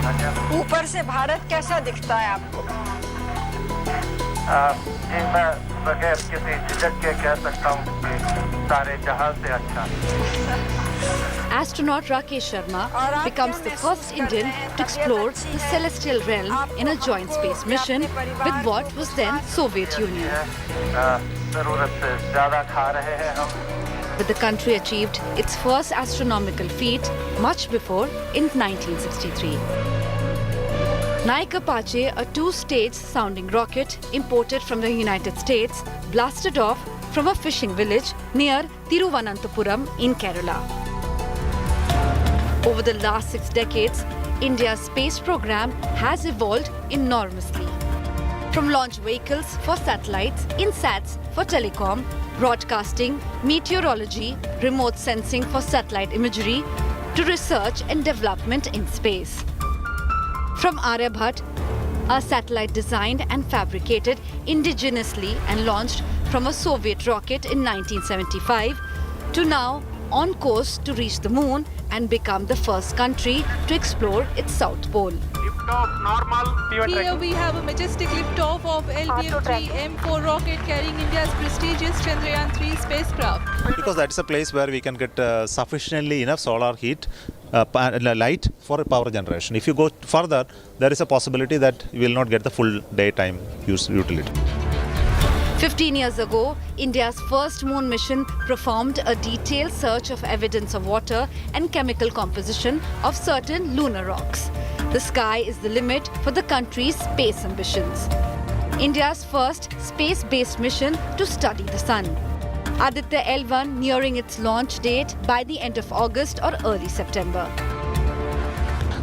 ऊपर से भारत कैसा दिखता है आपको? मैं बगैर किसी झिझक के कह सकता हूँ कि सारे जहां से अच्छा. Astronaut Rakesh Sharma becomes the first Indian to explore the celestial realm in a joint space mission with what was then Soviet Union. But the country achieved its first astronomical feat much before in 1963. Nike Apache, a two-stage sounding rocket imported from the United States, blasted off from a fishing village near Thiruvananthapuram in Kerala. Over the last 6 decades, India's space program has evolved enormously. From launch vehicles for satellites, INSATs for telecom, broadcasting, meteorology, remote sensing for satellite imagery, to research and development in space. From Aryabhat, a satellite designed and fabricated indigenously and launched from a Soviet rocket in 1975, to now on course to reach the moon and become the first country to explore its south pole. Here we have a majestic liftoff of LPM-3 M4 rocket carrying India's prestigious Chandrayaan-3 spacecraft. Because that's a place where we can get sufficiently enough solar heat, light for power generation. If you go further, there is a possibility that you will not get the full daytime utility. 15 years ago, India's first moon mission performed a detailed search of evidence of water and chemical composition of certain lunar rocks. The sky is the limit for the country's space ambitions. India's first space-based mission to study the sun. Aditya L1 nearing its launch date by the end of August or early September.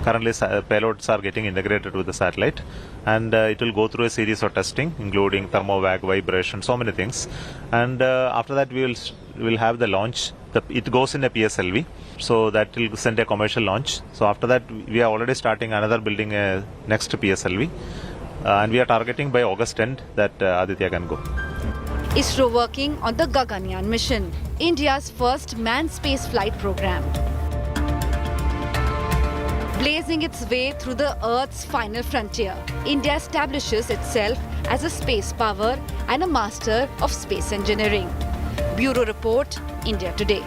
Currently, payloads are getting integrated with the satellite, and it will go through a series of testing, including thermovag, vibration, so many things. And after that, we will have the launch. It goes in a PSLV, so that will send a commercial launch. So after that, we are already starting another building a next PSLV, and we are targeting by August end that Aditya can go. ISRO working on the Gaganyaan mission, India's first manned space flight program. Blazing its way through the Earth's final frontier, India establishes itself as a space power and a master of space engineering. Bureau Report, India Today.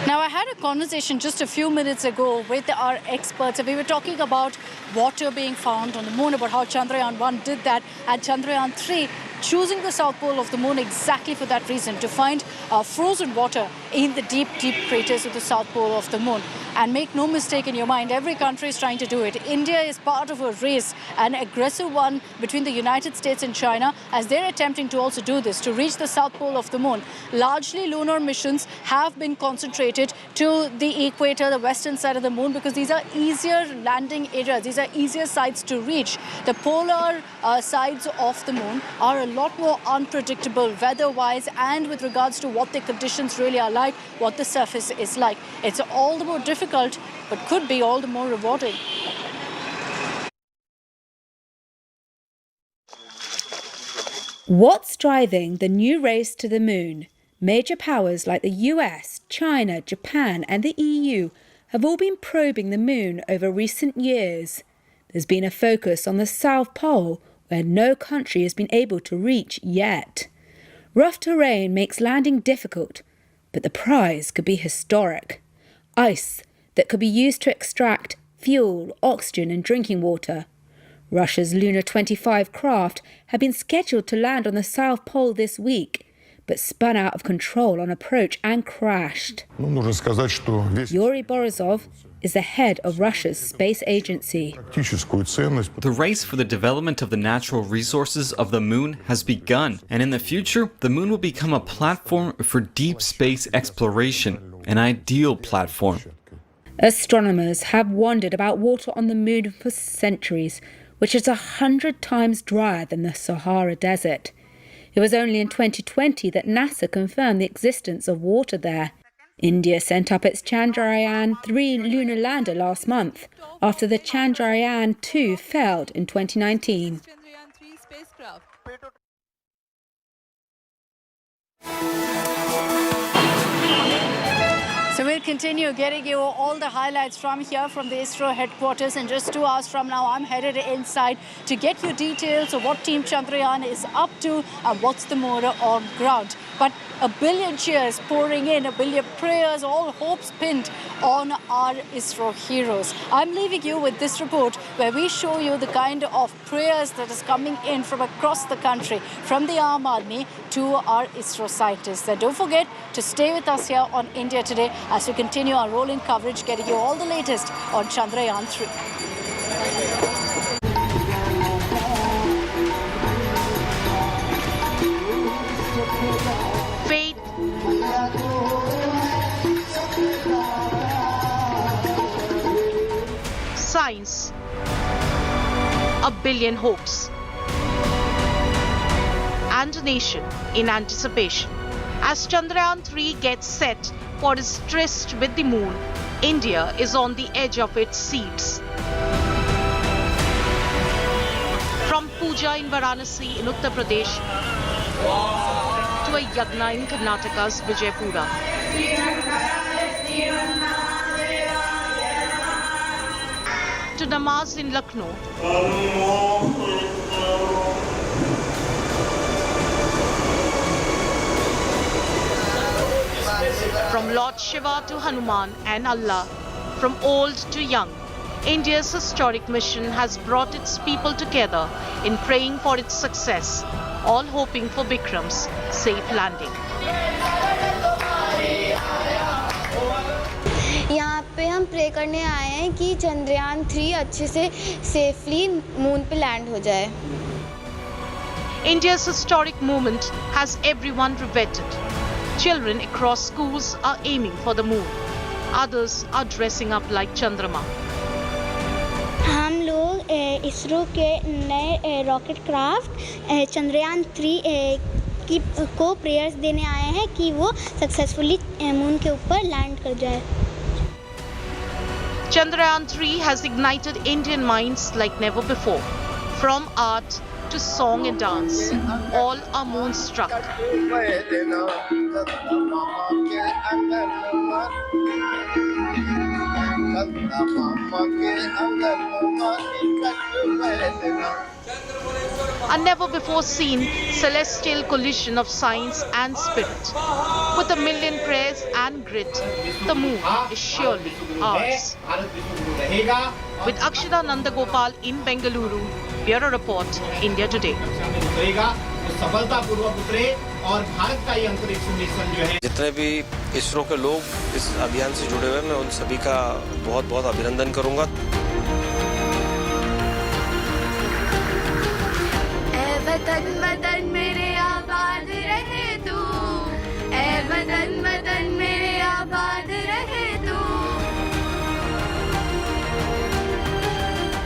Now, I had a conversation just a few minutes ago with our experts, and we were talking about water being found on the moon, about how Chandrayaan-1 did that, and Chandrayaan-3 choosing the south pole of the moon exactly for that reason, to find frozen water in the deep, deep craters of the south pole of the moon. And make no mistake in your mind, every country is trying to do it. India is part of a race, an aggressive one between the United States and China, as they're attempting to also do this, to reach the south pole of the moon. Largely lunar missions have been concentrated to the equator, the western side of the moon, because these are easier landing areas. These are easier sites to reach. The polar sides of the moon are a lot more unpredictable weather-wise and with regards to what the conditions really are like, what the surface is like. It's all the more difficult, but could be all the more rewarding. What's driving the new race to the moon? Major powers like the US, China, Japan and the EU have all been probing the moon over recent years. There's been a focus on the South Pole, where no country has been able to reach yet. Rough terrain makes landing difficult, but the prize could be historic. Ice that could be used to extract fuel, oxygen and drinking water. Russia's Lunar 25 craft had been scheduled to land on the South Pole this week, but spun out of control on approach and crashed. Yuri Borisov is the head of Russia's space agency. The race for the development of the natural resources of the moon has begun, and in the future, the moon will become a platform for deep space exploration, an ideal platform. Astronomers have wondered about water on the moon for centuries, which is 100 times drier than the Sahara Desert. It was only in 2020 that NASA confirmed the existence of water there. India sent up its Chandrayaan-3 lunar lander last month, after the Chandrayaan-2 failed in 2019. So we're continue getting you all the highlights from here, from the ISRO headquarters. And just 2 hours from now, I'm headed inside to get you details of what Team Chandrayaan is up to and what's the more on ground. But a billion cheers pouring in, a billion prayers, all hopes pinned on our ISRO heroes. I'm leaving you with this report where we show you the kind of prayers that is coming in from across the country, from the Aam Aadmi to our ISRO scientists. So don't forget to stay with us here on India Today as we continue our rolling coverage, getting you all the latest on Chandrayaan-3. Faith, science, a billion hopes, and a nation in anticipation. As Chandrayaan-3 gets set for its tryst with the moon, India is on the edge of its seats. From puja in Varanasi in Uttar Pradesh to a yagna in Karnataka's Vijaypura, to namaz in Lucknow, from Lord Shiva to Hanuman and Allah, from old to young, India's historic mission has brought its people together in praying for its success, all hoping for Bikram's safe landing. यहाँ पे हम pray करने आए हैं कि चंद्रयान 3 अच्छे से safely moon पे लैंड हो जाए. India's historic movement has everyone riveted. Children across schools are aiming for the moon. Others are dressing up like Chandrama. हम लोग इसरो के नए रॉकेट क्राफ्ट चंद्रयान 3 को प्रेयर्स देने आए हैं कि वो सक्सेसफुली मून के ऊपर लैंड कर जाए. Chandrayaan-3 has ignited Indian minds like never before. From art to song and dance, all are moonstruck. A never-before-seen celestial collision of science and spirit. With a million prayers and grit, the moon is surely ours. With Akshita Nandagopal in Bengaluru, Bureau Report, India Today. जितने भी इसरो के लोग इस अभियान से जुड़े हुए हैं, मैं उन सभी का बहुत बहुत अभिनंदन करूंगा. ऐ वतन वतन मेरे आबाद रहे तू, ऐ वतन वतन मेरे आबाद रहे तू.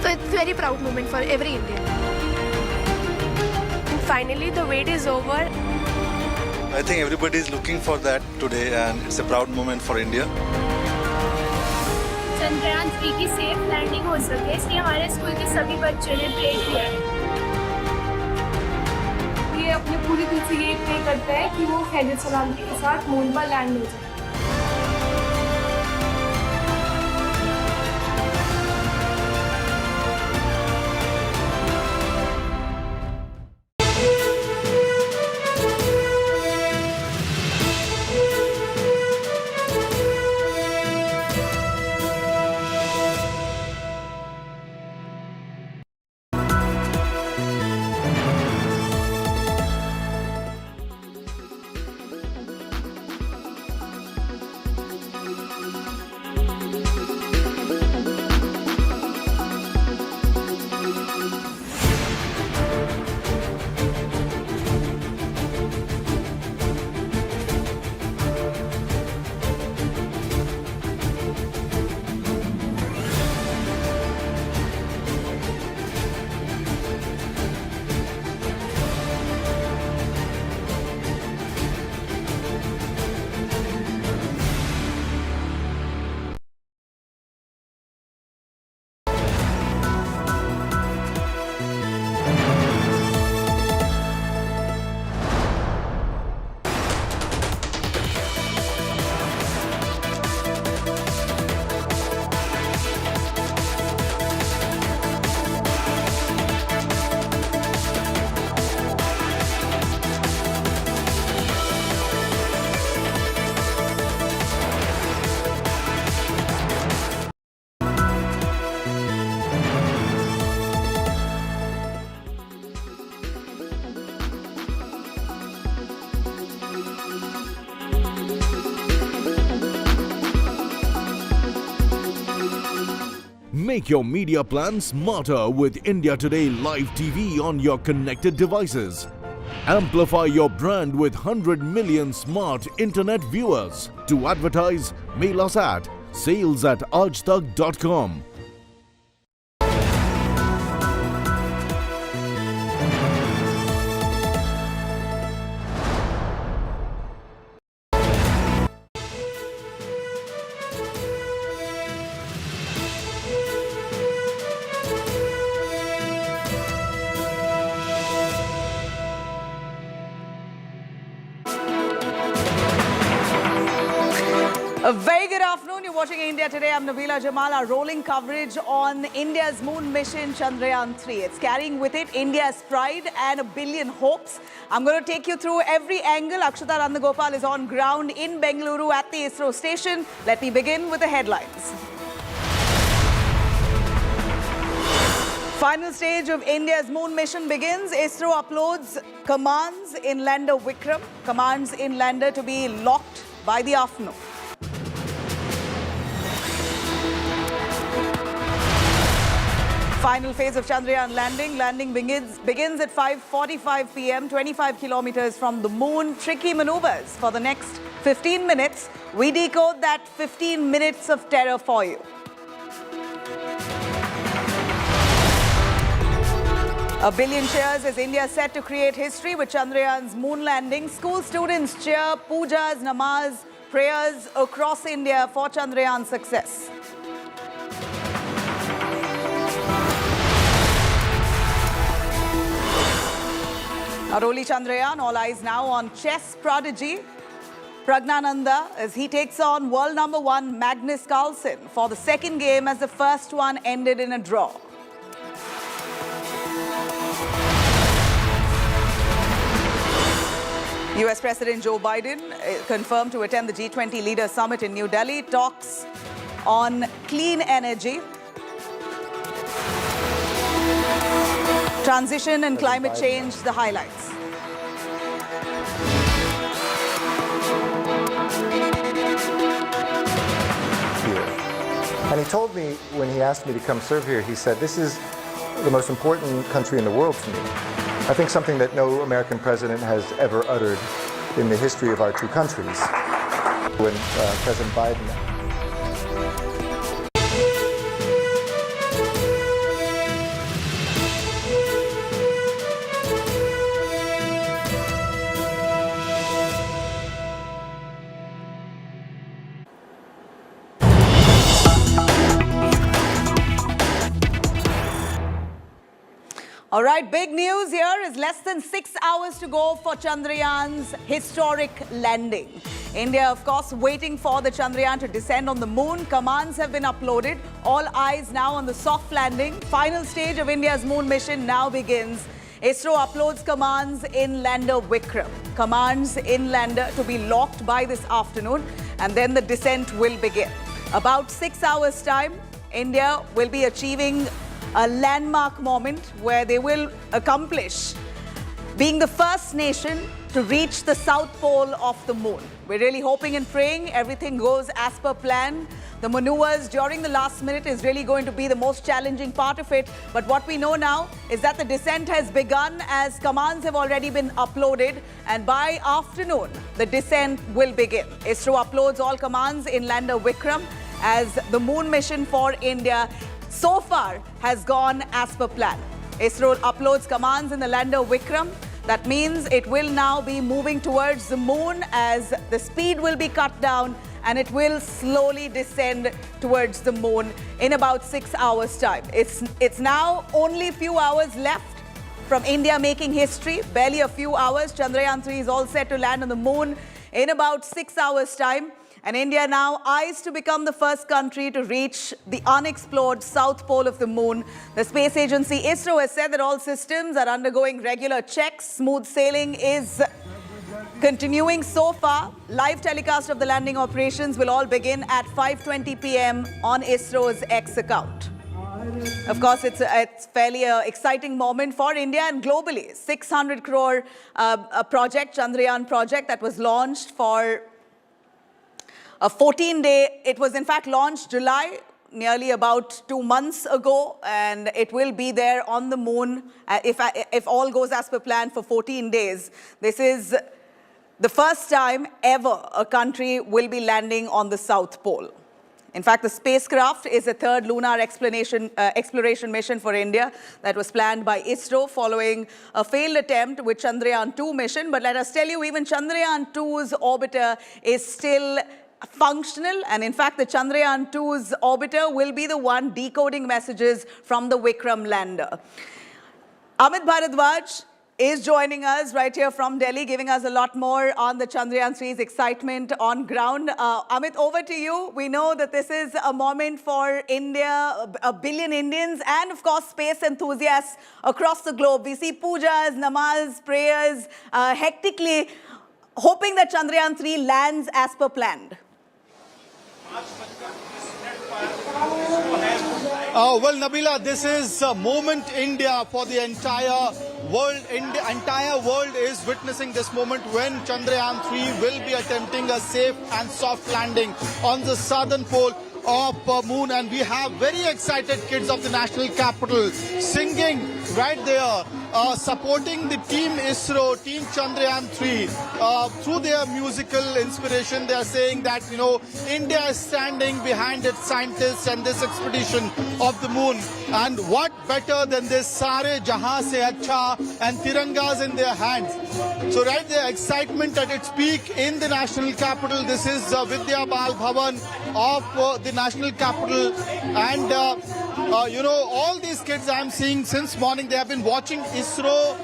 So it's a very proud moment for every Indian. And finally, the wait is over. I think everybody is looking for that today, and it's a proud moment for India. Chandrayaan 3 की सेफ लैंडिंग हो सके, इसलिए हमारे school के सभी बच्चों ने pray किया है. ये अपने पूरी दिल से ये प्रे करता है कि वो खैर सलामती के साथ मून पर लैंड हो जाए. Make your media plan smarter with India Today Live TV on your connected devices. Amplify your brand with 100 million smart internet viewers. To advertise, mail us at sales@aajtak.com. A very good afternoon. You're watching India Today. I'm Nabila Jamal. Our rolling coverage on India's moon mission Chandrayaan-3. It's carrying with it India's pride and a billion hopes. I'm going to take you through every angle. Akshata Randagopal is on ground in Bengaluru at the ISRO station. Let me begin with the headlines. Final stage of India's moon mission begins. ISRO uploads commands in lander Vikram. Commands in lander to be locked by the afternoon. Final phase of Chandrayaan landing. Landing begins at 5:45 p.m., 25 kilometers from the moon. Tricky maneuvers for the next 15 minutes. We decode that 15 minutes of terror for you. A billion cheers as India set to create history with Chandrayaan's moon landing. School students cheer, pujas, namaz, prayers across India for Chandrayaan's success. Not only Chandrayaan, all eyes now on chess prodigy Pragnananda as he takes on world number 1 Magnus Carlsen for the second game as the first one ended in a draw. US President Joe Biden confirmed to attend the G20 Leaders Summit in New Delhi. Talks on clean energy, transition and climate change, the highlights. And he told me when he asked me to come serve here, he said, this is the most important country in the world to me. I think something that no American president has ever uttered in the history of our two countries. When President Biden All right, big news here is less than 6 hours to go for Chandrayaan's historic landing. India, of course, waiting for the Chandrayaan to descend on the moon. Commands have been uploaded. All eyes now on the soft landing. Final stage of India's moon mission now begins. ISRO uploads commands in lander Vikram. Commands in lander to be locked by this afternoon, and then the descent will begin. About 6 hours' time, India will be achieving a landmark moment where they will accomplish being the first nation to reach the south pole of the moon. We're really hoping and praying everything goes as per plan. The maneuvers during the last minute is really going to be the most challenging part of it. But what we know now is that the descent has begun as commands have already been uploaded. And by afternoon, the descent will begin. ISRO uploads all commands in lander Vikram as the moon mission for India so far has gone as per plan. ISRO uploads commands in the lander Vikram. That means it will now be moving towards the moon as the speed will be cut down and it will slowly descend towards the moon in about 6 hours' time. It's now only a few hours left from India making history, barely a few hours. Chandrayaan-3 is all set to land on the moon in about 6 hours' time. And India now eyes to become the first country to reach the unexplored south pole of the moon. The space agency ISRO has said that all systems are undergoing regular checks. Smooth sailing is continuing so far. Live telecast of the landing operations will all begin at 5:20 p.m. on ISRO's X account. Of course, it's fairly exciting moment for India and globally. 600 crore project, Chandrayaan project that was launched for a 14-day, it was in fact launched July. nearly about 2 months ago, and it will be there on the moon if all goes as per plan for 14 days. This is the first time ever a country will be landing on the South Pole. In fact, the spacecraft is the third lunar exploration mission for India that was planned by ISRO following a failed attempt with Chandrayaan-2 mission. But let us tell you, even Chandrayaan-2's orbiter is still functional. And in fact, the Chandrayaan-2's orbiter will be the one decoding messages from the Vikram lander. Amit Bharadwaj is joining us right here from Delhi, giving us a lot more on the Chandrayaan-3's excitement on ground. Amit, over to you. We know that this is a moment for India, a billion Indians, and of course, space enthusiasts across the globe. We see pujas, namaz, prayers, hectically hoping that Chandrayaan-3 lands as per planned. Well, Nabila, this is a moment India for the entire world. Entire world is witnessing this moment when Chandrayaan-3 will be attempting a safe and soft landing on the southern pole of moon, and we have very excited kids of the national capital singing right there, supporting the team ISRO, team Chandrayaan-3 through their musical inspiration. They are saying that, you know, India is standing behind its scientists and this expedition of the moon. And what better than this Sare Jahan Se Acha and Tirangas in their hands. So right there, excitement at its peak in the national capital. This is Vidya Bal Bhavan of the national capital, and you know, all these kids I'm seeing since morning, they have been watching ISRO's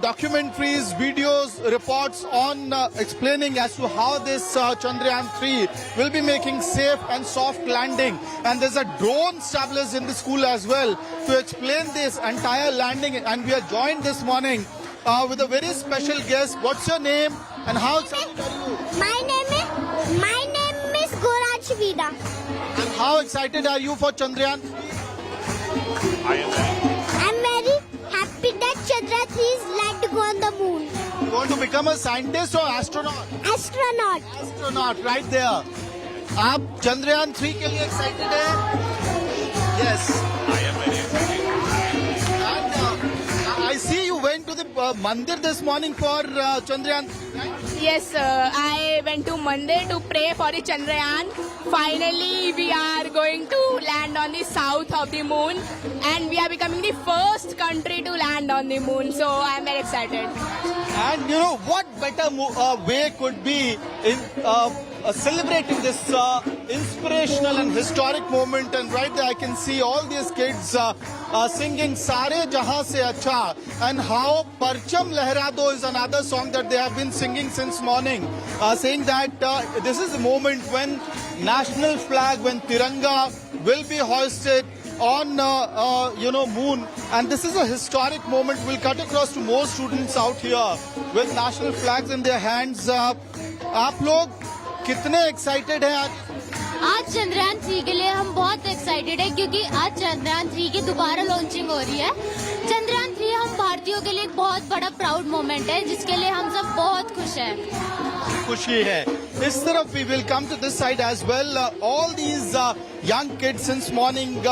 documentaries, videos, reports on explaining as to how this Chandrayaan-3 will be making safe and soft landing. And there's a drone established in the school as well to explain this entire landing. And we are joined this morning with a very special guest. What's your name and how excited are you? My name is Goraj Vida. And how excited are you for Chandrayaan? I'm very happy that Chandrayaan-3 is land to go on the moon. You want to become a scientist or astronaut? Astronaut. Astronaut, right there. आप Chandrayaan-3 के लिए excited हैं? Yes. I am very excited. And I see you went to the mandir this morning for Chandrayaan, right? Yes, I went to Mandir to pray for the Chandrayaan. Finally, we are going to land on the south of the moon, and we are becoming the first country to land on the moon. So I am very excited. And you know what better way could be in celebrating this inspirational and historic moment. And right there I can see all these kids singing Sare Jahan Se Acha, and how Parcham Lehra Do is another song that they have been singing since morning, saying that this is the moment when national flag, when Tiranga will be hoisted on you know, moon, and this is a historic moment. We'll cut across to more students out here with national flags in their hands. आप लोग कितने excited हैं आज चंद्रयान-3 के लिए हम बहुत excited है, क्योंकि आज चंद्रयान-3 की दोबारा लॉन्चिंग हो रही है। चंद्रयान-3 हम भारतीयों के लिए एक बहुत बड़ा प्राउड मोमेंट है, जिसके लिए हम सब बहुत खुश हैं। खुशी है। इस तरफ we will come to this side as well. All these young kids since morning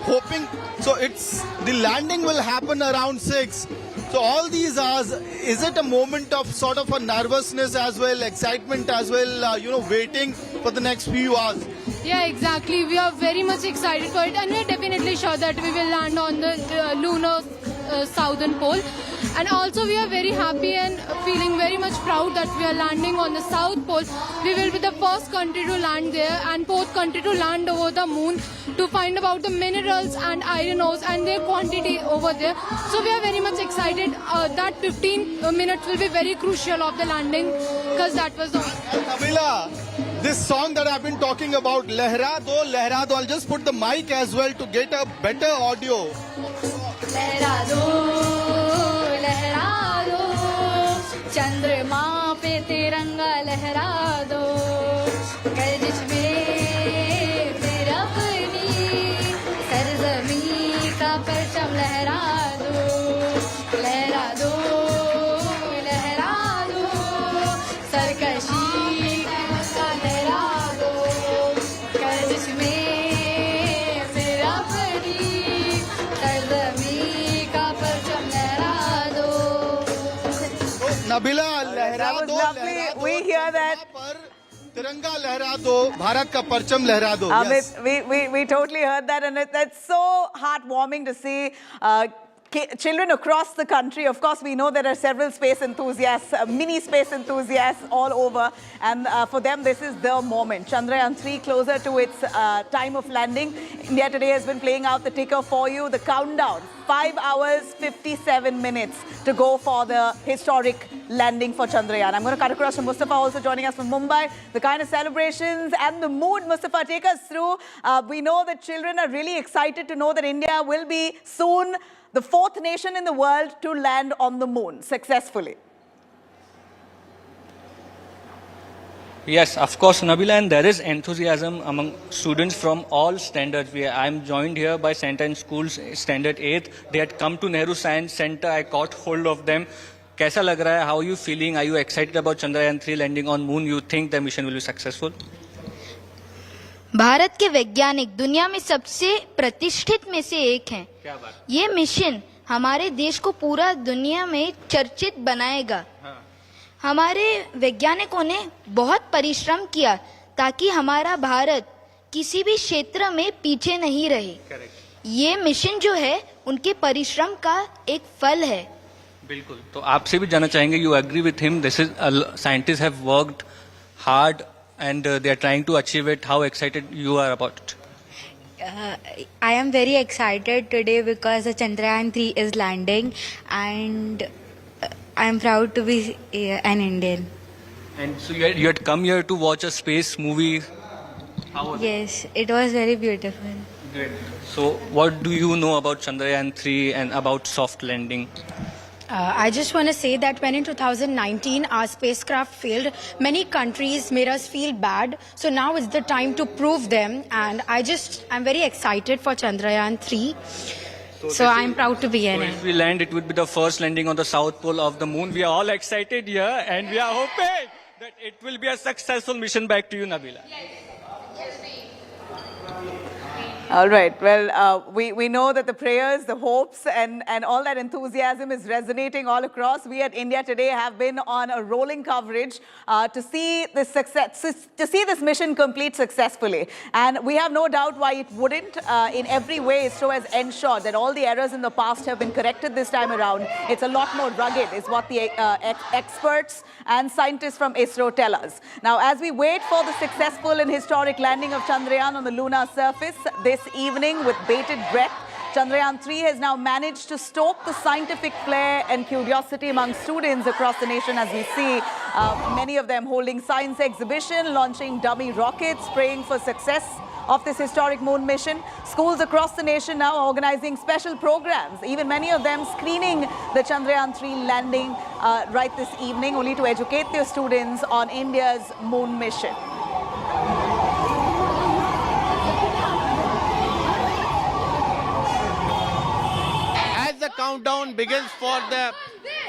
hoping. So it's the landing will happen around 6. So all these hours, is it a moment of sort of a nervousness as well, excitement as well, you know, waiting for the next few hours? Yeah, exactly. We are very much excited for it, and we are definitely sure that we will land on the lunar southern pole. And also we are very happy and feeling very much proud that we are landing on the South Pole. We will be the first country to land there and fourth country to land over the moon to find about the minerals and iron ores and their quantity over there. So we are very much excited that 15 minutes will be very crucial of the landing, because that was the... Nabila, this song that I've been talking about, Lehra Do, I'll just put the mic as well to get a better audio. Lehra do, चंद्रमा पे तिरंगा लहरा दो, गर्दिश में फिर अपनी सरजमी का परचम लहरा दो, लहरा दो, लहरा दो, सरकशी का लहरा दो, गर्दिश में नबीला लहरा was दो, lovely. लहरा दो, We hear that. पर तिरंगा लहरा दो, भारत का परचम लहरा दो. Yes. We totally heard that, and that's so heartwarming to see children across the country. Of course, we know there are several space enthusiasts, mini space enthusiasts all over, and for them, this is the moment. Chandrayaan-3 closer to its time of landing. India Today has been playing out the ticker for you, the countdown. 5 hours, 57 minutes to go for the historic landing for Chandrayaan. I'm going to cut across to Mustafa, also joining us from Mumbai. The kind of celebrations and the mood, Mustafa, take us through. We know that children are really excited to know that India will be soon the fourth nation in the world to land on the moon successfully. Yes, of course, Nabila, and there is enthusiasm among students from all standards. I am joined here by St. Anne School's Standard 8th. They had come to Nehru Science Center. I caught hold of them. कैसा लग रहा है? How are you feeling? Are you excited about Chandrayaan-3 landing on moon? You think the mission will be successful? Bharat के वैज्ञानिक दुनिया में सबसे प्रतिष्ठित में से एक हैं। क्या बात? ये मिशन हमारे देश को पूरा दुनिया में चर्चित बनाएगा। हमारे वैज्ञानिकों ने बहुत परिश्रम किया ताकि हमारा भारत किसी भी क्षेत्र में पीछे नहीं रहे। ये मिशन जो है उनके परिश्रम का एक फल है। बिल्कुल, तो आपसे भी जानना चाहेंगे, you agree with him, this is scientist have worked hard and they are trying to achieve it. How excited you are about it? I am very excited today because the Chandrayaan-3 is landing, and I am proud to be an Indian. And so you had come here to watch a space movie. How was Yes, it was very beautiful. Great. So what do you know about Chandrayaan-3 and about soft landing? I just want to say that when in 2019 our spacecraft failed, many countries made us feel bad. So now is the time to prove them, and I'm very excited for Chandrayaan-3. So I'm proud to be in it. If we land, it would be the first landing on the south pole of the moon. We are all excited here, and we are hoping that it will be a successful mission. Back to you, Nabila. All right. Well, we know that the prayers, the hopes, and all that enthusiasm is resonating all across. We at India Today have been on a rolling coverage to see this success, to see this mission complete successfully. And we have no doubt why it wouldn't. In every way, ISRO has ensured that all the errors in the past have been corrected this time around. It's a lot more rugged, is what the experts and scientists from ISRO tell us. Now, as we wait for the successful and historic landing of Chandrayaan on the lunar surface this evening with bated breath, Chandrayaan-3 has now managed to stoke the scientific flair and curiosity among students across the nation, as we see many of them holding science exhibition, launching dummy rockets, praying for success of this historic moon mission. Schools across the nation now are organizing special programs, even many of them screening the Chandrayaan-3 landing right this evening, only to educate their students on India's moon mission. The countdown begins for the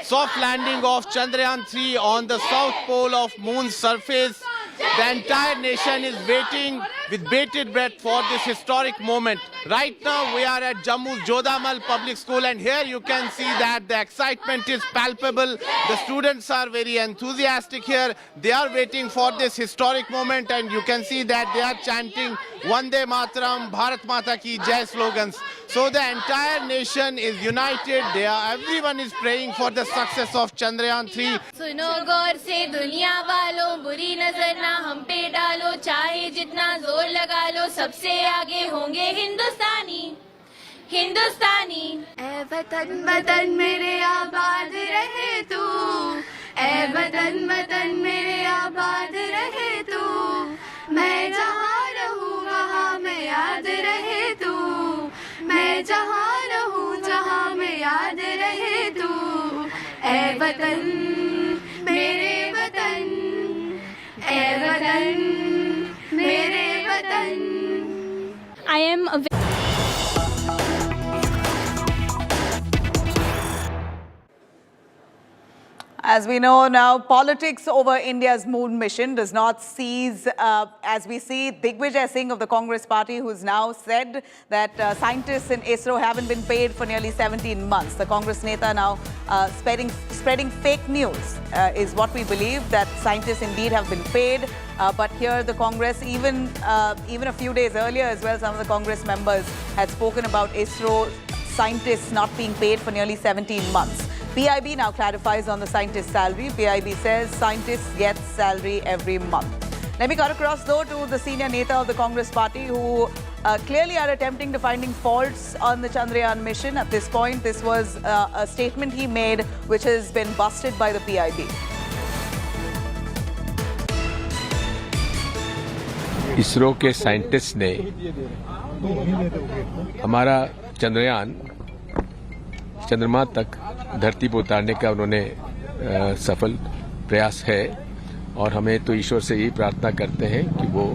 soft landing of Chandrayaan-3 on the south pole of moon's surface. The entire nation is waiting with bated breath for this historic moment. Right now we are at Jammu's Jodhamal Public School, and here you can see that the excitement is palpable. The students are very enthusiastic here. They are waiting for this historic moment, and you can see that they are chanting Vande Mataram, Bharat Mata Ki Jai slogans. So the entire nation is united. Everyone is praying for the success of Chandrayaan-3. सुनो गौर से दुनिया वालों, बुरी नजर ना हम पे डालो, चाहे जितना जोर लगा लो, सबसे आगे होंगे हिंदुस्तानी, हिंदुस्तानी। ऐ वतन वतन मेरे आबाद रहे तू, ऐ वतन वतन मेरे आबाद रहे तू, मैं जहाँ रहूँ वहाँ मैं याद रहे तू, मैं जहाँ रहूँ जहाँ मैं याद रहे तू, ऐ वतन मेरे वतन, ऐ वतन मेरे वतन। I am a As we know now, politics over India's moon mission does not cease as we see Digvijay Singh of the Congress party, who's now said that scientists in ISRO haven't been paid for nearly 17 months. The Congress neta now spreading fake news is what we believe, that scientists indeed have been paid. But here the Congress, even a few days earlier as well, some of the Congress members had spoken about ISRO scientists not being paid for nearly 17 months. PIB now clarifies on the scientist salary. PIB says scientists get salary every month. Let me cut across though to the senior neta of the Congress party, who clearly are attempting to finding faults on the Chandrayaan mission. At this point, this was a statement he made which has been busted by the PIB. ISRO के scientist ने हमारा चंद्रयान चंद्रमा तक धरती पर उतारने का उन्होंने सफल प्रयास है और हमें तो ईश्वर से यही प्रार्थना करते हैं कि वो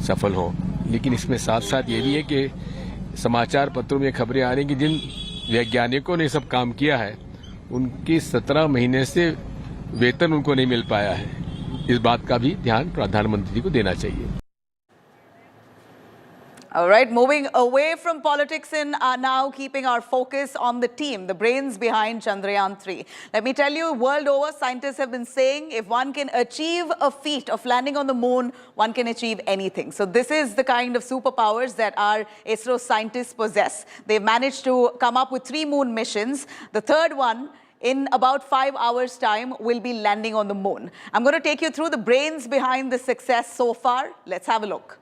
सफल हों। लेकिन इसमें साथ साथ ये भी है कि समाचार पत्रों में खबरें आ रही हैं कि जिन वैज्ञानिकों ने सब काम किया है उनकी 17 महीने से वेतन उनको नहीं मिल पाया है। इस बात का भी ध्यान प्रधानमंत्री जी को देना चाहिए। All right, moving away from politics and now keeping our focus on the team, the brains behind Chandrayaan-3. Let me tell you, world over, scientists have been saying if one can achieve a feat of landing on the moon, one can achieve anything. So this is the kind of superpowers that our ISRO scientists possess. They've managed to come up with 3 moon missions. The third one, in about 5 hours' time, will be landing on the moon. I'm going to take you through the brains behind the success so far. Let's have a look.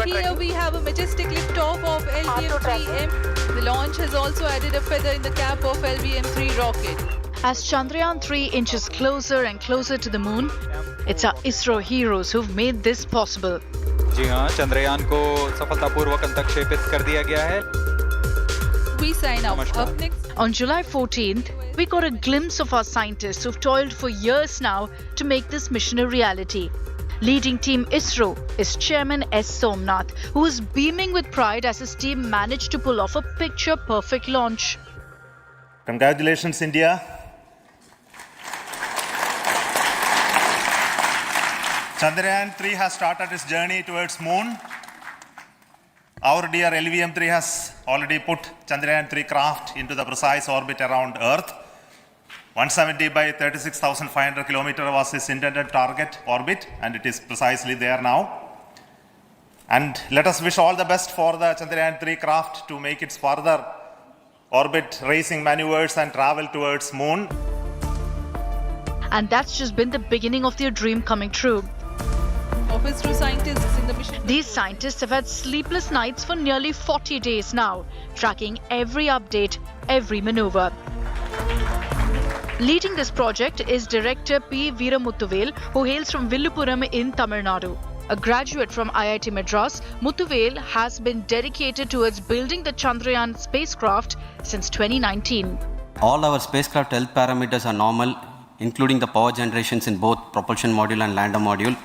Here we have a majestic liftoff of LVM-3M. The launch has also added a feather in the cap of LVM-3 rocket. As Chandrayaan-3 inches closer and closer to the moon, it's our ISRO heroes who've made this possible. जी हाँ, चंद्रयान को सफलतापूर्वक अंतक्षेपित कर दिया गया है. We sign off. Up next. On July 14th, we got a glimpse of our scientists who've toiled for years now to make this mission a reality. Leading Team ISRO is Chairman S. Somnath, who is beaming with pride as his team managed to pull off a picture-perfect launch. Congratulations, India. Chandrayaan-3 has started its journey towards moon. Our dear LVM-3 has already put Chandrayaan-3 craft into the precise orbit around Earth. 170 by 36,500 kilometers was its intended target orbit, and it is precisely there now. And let us wish all the best for the Chandrayaan-3 craft to make its further orbit racing maneuvers and travel towards moon. And that's just been the beginning of their dream coming true. ISRO scientists in the mission. These scientists have had sleepless nights for nearly 40 days now, tracking every update, every maneuver. Leading this project is Director P. Veeramuthuvel, who hails from Villupuram in Tamil Nadu. A graduate from IIT Madras, Muthuvel has been dedicated towards building the Chandrayaan spacecraft since 2019. All our spacecraft health parameters are normal, including the power generations in both propulsion module and lander module.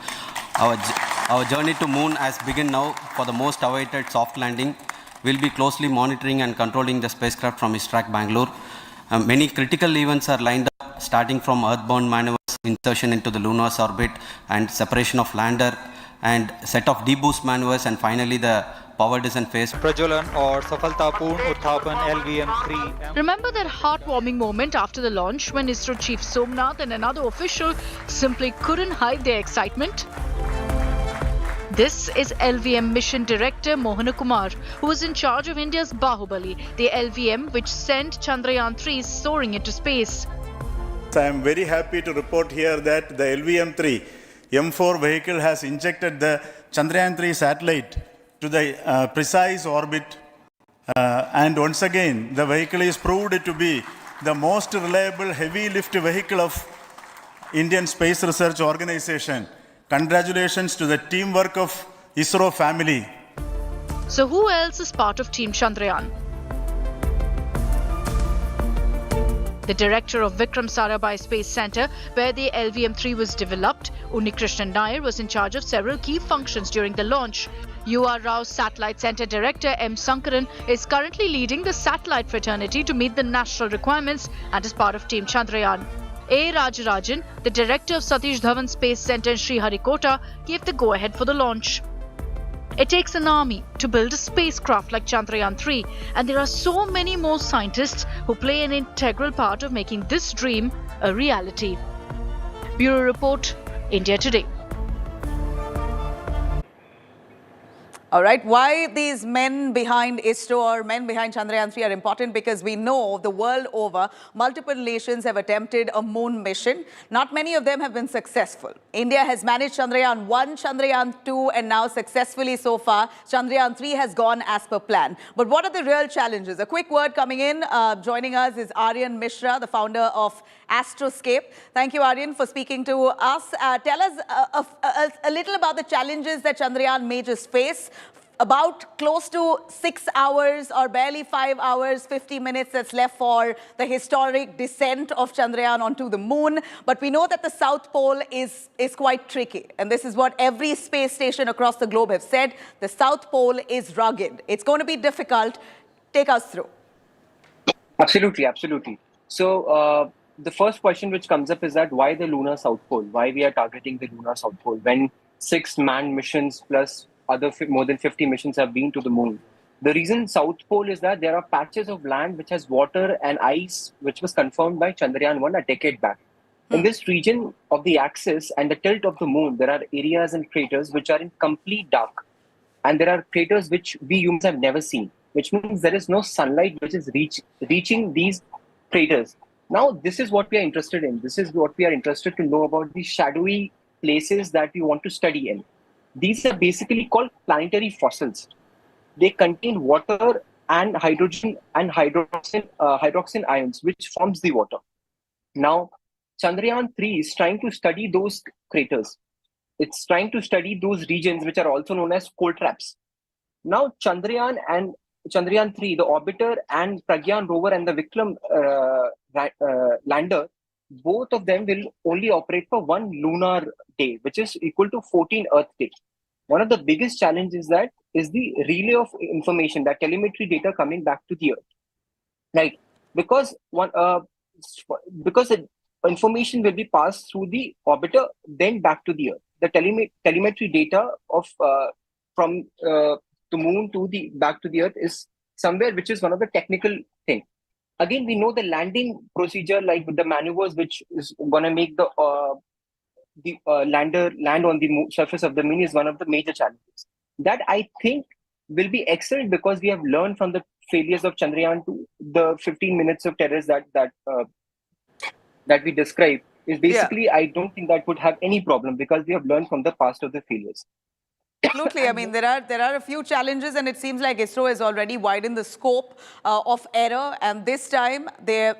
Our journey to moon has begun now for the most awaited soft landing. We'll be closely monitoring and controlling the spacecraft from ISRO Bangalore. Many critical events are lined up, starting from earthbound maneuvers, insertion into the lunar's orbit, and separation of lander, and set of deboost maneuvers, and finally the power descent phase. प्रज्वलन और सफलतापूर्ण उत्थापन LVM-3. Remember that heartwarming moment after the launch when ISRO Chief Somnath and another official simply couldn't hide their excitement? This is LVM Mission Director Mohana Kumar, who was in charge of India's Bahubali, the LVM which sent Chandrayaan-3 soaring into space. I am very happy to report here that the LVM-3 M4 vehicle has injected the Chandrayaan-3 satellite to the precise orbit. And once again, the vehicle is proved to be the most reliable heavy lift vehicle of Indian Space Research Organization. Congratulations to the teamwork of ISRO family. So who else is part of Team Chandrayaan? The director of Vikram Sarabhai Space Centre, where the LVM-3 was developed, Unnikrishnan Nair, was in charge of several key functions during the launch. U.R. Rao's Satellite Centre Director M. Sankaran is currently leading the satellite fraternity to meet the national requirements and is part of Team Chandrayaan. A. Rajarajan, the director of Satish Dhawan Space Centre in Sriharikota, gave the go-ahead for the launch. It takes an army to build a spacecraft like Chandrayaan-3, and there are so many more scientists who play an integral part of making this dream a reality. Bureau Report, India Today. All right, why these men behind ISRO or men behind Chandrayaan-3 are important, because we know the world over, multiple nations have attempted a moon mission. Not many of them have been successful. India has managed Chandrayaan-1, Chandrayaan-2, and now successfully so far, Chandrayaan-3 has gone as per plan. But what are the real challenges? A quick word coming in. Joining us is Aryan Mishra, the founder of Astroscape. Thank you, Aryan, for speaking to us. Tell us a little about the challenges that Chandrayaan majors face. About close to 6 hours or barely 5 hours, 50 minutes that's left for the historic descent of Chandrayaan onto the moon. But we know that the South Pole is quite tricky. And this is what every space station across the globe have said. The South Pole is rugged. It's going to be difficult. Take us through. Absolutely, absolutely. So the first question which comes up is that why the lunar South Pole? Why we are targeting the lunar South Pole when 6 manned missions plus other more than 50 missions have been to the moon? The reason South Pole is that there are patches of land which has water and ice, which was confirmed by Chandrayaan-1 a decade back. In this region of the axis and the tilt of the moon, there are areas and craters which are in complete dark. And there are craters which we humans have never seen, which means there is no sunlight which is reaching these craters. Now, this is what we are interested in. This is what we are interested to know about the shadowy places that we want to study in. These are basically called planetary fossils. They contain water and hydrogen and hydroxin ions, which forms the water. Now, Chandrayaan-3 is trying to study those craters. It's trying to study those regions which are also known as coal traps. Now, Chandrayaan-3, the orbiter, and Pragyan rover and the Vikram lander, both of them will only operate for 1 lunar day, which is equal to 14 Earth days. One of the biggest challenges is the relay of information, that telemetry data coming back to the Earth, right? Because the information will be passed through the orbiter, then back to the Earth. The telemetry data of from the moon to back to the Earth is somewhere which is one of the technical things. Again, we know the landing procedure, like the maneuvers, which is going to make the lander land on the surface of the moon, is one of the major challenges. That I think will be excellent because we have learned from the failures of Chandrayaan-2, the 15 minutes of terrors that we described is basically, I don't think that would have any problem because we have learned from the past of the failures. Absolutely. I mean, there are a few challenges, and it seems like ISRO has already widened the scope of error. And this time, we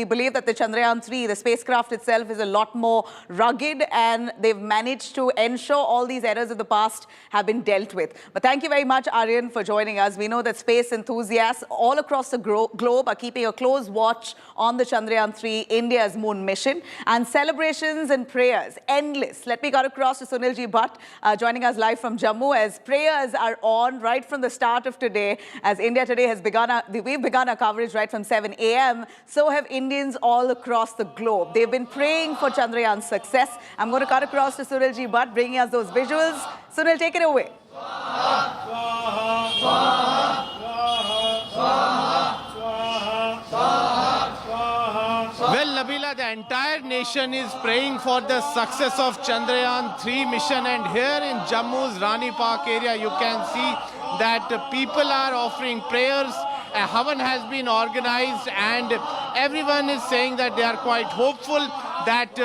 believe that the Chandrayaan-3, the spacecraft itself, is a lot more rugged, and they've managed to ensure all these errors of the past have been dealt with. But thank you very much, Aryan, for joining us. We know that space enthusiasts all across the globe are keeping a close watch on the Chandrayaan-3, India's moon mission, and celebrations and prayers endless. Let me cut across to Sunilji Bhatt, joining us live from Jammu, as prayers are on right from the start of today. As India Today has we've begun our coverage right from 7 a.m. So have Indians all across the globe. They've been praying for Chandrayaan's success. I'm going to cut across to Sunilji Bhatt, bringing us those visuals. Sunil, take it away. Well, Nabila, the entire nation is praying for the success of Chandrayaan-3 mission, and here in Jammu's Rani Park area, you can see that people are offering prayers. A Havan has been organized, and everyone is saying that they are quite hopeful that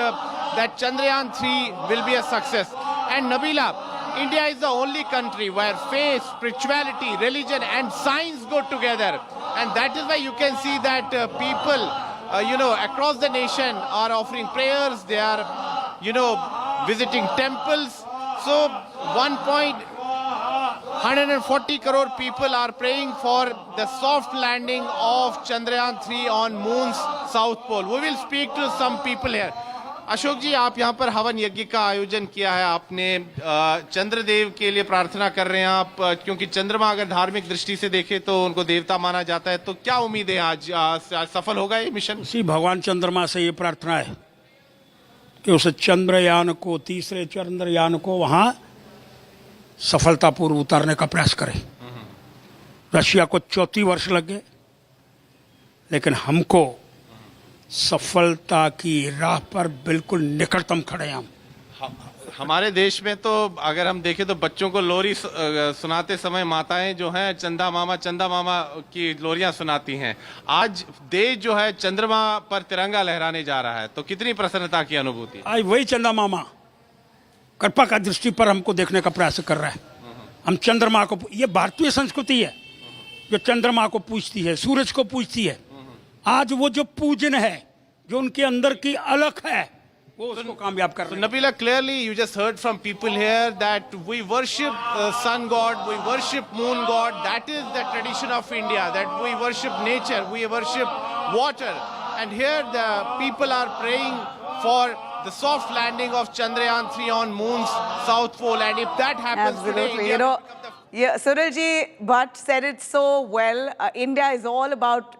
Chandrayaan-3 will be a success. And Nabila, India is the only country where faith, spirituality, religion, and science go together, and that is why you can see that people across the nation are offering prayers. They are, visiting temples. So one point 140 crore people are praying for the soft landing of Chandrayaan-3 on Moon's South Pole. We will speak to some people here. Ashok जी, आप यहाँ पर हवन यज्ञ का आयोजन किया है आपने, चंद्रदेव के लिए प्रार्थना कर रहे हैं आप, क्योंकि चंद्रमा अगर धार्मिक दृष्टि से देखे तो उनको देवता माना जाता है, तो क्या उम्मीद है आज सफल होगा ये मिशन? इसी भगवान चंद्रमा से ये प्रार्थना है कि उस चंद्रयान को, तीसरे चंद्रयान को वहां सफलतापूर्वक उतारने का प्रयास करें। रशिया को 34 वर्ष लग गए, लेकिन हमको सफलता की राह पर बिल्कुल निकटतम खड़े हैं हम। हमारे देश में तो अगर हम देखें तो बच्चों को लोरी सुनाते समय माताएं जो हैं चंदा मामा की लोरियां सुनाती हैं। आज देश जो है चंद्रमा पर तिरंगा लहराने जा रहा है, तो कितनी प्रसन्नता की अनुभूति है? आज वही चंदा मामा कृपा का दृष्टि पर हमको देखने का प्रयास कर रहा है। हम चंद्रमा को, ये भारतीय संस्कृति है जो चंद्रमा को पूजती है, सूरज को पूजती है। आज वो जो पूजन है, जो उनके अंदर की अलख है, वो उसको कामयाब कर रहे हैं। Nabila, clearly you just heard from people here that we worship sun god, we worship moon god. That is the tradition of India, that we worship nature, we worship water. And here the people are praying for the soft landing of Chandrayaan-3 on Moon's South Pole. And if that happens Absolutely. today, Yeah, Suralji Bhatt said it so well. India is all about,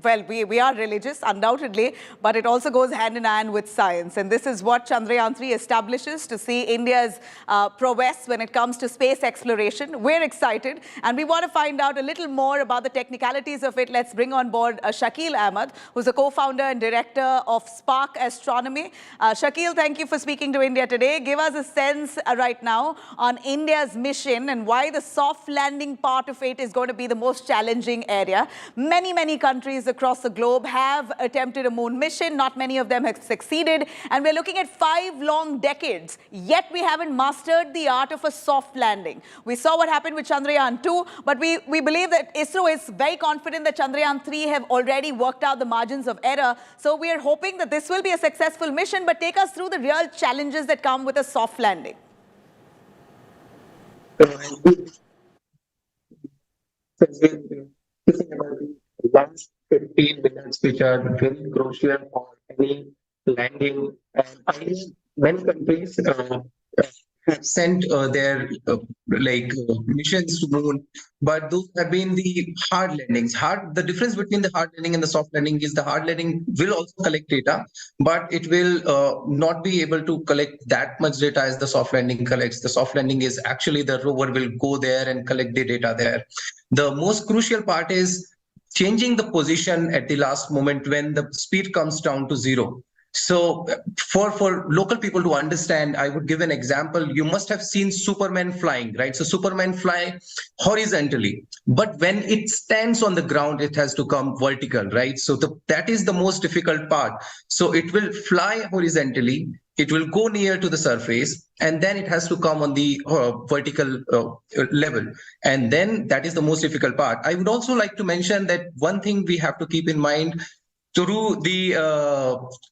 well, we are religious, undoubtedly, but it also goes hand in hand with science. And this is what Chandrayaan-3 establishes, to see India's prowess when it comes to space exploration. We're excited, and we want to find out a little more about the technicalities of it. Let's bring on board Shakil Ahmed, who's a co-founder and director of Spark Astronomy. Shakil, thank you for speaking to India today. Give us a sense right now on India's mission and why the soft landing part of it is going to be the most challenging area. Many countries across the globe have attempted a moon mission. Not many of them have succeeded. And we're looking at 5 long decades. Yet we haven't mastered the art of a soft landing. We saw what happened with Chandrayaan-2, but we believe that ISRO is very confident that Chandrayaan-3 have already worked out the margins of error. So we are hoping that this will be a successful mission, but take us through the real challenges that come with a soft landing. Last 15 minutes, which are very crucial for any landing. And many countries have sent their missions to moon, but those have been the hard landings. The difference between the hard landing and the soft landing is the hard landing will also collect data, but it will not be able to collect that much data as the soft landing collects. The soft landing is actually the rover will go there and collect the data there. The most crucial part is changing the position at the last moment when the speed comes down to 0. So for local people to understand, I would give an example. You must have seen Superman flying, right? So Superman fly horizontally, but when it stands on the ground, it has to come vertical, right? So that is the most difficult part. So it will fly horizontally, it will go near to the surface, and then it has to come on the vertical level. And then that is the most difficult part. I would also like to mention that one thing we have to keep in mind through the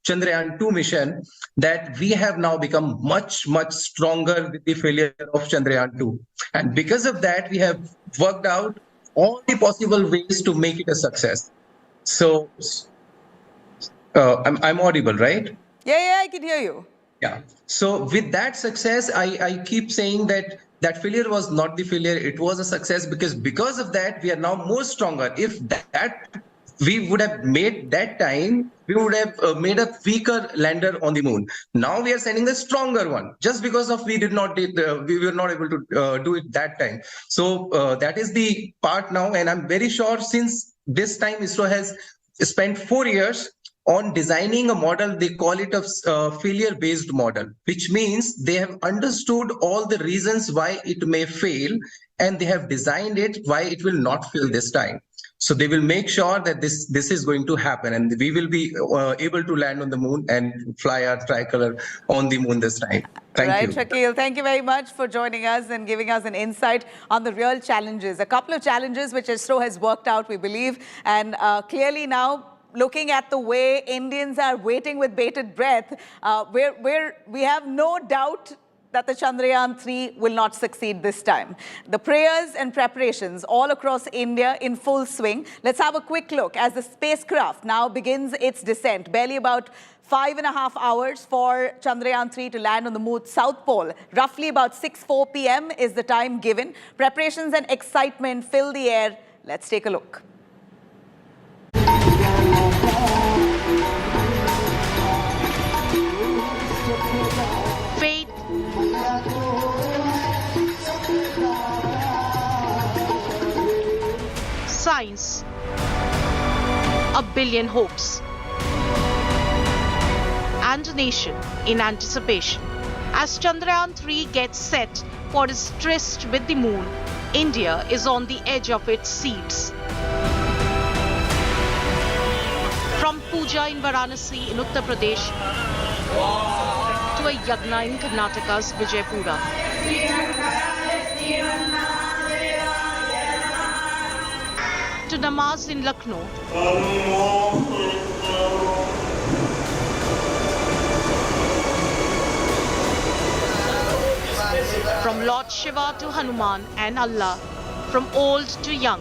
Chandrayaan-2 mission, that we have now become much stronger with the failure of Chandrayaan-2. And because of that, we have worked out all the possible ways to make it a success. So I'm audible, right? Yeah, I can hear you. Yeah. So with that success, I keep saying that failure was not the failure, it was a success, because of that, we are now more stronger. If that we would have made that time, we would have made a weaker lander on the moon. Now we are sending a stronger one, just because of we were not able to do it that time. So that is the part now, and I'm very sure since this time ISRO has spent 4 years on designing a model. They call it a failure-based model, which means they have understood all the reasons why it may fail, and they have designed it why it will not fail this time. So they will make sure that this is going to happen, and we will be able to land on the moon and fly our tricolor on the moon this time. Thank you. Shakil, thank you very much for joining us and giving us an insight on the real challenges. A couple of challenges which ISRO has worked out, we believe, and clearly now, looking at the way Indians are waiting with bated breath, we have no doubt that the Chandrayaan-3 will not succeed this time. The prayers and preparations all across India in full swing. Let's have a quick look as the spacecraft now begins its descent. Barely about 5.5 hours for Chandrayaan-3 to land on the moon's south pole. Roughly about 6:04 p.m. is the time given. Preparations and excitement fill the air. Let's take a look. Faith, science, a billion hopes, and a nation in anticipation. As Chandrayaan-3 gets set for its tryst with the moon, India is on the edge of its seats. From puja in Varanasi in Uttar Pradesh to a yagna in Karnataka's Vijaypura, to namaz in Lucknow, from Lord Shiva to Hanuman and Allah, from old to young,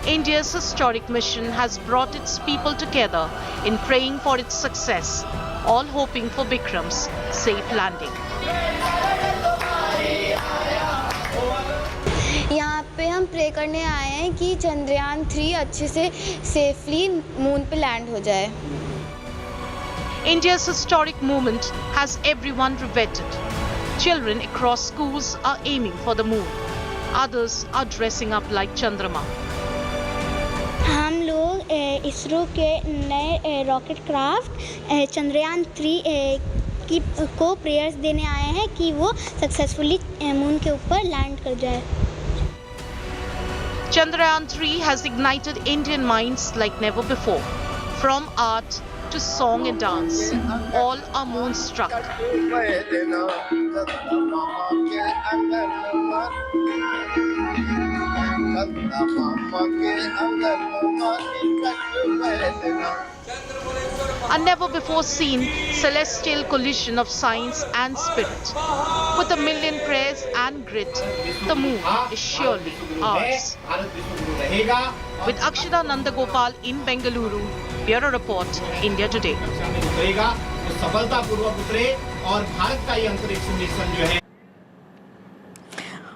India's historic mission has brought its people together in praying for its success, all hoping for Bikram's safe landing. यहाँ पे हम pray करने आए हैं कि चंद्रयान 3 अच्छे से safely moon पे लैंड हो जाए. India's historic movement has everyone riveted. Children across schools are aiming for the moon. Others are dressing up like Chandrama. हम लोग इसरो के नए रॉकेट क्राफ्ट चंद्रयान 3 को प्रेयर्स देने आए हैं कि वो सक्सेसफुली मून के ऊपर लैंड कर जाए. Chandrayaan-3 has ignited Indian minds like never before. From art to song and dance, all are moonstruck. A never-before-seen celestial collision of science and spirit. With a million prayers and grit, the moon is surely ours. With Akshita Nandagopal in Bengaluru, Bureau Report, India Today.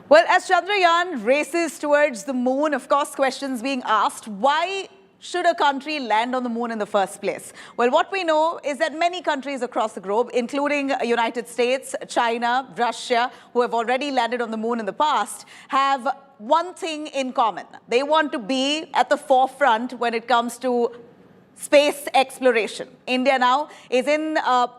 Well, as Chandrayaan races towards the moon, of course, questions being asked, why should a country land on the moon in the first place? Well, what we know is that many countries across the globe, including United States, China, Russia, who have already landed on the moon in the past, have one thing in common. They want to be at the forefront when it comes to space exploration. India now is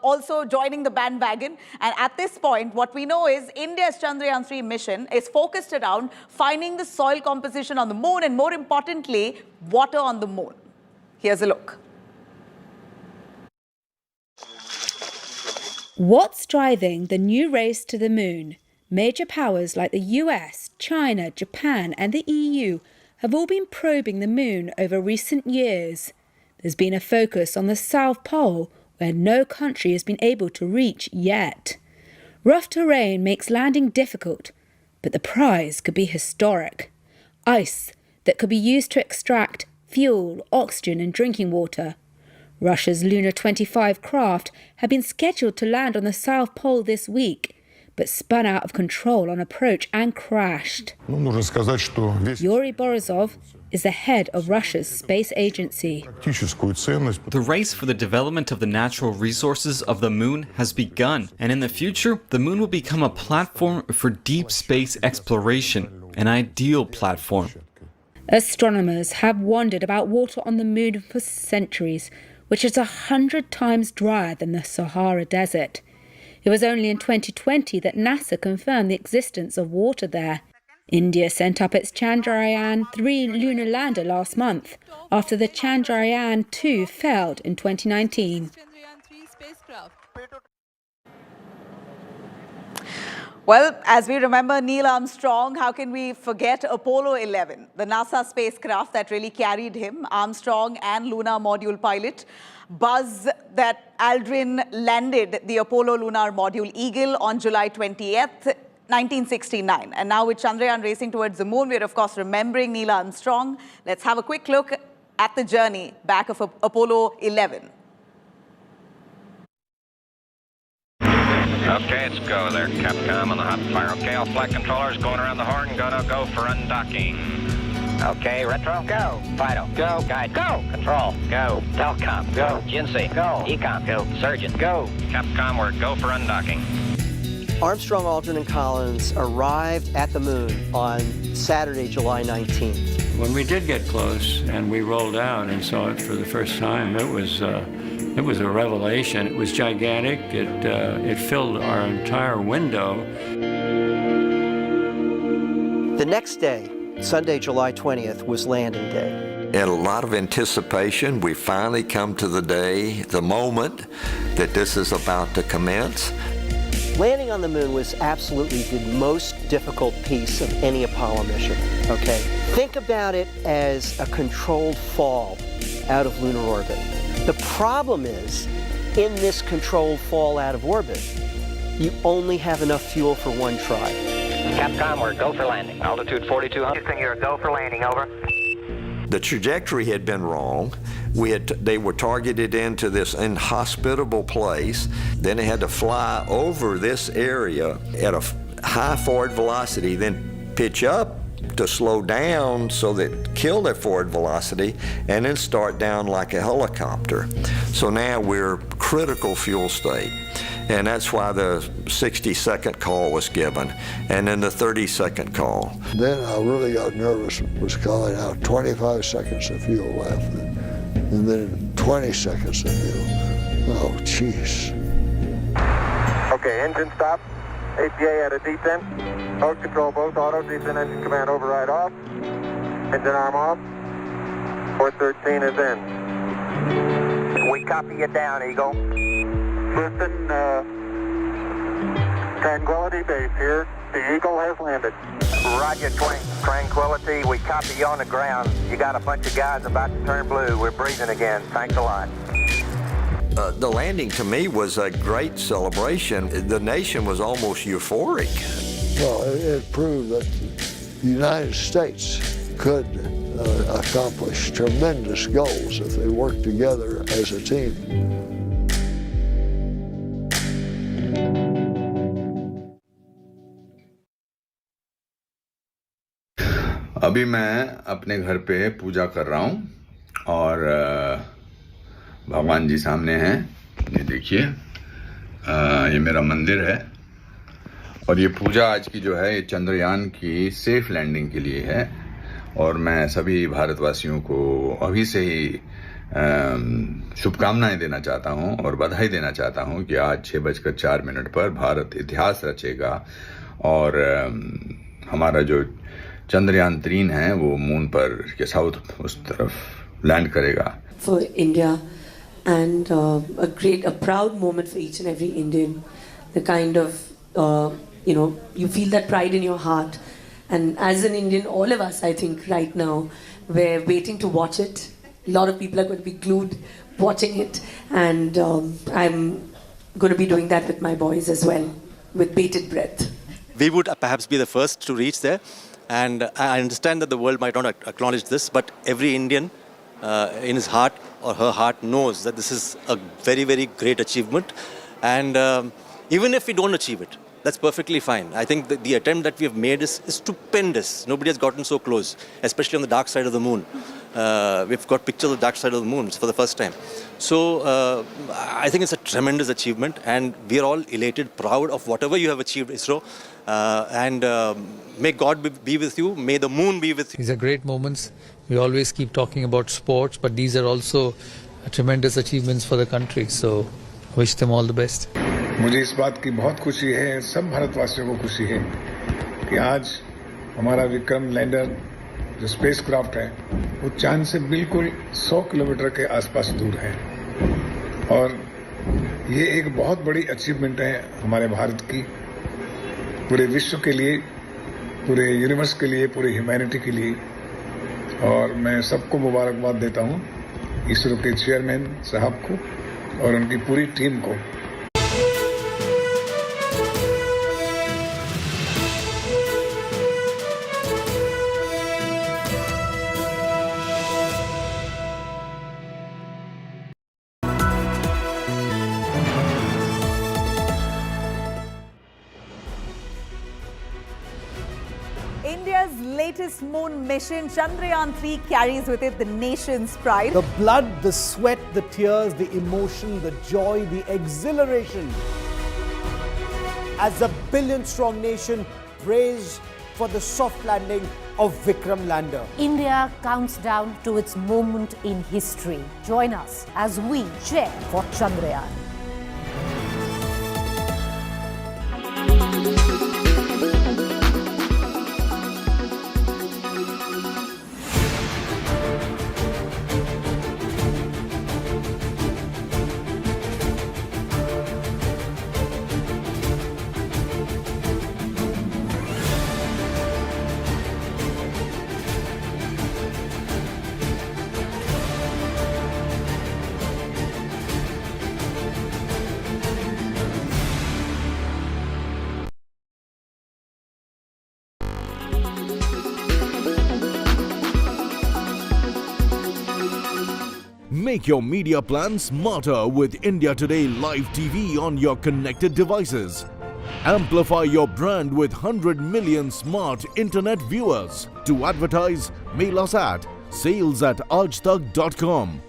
also joining the bandwagon, and at this point what we know is India's Chandrayaan-3 mission is focused around finding the soil composition on the moon and, more importantly, water on the moon. Here's a look. What's driving the new race to the moon? Major powers like the US, China, Japan and the EU have all been probing the moon over recent years. There's been a focus on the South Pole, where no country has been able to reach yet. Rough terrain makes landing difficult, but the prize could be historic. Ice that could be used to extract fuel, oxygen and drinking water. Russia's Lunar 25 craft had been scheduled to land on the South Pole this week, but spun out of control on approach and crashed. Yuri Borisov is the head of Russia's space agency. The race for the development of the natural resources of the moon has begun, and in the future, the moon will become a platform for deep space exploration, an ideal platform. Astronomers have wondered about water on the moon for centuries, which is 100 times drier than the Sahara Desert. It was only in 2020 that NASA confirmed the existence of water there. India sent up its Chandrayaan-3 lunar lander last month, after the Chandrayaan-2 failed in 2019. Well, as we remember Neil Armstrong, how can we forget Apollo 11, the NASA spacecraft that really carried him, Armstrong and lunar module pilot Buzz, that Aldrin landed the Apollo lunar module Eagle on July 20th, 1969. And now with Chandrayaan racing towards the moon, we're of course remembering Neil Armstrong. Let's have a quick look at the journey back of Apollo 11. Okay, let's go there, Capcom on the hot fire. Okay, all flight controllers going around the horn, gonna go for undocking. Okay, retro, go. Fido, go. Guide, go. Control, go. Telcom, go. Jinsei, go. Ecom, go. Surgeon, go. Capcom, we're go for undocking. Armstrong, Aldrin, and Collins arrived at the moon on Saturday, July 19th. When we did get close and we rolled out and saw it for the first time, it was a revelation. It was gigantic. It filled our entire window. The next day, Sunday, July 20th, was landing day. In a lot of anticipation, we finally come to the day, the moment that this is about to commence. Landing on the moon was absolutely the most difficult piece of any Apollo mission, okay? Think about it as a controlled fall out of lunar orbit. The problem is, in this controlled fall out of orbit, you only have enough fuel for one try. Capcom, we're go for landing. Altitude 4,200. Houston, you're go for landing, over. The trajectory had been wrong. They were targeted into this inhospitable place. Then they had to fly over this area at a high forward velocity, then pitch up to slow down so that kill their forward velocity, and then start down like a helicopter. So now we're critical fuel state. And that's why the 60-second call was given, and then the 30-second call. Then I really got nervous, was calling out 25 seconds of fuel left, and then 20 seconds of fuel. Oh, jeez. Okay, engine stop. APA at a descent. Mode control both auto, descent engine command override off. Engine arm off. Port 13 is in. We copy you down, Eagle. Houston, Tranquility Base here. The Eagle has landed. Roger, Tranquility. We copy you on the ground. You got a bunch of guys about to turn blue. We're breathing again. Thanks a lot. The landing to me was a great celebration. The nation was almost euphoric. Well, it proved that the United States could accomplish tremendous goals if they worked together as a team. अभी मैं अपने घर पे पूजा कर रहा हूँ और भगवान जी सामने हैं। ये देखिए, ये मेरा मंदिर है और ये पूजा आज की जो है ये चंद्रयान की सेफ लैंडिंग के लिए है। और मैं सभी भारतवासियों को अभी से ही शुभकामनाएं देना चाहता हूं और बधाई देना चाहता हूं कि आज 6:04 पर भारत इतिहास रचेगा और हमारा जो Chandrayaan-3 है वो मून पर के साउथ उस तरफ लैंड करेगा। For India and a proud moment for each and every Indian. The kind of you feel that pride in your heart, and as an Indian, all of us, I think, right now, we're waiting to watch it. A lot of people are going to be glued watching it, and I'm going to be doing that with my boys as well, with bated breath. We would perhaps be the first to reach there. And I understand that the world might not acknowledge this, but every Indian in his heart or her heart knows that this is a very, very great achievement. And even if we don't achieve it, that's perfectly fine. I think the attempt that we have made is stupendous. Nobody has gotten so close, especially on the dark side of the moon. We've got pictures of the dark side of the moon for the first time. So I think it's a tremendous achievement, and we are all elated, proud of whatever you have achieved, ISRO. And may God be with you. May the moon be with you. These are great moments. We always keep talking about sports, but these are also tremendous achievements for the country. So wish them all the best. मुझे इस बात की बहुत खुशी है, सब भारतवासियों को खुशी है कि आज हमारा विक्रम लैंडर जो स्पेसक्राफ्ट है वो चांद से बिल्कुल 100 किलोमीटर के आसपास दूर है और ये एक बहुत बड़ी अचीवमेंट है हमारे भारत की पूरे विश्व के लिए, पूरे यूनिवर्स के लिए, पूरे ह्यूमैनिटी के लिए। और मैं सबको मुबारकबाद देता हूं, इसरो के चेयरमैन साहब को और उनकी पूरी टीम को। India's latest moon mission, Chandrayaan-3, carries with it the nation's pride. The blood, the sweat, the tears, the emotion, the joy, the exhilaration. As a billion-strong nation prays for the soft landing of Vikram lander. India counts down to its moment in history. Join us as we cheer for Chandrayaan. Make your media plan smarter with India Today Live TV on your connected devices. Amplify your brand with 100 million smart internet viewers. To advertise, mail us at sales@aajtak.com.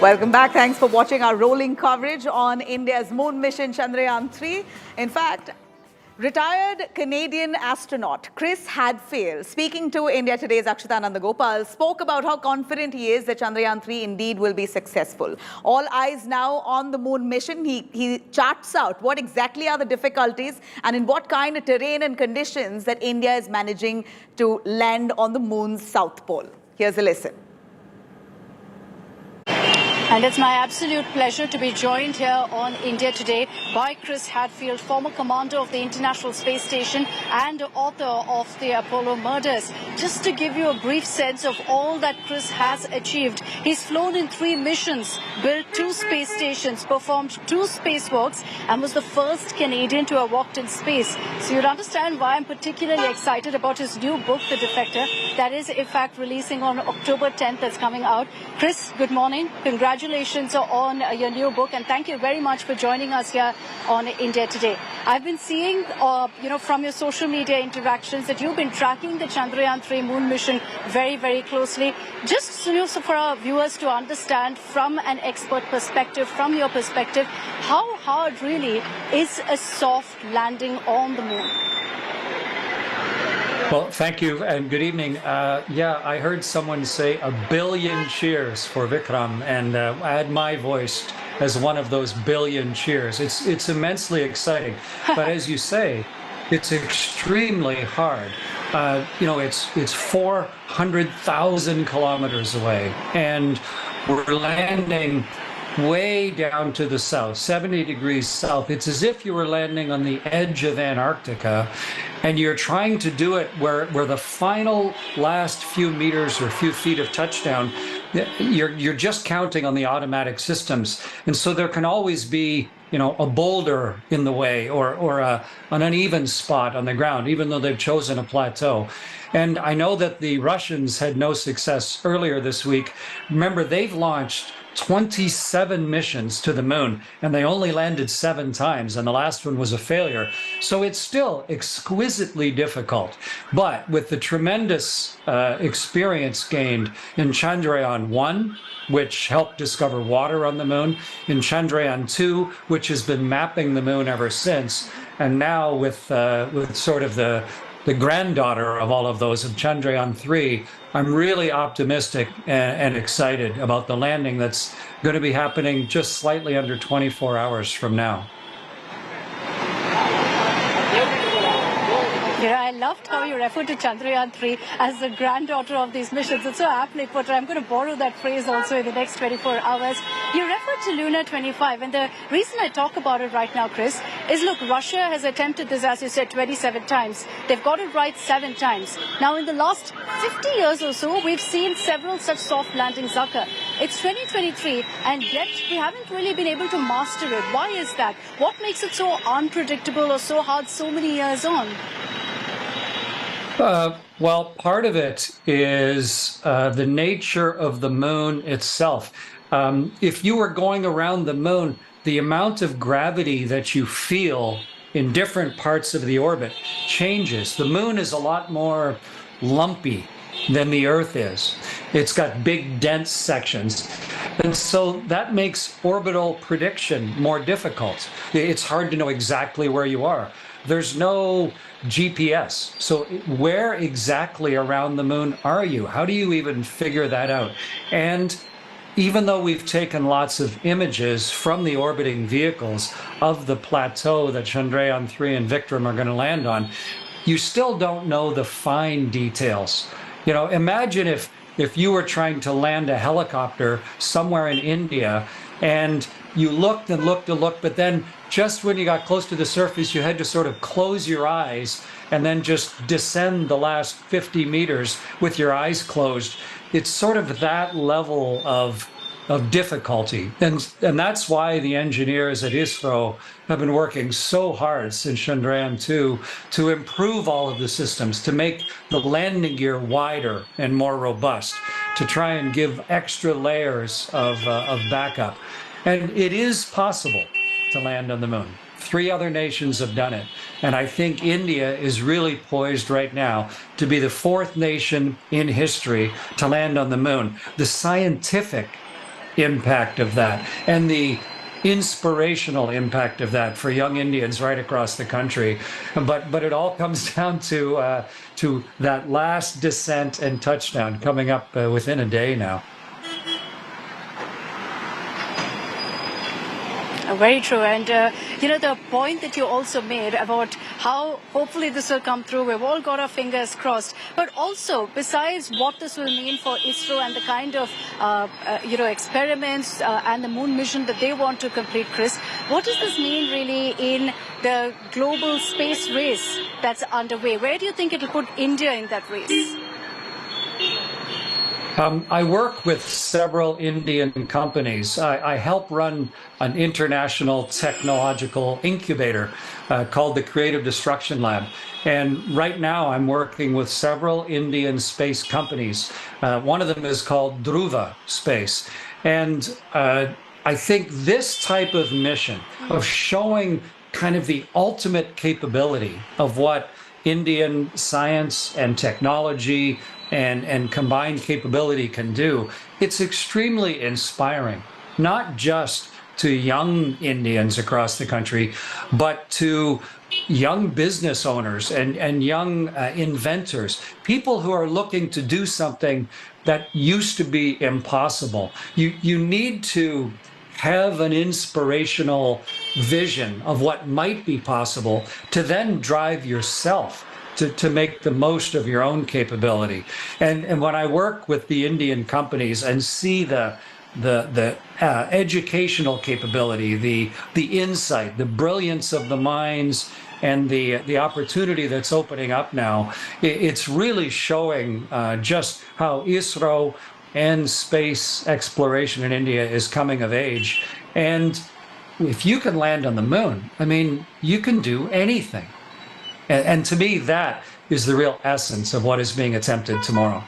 Welcome back. Thanks for watching our rolling coverage on India's moon mission Chandrayaan-3. In fact, Retired Canadian astronaut Chris Hadfield, speaking to India Today's Akshita Nandagopal, spoke about how confident he is that Chandrayaan-3 indeed will be successful. All eyes now on the moon mission. He charts out what exactly are the difficulties and in what kind of terrain and conditions that India is managing to land on the moon's south pole. Here's a listen. And it's my absolute pleasure to be joined here on India Today by Chris Hadfield, former commander of the International Space Station and author of the Apollo murders. Just to give you a brief sense of all that Chris has achieved, he's flown in 3 missions, built 2 space stations, performed 2 spacewalks, and was the first Canadian to have walked in space. So you'd understand why I'm particularly excited about his new book, The Defector, that is in fact releasing on October 10th. That's coming out. Chris, good morning. Congratulations on your new book, and thank you very much for joining us here on India Today. I've been seeing, from your social media interactions that you've been tracking the Chandrayaan-3 moon mission very, very closely. Just so for our viewers to understand from an expert perspective, from your perspective, how hard really is a soft landing on the moon? Well, thank you and good evening. Yeah, I heard someone say 1 billion cheers for Vikram, and add my voice as one of those billion cheers. It's immensely exciting, but as you say, it's extremely hard. It's 400,000 kilometers away, and we're landing way down to the south, 70 degrees south. It's as if you were landing on the edge of Antarctica, and you're trying to do it where the final last few meters or few feet of touchdown, you're just counting on the automatic systems. And so there can always be, a boulder in the way or an uneven spot on the ground, even though they've chosen a plateau. And I know that the Russians had no success earlier this week. Remember, they've launched 27 missions to the moon, and they only landed 7 times, and the last one was a failure. So it's still exquisitely difficult. But with the tremendous experience gained in Chandrayaan-1, which helped discover water on the moon, in Chandrayaan-2, which has been mapping the moon ever since, and now with sort of the granddaughter of all of those, of Chandrayaan-3, I'm really optimistic and excited about the landing that's going to be happening just slightly under 24 hours from now. I loved how you referred to Chandrayaan-3 as the granddaughter of these missions. It's so aptly put. I'm going to borrow that phrase also in the next 24 hours. You referred to Lunar 25, and the reason I talk about it right now, Chris, is look, Russia has attempted this, as you said, 27 times. They've got it right 7 times. Now, in the last 50 years or so, we've seen several such soft landings occur. It's 2023, and yet we haven't really been able to master it. Why is that? What makes it so unpredictable or so hard so many years on? Well, part of it is the nature of the moon itself. If you were going around the moon, the amount of gravity that you feel in different parts of the orbit changes. The moon is a lot more lumpy than the Earth is. It's got big, dense sections. And so that makes orbital prediction more difficult. It's hard to know exactly where you are. There's no GPS. So where exactly around the moon are you? How do you even figure that out? And even though we've taken lots of images from the orbiting vehicles of the plateau that Chandrayaan-3 and Vikram are going to land on, you still don't know the fine details. Imagine if you were trying to land a helicopter somewhere in India, and you looked and looked and looked, but then just when you got close to the surface, you had to sort of close your eyes and then just descend the last 50 meters with your eyes closed. It's sort of that level of difficulty. And that's why the engineers at ISRO have been working so hard since Chandrayaan-2 to improve all of the systems, to make the landing gear wider and more robust, to try and give extra layers of backup. And it is possible to land on the moon. 3 other nations have done it. And I think India is really poised right now to be the 4th nation in history to land on the moon. The scientific impact of that and the inspirational impact of that for young Indians right across the country. But it all comes down to that last descent and touchdown coming up within a day now. Very true. And, the point that you also made about how hopefully this will come through, we've all got our fingers crossed. But also, besides what this will mean for ISRO and the kind of, experiments and the moon mission that they want to complete, Chris, what does this mean really in the global space race that's underway? Where do you think it will put India in that race? I work with several Indian companies. I help run an international technological incubator called the Creative Destruction Lab. And right now I'm working with several Indian space companies. One of them is called Dhruva Space. And I think this type of mission of showing kind of the ultimate capability of what Indian science and technology and combined capability can do, it's extremely inspiring, not just to young Indians across the country, but to young business owners and young inventors, people who are looking to do something that used to be impossible. You need to have an inspirational vision of what might be possible to then drive yourself to make the most of your own capability. And when I work with the Indian companies and see the educational capability, the insight, the brilliance of the minds, and the opportunity that's opening up now, it's really showing just how ISRO and space exploration in India is coming of age. And if you can land on the moon, I mean, you can do anything. And to me, that is the real essence of what is being attempted tomorrow.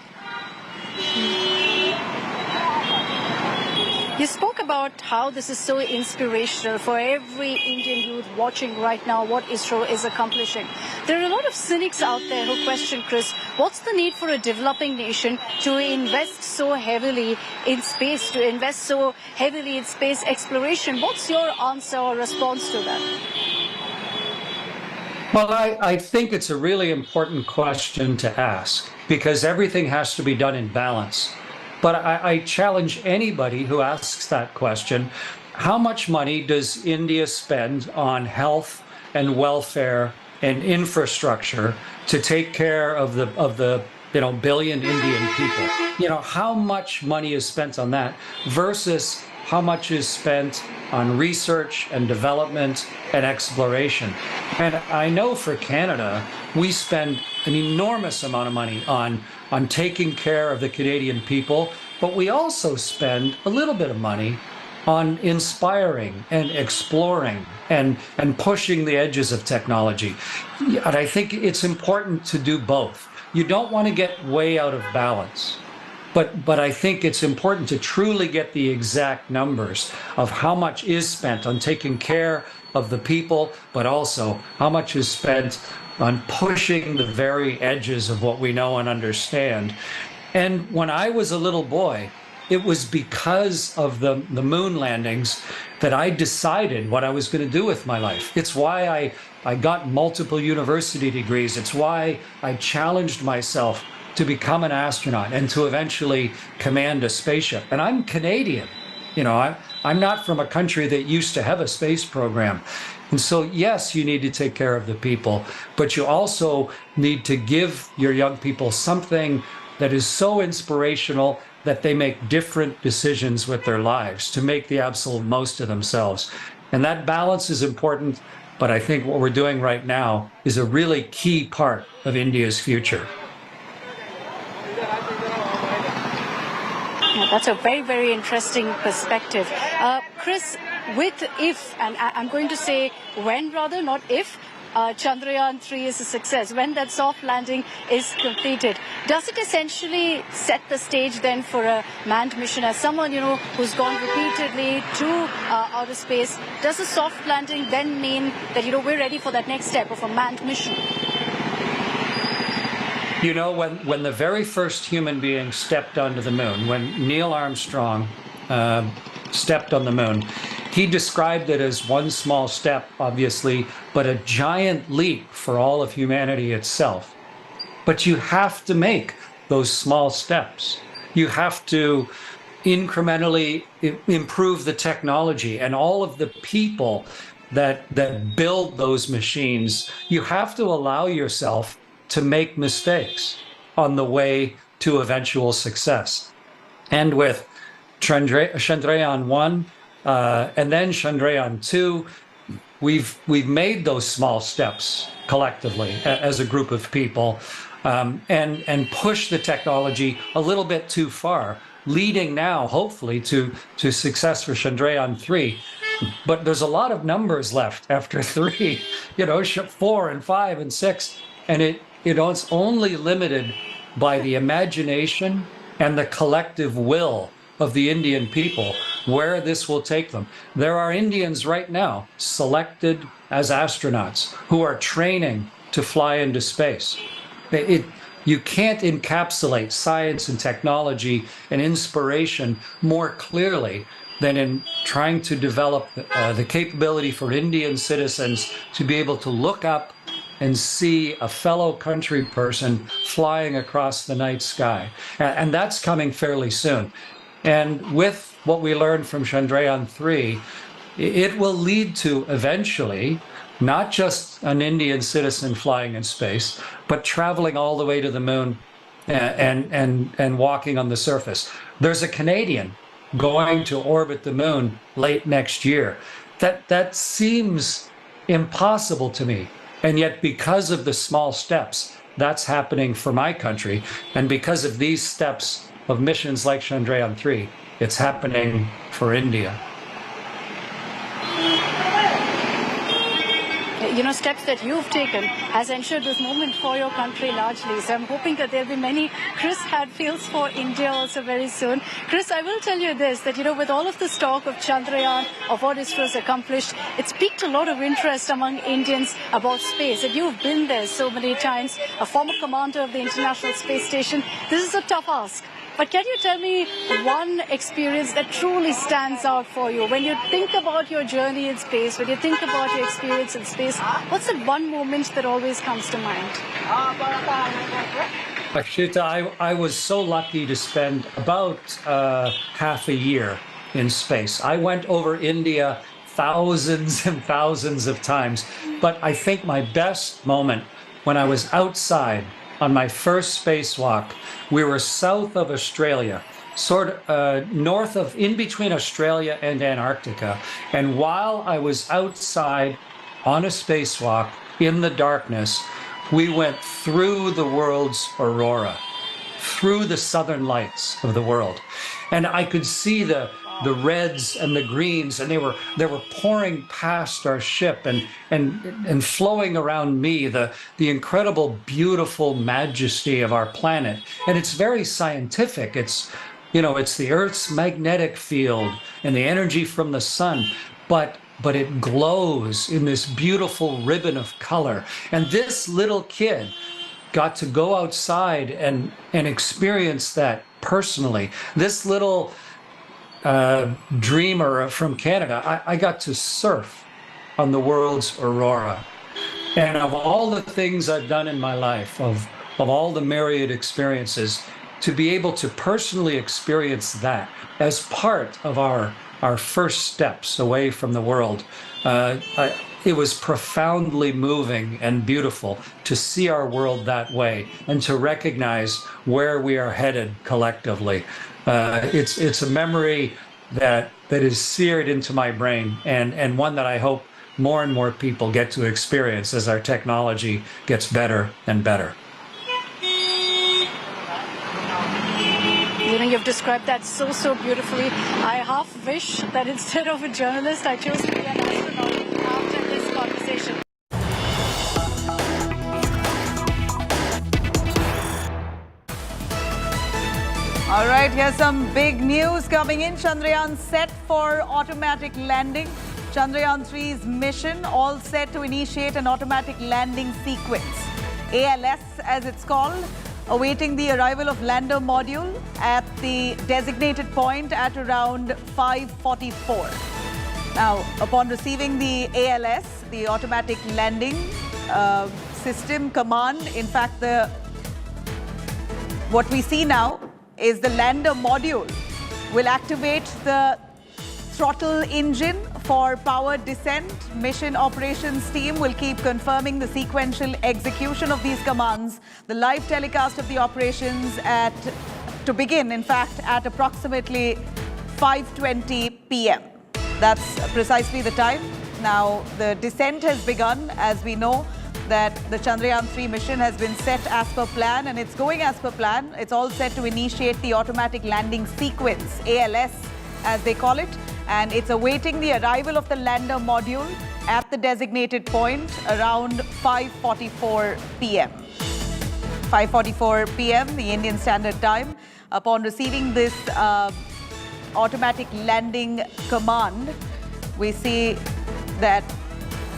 You spoke about how this is so inspirational for every Indian youth watching right now what ISRO is accomplishing. There are a lot of cynics out there who question, Chris, what's the need for a developing nation to invest so heavily in space, to invest so heavily in space exploration? What's your answer or response to that? Well, I think it's a really important question to ask because everything has to be done in balance. But I challenge anybody who asks that question, how much money does India spend on health and welfare and infrastructure to take care of the billion Indian people? How much money is spent on that versus how much is spent on research and development and exploration? And I know for Canada, we spend an enormous amount of money on taking care of the Canadian people, but we also spend a little bit of money on inspiring and exploring and pushing the edges of technology. And I think it's important to do both. You don't want to get way out of balance. But I think it's important to truly get the exact numbers of how much is spent on taking care of the people, but also how much is spent on pushing the very edges of what we know and understand. And when I was a little boy, it was because of the moon landings that I decided what I was going to do with my life. It's why I got multiple university degrees. It's why I challenged myself to become an astronaut and to eventually command a spaceship. And I'm Canadian. I'm not from a country that used to have a space program. And so, yes, you need to take care of the people, but you also need to give your young people something that is so inspirational that they make different decisions with their lives to make the absolute most of themselves. And that balance is important, but I think what we're doing right now is a really key part of India's future. Yeah, that's a very, very interesting perspective. Chris, and I'm going to say when rather, not if, Chandrayaan-3 is a success, when that soft landing is completed, does it essentially set the stage then for a manned mission? As someone, who's gone repeatedly to outer space, does a soft landing then mean that, we're ready for that next step of a manned mission? When the very first human being stepped onto the moon, when Neil Armstrong stepped on the moon, He described it as one small step, obviously, but a giant leap for all of humanity itself. But you have to make those small steps. You have to incrementally improve the technology and all of the people that build those machines. You have to allow yourself to make mistakes on the way to eventual success. And with Chandrayaan-1 and then Chandrayaan-2, we've made those small steps collectively as a group of people, and push the technology a little bit too far, leading now, hopefully, to success for Chandrayaan-3. But there's a lot of numbers left after 3, 4 and 5 and 6, and it's only limited by the imagination and the collective will of the Indian people, where this will take them. There are Indians right now selected as astronauts who are training to fly into space. You can't encapsulate science and technology and inspiration more clearly than in trying to develop the capability for Indian citizens to be able to look up and see a fellow country person flying across the night sky. And that's coming fairly soon. And with what we learned from Chandrayaan-3, it will lead to eventually not just an Indian citizen flying in space, but traveling all the way to the moon and walking on the surface. There's a Canadian going to orbit the moon late next year. That seems impossible to me. And yet, because of the small steps, that's happening for my country. And because of these steps of missions like Chandrayaan-3, it's happening for India. Steps that you've taken has ensured this moment for your country largely. So I'm hoping that there'll be many Chris Hadfields for India also very soon. Chris, I will tell you this, that, with all of this talk of Chandrayaan, of what ISRO has accomplished, it's piqued a lot of interest among Indians about space. And you've been there so many times, a former commander of the International Space Station. This is a tough ask. But can you tell me one experience that truly stands out for you? When you think about your journey in space, when you think about your experience in space, what's that one moment that always comes to mind? Akshita, I was so lucky to spend about half a year in space. I went over India thousands and thousands of times, but I think my best moment when I was outside on my first spacewalk. We were south of Australia, sort of north of, in between Australia and Antarctica. And while I was outside on a spacewalk in the darkness, we went through the world's aurora, through the southern lights of the world. And I could see the reds and the greens, and they were pouring past our ship and flowing around me, the incredible, beautiful majesty of our planet. And it's very scientific. It's the Earth's magnetic field and the energy from the sun, but it glows in this beautiful ribbon of color. And this little kid got to go outside and experience that personally. This little dreamer from Canada, I got to surf on the world's aurora. And of all the things I've done in my life, of all the myriad experiences, to be able to personally experience that as part of our first steps away from the world, it was profoundly moving and beautiful to see our world that way and to recognize where we are headed collectively. It's a memory that is seared into my brain, and one that I hope more and more people get to experience as our technology gets better and better. You've described that so beautifully. I half wish that instead of a journalist, I chose to be an astronaut after this conversation. All right, here's some big news coming in. Chandrayaan set for automatic landing. Chandrayaan-3's mission all set to initiate an automatic landing sequence. ALS, as it's called, awaiting the arrival of lander module at the designated point at around 5:44. Now, upon receiving the ALS, the automatic landing system command, in fact, what we see now is the lander module will activate the throttle engine for powered descent. Mission operations team will keep confirming the sequential execution of these commands. The live telecast of the operations to begin, in fact, at approximately 5:20 p.m. That's precisely the time. Now, the descent has begun. As we know, that the Chandrayaan-3 mission has been set as per plan, and it's going as per plan. It's all set to initiate the automatic landing sequence, ALS as they call it, and it's awaiting the arrival of the lander module at the designated point around 5:44 p.m. 5:44 p.m., the Indian Standard Time. Upon receiving this automatic landing command, we see that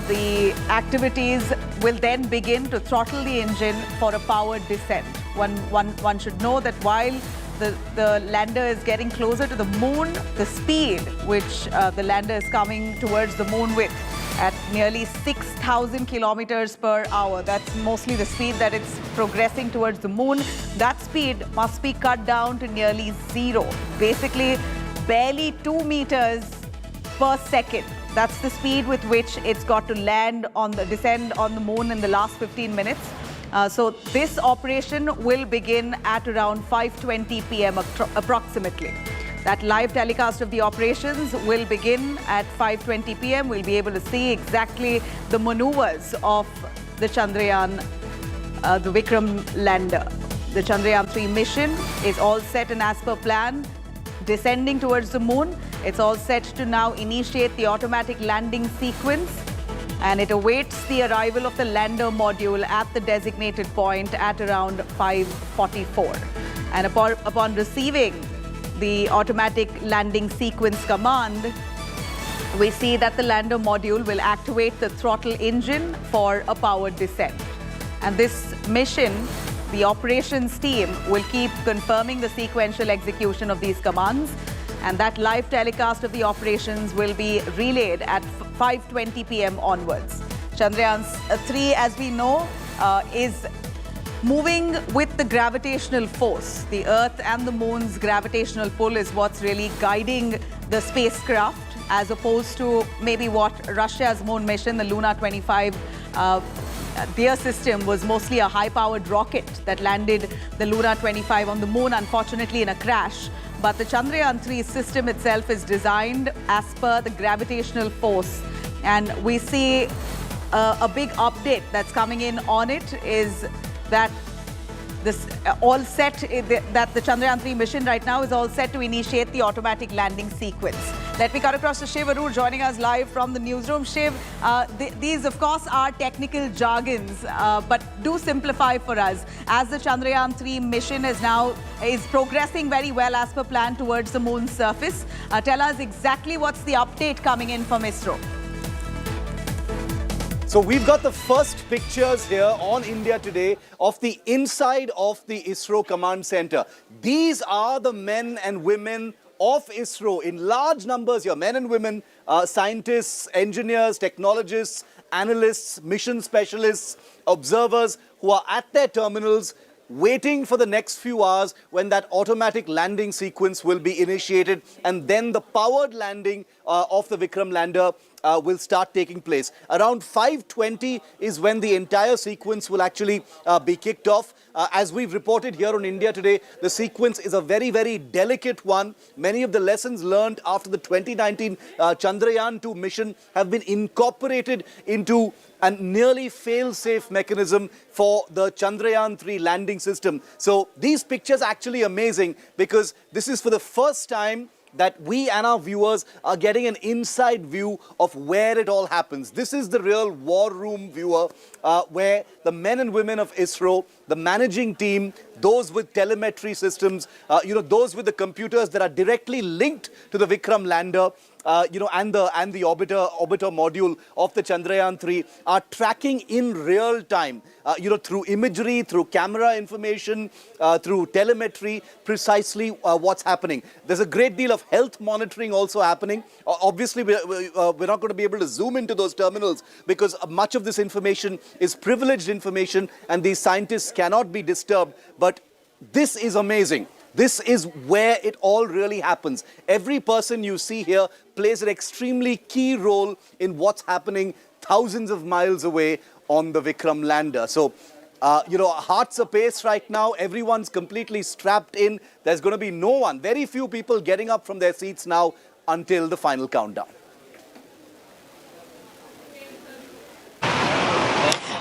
the activities will then begin to throttle the engine for a powered descent. One should know that while the lander is getting closer to the moon, the speed which the lander is coming towards the moon with at nearly 6,000 kilometers per hour. That's mostly the speed that it's progressing towards the moon. That speed must be cut down to nearly zero. Basically, barely 2 meters per second. That's the speed with which it's got to descend on the moon in the last 15 minutes. So this operation will begin at around 5:20 p.m. approximately. That live telecast of the operations will begin at 5:20 p.m. We'll be able to see exactly the maneuvers of the Chandrayaan, the Vikram lander. The Chandrayaan-3 mission is all set and as per plan, descending towards the moon. It's all set to now initiate the automatic landing sequence, and it awaits the arrival of the lander module at the designated point at around 5:44. And upon receiving the automatic landing sequence command, we see that the lander module will activate the throttle engine for a powered descent. And this mission, the operations team will keep confirming the sequential execution of these commands, and that live telecast of the operations will be relayed at 5:20 p.m. onwards. Chandrayaan-3, as we know, is moving with the gravitational force. The Earth and the Moon's gravitational pull is what's really guiding the spacecraft, as opposed to maybe what Russia's moon mission, the Lunar 25, their system was mostly a high-powered rocket that landed the Lunar 25 on the moon, unfortunately in a crash. But the Chandrayaan-3 system itself is designed as per the gravitational force. And we see a big update that's coming in on it is that that the Chandrayaan-3 mission right now is all set to initiate the automatic landing sequence. Let me cut across to Shiv Arur joining us live from the newsroom. Shiv, these of course are technical jargons, but do simplify for us. As the Chandrayaan-3 mission is progressing very well as per plan towards the moon's surface, tell us exactly what's the update coming in from ISRO. So we've got the first pictures here on India Today of the inside of the ISRO command center. These are the men and women of ISRO in large numbers here, men and women, scientists, engineers, technologists, analysts, mission specialists, observers who are at their terminals waiting for the next few hours when that automatic landing sequence will be initiated, and then the powered landing of the Vikram lander will start taking place. Around 5:20 is when the entire sequence will actually be kicked off. As we've reported here on India Today, the sequence is a very, very delicate one. Many of the lessons learned after the 2019 Chandrayaan-2 mission have been incorporated into a nearly fail-safe mechanism for the Chandrayaan-3 landing system. So these pictures are actually amazing because this is for the first time that we and our viewers are getting an inside view of where it all happens. This is the real war room viewer where the men and women of ISRO, the managing team, those with telemetry systems, those with the computers that are directly linked to the Vikram lander, and the orbiter module of the Chandrayaan-3 are tracking in real time, through imagery, through camera information, through telemetry, precisely what's happening. There's a great deal of health monitoring also happening. Obviously, we're not going to be able to zoom into those terminals because much of this information is privileged information and these scientists cannot be disturbed. But this is amazing. This is where it all really happens. Every person you see here plays an extremely key role in what's happening thousands of miles away on the Vikram lander. So, hearts apace right now. Everyone's completely strapped in. There's going to be no one, very few people getting up from their seats now until the final countdown.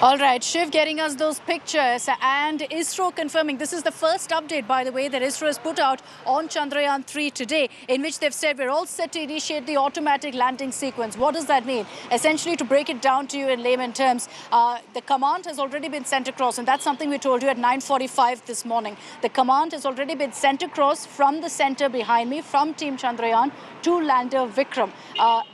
All right, Shiv getting us those pictures and ISRO confirming. This is the first update, by the way, that ISRO has put out on Chandrayaan-3 today, in which they've said we're all set to initiate the automatic landing sequence. What does that mean? Essentially, to break it down to you in layman terms, the command has already been sent across, and that's something we told you at 9:45 this morning. The command has already been sent across from the center behind me, from Team Chandrayaan to lander Vikram.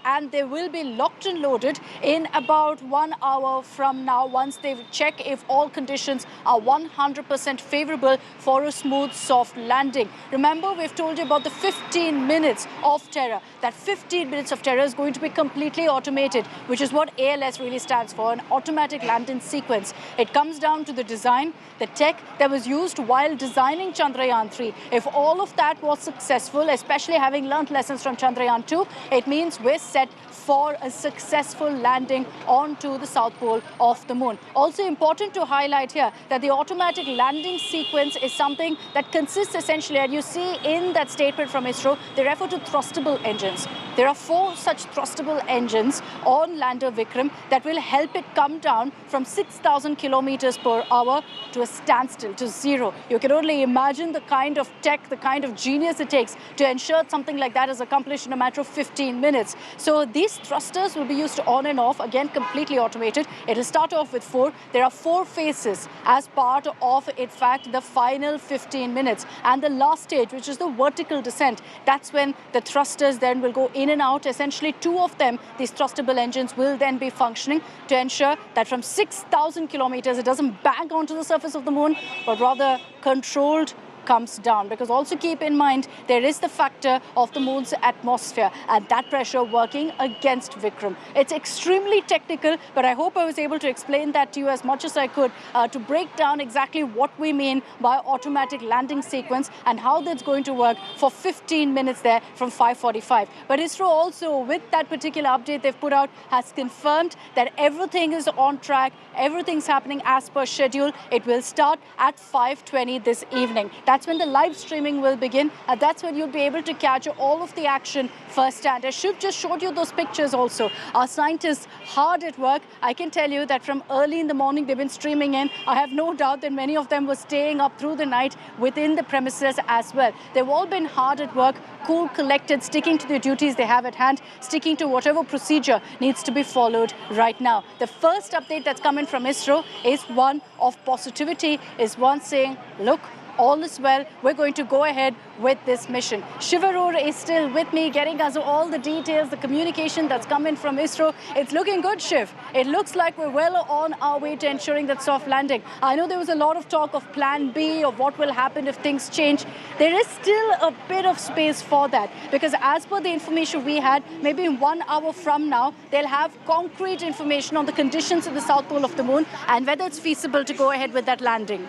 And they will be locked and loaded in about 1 hour from now, once they check if all conditions are 100% favorable for a smooth, soft landing. Remember, we've told you about the 15 minutes of terror. That 15 minutes of terror is going to be completely automated, which is what ALS really stands for, an automatic landing sequence. It comes down to the design, the tech that was used while designing Chandrayaan-3. If all of that was successful, especially having learnt lessons from Chandrayaan-2, it means we're set for a successful landing onto the south pole of the moon. Also important to highlight here that the automatic landing sequence is something that consists essentially, and you see in that statement from ISRO, they refer to thrustable engines. There are 4 such thrustable engines on lander Vikram that will help it come down from 6,000 kilometers per hour to a standstill, to zero. You can only imagine the kind of tech, the kind of genius it takes to ensure something like that is accomplished in a matter of 15 minutes. So these thrusters will be used on and off, again completely automated. It'll start off with 4. There are 4 phases as part of, in fact, the final 15 minutes. And the last stage, which is the vertical descent, that's when the thrusters then will go in and out. Essentially, 2 of them, these thrustable engines, will then be functioning to ensure that from 6,000 kilometers, it doesn't bang onto the surface of the moon, but rather controlled comes down. Because also keep in mind, there is the factor of the moon's atmosphere and that pressure working against Vikram. It's extremely technical, but I hope I was able to explain that to you as much as I could to break down exactly what we mean by automatic landing sequence and how that's going to work for 15 minutes there from 5:45. But ISRO also, with that particular update they've put out, has confirmed that everything is on track, everything's happening as per schedule. It will start at 5:20 this evening. That's when the live streaming will begin, and that's when you'll be able to catch all of the action firsthand. I should just showed you those pictures also. Our scientists hard at work. I can tell you that from early in the morning they've been streaming in. I have no doubt that many of them were staying up through the night within the premises as well. They've all been hard at work, cool, collected, sticking to the duties they have at hand, sticking to whatever procedure needs to be followed right now. The first update that's coming from ISRO is one of positivity, is one saying, look, all is well. We're going to go ahead with this mission. Shiv Arora is still with me, getting us all the details, the communication that's coming from ISRO. It's looking good, Shiv. It looks like we're well on our way to ensuring that soft landing. I know there was a lot of talk of plan B, of what will happen if things change. There is still a bit of space for that, because as per the information we had, maybe in 1 hour from now, they'll have concrete information on the conditions of the south pole of the moon and whether it's feasible to go ahead with that landing.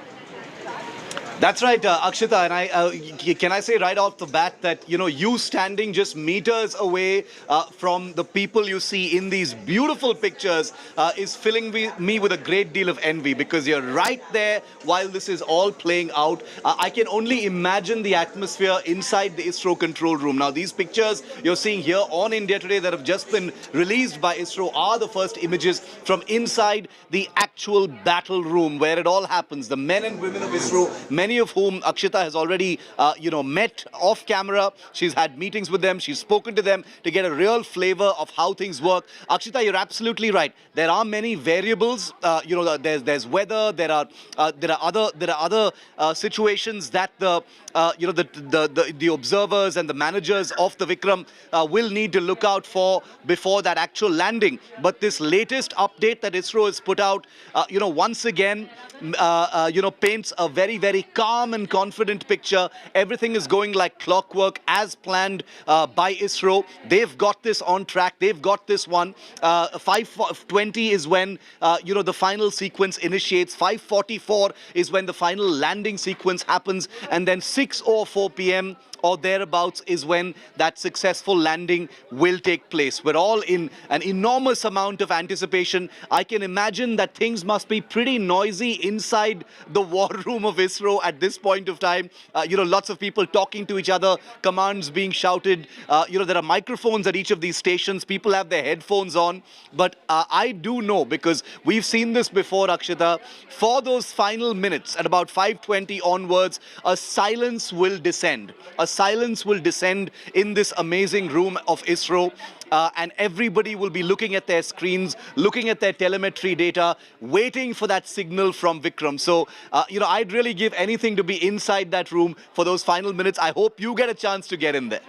That's right, Akshita, and can I say right off the bat that, you standing just meters away from the people you see in these beautiful pictures is filling me with a great deal of envy, because you're right there while this is all playing out. I can only imagine the atmosphere inside the ISRO control room. Now, these pictures you're seeing here on India Today that have just been released by ISRO are the first images from inside the actual battle room where it all happens. The men and women of ISRO, many many of whom Akshita has already, met off camera. She's had meetings with them. She's spoken to them to get a real flavor of how things work. Akshita, you're absolutely right. There are many variables. There's weather. There are other situations that the observers and the managers of the Vikram will need to look out for before that actual landing. But this latest update that ISRO has put out, once again, paints a very, very calm and confident picture. Everything is going like clockwork as planned by ISRO. They've got this on track. They've got this one. 5:20 is when, the final sequence initiates. 5:44 is when the final landing sequence happens. And then 6:04 p.m. or thereabouts is when that successful landing will take place. We're all in an enormous amount of anticipation. I can imagine that things must be pretty noisy inside the war room of ISRO at this point of time. Lots of people talking to each other, commands being shouted. There are microphones at each of these stations. People have their headphones on. But I do know, because we've seen this before, Akshita, for those final minutes at about 5:20 onwards, a silence will descend. A silence will descend in this amazing room of ISRO, and everybody will be looking at their screens, looking at their telemetry data, waiting for that signal from Vikram. So, I'd really give anything to be inside that room for those final minutes. I hope you get a chance to get in there.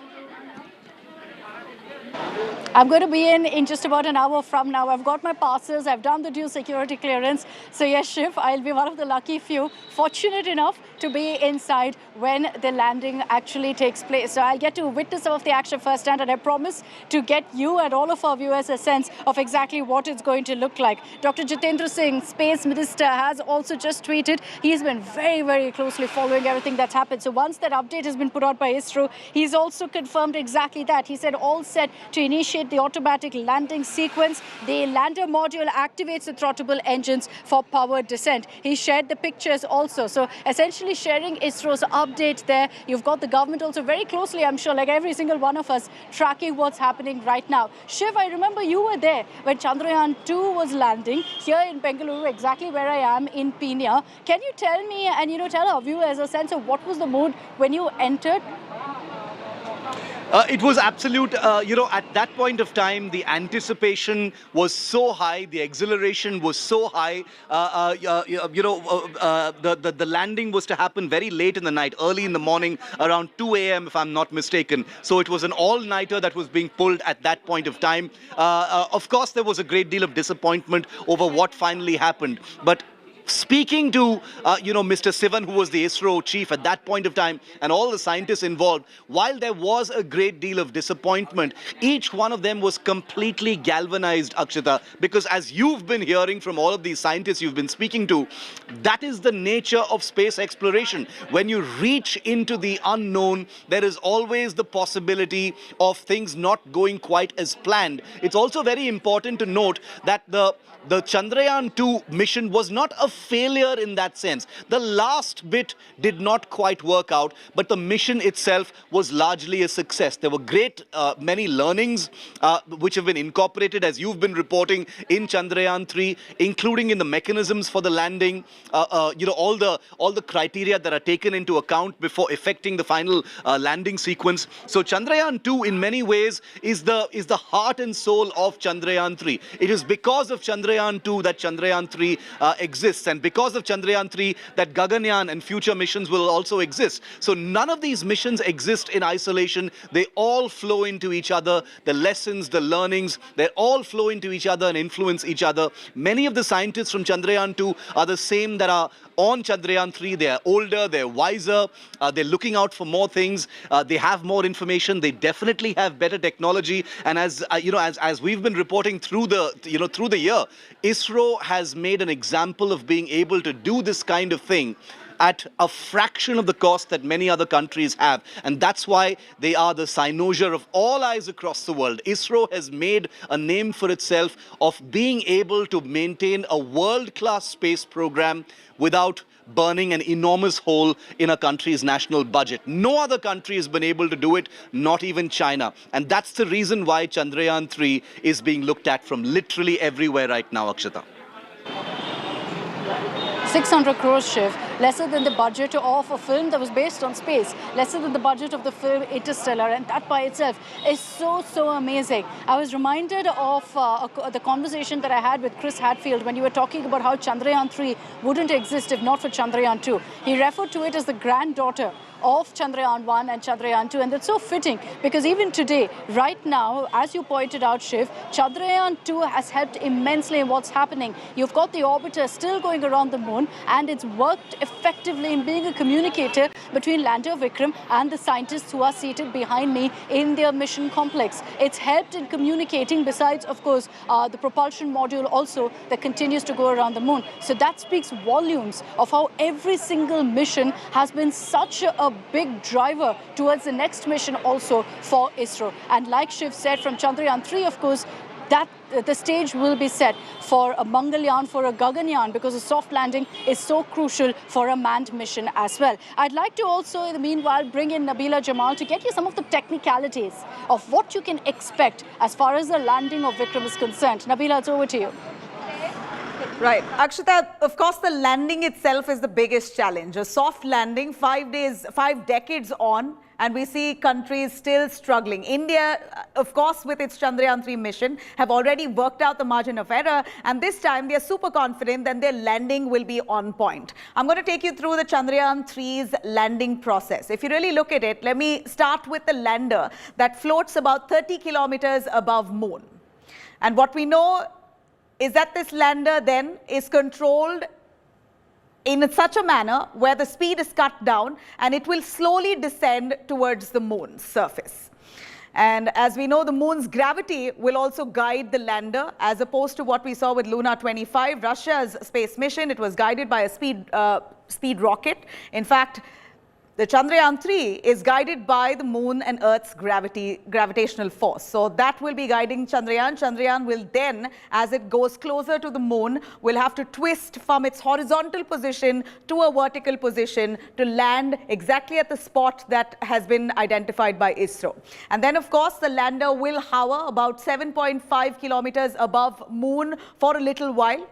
I'm going to be in just about an hour from now. I've got my passes. I've done the due security clearance. So yes, Shiv, I'll be one of the lucky few fortunate enough to be inside when the landing actually takes place. So I'll get to witness some of the action firsthand, and I promise to get you and all of our viewers a sense of exactly what it's going to look like. Dr. Jitendra Singh, Space Minister, has also just tweeted. He's been very, very closely following everything that's happened. So once that update has been put out by ISRO, he's also confirmed exactly that. He said all set to initiate the automatic landing sequence. The lander module activates the throttleable engines for powered descent. He shared the pictures also. So essentially sharing ISRO's update there. You've got the government also very closely, I'm sure, like every single one of us, tracking what's happening right now. Shiv, I remember you were there when Chandrayaan-2 was landing here in Bengaluru, exactly where I am in Pune. Can you tell me and, tell our viewers a sense of what was the mood when you entered? It was absolute, at that point of time, the anticipation was so high, the exhilaration was so high. The landing was to happen very late in the night, early in the morning, around 2 a.m. if I'm not mistaken. So it was an all-nighter that was being pulled at that point of time. Of course, there was a great deal of disappointment over what finally happened. But speaking to, Mr. Sivan, who was the ISRO chief at that point of time, and all the scientists involved, while there was a great deal of disappointment, each one of them was completely galvanized, Akshita, because as you've been hearing from all of these scientists you've been speaking to, that is the nature of space exploration. When you reach into the unknown, there is always the possibility of things not going quite as planned. It's also very important to note that the Chandrayaan-2 mission was not a failure in that sense. The last bit did not quite work out, but the mission itself was largely a success. There were many learnings which have been incorporated, as you've been reporting, in Chandrayaan-3, including in the mechanisms for the landing, all the criteria that are taken into account before effecting the final landing sequence. So Chandrayaan-2 in many ways is the heart and soul of Chandrayaan-3. It is because of Chandrayaan-2 that Chandrayaan-3 exists, and because of Chandrayaan-3 that Gaganyaan and future missions will also exist. So none of these missions exist in isolation. They all flow into each other. The lessons, the learnings, they all flow into each other and influence each other. Many of the scientists from Chandrayaan-2 are the same that are on Chandrayaan-3. They are older, they're wiser, they're looking out for more things, they have more information, they definitely have better technology. And as we've been reporting through the year, ISRO has made an example of being able to do this kind of thing at a fraction of the cost that many other countries have. And that's why they are the cynosure of all eyes across the world. ISRO has made a name for itself of being able to maintain a world-class space program without burning an enormous hole in a country's national budget. No other country has been able to do it, not even China. And that's the reason why Chandrayaan-3 is being looked at from literally everywhere right now, Akshita. 600 crores, Shiv. lesser than the budget of a film that was based on space, lesser than the budget of the film Interstellar, and that by itself is so amazing. I was reminded of the conversation that I had with Chris Hadfield when you were talking about how Chandrayaan-3 wouldn't exist if not for Chandrayaan-2. He referred to it as the granddaughter of Chandrayaan-1 and Chandrayaan-2, and that's so fitting because even today, right now, as you pointed out, Shiv, Chandrayaan-2 has helped immensely in what's happening. You've got the orbiter still going around the moon, and it's worked effectively in being a communicator between lander Vikram and the scientists who are seated behind me in their mission complex. It's helped in communicating besides, of course, the propulsion module also that continues to go around the moon. So that speaks volumes of how every single mission has been such a big driver towards the next mission also for ISRO. And like Shiv said, from Chandrayaan-3, of course, that the stage will be set for a Mangalyaan, for a Gaganyaan, because a soft landing is so crucial for a manned mission as well. I'd like to also, in the meanwhile, bring in Nabila Jamal to get you some of the technicalities of what you can expect as far as the landing of Vikram is concerned. Nabila, it's over to you. Right. Akshita, of course, the landing itself is the biggest challenge. A soft landing, 5 decades on, and we see countries still struggling. India, of course, with its Chandrayaan-3 mission, have already worked out the margin of error, and this time they are super confident that their landing will be on point. I'm going to take you through the Chandrayaan-3's landing process. If you really look at it, let me start with the lander that floats about 30 kilometers above moon. And what we know is that this lander then is controlled in such a manner where the speed is cut down and it will slowly descend towards the moon's surface. And as we know, the moon's gravity will also guide the lander, as opposed to what we saw with Luna 25, Russia's space mission. It was guided by a speed rocket. In fact, the Chandrayaan-3 is guided by the moon and Earth's gravitational force. So that will be guiding Chandrayaan. Chandrayaan will then, as it goes closer to the moon, will have to twist from its horizontal position to a vertical position to land exactly at the spot that has been identified by ISRO. And then, of course, the lander will hover about 7.5 kilometers above moon for a little while.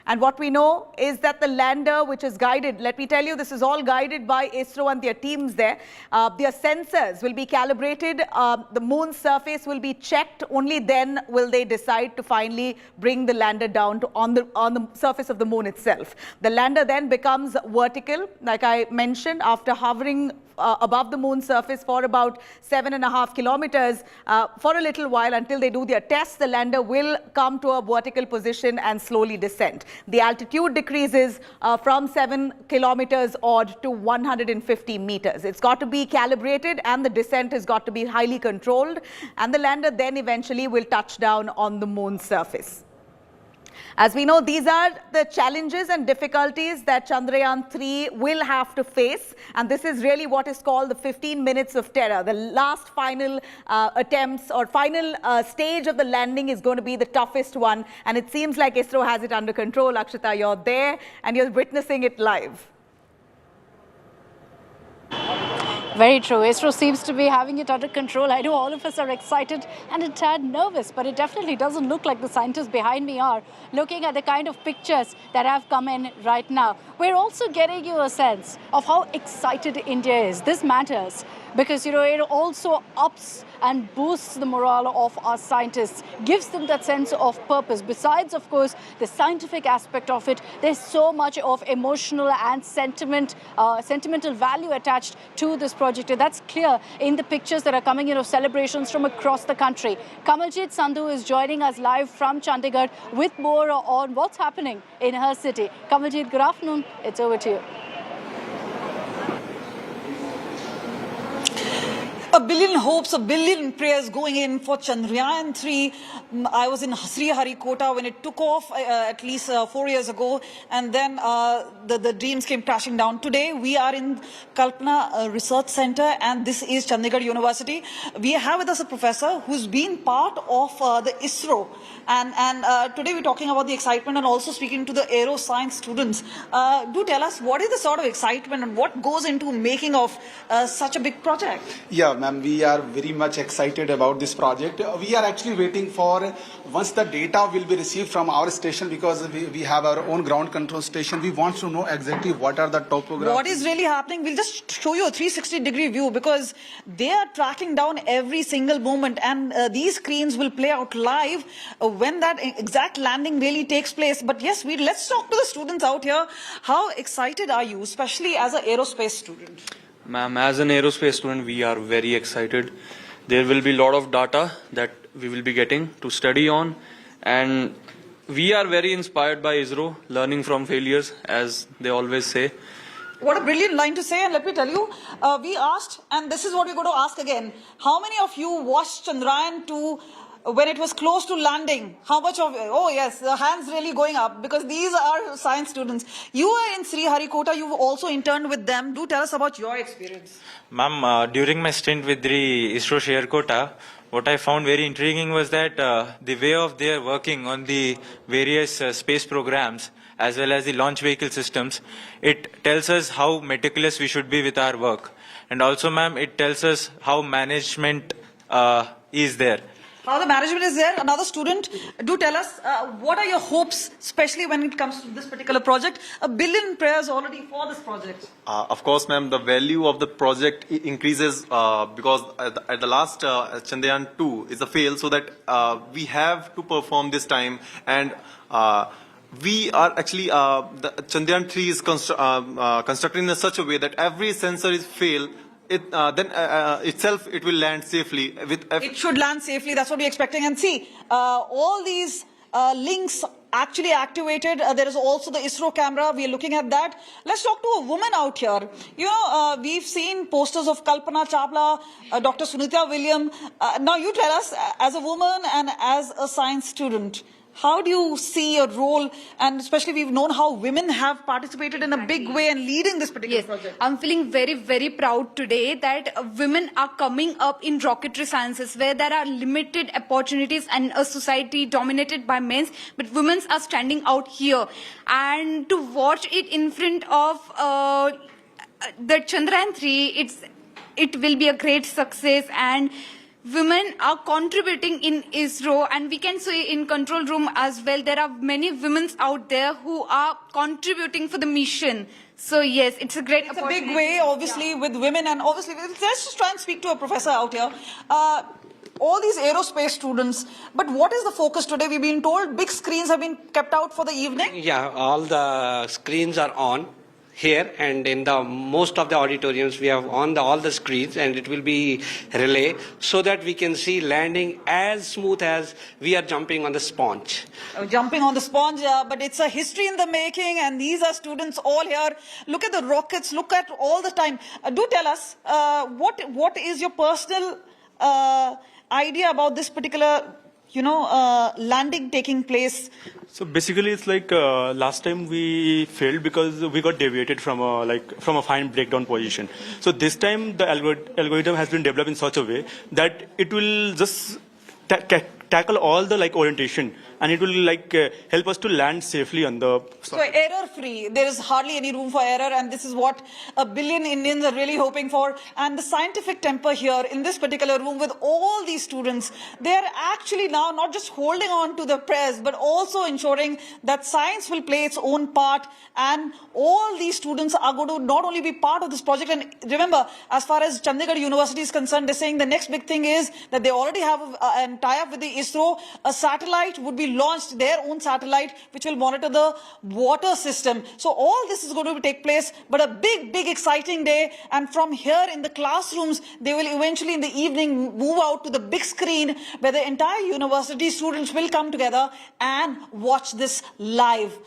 And what we know is that the lander, which is guided, let me tell you, this is all guided by ISRO and their teams there. Their sensors will be calibrated. The moon's surface will be checked. Only then will they decide to finally bring the lander down to on the surface of the moon itself. The lander then becomes vertical, like I mentioned, after hovering above the moon's surface for about 7.5 kilometers for a little while until they do their tests. The lander will come to a vertical position and slowly descend. The altitude decreases from 7 kilometers odd to 150 meters. It's got to be calibrated and the descent has got to be highly controlled, and the lander then eventually will touch down on the moon's surface. As we know, these are the challenges and difficulties that Chandrayaan-3 will have to face. And this is really what is called the 15 minutes of terror. The last final attempts or final stage of the landing is going to be the toughest one. And it seems like ISRO has it under control. Akshita, you're there and you're witnessing it live. Very true. ISRO seems to be having it under control. I know all of us are excited and a tad nervous, but it definitely doesn't look like the scientists behind me are, looking at the kind of pictures that have come in right now. We're also getting you a sense of how excited India is. This matters because, you know, it also ups and boosts the morale of our scientists, gives them that sense of purpose. Besides, of course, the scientific aspect of it, there's so much of emotional and sentimental value attached to this project. And that's clear in the pictures that are coming in of celebrations from across the country. Kamaljit Sandhu is joining us live from Chandigarh with more on what's happening in her city. Kamaljit, good afternoon. It's over to you. A billion hopes, a billion prayers going in for Chandrayaan-3. I was in Sriharikota when it took off at least 4 years ago, and then the dreams came crashing down. Today we are in Kalpana Research Center, and this is Chandigarh University. We have with us a professor who's been part of the ISRO, and today we're talking about the excitement and also speaking to the aero science students. Do tell us, what is the sort of excitement and what goes into making of such a big project? Yeah, ma'am, we are very much excited about this project. We are actually waiting for once the data will be received from our station, because we have our own ground control station. We want to know exactly what are the topography. What is really happening? We'll just show you a 360-degree view, because they are tracking down every single moment, and these screens will play out live when that exact landing really takes place. But yes, let's talk to the students out here. How excited are you, especially as an aerospace student? Ma'am, as an aerospace student, we are very excited. There will be a lot of data that we will be getting to study on, and we are very inspired by ISRO, learning from failures, as they always say. What a brilliant line to say. And let me tell you, we asked, and this is what we're going to ask again, how many of you watched Chandrayaan-2 when it was close to landing? How much of, oh yes, the hands really going up, because these are science students. You are in Sriharikota, you've also interned with them. Do tell us about your experience. Ma'am, during my stint with the ISRO Sriharikota, what I found very intriguing was that the way of their working on the various space programs, as well as the launch vehicle systems, it tells us how meticulous we should be with our work. And also, ma'am, it tells us how management is there. How the management is there. Another student, do tell us, what are your hopes, especially when it comes to this particular project? 1 billion prayers already for this project. Of course, ma'am, the value of the project increases because at the last Chandrayaan-2 is a fail, so that we have to perform this time, and we are actually, the Chandrayaan-3 is constructed in such a way that every sensor is fail. Then itself it will land safely. It should land safely. That's what we're expecting. And see, all these links actually activated. There is also the ISRO camera. We are looking at that. Let's talk to a woman out here. You know, we've seen posters of Kalpana Chawla, Dr. Sunita Williams. Now you tell us, as a woman and as a science student, how do you see your role, and especially we've known how women have participated in a big way and leading this particular project? I'm feeling very, very proud today that women are coming up in rocketry sciences, where there are limited opportunities and a society dominated by men, but women are standing out here. And to watch it in front of the Chandrayaan-3, it will be a great success, and women are contributing in ISRO, and we can see in control room as well. There are many women out there who are contributing for the mission. So yes, it's a great opportunity. It's a big way, obviously, with women, and obviously, let's just try and speak to a professor out here. All these aerospace students, but what is the focus today? We've been told big screens have been kept out for the evening. Yeah, all the screens are on here, and in the most of the auditoriums we have on all the screens, and it will be relay, so that we can see landing as smooth as we are jumping on the sponge. Jumping on the sponge, but it's a history in the making, and these are students all here. Look at the rockets, look at all the time. Do tell us, what is your personal idea about this particular, landing taking place? So basically, it's like last time we failed because we got deviated from a fine breakdown position. So this time the algorithm has been developed in such a way that it will just tackle all the orientation, and it will help us to land safely on the. So error free. There is hardly any room for error, and this is what 1 billion Indians are really hoping for. And the scientific temper here in this particular room with all these students, they are actually now not just holding on to the prayers, but also ensuring that science will play its own part, and all these students are going to not only be part of this project. And remember, as far as Chandigarh University is concerned, they're saying the next big thing is that they already have an tie-up with the ISRO. A satellite would be launched, their own satellite, which will monitor the water system. So all this is going to take place, but a big, big exciting day. And from here in the classrooms, they will eventually in the evening move out to the big screen, where the entire university students will come together and watch this live,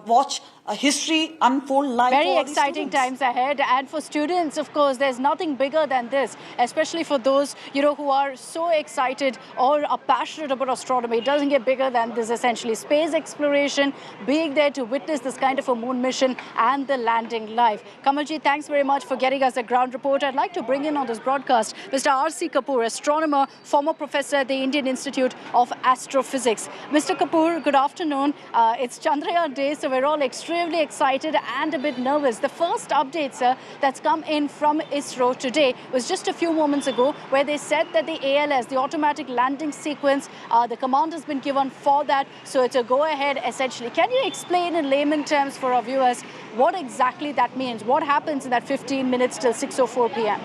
watch a history unfold live. Very exciting times ahead, and for students, of course, there's nothing bigger than this, especially for those who are so excited or are passionate about astronomy. It doesn't get bigger than this, essentially. Space exploration, being there to witness this kind of a moon mission and the landing live. Kamalji, thanks very much for getting us a ground report. I'd like to bring in on this broadcast Mr. R.C. Kapoor, astronomer, former professor at the Indian Institute of Astrophysics. Mr. Kapoor, good afternoon. It's Chandrayaan Day, so we're all extremely extremely excited and a bit nervous. The first update, sir, that's come in from ISRO today was just a few moments ago, where they said that the ALS, the automatic landing sequence, the command has been given for that. So it's a go-ahead, essentially. Can you explain in layman terms for our viewers what exactly that means? What happens in that 15 minutes till 6:04 p.m.?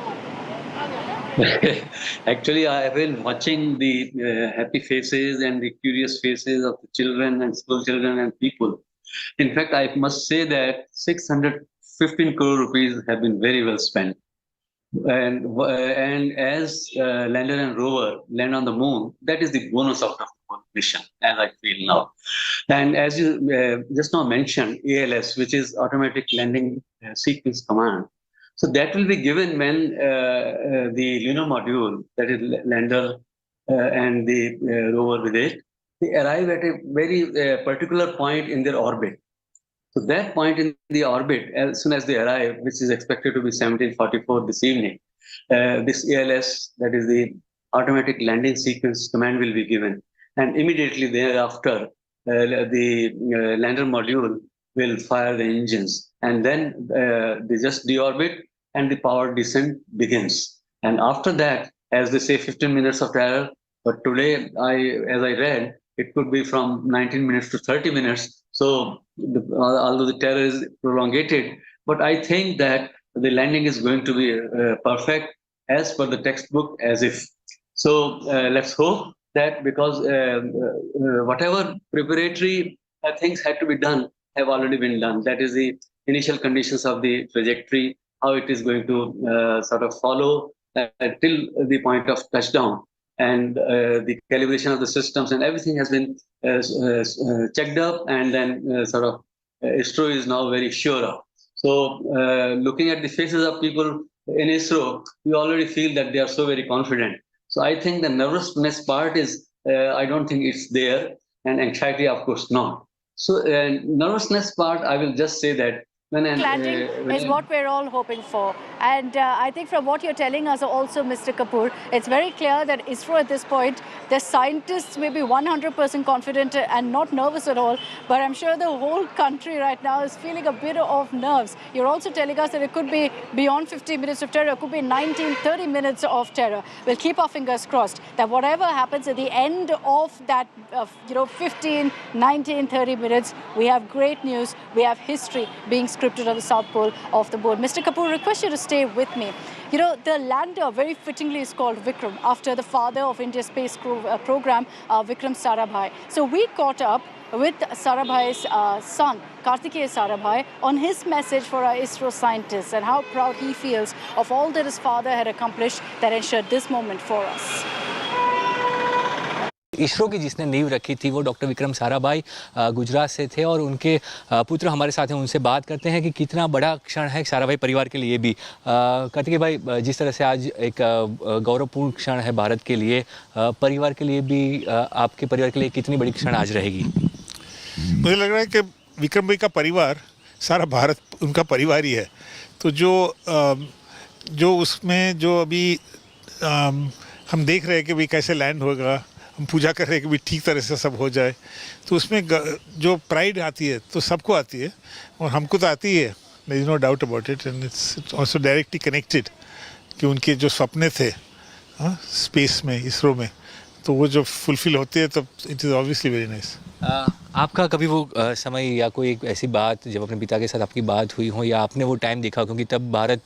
Actually, I have been watching the happy faces and the curious faces of the children and school children and people. In fact, I must say that 615 crore rupees have been very well spent. And as lander and rover land on the moon, that is the bonus of the whole mission, as I feel now. And as you just now mentioned, ALS, which is automatic landing sequence command. So that will be given when the lunar module, that is lander and the rover with it, they arrive at a very particular point in their orbit. So that point in the orbit, as soon as they arrive, which is expected to be 1744 this evening, this ALS, that is the automatic landing sequence command, will be given. And immediately thereafter, the lander module will fire the engines. And then they just deorbit and the power descent begins. And after that, as they say, 15 minutes of terror. But today, as I read, it could be from 19 minutes to 30 minutes. So although the terror is prolongated, but I think that the landing is going to be perfect as per the textbook, as if. So let's hope that, because whatever preparatory things had to be done have already been done. That is the initial conditions of the trajectory, how it is going to sort of follow till the point of touchdown. And the calibration of the systems and everything has been checked up, and then ISRO is now very sure of. So looking at the faces of people in ISRO, we already feel that they are so very confident. So I think the nervousness part is, I don't think it's there, and anxiety, of course, not. So nervousness part, I will just say that landing is what we're all hoping for. And I think from what you're telling us also, Mr. Kapoor, it's very clear that ISRO at this point, the scientists may be 100% confident and not nervous at all, but I'm sure the whole country right now is feeling a bit of nerves. You're also telling us that it could be beyond 15 minutes of terror, it could be 19, 30 minutes of terror. We'll keep our fingers crossed that whatever happens at the end of that, 15, 19, 30 minutes, we have great news, we have history being scripted on the South Pole of the board. Mr. Kapoor, request you to stay with me. The lander very fittingly is called Vikram, after the father of India's space program, Vikram Sarabhai. So we caught up with Sarabhai's son, Kartikeya Sarabhai, on his message for our ISRO scientists and how proud he feels of all that his father had accomplished that ensured this moment for us. ISRO की जिसने नींव रखी थी वो doctor Vikram Sarabhai Gujarat से थे, और उनके पुत्र हमारे साथ हैं, उनसे बात करते हैं कि कितना बड़ा क्षण है साराभाई परिवार के लिए भी। कार्तिकेय भाई, जिस तरह से आज एक गौरवपूर्ण क्षण है भारत के लिए, परिवार के लिए भी, आपके परिवार के लिए कितनी बड़ी क्षण आज रहेगी? मुझे लग रहा है कि विक्रम भाई का परिवार, सारा भारत उनका परिवार ही है। तो जो उसमें जो अभी हम देख रहे हैं कि भाई कैसे लैंड होगा, हम पूजा कर रहे हैं कि भी ठीक तरह से सब हो जाए, तो उसमें जो प्राइड आती है तो सबको आती है, और हमको तो आती है, there is no doubt about it. And it's also directly connected कि उनके जो सपने थे स्पेस में, इसरो में, तो वो जब फुलफिल होते हैं तो it is obviously very nice. आपका कभी वो समय या कोई एक ऐसी बात जब अपने पिता के साथ आपकी बात हुई हो, या आपने वो टाइम देखा, क्योंकि तब भारत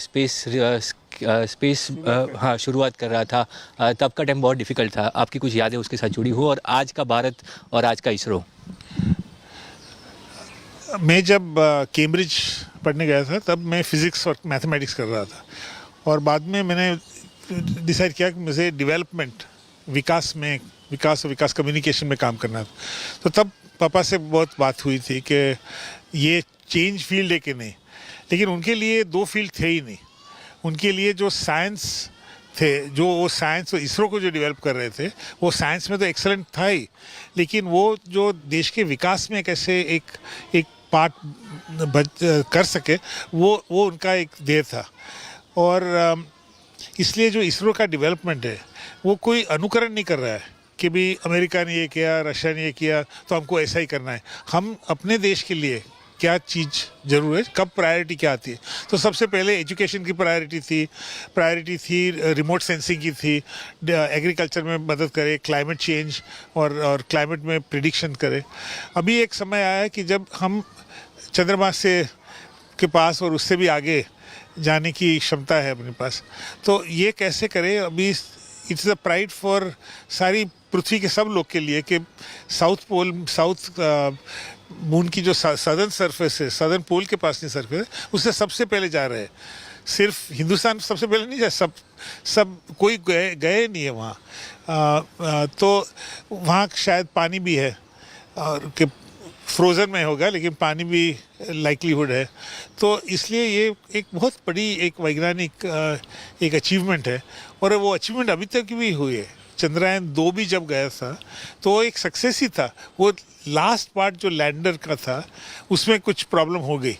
स्पेस शुरुआत कर रहा था, तब का टाइम बहुत डिफिकल्ट था, आपकी कुछ यादें उसके साथ जुड़ी हो, और आज का भारत और आज का इसरो? मैं जब कैम्ब्रिज पढ़ने गया था तब मैं फिज़िक्स और मैथमेटिक्स कर रहा था, और बाद में मैंने डिसाइड किया कि मुझे डेवलपमेंट, विकास कम्युनिकेशन में काम करना था। तो तब पापा से बहुत बात हुई थी कि ये चेंज फील्ड है कि नहीं, लेकिन उनके लिए दो फील्ड थे ही नहीं। उनके लिए जो साइंस थे, जो वो साइंस इसरो को जो डेवलप कर रहे थे, वो साइंस में तो एक्सेलेंट था ही, लेकिन वो जो देश के विकास में कैसे एक पार्ट कर सके, वो उनका एक ध्येय था। और इसलिए जो इसरो का डेवलपमेंट है वो कोई अनुकरण नहीं कर रहा है कि भी अमेरिका ने ये किया, रशिया ने ये किया, तो हमको ऐसा ही करना है। हम अपने देश के लिए क्या चीज़ जरूर है, कब प्रायोरिटी क्या आती है। तो सबसे पहले एजुकेशन की प्रायोरिटी थी रिमोट सेंसिंग की थी, एग्रीकल्चर में मदद करे, क्लाइमेट चेंज और क्लाइमेट में प्रिडिक्शन करे। अभी एक समय आया है कि जब हम चंद्रमा से के पास और उससे भी आगे जाने की क्षमता है अपने पास, तो ये कैसे करें। अभी इट्स अ प्राइड फॉर सारी पृथ्वी के सब लोग के लिए कि साउथ मून की जो सदर्न सरफेस है, सदर्न पोल के पास नहीं सरफेस है, उससे सबसे पहले जा रहे हैं। सिर्फ हिंदुस्तान सबसे पहले नहीं जाए, सब कोई गए नहीं है वहाँ। तो वहाँ शायद पानी भी है और कि फ्रोज़न में होगा, लेकिन पानी भी लाइकलीहुड है। तो इसलिए ये एक बहुत बड़ी एक वैज्ञानिक एक अचीवमेंट है, और वो अचीवमेंट अभी तक भी हुई है। चंद्रयान-2 भी जब गया था तो वो एक सक्सेस ही था। वो लास्ट पार्ट जो लैंडर का था उसमें कुछ प्रॉब्लम हो गई,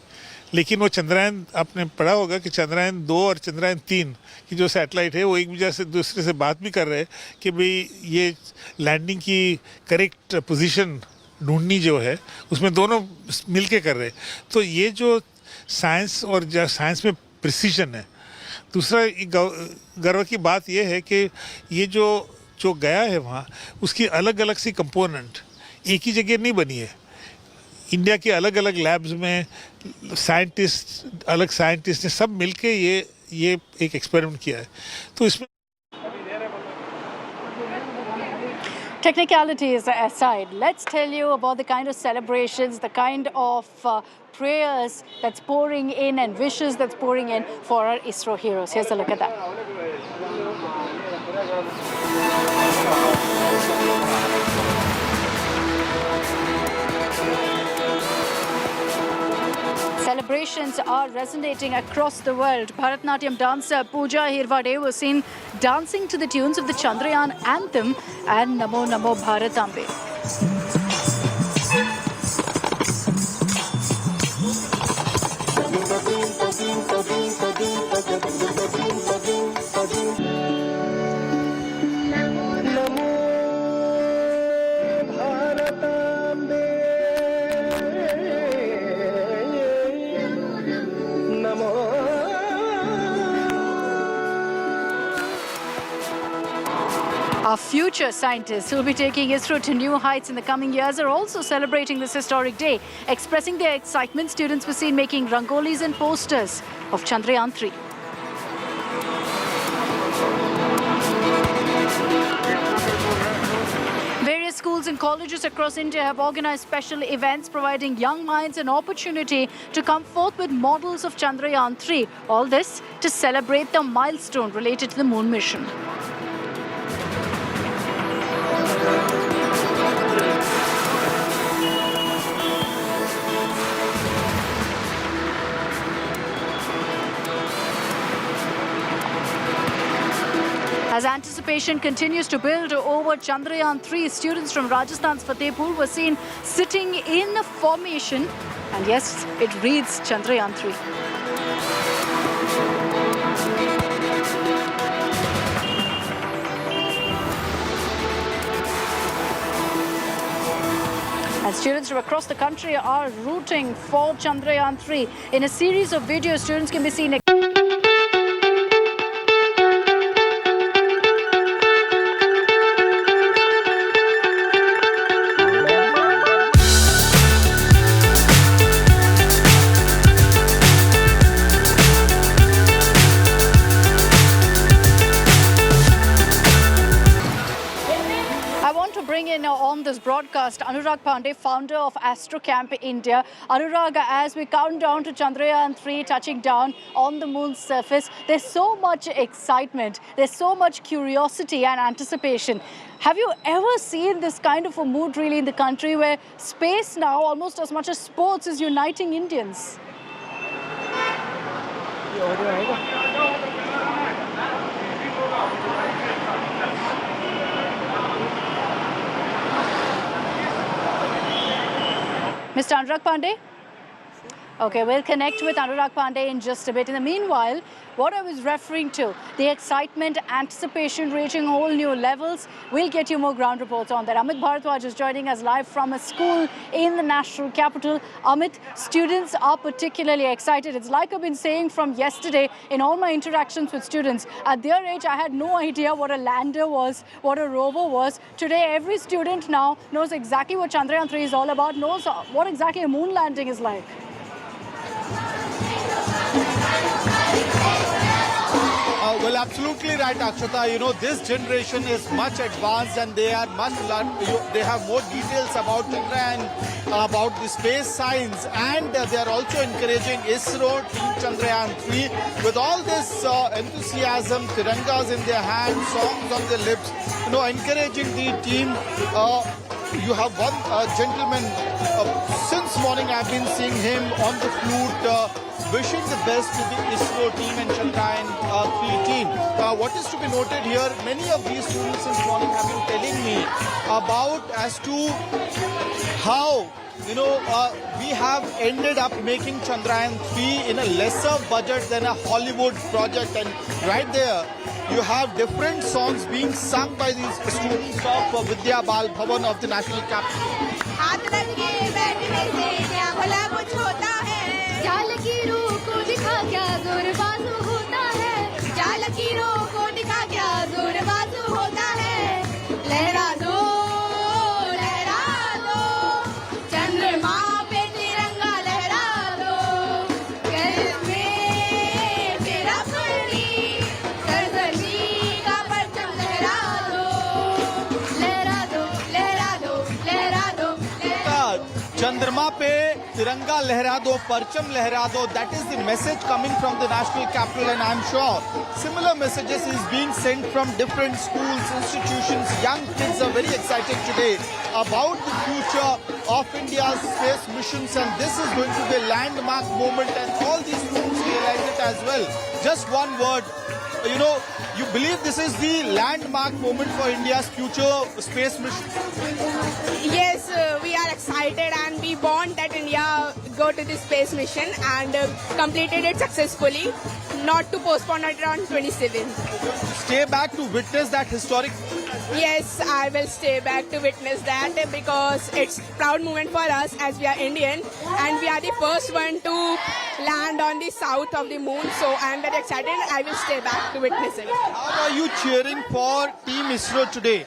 लेकिन वो चंद्रयान, आपने पढ़ा होगा कि चंद्रयान-2 और चंद्रयान-3 की जो सैटेलाइट है वो एक दूसरे से बात भी कर रहे हैं कि भाई ये लैंडिंग की करेक्ट पोजीशन ढूंढनी जो है उसमें दोनों मिलके कर रहे हैं। तो ये जो साइंस और साइंस में प्रिसीजन है। दूसरा गर्व की बात ये है कि ये जो गया है वहाँ, उसकी अलग अलग सी कंपोनेंट एक ही जगह नहीं बनी है। इंडिया के अलग अलग लैब्स में अलग साइंटिस्ट ने सब मिलके ये एक एक्सपेरिमेंट किया है। तो इसमें Technicalities aside, let's tell you about the kind of celebrations, the kind of prayers that's pouring in and wishes that's pouring in for our ISRO heroes. Here's a look at that. Celebrations are resonating across the world. Bharatnatyam dancer Pooja Hirwade was seen dancing to the tunes of the Chandrayaan anthem and Namo Namo Bharatambe. Our future scientists who will be taking ISRO to new heights in the coming years are also celebrating this historic day. Expressing their excitement, students were seen making rangolis and posters of Chandrayaan-3. Various schools and colleges across India have organized special events providing young minds an opportunity to come forth with models of Chandrayaan-3. All this to celebrate the milestone related to the moon mission. As anticipation continues to build over Chandrayaan-3, students from Rajasthan's Fatehpur were seen sitting in a formation, and yes, it reads Chandrayaan-3. And students from across the country are rooting for Chandrayaan-3. In a series of videos, students can be seen. On this broadcast, Anurag Pandey, founder of Astro Camp India. Anurag, as we count down to Chandrayaan-3 touching down on the moon's surface, there's so much excitement, there's so much curiosity and anticipation. Have you ever seen this kind of a mood really in the country where space now, almost as much as sports, is uniting Indians? Mr. Anurag Pandey? Okay, we'll connect with Anurag Pandey in just a bit. In the meanwhile, what I was referring to, the excitement, anticipation reaching whole new levels. We'll get you more ground reports on that. Amit Bharadwaj is joining us live from a school in the national capital. Amit, students are particularly excited. It's like I've been saying from yesterday in all my interactions with students. At their age, I had no idea what a lander was, what a rover was. Today, every student now knows exactly what Chandrayaan-3 is all about, knows what exactly a moon landing is like. Well, absolutely right, Akshata. You know, this generation is much advanced and they are much they have more details about Chandrayaan, about the space science, and they are also encouraging ISRO team Chandrayaan-3 with all this enthusiasm, tirangas in their hands, songs on their lips, you know, encouraging the team. You have one gentleman, since morning I've been seeing him on the flute, wishing the best to the ISRO team and Chandrayaan-3 team. What is to be noted here, many of these students since morning have been telling me about as to how, you know, we have ended up making Chandrayaan-3 in a lesser budget than a Hollywood project, and right there you have different songs being sung by these students of Vidya Bal Bhavan of the national capital. चंद्रमा पे तिरंगा लहरा दो, परचम लहरा दो. That is the message coming from the national capital, and I'm sure similar messages is being sent from different schools, institutions. Young kids are very excited today about the future of India's space missions, and this is going to be a landmark moment, and all these students realize it as well. Just one word. You know, you believe this is the landmark moment for India's future space mission? Yes, we are excited and we want that India go to the space mission and completed it successfully, not to postpone it on 27th. Stay back to witness that historic. Yes, I will stay back to witness that because it's a proud moment for us as we are Indian and we are the first one to land on the south of the moon. So I'm very excited and I will stay back to witness it. How are you cheering for Team ISRO today?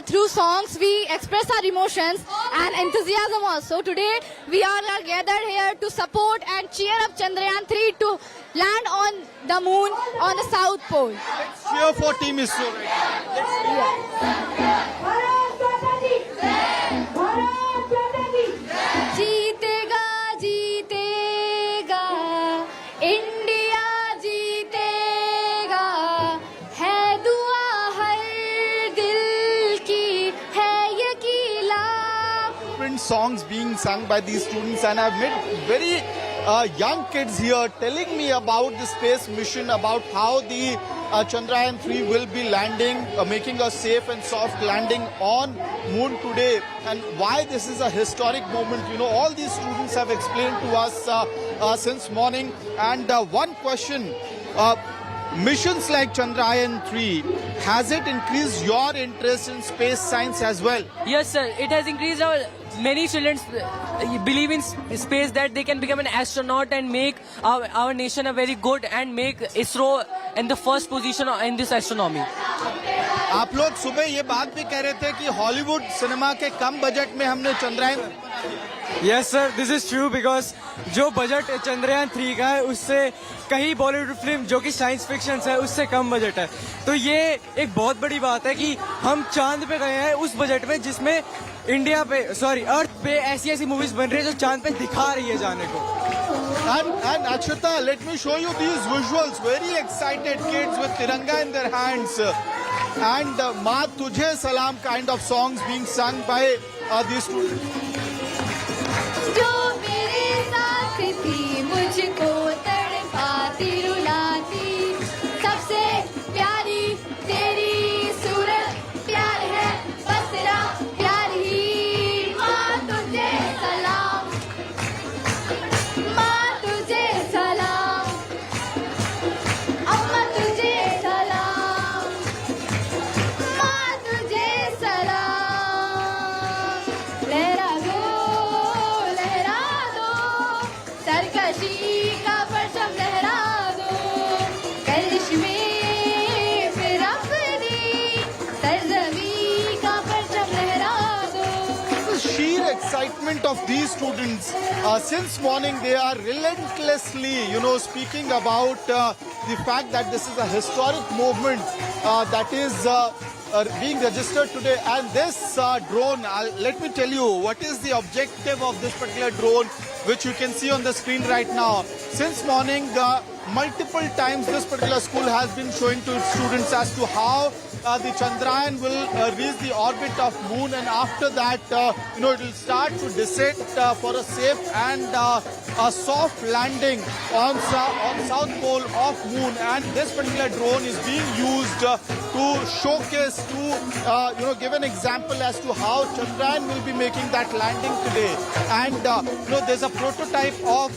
Through songs we express our emotions and enthusiasm also. Today we all are gathered here to support and cheer up Chandrayaan-3 to land on the moon on the South Pole. Let's cheer for Team ISRO right now. जीतेगा जीतेगा India जीतेगा है दुआ हर दिल की है ये कीला. Different songs being sung by these students, and I've met very young kids here telling me about the space mission, about how the Chandrayaan-3 will be landing, making a safe and soft landing on moon today, and why this is a historic moment. You know, all these students have explained to us since morning. And one question, missions like Chandrayaan-3, has it increased your interest in space science as well? Yes, sir. It has increased our many students believe in space that they can become an astronaut and make our nation a very good and make ISRO in the first position in this astronomy. आप लोग सुबह ये बात भी कह रहे थे कि हॉलीवुड सिनेमा के कम बजट में हमने Chandrayaan. Yes sir, this is true because जो बजट चंद्रयान-3 का है उससे कई बॉलीवुड फिल्म जो कि साइंस फिक्शन है उससे कम बजट है. तो ये एक बहुत बड़ी बात है कि हम चांद पे गए हैं उस बजट में जिसमें इंडिया पे अर्थ पे ऐसी मूवीज बन रही है जो चांद पे दिखा रही है जाने को. And Akshata, let me show you these visuals. Very excited kids with tiranga in their hands. And Ma Tujhe Salam kind of songs being sung by these students. जो मेरे साथ थी मुझको तड़पाती रुलाती सबसे प्यारी तेरी सूरत प्यार है बस तेरा प्यार ही माँ तुझे सलाम. excitement of these students. Since morning, they are relentlessly, speaking about the fact that this is a historic movement that is being registered today. And this drone, let me tell you what is the objective of this particular drone, which you can see on the screen right now. Since morning, multiple times this particular school has been showing to its students as to how the Chandrayaan will reach the orbit of moon, and after that, it will start to descend for a safe and a soft landing on south pole of moon. And this particular drone is being used to showcase, to give an example as to how Chandrayaan will be making that landing today. And there's a prototype of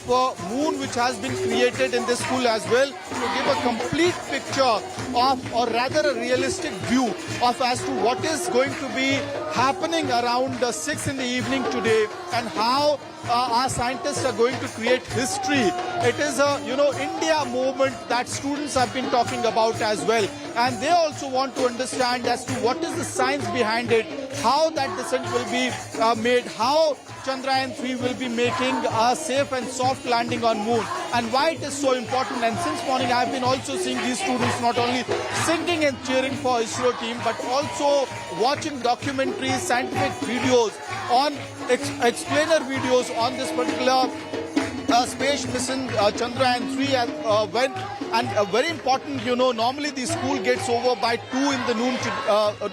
moon which has been created in this school as well, to give a complete picture of, or rather a realistic view of as to what is going to be happening around 6 in the evening today, and how our scientists are going to create history. It is a India movement that students have been talking about as well, and they also want to understand as to what is the science behind it, how that descent will be made, how Chandrayaan-3 will be making a safe and soft landing on moon, and why it is so important. And since morning, I have been also seeing these students not only singing and cheering for ISRO team, but also watching documentaries, scientific videos, on explainer videos on this particular space mission Chandrayaan-3 went. And very important, normally the school gets over by 2 in the noon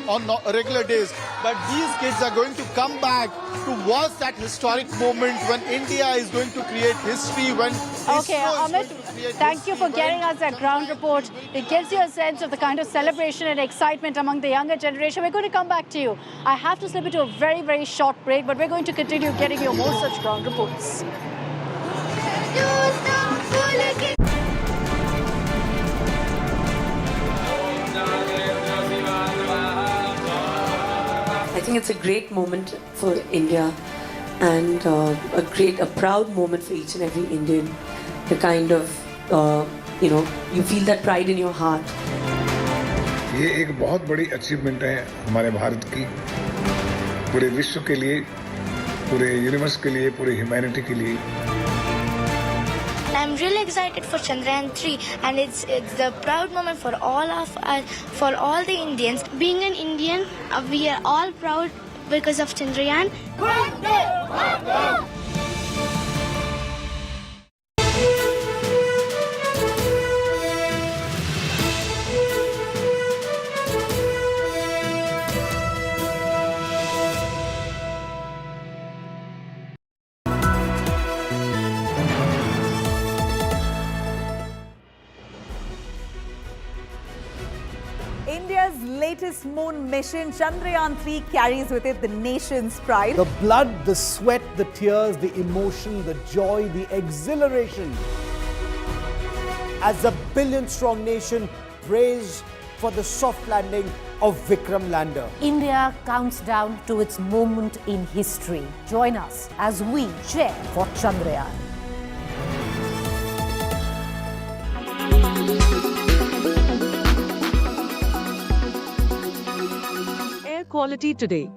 on regular days. But these kids are going to come back to watch that historic moment when India is going to create history, when Okay, Amit, thank you for getting us that ground report. It gives you a sense of the kind of celebration and excitement among the younger generation. We're going to come back to you. I have to slip into a very, very short break, but we're going to continue getting you more such ground reports. I think it's a great moment for India, and a proud moment for each and every Indian. The kind of, you feel that pride in your heart. ये एक बहुत बड़ी achievement है हमारे भारत की, पूरे विश्व के लिए, पूरे यूनिवर्स के लिए, पूरे ह्यूमैनिटी के लिए. I'm really excited for Chandrayaan-3, and it's the proud moment for all of us, for all the Indians. Being an Indian, we are all proud because of Chandrayaan. India's latest moon mission, Chandrayaan-3, carries with it the nation's pride. The blood, the sweat, the tears, the emotion, the joy, the exhilaration. As a billion-strong nation prays for the soft landing of Vikram lander. India counts down to its moment in history. Join us as we cheer for Chandrayaan. Quality today.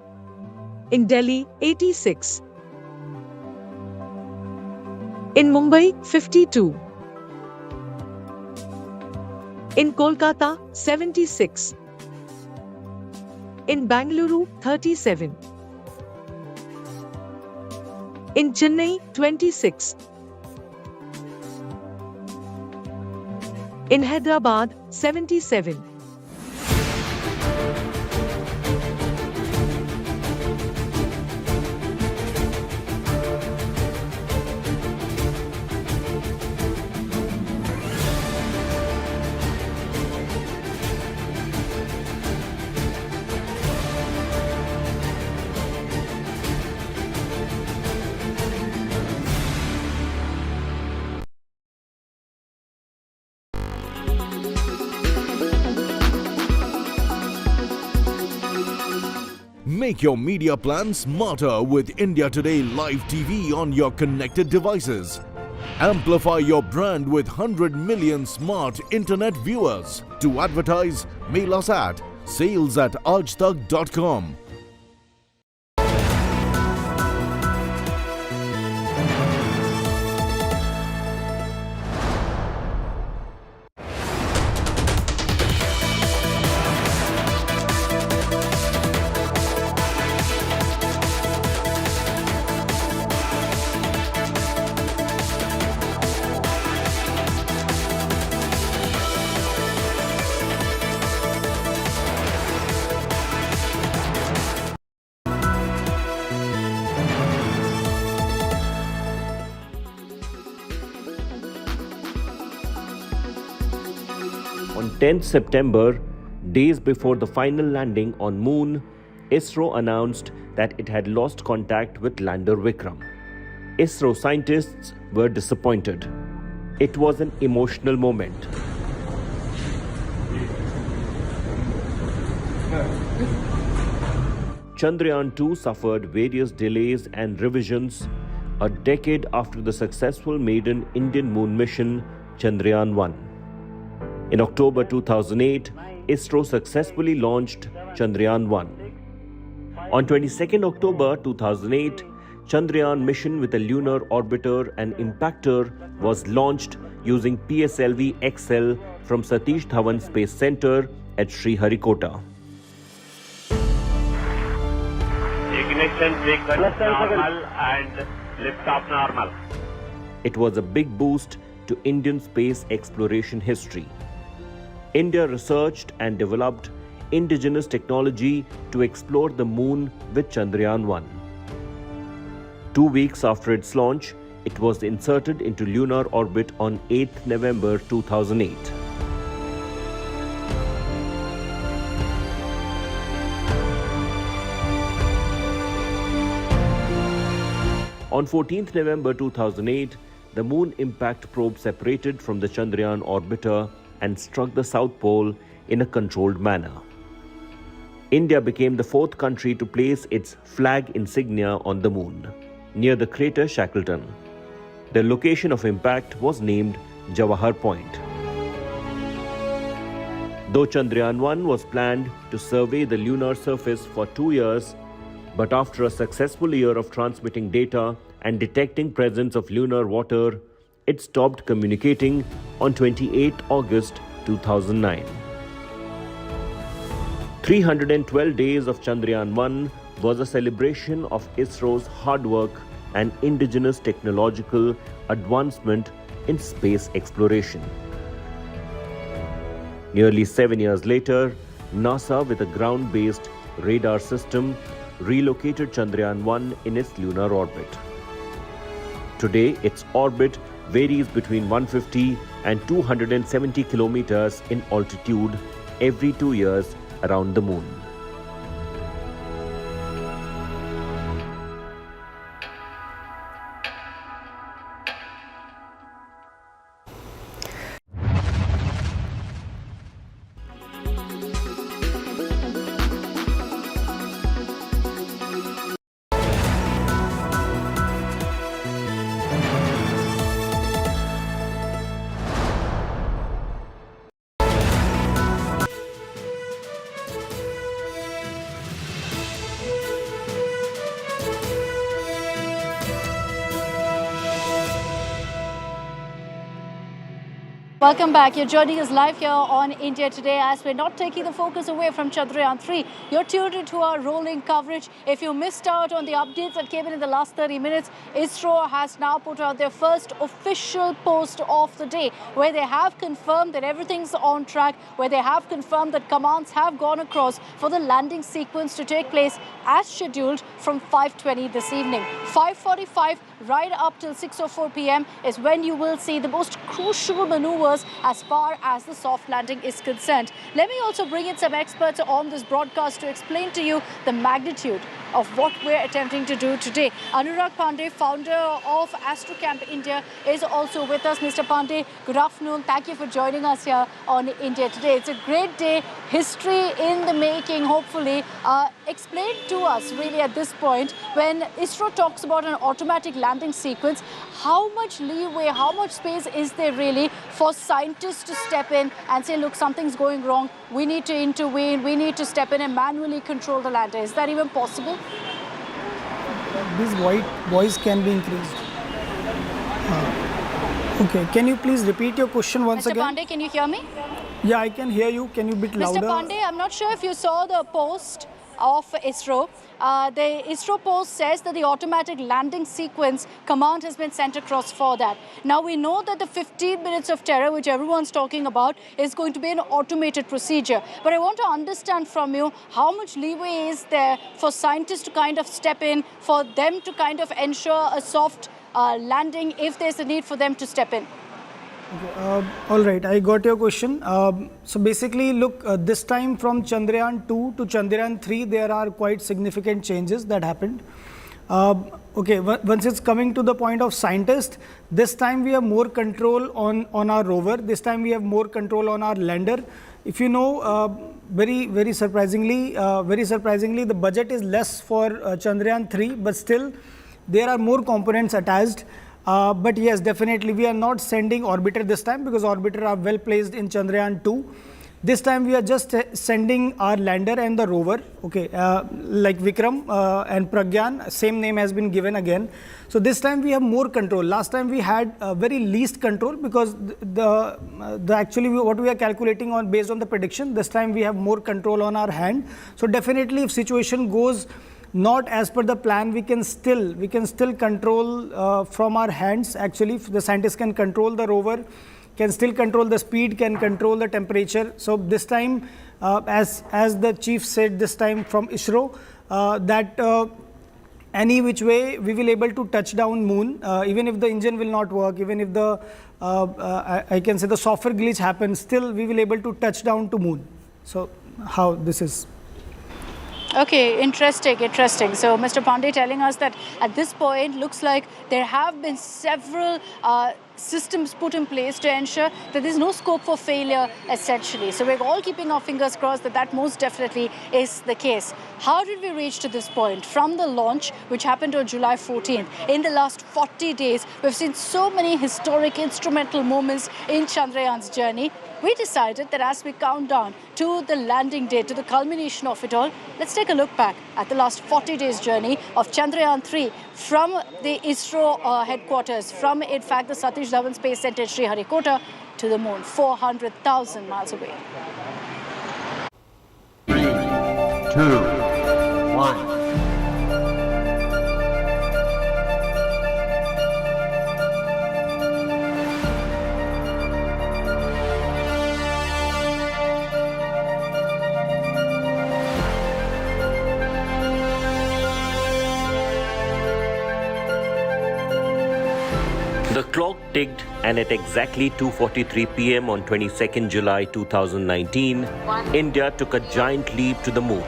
In Delhi, 86. In Mumbai, 52. In Kolkata, 76. In Bangalore, 37. In Chennai, 26. In Hyderabad, 77. Make your media plan smarter with India Today Live TV on your connected devices. Amplify your brand with 100 million smart internet viewers. To advertise, mail us at sales@aajtak.com. On 10th September, days before the final landing on Moon, ISRO announced that it had lost contact with lander Vikram. ISRO scientists were disappointed. It was an emotional moment. Chandrayaan-2 suffered various delays and revisions a decade after the successful maiden Indian moon mission Chandrayaan-1. In October 2008, ISRO successfully launched Chandrayaan-1. On 22nd October 2008, Chandrayaan mission with a lunar orbiter and impactor was launched using PSLV-XL from Satish Dhawan Space Center at Sriharikota. Ignition sequence normal and liftoff normal. It was a big boost to Indian space exploration history. India researched and developed indigenous technology to explore the moon with Chandrayaan-1. 2 weeks after its launch, it was inserted into lunar orbit on 8th November 2008. On 14th November 2008, the Moon Impact Probe separated from the Chandrayaan orbiter and struck the South Pole in a controlled manner. India became the 4th country to place its flag insignia on the Moon, near the crater Shackleton. The location of impact was named Jawahar Point. Though Chandrayaan-1 was planned to survey the lunar surface for 2 years, but after a successful year of transmitting data and detecting presence of lunar water, it stopped communicating on 28 August 2009. 312 days of Chandrayaan-1 was a celebration of ISRO's hard work and indigenous technological advancement in space exploration. Nearly 7 years later, NASA, with a ground-based radar system, relocated Chandrayaan-1 in its lunar orbit. Today, its orbit varies between 150 and 270 kilometers in altitude every 2 years around the Moon. Welcome back. You're joining us live here on India Today as we're not taking the focus away from Chandrayaan-3. You're tuned into our rolling coverage. If you missed out on the updates that came in the last 30 minutes, ISRO has now put out their first official post of the day where they have confirmed that everything's on track, where they have confirmed that commands have gone across for the landing sequence to take place as scheduled from 5:20 this evening. 5:45 right up till 6:04 p.m. is when you will see the most crucial maneuvers as far as the soft landing is concerned. Let me also bring in some experts on this broadcast to explain to you the magnitude of what we're attempting to do today. Anurag Pandey, founder of AstroCamp India, is also with us. Mr. Pandey, good afternoon. Thank you for joining us here on India Today. It's a great day, history in the making, hopefully. Explain to us, really, at this point, when ISRO talks about an automatic landing sequence, how much leeway, how much space is there really for scientists to step in and say, look, something's going wrong, we need to intervene, we need to step in and manually control the lander? Is that even possible? This voice can be increased. Okay, can you please repeat your question once again? Mr. Pandey, can you hear me? Yeah, I can hear you. Can you bit louder? Mr. Pandey, I'm not sure if you saw the post of ISRO. The ISRO post says that the automatic landing sequence command has been sent across for that. Now, we know that the 15 minutes of terror, which everyone's talking about, is going to be an automated procedure. But I want to understand from you, how much leeway is there for scientists to kind of step in, for them to kind of ensure a soft landing if there's a need for them to step in? Okay, all right, I got your question. So basically, look, this time from Chandrayaan-2 to Chandrayaan-3, there are quite significant changes that happened. Okay, once it's coming to the point of scientists, this time we have more control on our rover. This time we have more control on our lander. If you know, very surprisingly, the budget is less for Chandrayaan-3, but still there are more components attached. But yes, definitely we are not sending orbiter this time because orbiter are well placed in Chandrayaan-2. This time we are just sending our lander and the rover, okay, like Vikram and Pragyan, same name has been given again. So this time we have more control. Last time we had very least control because the actually what we are calculating on based on the prediction. This time we have more control on our hand. So definitely if situation goes not as per the plan, we can still control from our hands. Actually, the scientists can control the rover, can still control the speed, can control the temperature. So this time, as the chief said this time from ISRO, that any which way we will able to touch down moon, even if the engine will not work, even if the I can say the software glitch happens, still we will able to touch down to moon. So how this is. Okay, interesting. So Mr. Pandey telling us that at this point, looks like there have been several systems put in place to ensure that there's no scope for failure, essentially. So we're all keeping our fingers crossed that that most definitely is the case. How did we reach to this point? From the launch, which happened on July 14th, in the last 40 days, we've seen so many historic instrumental moments in Chandrayaan's journey. We decided that as we count down to the landing date, to the culmination of it all, let's take a look back at the last 40 days journey of Chandrayaan-3 from the ISRO headquarters, from in fact the Satish Dhawan Space Center in Sriharikota to the moon, 400,000 miles away. 3, 2, 1. The clock ticked, and at exactly 2:43 p.m. on 22nd July 2019, India took a giant leap to the moon.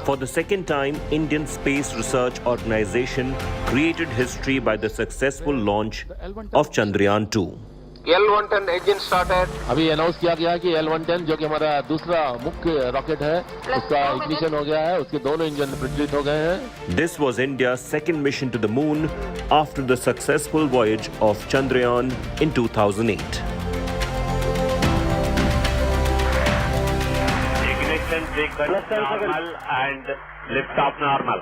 For the second time, Indian Space Research Organization created history by the successful launch of Chandrayaan-2. L110 engine started. अभी announce किया गया कि L110 जो कि हमारा दूसरा मुख्य rocket है उसका इग्निशन हो गया है, उसके दोनों इंजन प्रज्वलित हो गए हैं. This was India's second mission to the moon after the successful voyage of Chandrayaan in 2008. Ignition sequence normal and liftoff normal.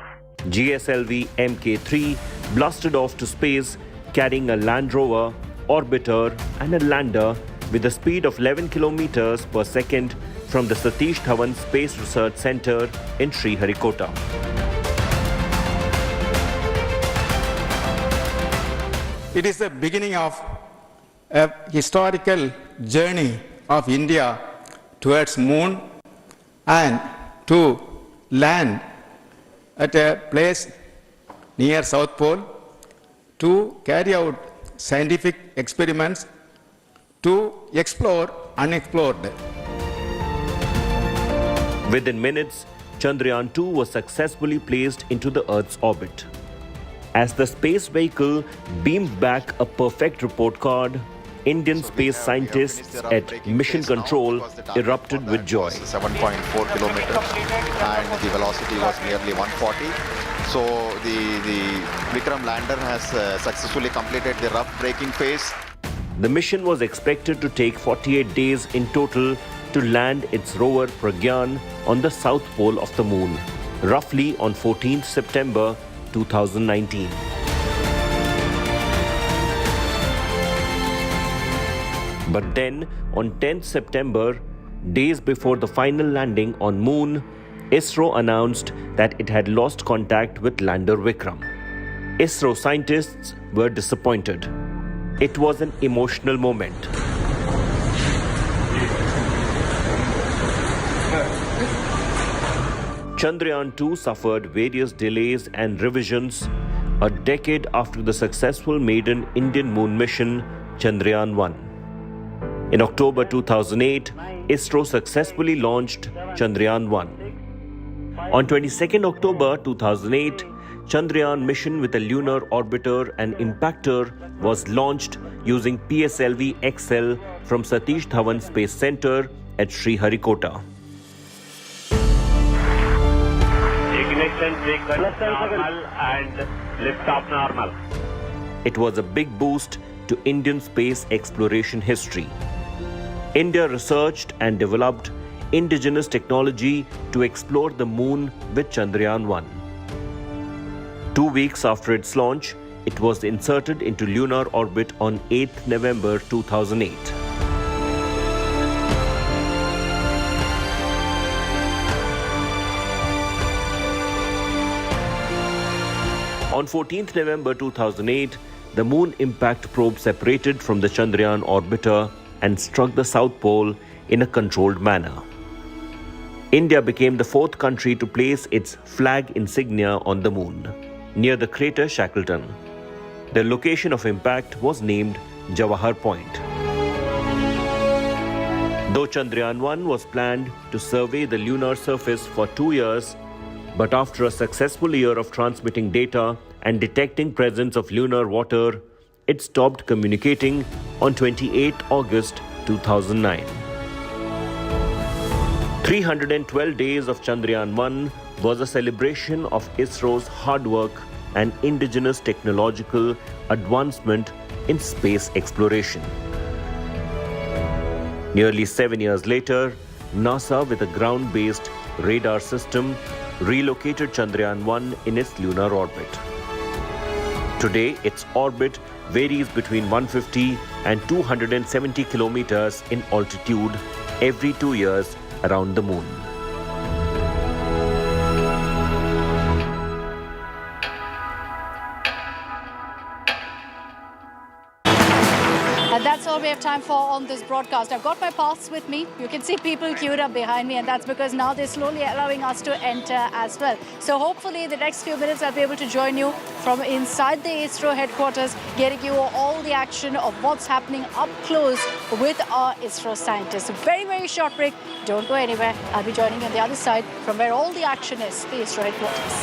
GSLV Mk3 blasted off to space carrying a Land Rover, orbiter and a lander with a speed of 11 kilometers per second from the Satish Dhawan Space Research Center in Sriharikota. It is the beginning of a historical journey of India towards moon and to land at a place near South Pole to carry out scientific experiments to explore unexplored. Within minutes, Chandrayaan-2 was successfully placed into the Earth's orbit. As the space vehicle beamed back a perfect report card, Indian space scientists at Mission Control erupted with joy. 7.4 kilometers and the velocity was nearly 140. So the Vikram lander has successfully completed the rough braking phase. The mission was expected to take 48 days in total to land its rover Pragyan on the south pole of the moon, roughly on 14th September 2019. But then, on 10th September, days before the final landing on moon, ISRO announced that it had lost contact with lander Vikram. ISRO scientists were disappointed. It was an emotional moment. Chandrayaan-2 suffered various delays and revisions a decade after the successful maiden Indian moon mission Chandrayaan-1. In October 2008, ISRO successfully launched Chandrayaan-1. On 22nd October 2008, Chandrayaan mission with a lunar orbiter and impactor was launched using PSLV-XL from Satish Dhawan Space Center at Sriharikota. Ignition sequence normal and liftoff normal. It was a big boost to Indian space exploration history. India researched and developed indigenous technology to explore the moon with Chandrayaan-1. 2 weeks after its launch, it was inserted into lunar orbit on 8th November 2008. On 14th November 2008, the Moon Impact Probe separated from the Chandrayaan orbiter and struck the South Pole in a controlled manner. India became the fourth country to place its flag insignia on the Moon, near the crater Shackleton. The location of impact was named Jawahar Point. Though Chandrayaan-1 was planned to survey the lunar surface for 2 years, but after a successful year of transmitting data and detecting presence of lunar water, it stopped communicating on 28 August 2009. 312 days of Chandrayaan-1 was a celebration of ISRO's hard work and indigenous technological advancement in space exploration. Nearly 7 years later, NASA, with a ground-based radar system, relocated Chandrayaan-1 in its lunar orbit. Today, its orbit varies between 150 and 270 kilometers in altitude every 2 years around the Moon. And that's all we have time for on this broadcast. I've got my pass with me. You can see people queued up behind me, and that's because now they're slowly allowing us to enter as well. So hopefully the next few minutes I'll be able to join you from inside the ISRO headquarters, getting you all the action of what's happening up close with our ISRO scientists. A very, very short break. Don't go anywhere. I'll be joining you on the other side from where all the action is, the ISRO headquarters.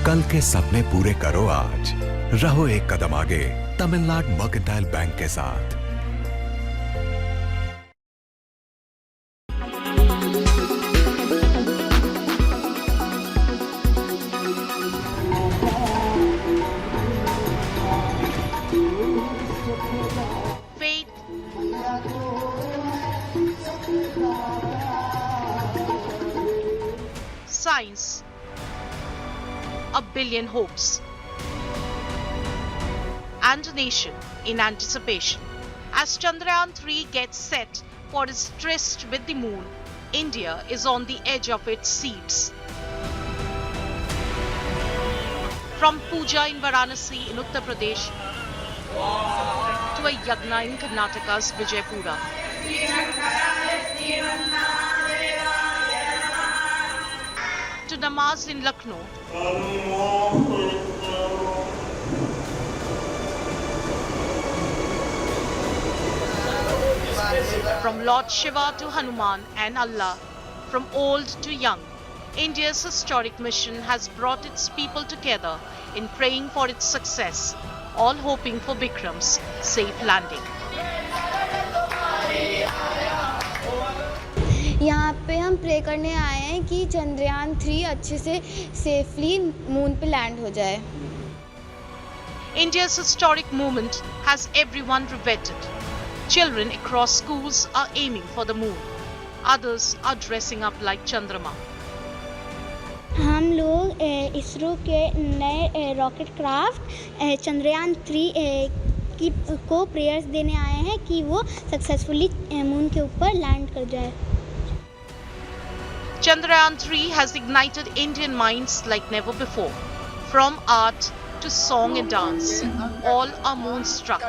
कल के सपने पूरे करो आज। रहो एक कदम आगे Tamil Nadu mercantile bank के साथ। Science, a billion hopes, and a nation in anticipation. As Chandrayaan-3 gets set for its tryst with the moon, India is on the edge of its seats. From puja in Varanasi in Uttar Pradesh to a yagna in Karnataka's Vijaypura, to namaz in Lucknow, from Lord Shiva to Hanuman and Allah, from old to young, India's historic mission has brought its people together in praying for its success, all hoping for Vikram's safe landing. यहाँ पे हम pray करने आए हैं कि चंद्रयान 3 अच्छे से safely moon पे लैंड हो जाए. India's historic movement has everyone riveted. Children across schools are aiming for the moon. Others are dressing up like Chandrama. हाँ हम लोग इसरो के नए रॉकेट क्राफ्ट चंद्रयान-3 की को प्रेयर्स देने आए हैं कि वो सक्सेसफुली मून के ऊपर लैंड कर जाए। Chandrayaan-3 has ignited Indian minds like never before. From art to song and dance, all are moonstruck.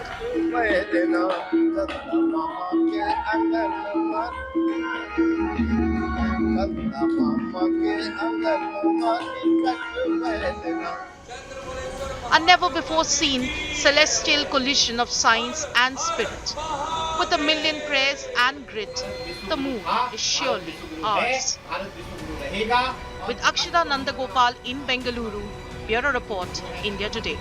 A never before seen celestial collision of science and spirit. With a million prayers and grit, the moon is surely ours. With Akshita Nandagopal in Bengaluru, Bureau Report, India Today.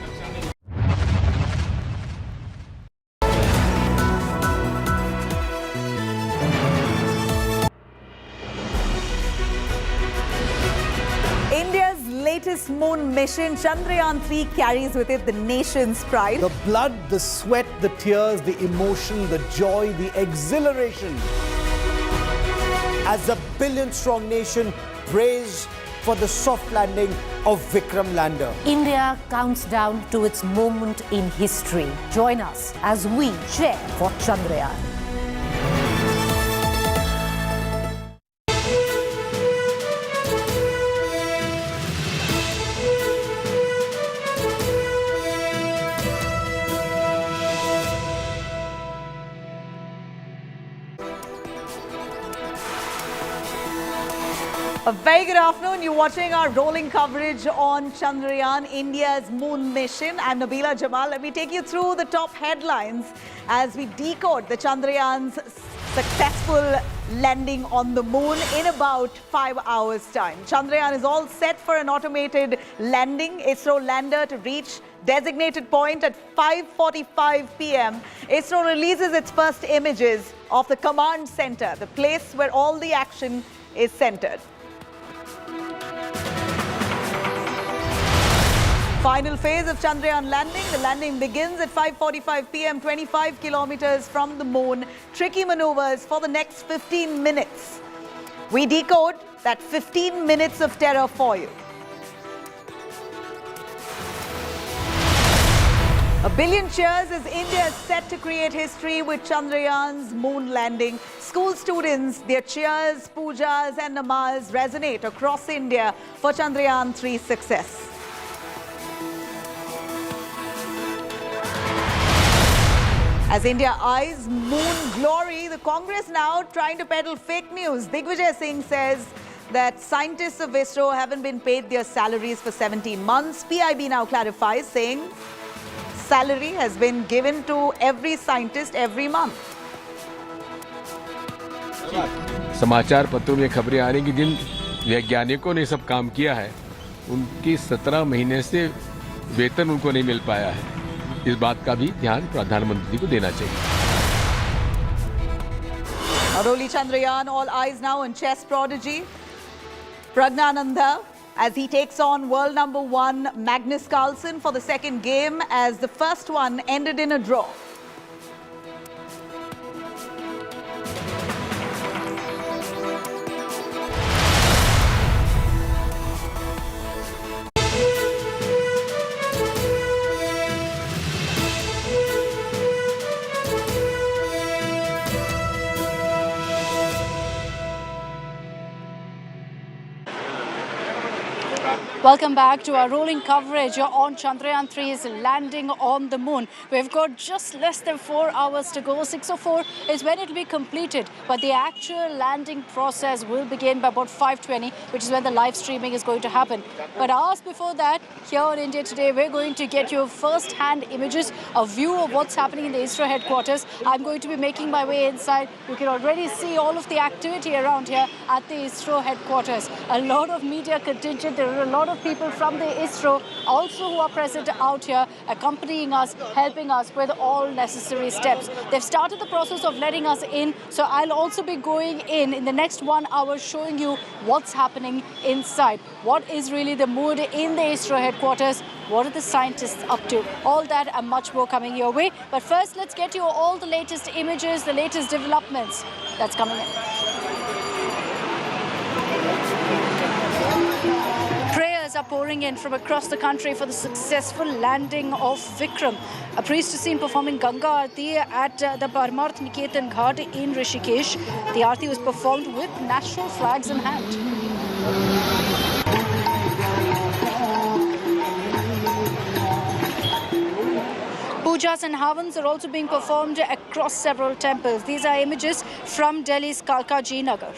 India's latest moon mission, Chandrayaan-3, carries with it the nation's pride. The blood, the sweat, the tears, the emotion, the joy, the exhilaration. As a billion-strong nation prays for the soft landing of Vikram lander. India counts down to its moment in history. Join us as we cheer for Chandrayaan. A very good afternoon. You're watching our rolling coverage on Chandrayaan, India's moon mission. I'm Nabila Jamal. Let me take you through the top headlines as we decode the Chandrayaan's successful landing on the moon in about 5 hours' time. Chandrayaan is all set for an automated landing. ISRO lander to reach designated point at 5:45 p.m. ISRO releases its first images of the command center, the place where all the action is centered. Final phase of Chandrayaan landing. The landing begins at 5:45 p.m., 25 kilometers from the moon. Tricky maneuvers for the next 15 minutes. We decode that 15 minutes of terror for you. A billion cheers as India is set to create history with Chandrayaan's moon landing. School students, their cheers, pujas and namaz resonate across India for Chandrayaan-3's success. As India eyes moon glory, the Congress now trying to peddle fake news. Digvijay Singh says that scientists of ISRO haven't been paid their salaries for 17 months. PIB now clarifies, saying salary has been given to every scientist every month. समाचार पत्रों में खबरें आने की जिन वैज्ञानिकों ने सब काम किया है उनकी 17 महीने से वेतन उनको नहीं मिल पाया है। इस बात का भी ध्यान प्रधानमंत्री को देना चाहिए। Not only Chandrayaan, all eyes now on chess prodigy Pragnananda as he takes on world number 1 Magnus Carlsen for the second game, as the first one ended in a draw. Welcome back to our rolling coverage on Chandrayaan-3's landing on the moon. We've got just less than 4 hours to go. 6:04 is when it will be completed, but the actual landing process will begin by about 5:20, which is when the live streaming is going to happen. But hours before that, here on India Today, we're going to get you first-hand images, a view of what's happening in the ISRO headquarters. I'm going to be making my way inside. You can already see all of the activity around here at the ISRO headquarters. A lot of media contingent. There are a lot of people from the ISRO also who are present out here, accompanying us, helping us with all necessary steps. They've started the process of letting us in, so I'll also be going in the next 1 hour, showing you what's happening inside. What is really the mood in the ISRO headquarters? What are the scientists up to? All that and much more coming your way. But first, let's get you all the latest images, the latest developments that's coming in. crowds are pouring in from across the country for the successful landing of Vikram. A priest is seen performing Ganga Aarti at the Parmarth Niketan Ghat in Rishikesh. The Aarti was performed with national flags in hand. Pujas and Havans are also being performed across several temples. These are images from Delhi's Kalka Ji Nagar.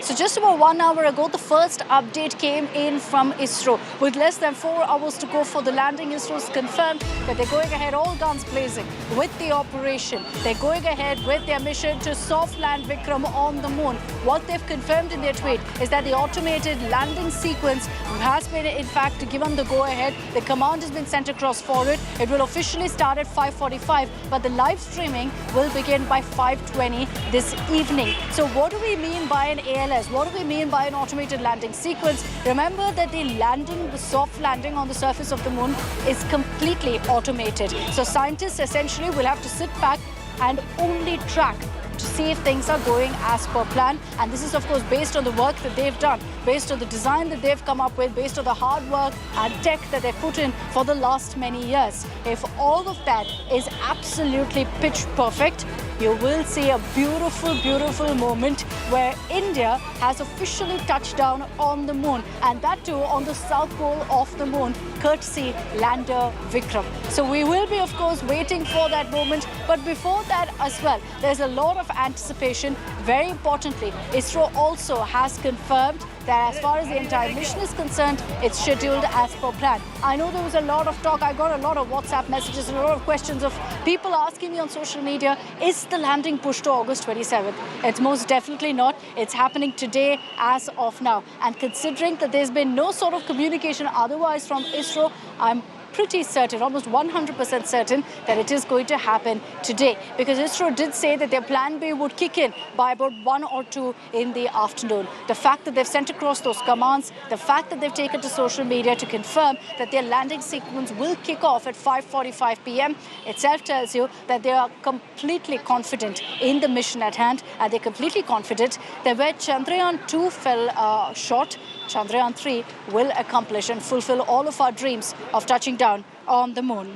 So just about 1 hour ago, the first update came in from ISRO. With less than 4 hours to go for the landing, ISRO's confirmed that they're going ahead all guns blazing with the operation. They're going ahead with their mission to soft land Vikram on the moon. What they've confirmed in their tweet is that the automated landing sequence has been, in fact, given the go-ahead. The command has been sent across for it. It will officially start at 5:45, but the live streaming will begin by 5:20 this evening. So what do we mean by an ALS? What do we mean by an automated landing sequence? Remember that the soft landing on the surface of the moon is completely automated. So scientists essentially will have to sit back and only track to see if things are going as per plan. And this is, of course, based on the work that they've done, based on the design that they've come up with, based on the hard work and tech that they've put in for the last many years. If all of that is absolutely pitch perfect, you will see a beautiful, beautiful moment where India has officially touched down on the moon, and that too on the south pole of the moon, courtesy lander Vikram. So we will be, of course, waiting for that moment. But before that as well, there's a lot of anticipation. Very importantly, ISRO also has confirmed that as far as the entire mission is concerned, it's scheduled as per plan. I know there was a lot of talk. I got a lot of WhatsApp messages and a lot of questions of people asking me on social media, is the landing pushed to August 27th? It's most definitely not. It's happening today as of now. And considering that there's been no sort of communication otherwise from ISRO, I'm pretty certain, almost 100% certain, that it is going to happen today, because ISRO did say that their plan B would kick in by about 1 or 2 in the afternoon. The fact that they've sent across those commands, the fact that they've taken to social media to confirm that their landing sequence will kick off at 5:45 p.m. itself tells you that they are completely confident in the mission at hand, and they're completely confident that where Chandrayaan-2 fell short, Chandrayaan-3 will accomplish and fulfill all of our dreams of touching down on the moon.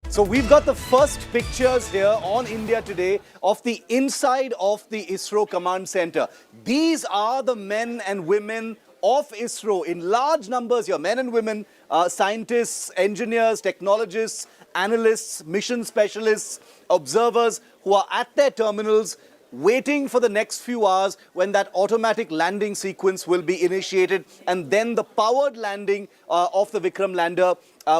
So we've got the first pictures here on India Today of the inside of the ISRO Command Center. These are the men and women of ISRO in large numbers here, men and women, scientists, engineers, technologists, analysts, mission specialists, observers who are at their terminals waiting for the next few hours when that automatic landing sequence will be initiated, and then the powered landing of the Vikram lander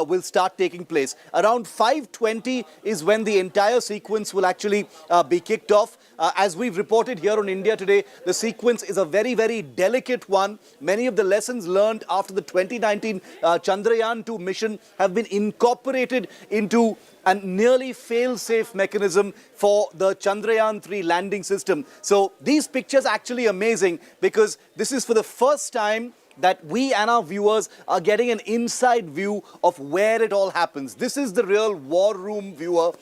will start taking place. Around 5:20 is when the entire sequence will actually be kicked off. As we've reported here on India Today, the sequence is a very, very delicate one. Many of the lessons learned after the 2019 Chandrayaan-2 mission have been incorporated into a nearly fail-safe mechanism for the Chandrayaan-3 landing system. So these pictures are actually amazing, because this is for the first time that we and our viewers are getting an inside view of where it all happens. This is the real war room viewer,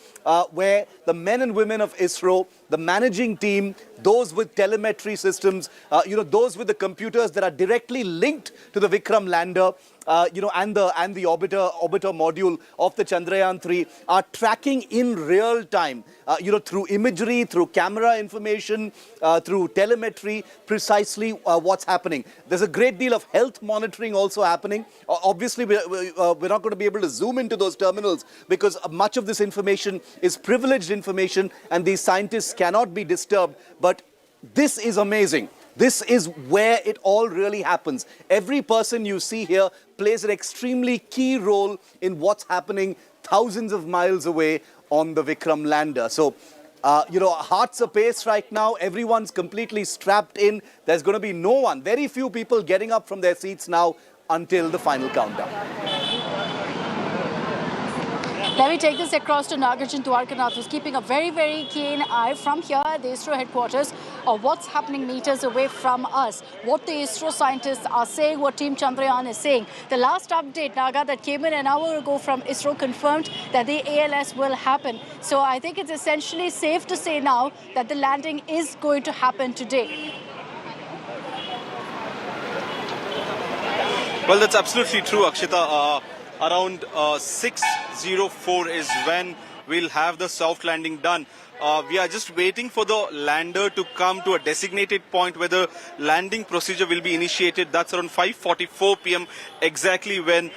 where the men and women of ISRO, the managing team, those with telemetry systems, those with the computers that are directly linked to the Vikram lander, and the orbiter module of the Chandrayaan-3 are tracking in real time, through imagery, through camera information, through telemetry, precisely what's happening. There's a great deal of health monitoring also happening. Obviously, we're not going to be able to zoom into those terminals, because much of this information is privileged information and these scientists cannot be disturbed. But this is amazing. This is where it all really happens. Every person you see here plays an extremely key role in what's happening thousands of miles away on the Vikram lander. So, hearts apace right now. Everyone's completely strapped in. There's going to be no one, very few people getting up from their seats now until the final countdown. Let me take this across to Nagarjun Dwarkanath, who's keeping a very, very keen eye from here at the ISRO headquarters of what's happening meters away from us, what the ISRO scientists are saying, what Team Chandrayaan is saying. The last update, Naga, that came in an hour ago from ISRO confirmed that the ALS will happen. So I think it's essentially safe to say now that the landing is going to happen today. Well, that's absolutely true, Akshita. Around 6:04 is when we'll have the soft landing done. We are just waiting for the lander to come to a designated point where the landing procedure will be initiated. That's around 5:44 p.m. exactly when,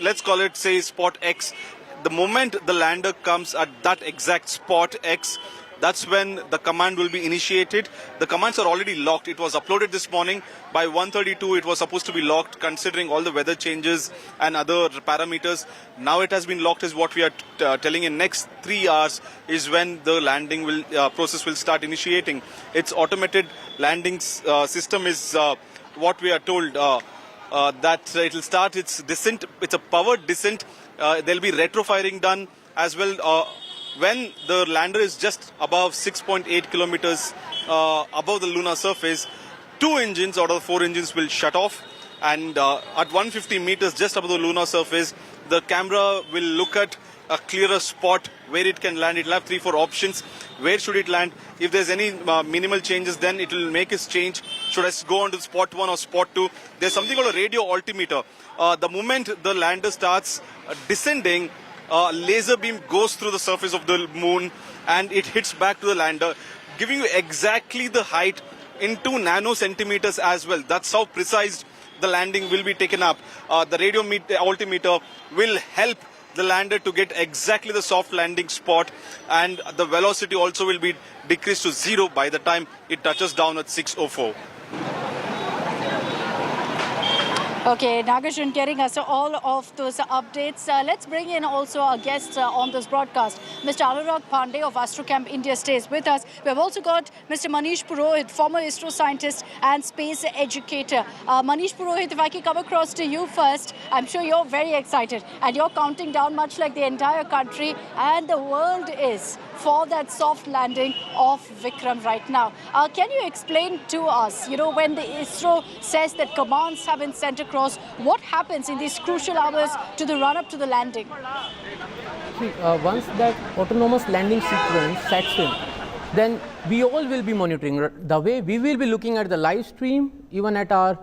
let's call it, say, spot X. The moment the lander comes at that exact spot X, that's when the command will be initiated. The commands are already locked. It was uploaded this morning. By 1:32, it was supposed to be locked, considering all the weather changes and other parameters. Now it has been locked, is what we are telling. In next 3 hours is when the landing process will start initiating. Its automated landing system is what we are told that it will start its descent. It's a powered descent. There'll be retrofiring done as well. When the lander is just above 6.8 kilometers above the lunar surface, 2 engines out of the 4 engines will shut off. And at 150 meters just above the lunar surface, the camera will look at a clearer spot where it can land. It will have 3-4 options. Where should it land? If there's any minimal changes, then it will make its change. Should I go on to spot 1 or spot 2? There's something called a radio altimeter. The moment the lander starts descending, laser beam goes through the surface of the moon and it hits back to the lander, giving you exactly the height in 2 nanocentimeters as well. That's how precise the landing will be taken up. The radio altimeter will help the lander to get exactly the soft landing spot, and the velocity also will be decreased to 0 by the time it touches down at 6:04. Okay, Nagarjun getting us all of those updates. Let's bring in also our guests on this broadcast. Mr. Anurag Pandey of AstroCamp India stays with us. We've also got Mr. Manish Purohit, former ISRO scientist and space educator. Manish Purohit, if I can come across to you first, I'm sure you're very excited and you're counting down much like the entire country and the world is for that soft landing of Vikram right now. Can you explain to us, when the ISRO says that commands have been sent across, what happens in these crucial hours to the run-up to the landing? See, once that autonomous landing sequence sets in, then we all will be monitoring. The way we will be looking at the live stream, even at our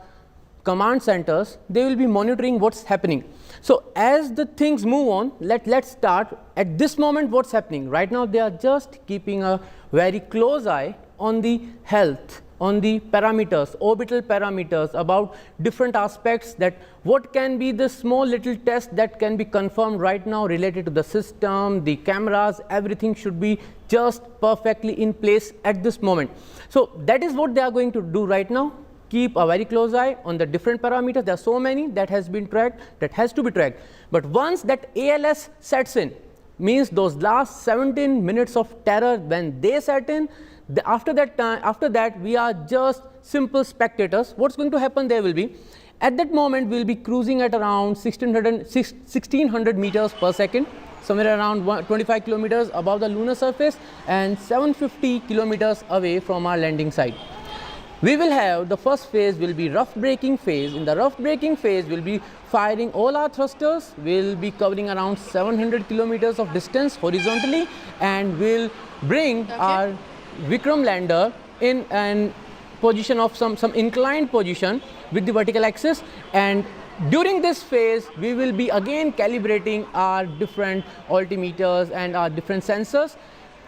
command centers, they will be monitoring what's happening. So as the things move on, let's start at this moment what's happening. Right now they are just keeping a very close eye on the health, on the parameters, orbital parameters, about different aspects, that what can be the small little test that can be confirmed right now related to the system, the cameras, everything should be just perfectly in place at this moment. So that is what they are going to do right now. Keep a very close eye on the different parameters. There are so many that has been tracked, that has to be tracked. But once that ALS sets in, means those last 17 minutes of terror, when they set in, after that we are just simple spectators. What's going to happen there will be, at that moment we'll be cruising at around 1600 meters per second, somewhere around 25 kilometers above the lunar surface and 750 kilometers away from our landing site. We will have the first phase will be rough braking phase. In the rough braking phase, we'll be firing all our thrusters. We'll be covering around 700 kilometers of distance horizontally, and we'll bring our Vikram lander in a position of some inclined position with the vertical axis. And during this phase, we will be again calibrating our different altimeters and our different sensors.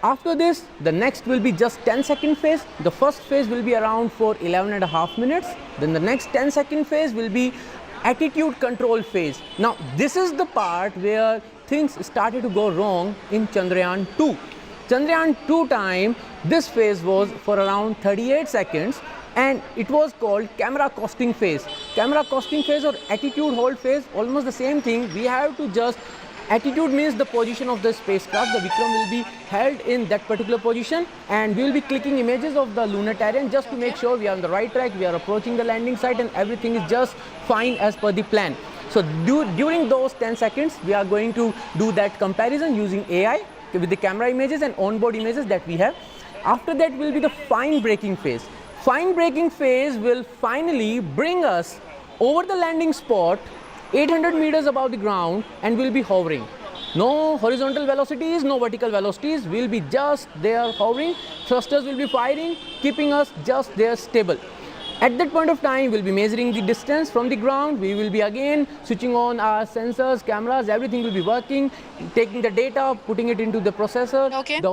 After this, the next will be just 10-second phase. The first phase will be around for 11.5 minutes. Then the next 10-second phase will be attitude control phase. Now, this is the part where things started to go wrong in Chandrayaan-2. Chandrayaan-2 time, this phase was for around 38 seconds and it was called camera costing phase. Camera costing phase or attitude hold phase, almost the same thing. We have to just attitude means the position of the spacecraft. The Vikram will be held in that particular position and we will be clicking images of the lunar terrain just to make sure we are on the right track, we are approaching the landing site and everything is just fine as per the plan. So during those 10 seconds, we are going to do that comparison using AI with the camera images and onboard images that we have. After that will be the fine braking phase. Fine braking phase will finally bring us over the landing spot 800 meters above the ground and will be hovering. No horizontal velocities, no vertical velocities, will be just there hovering. Thrusters will be firing, keeping us just there stable. At that point of time, we'll be measuring the distance from the ground. We will be again switching on our sensors, cameras, everything will be working, taking the data, putting it into the processor, the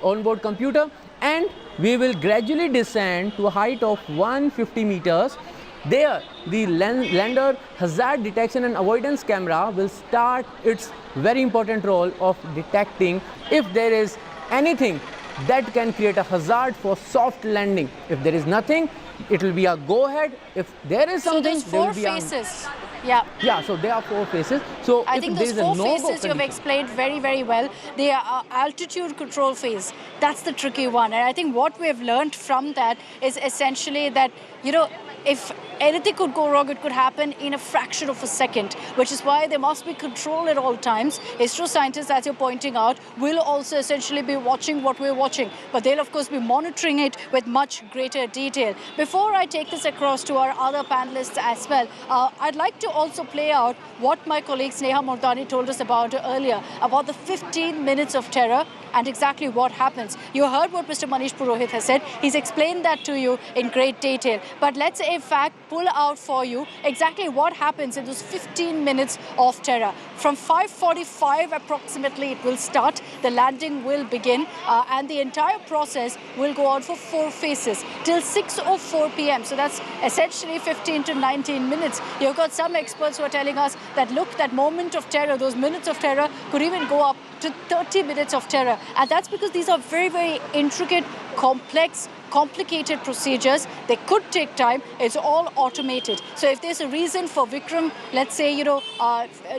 onboard computer, and we will gradually descend to a height of 150 meters. There, the lander hazard detection and avoidance camera will start its very important role of detecting if there is anything that can create a hazard for soft landing. If there is nothing, it will be a go-ahead. If there is something, so there's 4 phases. Yeah, so there are 4 phases. So I think those 4 phases you've explained very, very well. The altitude control phase, that's the tricky one. And I think what we've learned from that is essentially that, you know, if anything could go wrong, it could happen in a fraction of a second, which is why there must be control at all times. ISRO scientists, as you're pointing out, will also essentially be watching what we're watching, but they'll of course be monitoring it with much greater detail. Before I take this across to our other panelists as well, I'd like to also play out what my colleague Sneha Murdani told us about earlier, about the 15 minutes of terror and exactly what happens. You heard what Mr. Manish Purohit has said. He's explained that to you in great detail. But let's in fact pull out for you exactly what happens in those 15 minutes of terror. From 5:45 approximately it will start, the landing will begin, and the entire process will go on for 4 phases till 6:04 p.m. So that's essentially 15 to 19 minutes. You've got some experts who are telling us that look, that moment of terror, those minutes of terror could even go up to 30 minutes of terror. And that's because these are very, very intricate, complex, complicated procedures. They could take time. It's all automated. So if there's a reason for Vikram, let's say,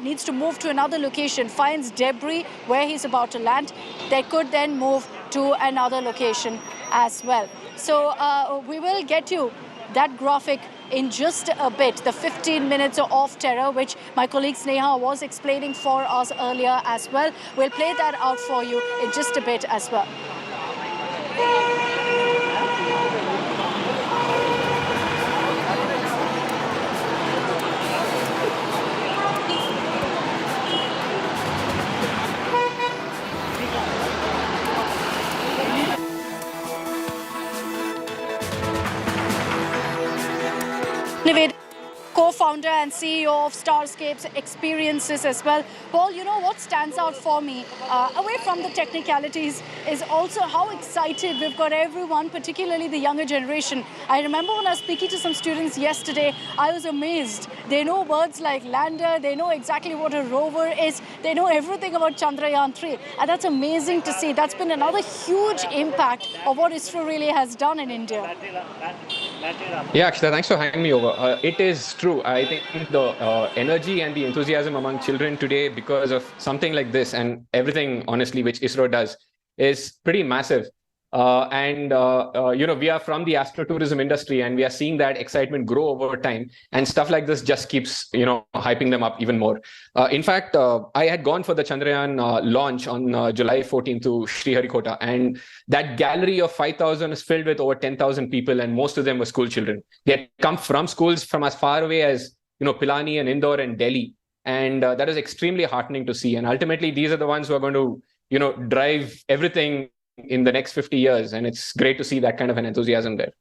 needs to move to another location, finds debris where he's about to land, they could then move to another location as well. So we will get you that graphic in just a bit, the 15 minutes of terror, which my colleague Sneha was explaining for us earlier as well. We'll play that out for you in just a bit as well. Co-founder and CEO of Starscapes Experiences as well. Paul, you know what stands out for me, away from the technicalities, is also how excited we've got everyone, particularly the younger generation. I remember when I was speaking to some students yesterday, I was amazed. They know words like lander, they know exactly what a rover is, they know everything about Chandrayaan-3, and that's amazing to see. That's been another huge impact of what ISRO really has done in India. Yeah, Akshita, thanks for having me over. It is true. I think the energy and the enthusiasm among children today because of something like this and everything, honestly, which ISRO does is pretty massive. We are from the astro-tourism industry and we are seeing that excitement grow over time, and stuff like this just keeps, hyping them up even more. In fact, I had gone for the Chandrayaan launch on July 14th to Sriharikota, and that gallery of 5,000 is filled with over 10,000 people, and most of them were school children. They had come from schools from as far away as, Pilani and Indore and Delhi. And that is extremely heartening to see. And ultimately, these are the ones who are going to, drive everything in the next 50 years. And it's great to see that kind of an enthusiasm there.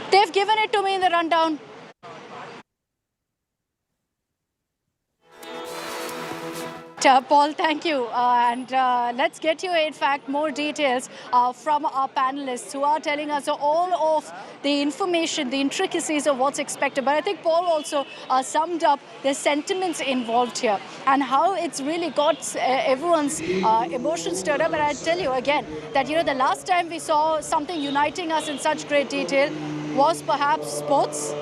They've given it to me in the rundown. Paul, thank you. Let's get you, in fact, more details from our panelists who are telling us all of the information, the intricacies of what's expected. But I think Paul also summed up the sentiments involved here and how it's really got everyone's emotions stirred up. And I tell you again that, the last time we saw something uniting us in such great detail was perhaps sports.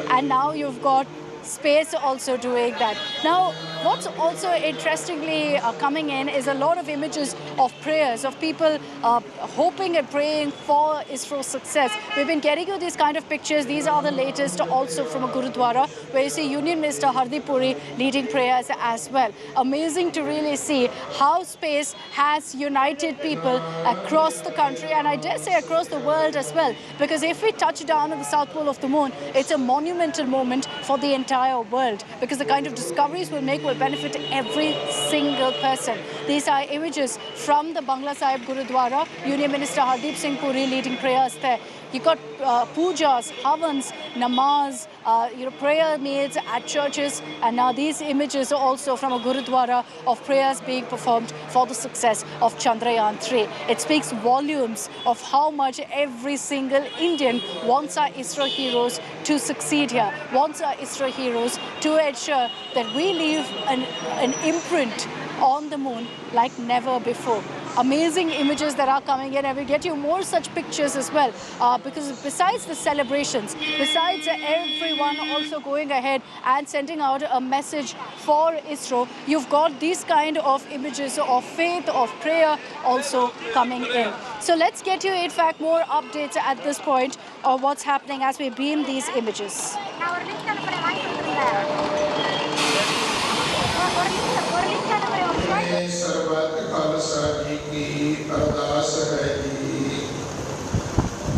And now you've got space also doing that. Now, What's also interestingly coming in is a lot of images of prayers, of people hoping and praying for ISRO's success. We've been getting you these kind of pictures. These are the latest also from a Gurudwara, where you see Union Minister Hardeep Puri leading prayers as well. Amazing to really see how space has united people across the country, and I dare say across the world as well, because if we touch down on the south pole of the moon, it's a monumental moment for the entire world, because the kind of discoveries we'll make will benefit every single person. These are images from the Bangla Sahib Gurudwara, Union Minister Hardeep Singh Puri leading prayers there. You got pujas, havans, namaz, prayer meals at churches, and now these images are also from a Gurudwara of prayers being performed for the success of Chandrayaan-3. It speaks volumes of how much every single Indian wants our ISRO heroes to succeed here, wants our ISRO heroes to ensure that we leave an imprint on the moon like never before. Amazing images that are coming in, and we'll get you more such pictures as well, because besides the celebrations, besides everyone also going ahead and sending out a message for ISRO, you've got these kind of images of faith, of prayer also coming in. So let's get you in fact more updates at this point of what's happening as we beam these images. ਸਰਬੱਤ ਖਾਲਸਾ ਜੀ ਕੀ ਅਰਦਾਸ ਹੈ ਜੀ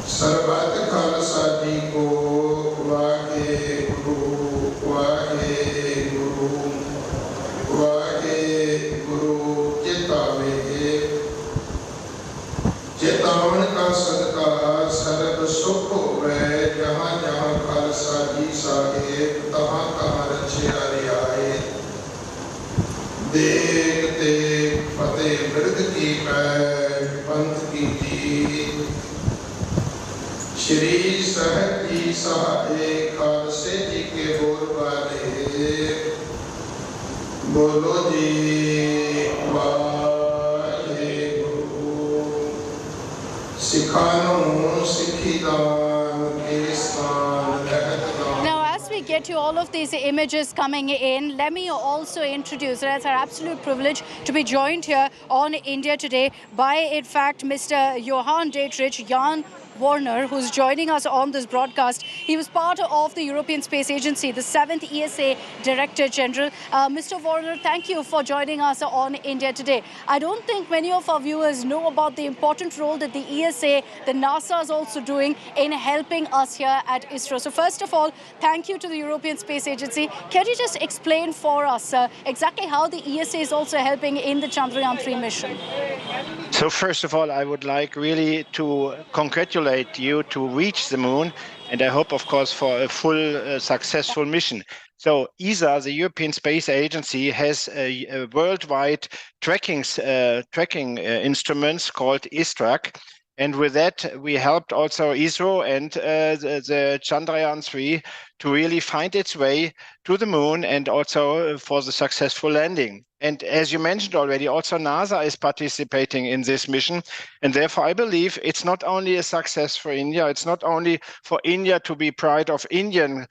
ਸਰਬੱਤ ਖਾਲਸਾ ਜੀ ਕੋ ਵਾਹਿਗੁਰੂ ਵਾਹਿਗੁਰੂ ਵਾਹਿਗੁਰੂ ਚਿਤਾਵੇ ਚੇਤਾਵਨ ਕਾ ਸਦਕਾ ਸਰਬ ਸੁਖ ਹੋਵੇ ਜਹਾਂ ਜਹਾਂ ਖਾਲਸਾ ਜੀ ਸਾਹਿਬ ਤਹਾਂ ਤਹਾਂ ਰਛਿਆ ਰਿਆਏ देख ते फतेह बिरद की पैठ पंथ की जीत श्री सहज जी सहाय खालसे जी के बोल वाले बोलो जी वाहेगुरु सिखानो सिखी दान के स्थान रहत दान. Get you all of these images coming in. Let me also introduce, it's our absolute privilege to be joined here on India Today by, in fact, Mr. Johan Dietrich, Jan Warner, who's joining us on this broadcast. He was part of the European Space Agency, the 7th ESA Director General. Mr. Warner, thank you for joining us on India Today. I don't think many of our viewers know about the important role that the ESA, the NASA is also doing in helping us here at ISRO. So first of all, thank you to the European Space Agency. Can you just explain for us exactly how the ESA is also helping in the Chandrayaan-3 mission? So first of all, I would like really to congratulate you to reach the moon, and I hope, of course, for a full successful mission. So ESA, the European Space Agency, has a worldwide tracking instruments called ISTRAC. And with that, we helped also ISRO and the Chandrayaan-3 to really find its way to the moon, and also for the successful landing. And as you mentioned already, also NASA is participating in this mission. And therefore, I believe it's not only a success for India, it's not only for India to be proud of Indian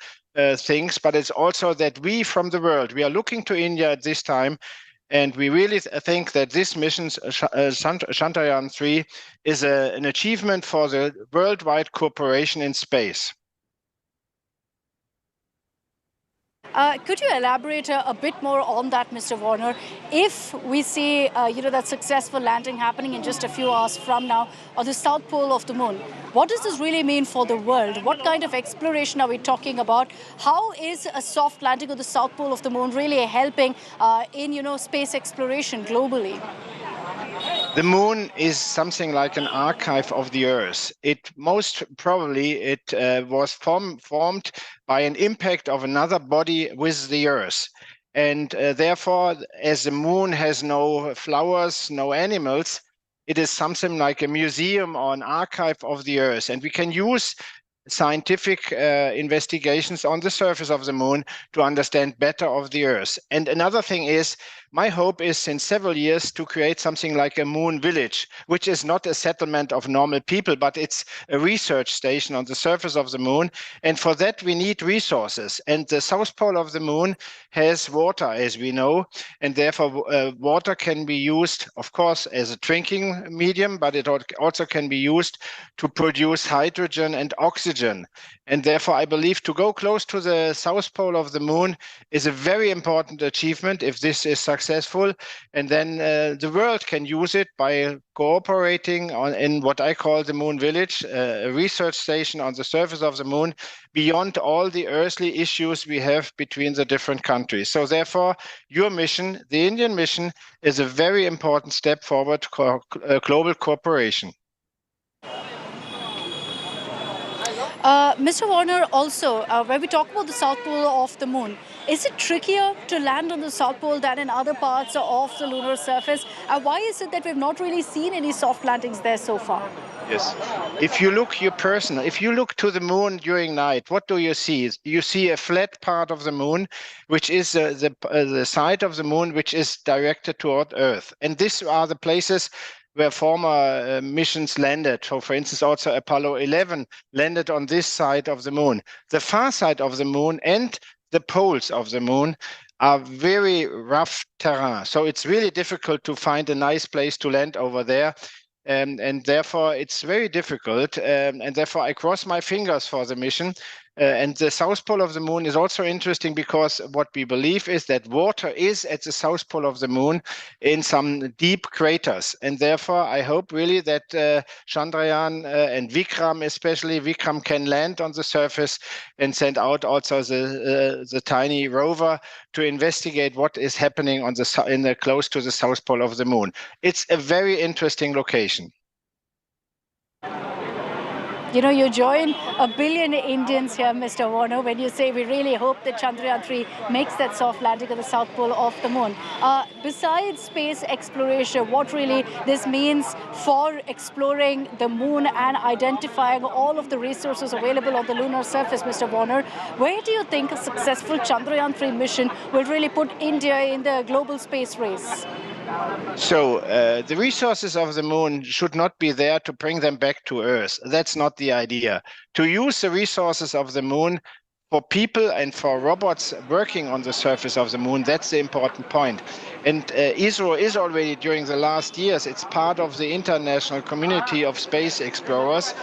things, but it's also that we from the world, we are looking to India at this time. And we really think that this mission, Chandrayaan-3, is an achievement for the worldwide cooperation in space. Could you elaborate a bit more on that, Mr. Warner? If we see, that successful landing happening in just a few hours from now on the south pole of the moon, what does this really mean for the world? What kind of exploration are we talking about? How is a soft landing on the south pole of the moon really helping in, space exploration globally? The moon is something like an archive of the Earth. Most probably was formed by an impact of another body with the Earth. And therefore, as the moon has no flowers, no animals, it is something like a museum or an archive of the Earth. And we can use scientific investigations on the surface of the moon to understand better of the Earth. And another thing is, my hope is since several years to create something like a moon village, which is not a settlement of normal people, but it's a research station on the surface of the moon. And for that, we need resources. And the south pole of the moon has water, as we know, and therefore water can be used, of course, as a drinking medium, but it also can be used to produce hydrogen and oxygen. And therefore, I believe to go close to the south pole of the moon is a very important achievement if this is successful. And then the world can use it by cooperating in what I call the Moon Village, a research station on the surface of the moon, beyond all the earthly issues we have between the different countries. So therefore, your mission, the Indian mission, is a very important step forward for global cooperation. Mr. Warner, also, when we talk about the South Pole of the moon, is it trickier to land on the South Pole than in other parts of the lunar surface? Why is it that we've not really seen any soft landings there so far? Yes. If you look to the moon during night, what do you see? You see a flat part of the moon, which is the side of the moon which is directed toward Earth. And these are the places where former missions landed. So, for instance, also Apollo 11 landed on this side of the moon. The far side of the moon and the poles of the moon are very rough terrain. So it's really difficult to find a nice place to land over there. And therefore, it's very difficult. And therefore, I cross my fingers for the mission. And the south pole of the moon is also interesting because what we believe is that water is at the south pole of the moon in some deep craters. And therefore, I hope really that Chandrayaan and Vikram, especially Vikram, can land on the surface and send out also the tiny rover to investigate what is happening on close to the south pole of the moon. It's a very interesting location. You know, you join 1 billion Indians here, Mr. Warner, when you say we really hope that Chandrayaan-3 makes that soft landing at the south pole of the moon. Besides space exploration, what really this means for exploring the moon and identifying all of the resources available on the lunar surface, Mr. Warner, where do you think a successful Chandrayaan-3 mission will really put India in the global space race? So the resources of the moon should not be there to bring them back to Earth. That's not the idea. To use the resources of the moon for people and for robots working on the surface of the moon, that's the important point. And ISRO is already, during the last years, it's part of the international community of space explorers.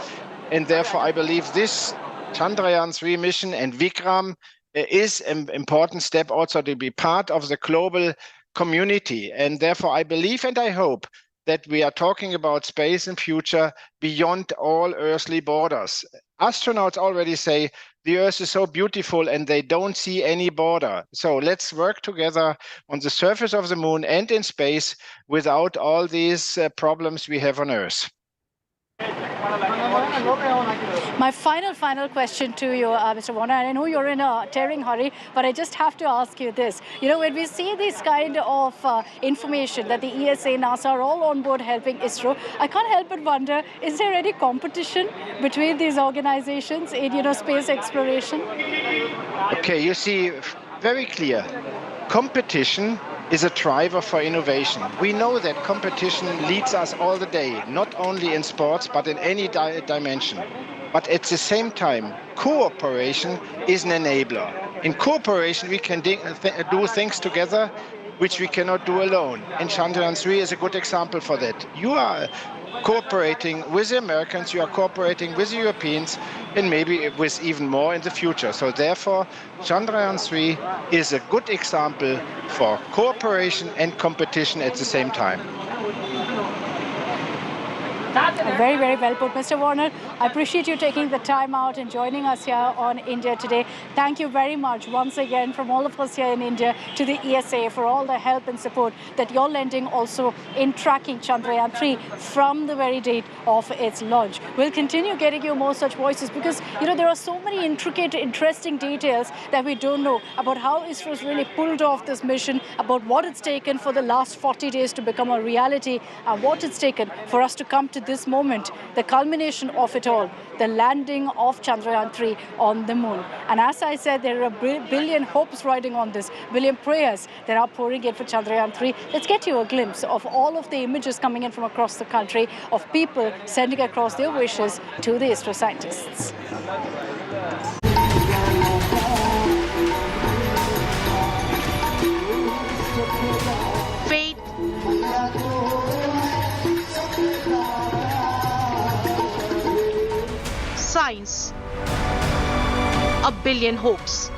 And therefore, I believe this Chandrayaan-3 mission and Vikram is an important step also to be part of the global community. And therefore, I believe and I hope that we are talking about space and future beyond all earthly borders. Astronauts already say the Earth is so beautiful and they don't see any border. So let's work together on the surface of the moon and in space without all these problems we have on Earth. My final question to you, Mr. Warner, and I know you're in a tearing hurry, but I just have to ask you this. You know, when we see this kind of information that the ESA, NASA are all on board helping ISRO, I can't help but wonder, is there any competition between these organizations in, you know, space exploration? Okay, you see, very clear. Competition is a driver for innovation. We know that competition leads us all the day, not only in sports, but in any dimension. But at the same time, cooperation is an enabler. In cooperation, we can do things together which we cannot do alone. And Chandrayaan-3 is a good example for that. You are cooperating with the Americans, you are cooperating with the Europeans, and maybe with even more in the future. So therefore, Chandrayaan-3 is a good example for cooperation and competition at the same time. Very, very well put, Mr. Warner. I appreciate you taking the time out and joining us here on India Today. Thank you very much once again from all of us here in India to the ESA for all the help and support that you're lending also in tracking Chandrayaan-3 from the very date of its launch. We'll continue getting you more such voices because, you know, there are so many intricate, interesting details that we don't know about how ISRO's really pulled off this mission, about what it's taken for the last 40 days to become a reality, and what it's taken for us to come to to this moment, the culmination of it all, the landing of Chandrayaan-3 on the moon. And as I said, there are a billion hopes riding on this, billion prayers that are pouring in for Chandrayaan-3. Let's get you a glimpse of all of the images coming in from across the country of people sending across their wishes to the ISRO scientists. Faith, science, a billion hopes,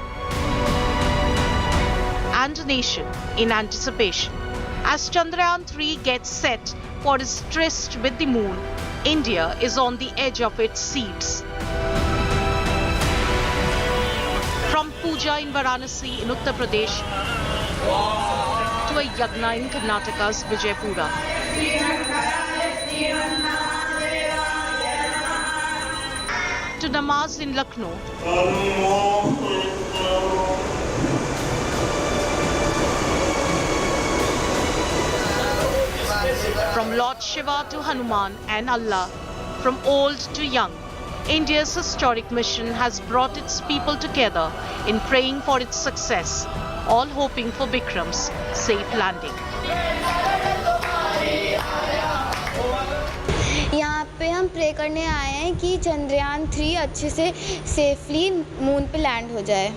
and a nation in anticipation. As Chandrayaan-3 gets set for its tryst with the moon, India is on the edge of its seats. From puja in Varanasi in Uttar Pradesh to a yagna in Karnataka's Vijaypura, to namaz in Lucknow, from Lord Shiva to Hanuman and Allah, from old to young, India's historic mission has brought its people together in praying for its success, all hoping for Vikram's safe landing. यहाँ पे हम pray करने आए हैं कि चंद्रयान 3 अच्छे से safely moon पे लैंड हो जाए.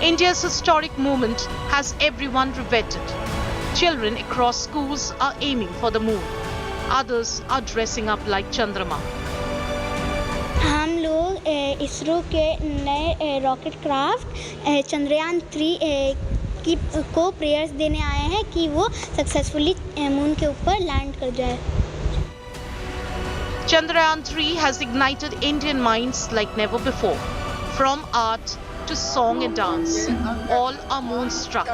India's historic movement has everyone riveted. Children across schools are aiming for the moon. Others are dressing up like Chandrama. हम लोग इसरो के नए रॉकेट क्राफ्ट चंद्रयान 3 को प्रेयर्स देने आए हैं कि वो सक्सेसफुली मून के ऊपर लैंड कर जाए. Chandrayaan-3 has ignited Indian minds like never before. From art to song and dance, all are moonstruck.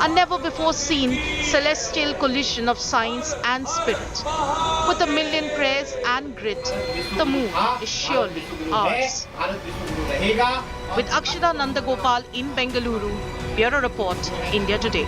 A never-before-seen celestial collision of science and spirit. With a million prayers and grit, the moon is surely ours. With Akshita Nandagopal in Bengaluru, Bureau Report, India Today.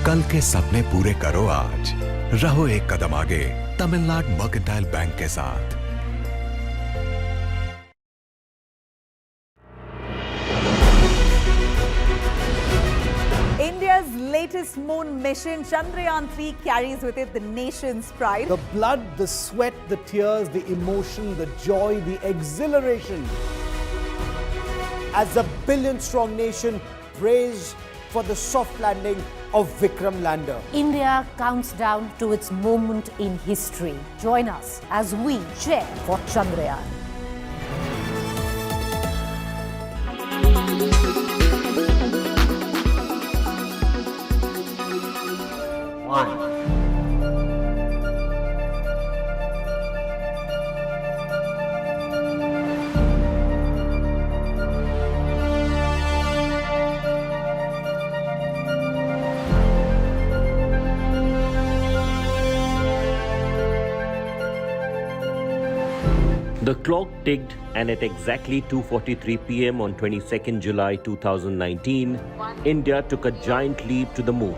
कल के सपने पूरे करो आज. रहो एक कदम आगे Tamil Nadu mercantile bank के साथ. India's latest moon mission, Chandrayaan-3, carries with it the nation's pride. The blood, the sweat, the tears, the emotion, the joy, the exhilaration. As a billion-strong nation prays for the soft landing of Vikram lander. India counts down to its moment in history. Join us as we cheer for Chandrayaan. The clock ticked, and at exactly 2:43 p.m. on 22nd July 2019, India took a giant leap to the moon.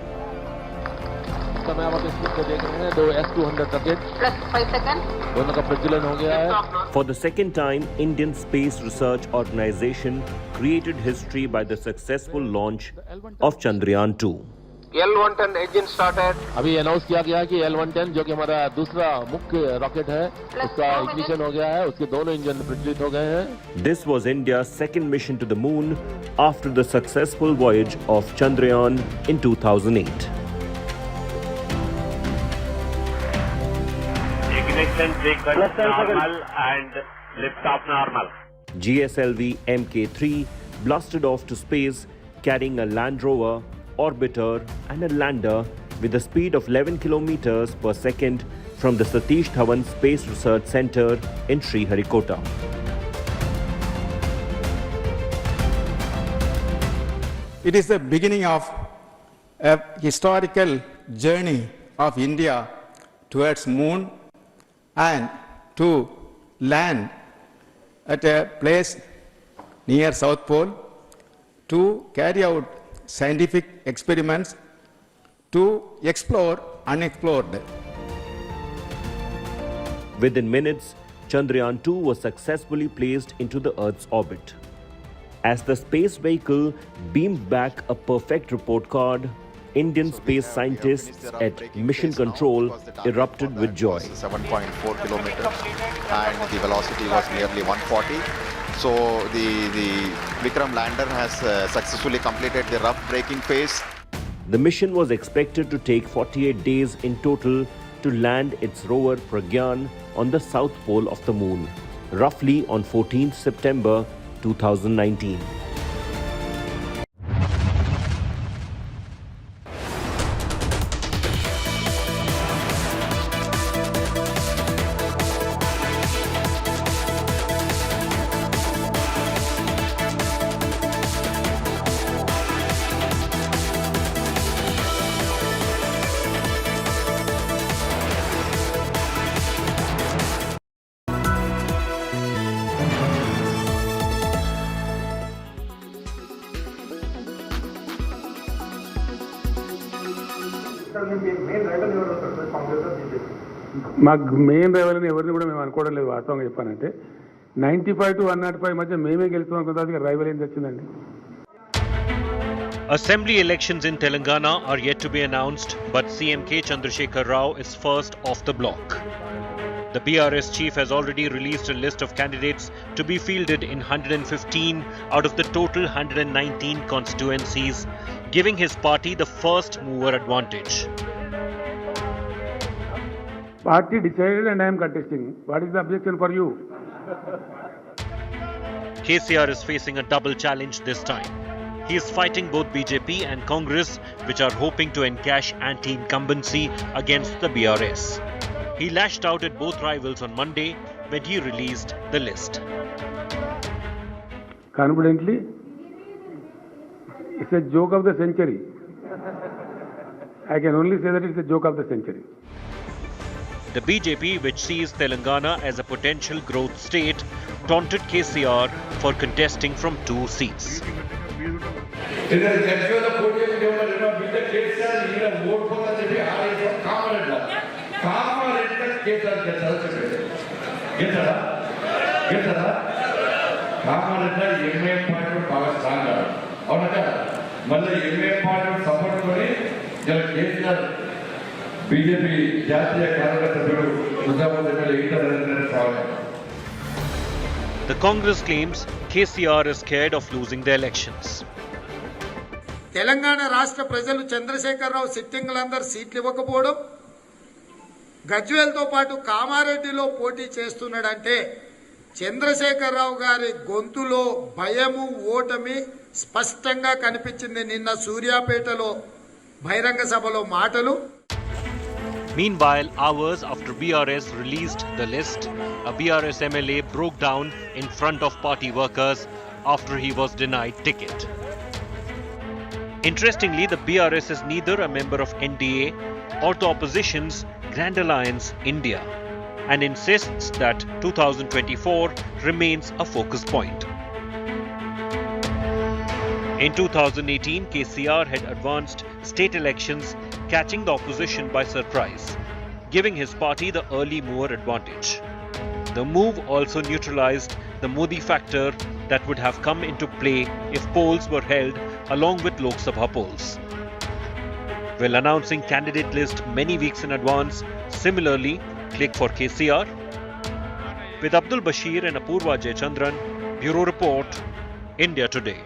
For the second time, Indian Space Research Organization created history by the successful launch of Chandrayaan-2. L110 engine started. अभी announce किया गया कि L110 जो कि हमारा दूसरा मुख्य rocket है उसका इग्निशन हो गया है, उसके दोनों इंजन प्रज्वलित हो गए हैं. This was India's second mission to the moon after the successful voyage of Chandrayaan in 2008. Ignition sequence normal and liftoff normal. GSLV Mk3 blasted off to space carrying a Land Rover, orbiter and a lander with a speed of 11 kilometers per second from the Satish Dhawan Space Research Center in Sriharikota. It is the beginning of a historical journey of India towards moon and to land at a place near South Pole to carry out scientific experiments to explore unexplored. Within minutes, Chandrayaan-2 was successfully placed into the Earth's orbit. As the space vehicle beamed back a perfect report card, Indian space scientists at Mission Control erupted with joy. 7.4 kilometers and the velocity was nearly 140. So the Vikram lander has successfully completed the rough braking phase. The mission was expected to take 48 days in total to land its rover Pragyan on the south pole of the moon, roughly on 14th September 2019. మాకు main రైవల్ని ఎవరిని కూడా మేము అనుకోవడం లేదు. వాస్తవంగా చెప్పానంటే 95 to 105 మధ్య మేమే గెలుస్తాం అనుకున్న రైవల్ ఏం వచ్చిందండి. Assembly elections in Telangana are yet to be announced, but CMK Chandrasekhar Rao is first off the block. The BRS chief has already released a list of candidates to be fielded in 115 out of the total 119 constituencies, giving his party the first mover advantage. Party decided and I am contesting. What is the objection for you? KCR is facing a double challenge this time. He is fighting both BJP and Congress, which are hoping to encash anti-incumbency against the BRS. He lashed out at both rivals on Monday when he released the list. Confidently, it's a joke of the century. I can only say that it's a joke of the century. The BJP, which sees Telangana as a potential growth state, taunted KCR for contesting from 2 seats. The Congress claims KCR is scared of losing the elections. Telangana రాష్ట్ర ప్రజలు చంద్రశేఖరరావు సిట్టింగ్లందరూ సీట్లు ఇవ్వకపోవడం, గజ్వేల్తో పాటు కామారెడ్డిలో పోటీ చేస్తున్నాడంటే చంద్రశేఖరరావు గారి గొంతులో భయము, ఓటమి స్పష్టంగా కనిపించింది. నిన్న సూర్యాపేటలో బహిరంగ సభలో మాటలు. Meanwhile, hours after BRS released the list, a BRS MLA broke down in front of party workers after he was denied ticket. Interestingly, the BRS is neither a member of NDA or the opposition's Grand Alliance India. and insists that 2024 remains a focus point. In 2018, KCR had advanced state elections, catching the opposition by surprise, giving his party the early mover advantage. The move also neutralized the Modi factor that would have come into play if polls were held along with Lok Sabha polls. While announcing candidate list many weeks in advance, similarly, click for KCR. With Abdul Bashir and Apurva Jayachandran, Bureau Report, India Today.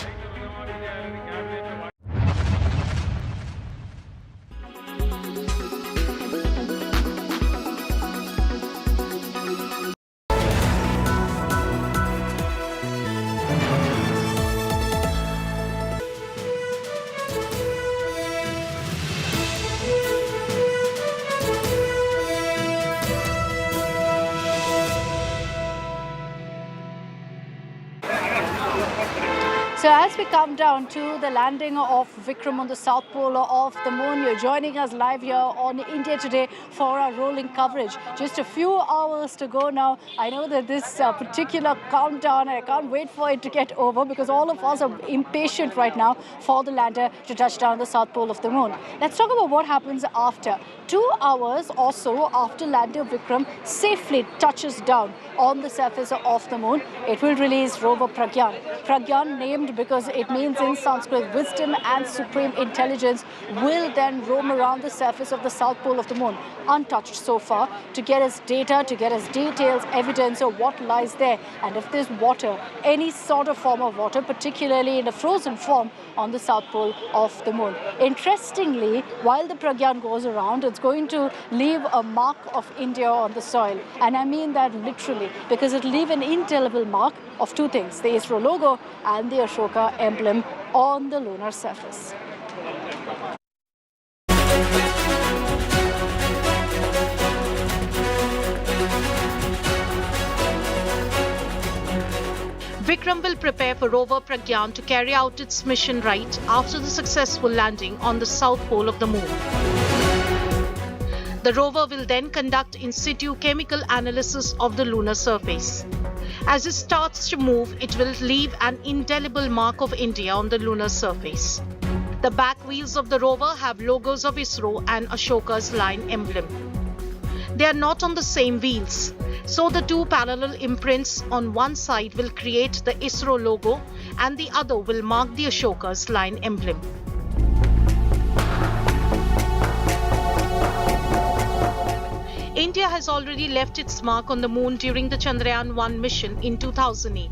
So as we come down to the landing of Vikram on the south pole of the moon, you're joining us live here on India Today for our rolling coverage. Just a few hours to go now. I know that this particular countdown, I can't wait for it to get over because all of us are impatient right now for the lander to touch down the south pole of the moon. Let's talk about what happens after. 2 hours or so after lander Vikram safely touches down on the surface of the moon, it will release rover Pragyan. Pragyan, named because it means in Sanskrit wisdom and supreme intelligence, will then roam around the surface of the south pole of the moon, untouched so far, to get us data, to get us details, evidence of what lies there. And if there's water, any sort of form of water, particularly in a frozen form on the south pole of the moon. Interestingly, while the Pragyan goes around, it's going to leave a mark of India on the soil. And I mean that literally, because it'll leave an indelible mark of two things, the ISRO logo and the Ashoka emblem on the lunar surface. Vikram will prepare for rover Pragyan to carry out its mission right after the successful landing on the south pole of the moon. The rover will then conduct in situ chemical analysis of the lunar surface. As it starts to move, it will leave an indelible mark of India on the lunar surface. The back wheels of the rover have logos of ISRO and Ashoka's line emblem. They are not on the same wheels, so the two parallel imprints on one side will create the ISRO logo and the other will mark the Ashoka's line emblem. India has already left its mark on the moon during the Chandrayaan-3 mission in 2008.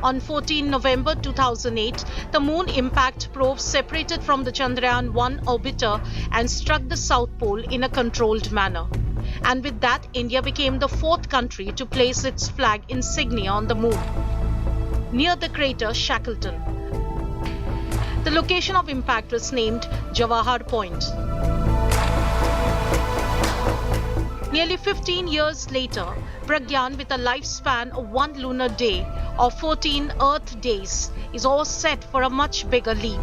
On 14 November 2008, the Moon Impact Probe separated from the Chandrayaan-1 orbiter and struck the South Pole in a controlled manner. And with that, India became the fourth country to place its flag insignia on the moon, near the crater Shackleton. The location of impact was named Jawahar Point. Nearly 15 years later, Pragyan, with a lifespan of 1 lunar day or 14 Earth days, is all set for a much bigger leap.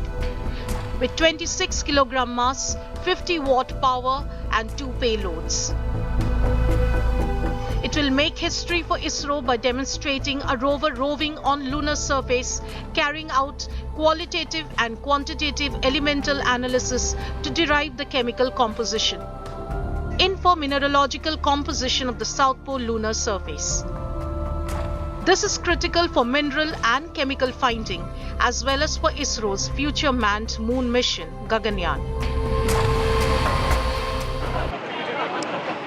With 26 kilogram mass, 50 watt power and 2 payloads. It will make history for ISRO by demonstrating a rover roving on lunar surface, carrying out qualitative and quantitative elemental analysis to derive the chemical composition. For mineralogical composition of the South Pole lunar surface. This is critical for mineral and chemical finding, as well as for ISRO's future manned moon mission, Gaganyaan.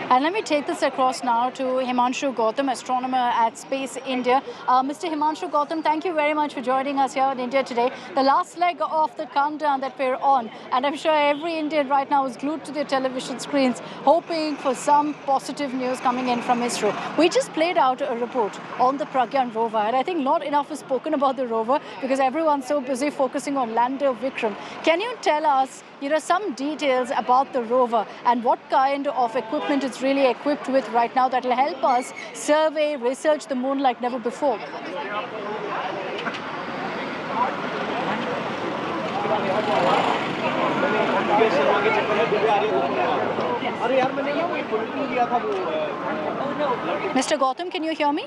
And let me take this across now to Himanshu Gautam, astronomer at Space India. Mr. Himanshu Gautam, thank you very much for joining us here in India Today. The last leg of the countdown that we're on, and I'm sure every Indian right now is glued to their television screens, hoping for some positive news coming in from ISRO. We just played out a report on the Pragyan rover, and I think not enough is spoken about the rover because everyone's so busy focusing on lander Vikram. Can you tell us, some details about the rover and what kind of equipment it's really equipped with right now that will help us survey, research the moon like never before? Mr. Gautam, can you hear me?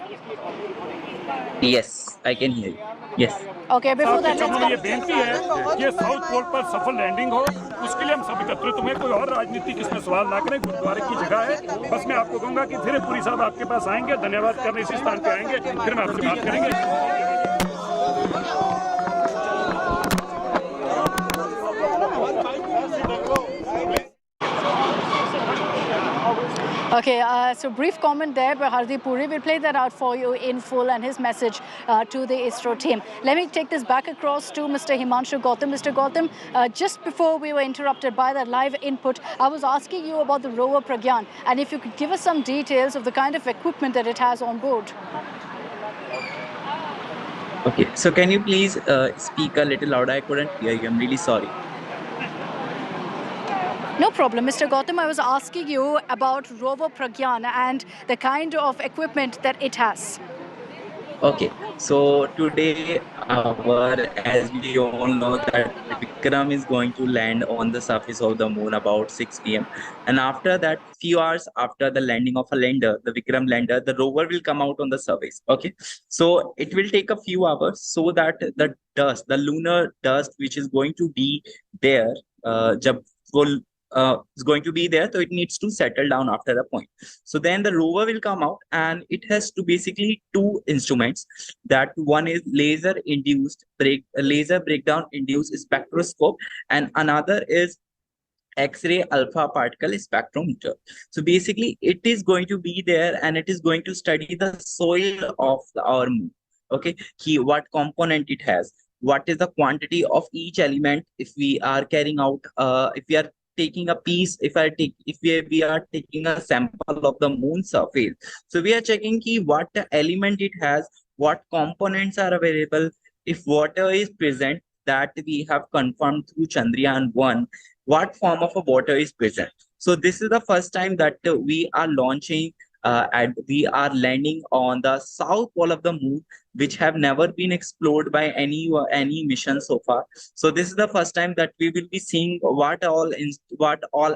Yes, I can hear you. Yes. Okay, before that, let's ये बेनती है कि south pole पर सफल landing हो, उसके लिए हम सब एकत्रित हुए। कोई और राजनीतिक इसमें सवाल ना करें, गुरुद्वारे की जगह है। बस मैं आपको कहूंगा कि फिर पूरी साहब आपके पास आएंगे, धन्यवाद करने इसी स्थान पे आएंगे, फिर मैं आपसे बात करेंगे। Okay, so brief comment there by Hardeep Puri. We'll play that out for you in full and his message to the ISRO team. Let me take this back across to Mr. Himanshu Gautam. Mr. Gautam, just before we were interrupted by that live input, I was asking you about the rover Pragyan, and if you could give us some details of the kind of equipment that it has on board. Okay, so can you please speak a little louder? I couldn't hear you. I'm really sorry. No problem. Mr. Gautam, I was asking you about rover Pragyan and the kind of equipment that it has. Okay, so today, as we all know, that Vikram is going to land on the surface of the moon about 6 p.m. And after that, few hours after the landing of a lander, the Vikram lander, the rover will come out on the surface. Okay, so it will take a few hours so that the dust, the lunar dust, which is going to be there, is going to be there, so it needs to settle down after a point. So then the rover will come out, and it has to basically two instruments. That one is laser breakdown induced spectroscope, and another is X-ray alpha particle spectrometer. So basically, it is going to be there, and it is going to study the soil of our moon. Okay, what component it has, what is the quantity of each element. If we are carrying out, if we are taking a piece, if we are taking a sample of the moon surface, so we are checking what element it has, what components are available, if water is present, that we have confirmed through Chandrayaan-1, what form of a water is present. So this is the first time that we are launching and we are landing on the south pole of the moon, which have never been explored by any mission so far. So this is the first time that we will be seeing what all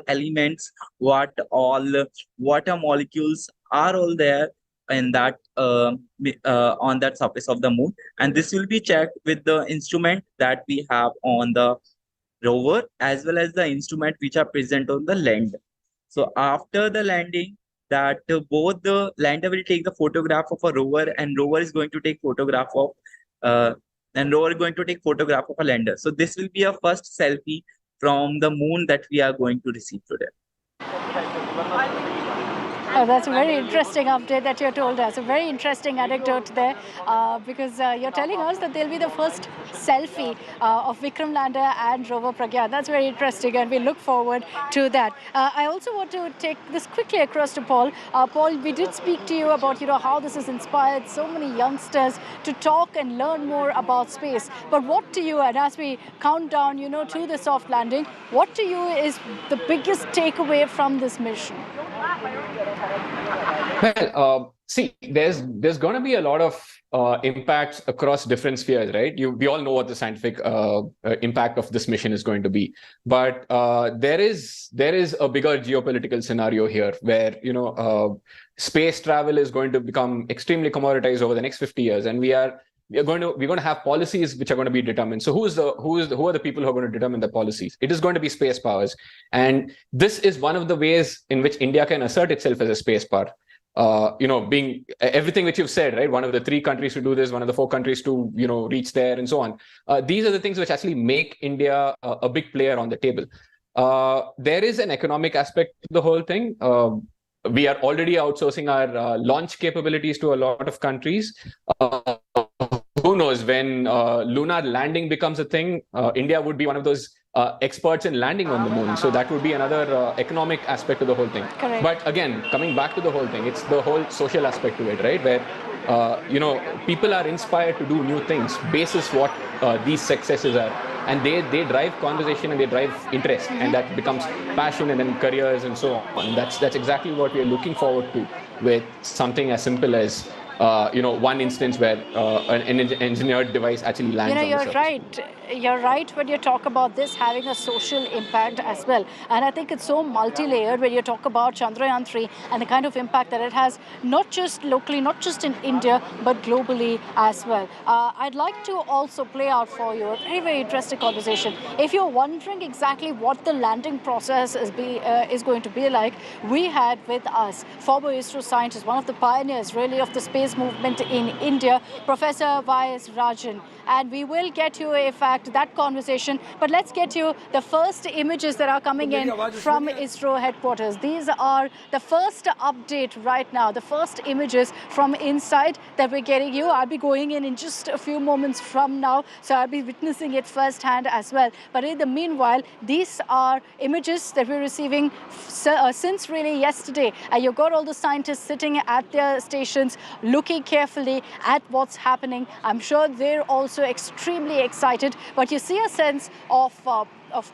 elements, what all water molecules are all there in that on that surface of the moon. And this will be checked with the instrument that we have on the rover, as well as the instrument which are present on the lander. So after the landing, that both the lander will take the photograph of a rover, and rover is going to take photograph of a lander. So this will be a first selfie from the moon that we are going to receive today. Oh, that's a very interesting update that you told us. A very interesting anecdote there, because you're telling us that they'll be the first selfie of Vikram lander and rover Pragyan. That's very interesting, and we look forward to that. I also want to take this quickly across to Paul. Paul, we did speak to you about how this has inspired so many youngsters to talk and learn more about space. But what to you, and as we count down, to the soft landing, what to you is the biggest takeaway from this mission? Well, see, there's going to be a lot of impacts across different spheres, right? We all know what the scientific impact of this mission is going to be, but there is a bigger geopolitical scenario here where space travel is going to become extremely commoditized over the next 50 years, and we're going to have policies which are going to be determined. So who are the people who are going to determine the policies? It is going to be space powers, and this is one of the ways in which India can assert itself as a space power. Being everything which you've said, right? One of the 3 countries to do this, one of the 4 countries to reach there, and so on. These are the things which actually make India a big player on the table. There is an economic aspect to the whole thing. We are already outsourcing our launch capabilities to a lot of countries. Who knows, when lunar landing becomes a thing, India would be one of those experts in landing on the moon. So that would be another economic aspect to the whole thing. Correct. But again, coming back to the whole thing, it's the whole social aspect to it, right? Where, people are inspired to do new things basis what these successes are. And they drive conversation, and they drive interest, and that becomes passion, and then careers, and so on. And that's exactly what we are looking forward to with something as simple as one instance where an engineered device actually lands on the surface. You're right when you talk about this having a social impact as well. And I think it's so multi-layered when you talk about Chandrayaan-3 and the kind of impact that it has, not just locally, not just in India, but globally as well. I'd like to also play out for you a very, very interesting conversation. If you're wondering exactly what the landing process is going to be like, we had with us former ISRO scientist, one of the pioneers really of the space movement in India, Professor Y.S. Rajan. And we will get you, in fact, that conversation. But let's get you the first images that are coming in from ISRO headquarters. These are the first update right now, the first images from inside that we're getting you. I'll be going in just a few moments from now, so I'll be witnessing it firsthand as well. But in the meanwhile, these are images that we're receiving since really yesterday. You've got all the scientists sitting at their stations, looking carefully at what's happening. I'm sure they're also extremely excited, but you see a sense of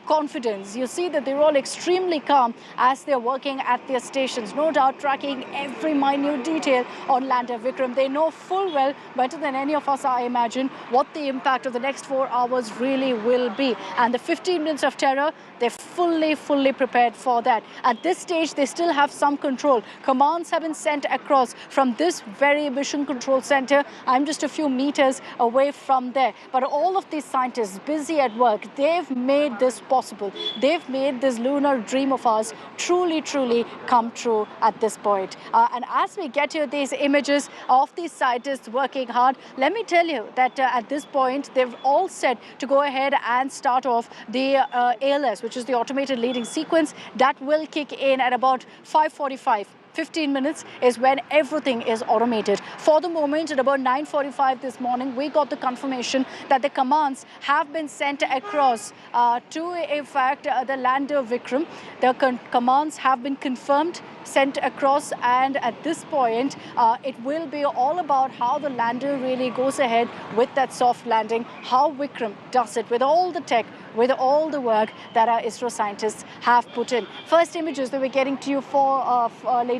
confidence. You see that they're all extremely calm as they're working at their stations, no doubt tracking every minute detail on lander Vikram. They know full well, better than any of us, I imagine, what the impact of the next 4 hours really will be. And the 15 minutes of terror, they're fully prepared for that. At this stage, they still have some control. Commands have been sent across from this very mission control center. I'm just a few meters away from there. But all of these scientists busy at work, they've made this possible. They've made this lunar dream of ours truly come true at this point. And as we get you these images of these scientists working hard, let me tell you that at this point, they've all set to go ahead and start off the ALS, which is the automated leading sequence. That will kick in at about 5:45. 15 minutes is when everything is automated. For the moment, at about 9:45 this morning, we got the confirmation that the commands have been sent across to, in fact, the lander Vikram. The commands have been confirmed, sent across, and at this point, it will be all about how the lander really goes ahead with that soft landing, how Vikram does it with all the tech, with all the work that our ISRO scientists have put in. First images that we're getting to you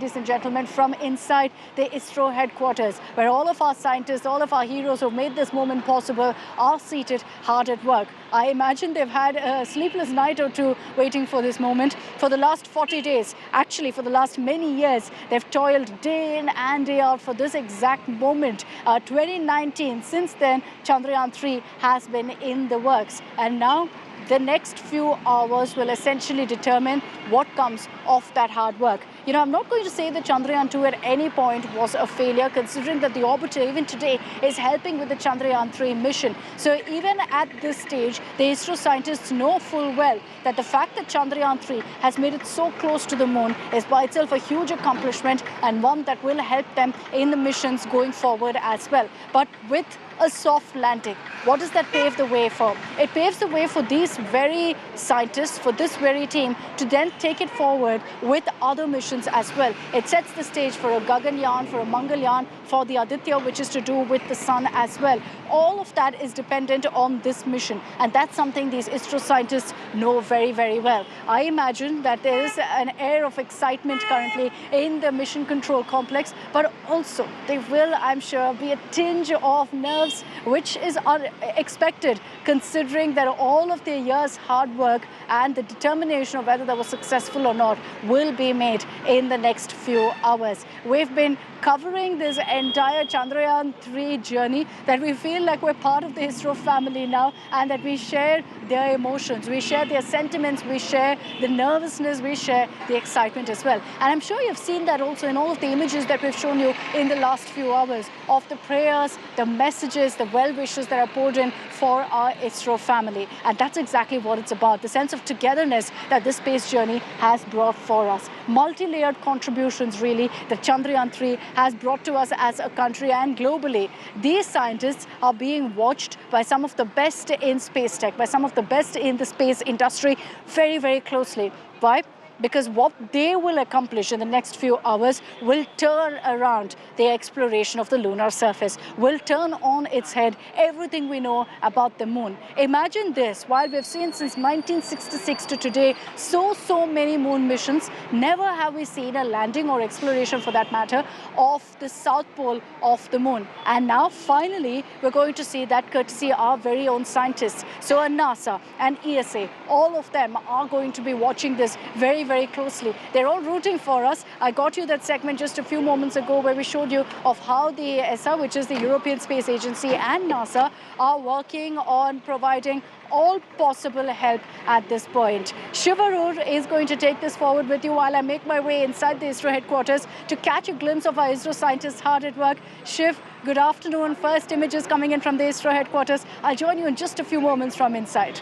ladies and gentlemen, from inside the ISRO headquarters, where all of our scientists, all of our heroes who made this moment possible are seated hard at work. I imagine they've had a sleepless night or two waiting for this moment. For the last 40 days, actually for the last many years, they've toiled day in and day out for this exact moment. 2019, since then, Chandrayaan-3 has been in the works. And now, the next few hours will essentially determine what comes of that hard work. You know, I'm not going to say that Chandrayaan-2 at any point was a failure, considering that the orbiter even today is helping with the Chandrayaan-3 mission. So even at this stage, the ISRO scientists know full well that the fact that Chandrayaan-3 has made it so close to the moon is by itself a huge accomplishment, and one that will help them in the missions going forward as well. But with a soft landing, what does that pave the way for? It paves the way for these very scientists, for this very team, to then take it forward with other missions as well. It sets the stage for a Gaganyaan, for a Mangalyaan, for the Aditya, which is to do with the sun as well. All of that is dependent on this mission, and that's something these ISRO scientists know very well. I imagine that there is an air of excitement currently in the mission control complex, but also there will, I'm sure, be a tinge of nerves, which is unexpected, considering that all of their years' hard work and the determination of whether they were successful or not will be made in the next few hours. We've been covering this entire Chandrayaan-3 journey, that we feel like we're part of the ISRO family now, and that we share their emotions, we share their sentiments, we share the nervousness, we share the excitement as well. And I'm sure you've seen that also in all of the images that we've shown you in the last few hours of the prayers, the messages, the well wishes that are poured in for our ISRO family. And that's exactly what it's about, the sense of togetherness that this space journey has brought for us. Multi-layered contributions, really, that Chandrayaan-3 has brought to us as a country and globally. These scientists are being watched by some of the best in space tech, by some of the best in the space industry very closely. Why? because what they will accomplish in the next few hours will turn around the exploration of the lunar surface, will turn on its head everything we know about the moon. Imagine this, while we've seen since 1966 to today so many moon missions, never have we seen a landing or exploration for that matter of the south pole of the moon. And now finally we're going to see that courtesy of our very own scientists. So NASA and ESA, all of them are going to be watching this very closely. They're all rooting for us. I got you that segment just a few moments ago where we showed you of how the ESA, which is the European Space Agency, and NASA are working on providing all possible help at this point. Shiv Arur is going to take this forward with you while I make my way inside the ISRO headquarters to catch a glimpse of our ISRO scientists hard at work. Shiv, good afternoon. First images coming in from the ISRO headquarters. I'll join you in just a few moments from inside.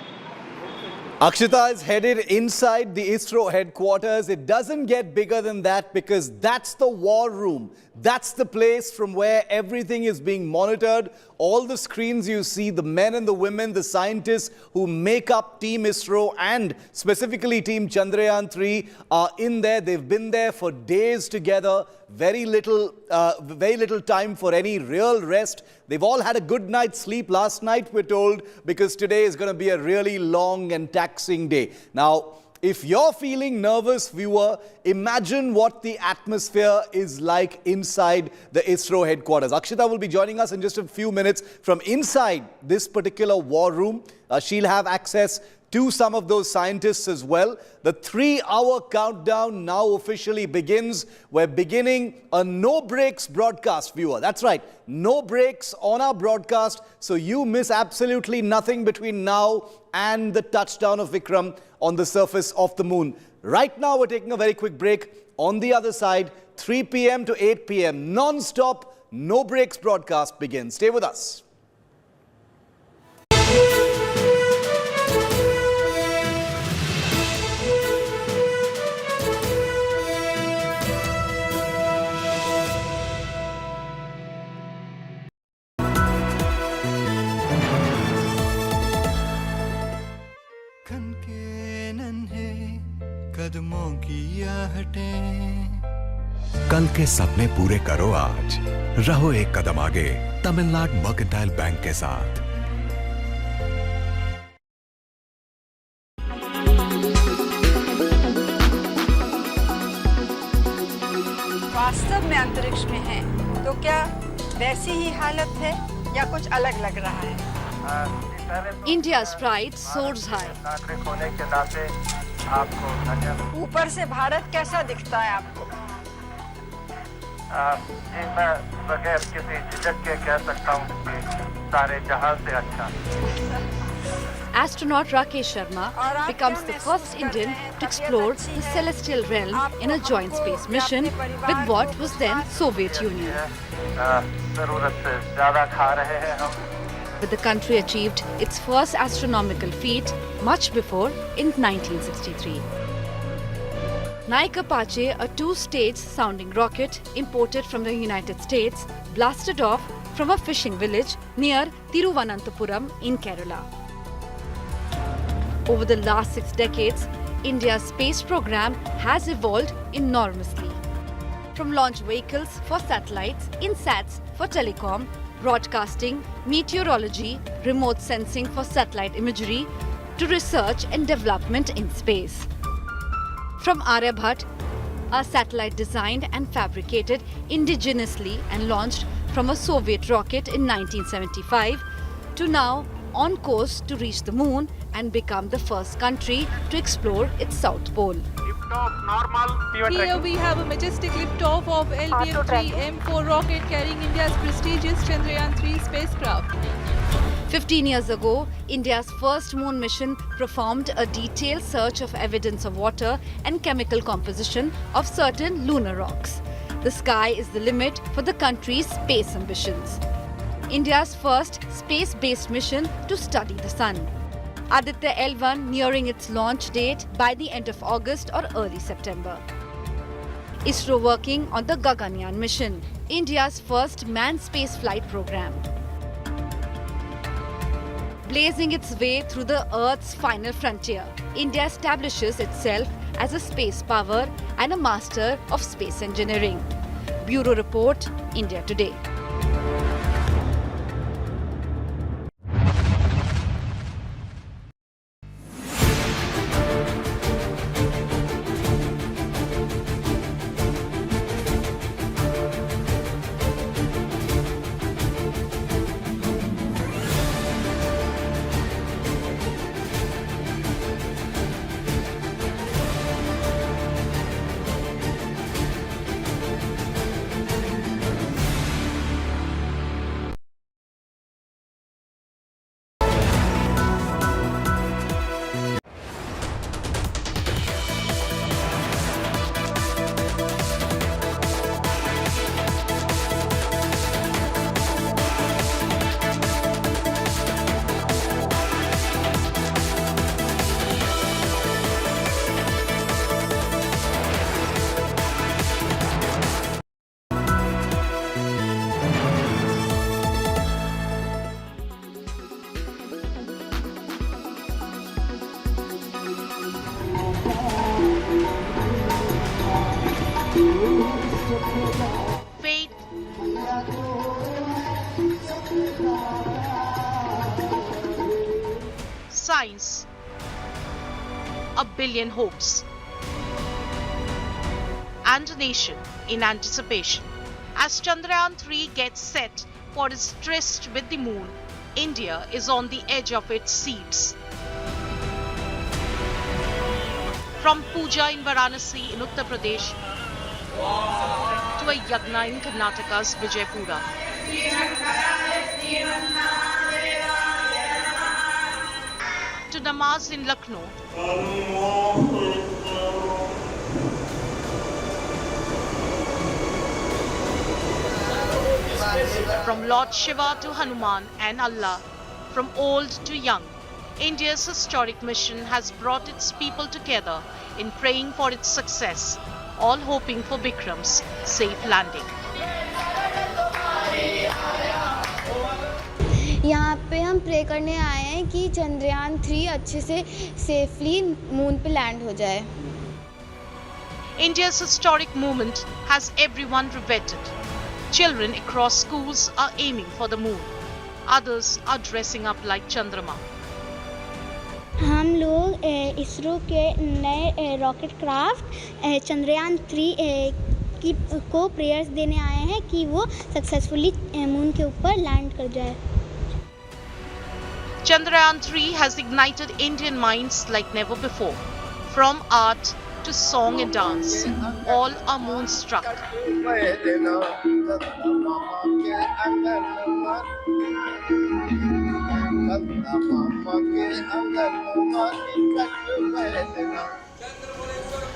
Akshita is headed inside the ISRO headquarters. It doesn't get bigger than that because that's the war room. That's the place from where everything is being monitored. All the screens you see, the men and the women, the scientists who make up Team ISRO and specifically Team Chandrayaan-3 are in there. They've been there for days together. Very little time for any real rest. They've all had a good night's sleep last night, we're told, because today is going to be a really long and taxing day. Now, if you're feeling nervous, viewer, imagine what the atmosphere is like inside the ISRO headquarters. Akshita will be joining us in just a few minutes from inside this particular war room. She'll have access to some of those scientists as well. The 3-hour countdown now officially begins. We're beginning a no breaks broadcast, viewer. That's right, no breaks on our broadcast, so you miss absolutely nothing between now and the touchdown of Vikram on the surface of the moon. Right now, we're taking a very quick break. On the other side, 3 p.m. to 8 p.m. non-stop, no breaks broadcast begins. Stay with us. कल के सपने पूरे करो आज, रहो एक कदम आगे Tamil Nadu mercantile bank के साथ। वास्तव में अंतरिक्ष में है तो क्या वैसी ही हालत है या कुछ अलग लग रहा है? India's pride soars high. नागरिक होने के नाते आपको धन्यवाद। ऊपर से भारत कैसा दिखता है आपको? मैं बगैर किसी झिझक के कह सकता हूँ कि सारे जहां से अच्छा। Astronaut Rakesh Sharma becomes the first Indian to explore the celestial realm in a joint space mission with what was then Soviet Union. But the country achieved its first astronomical feat much before in 1963. Nike Apache, a 2-stage sounding rocket imported from the United States, blasted off from a fishing village near Thiruvananthapuram in Kerala. Over the last 6 decades, India's space program has evolved enormously. From launch vehicles for satellites, INSATs for telecom, broadcasting, meteorology, remote sensing for satellite imagery, to research and development in space. From Aryabhat, a satellite designed and fabricated indigenously and launched from a Soviet rocket in 1975, to now on course to reach the moon and become the first country to explore its south pole. Here we have a majestic liftoff of LVM-3 M4 rocket carrying India's prestigious Chandrayaan-3 spacecraft. 15 years ago, India's first moon mission performed a detailed search of evidence of water and chemical composition of certain lunar rocks. The sky is the limit for the country's space ambitions. India's first space-based mission to study the sun. Aditya L1 nearing its launch date by the end of August or early September. ISRO working on the Gaganyaan mission, India's first manned space flight program. Blazing its way through the Earth's final frontier, India establishes itself as a space power and a master of space engineering. Bureau Report, India Today. Faith, science, a billion hopes, and a nation in anticipation. As Chandrayaan-3 gets set for its tryst with the moon, India is on the edge of its seats. From puja in Varanasi in Uttar Pradesh to a yagna in Karnataka's Vijaypura, to namaz in Lucknow, from Lord Shiva to Hanuman and Allah, from old to young, India's historic mission has brought its people together in praying for its success, all hoping for Vikram's safe landing. यहाँ पे हम pray करने आए हैं कि चंद्रयान 3 अच्छे से safely moon पे लैंड हो जाए. India's historic movement has everyone riveted. Children across schools are aiming for the moon. Others are dressing up like Chandrama. हम लोग इसरो के नए रॉकेट क्राफ्ट चंद्रयान 3 को प्रेयर्स देने आए हैं कि वो सक्सेसफुली मून के ऊपर लैंड कर जाए. Chandrayaan-3 has ignited Indian minds like never before. From art to song and dance, all are moonstruck.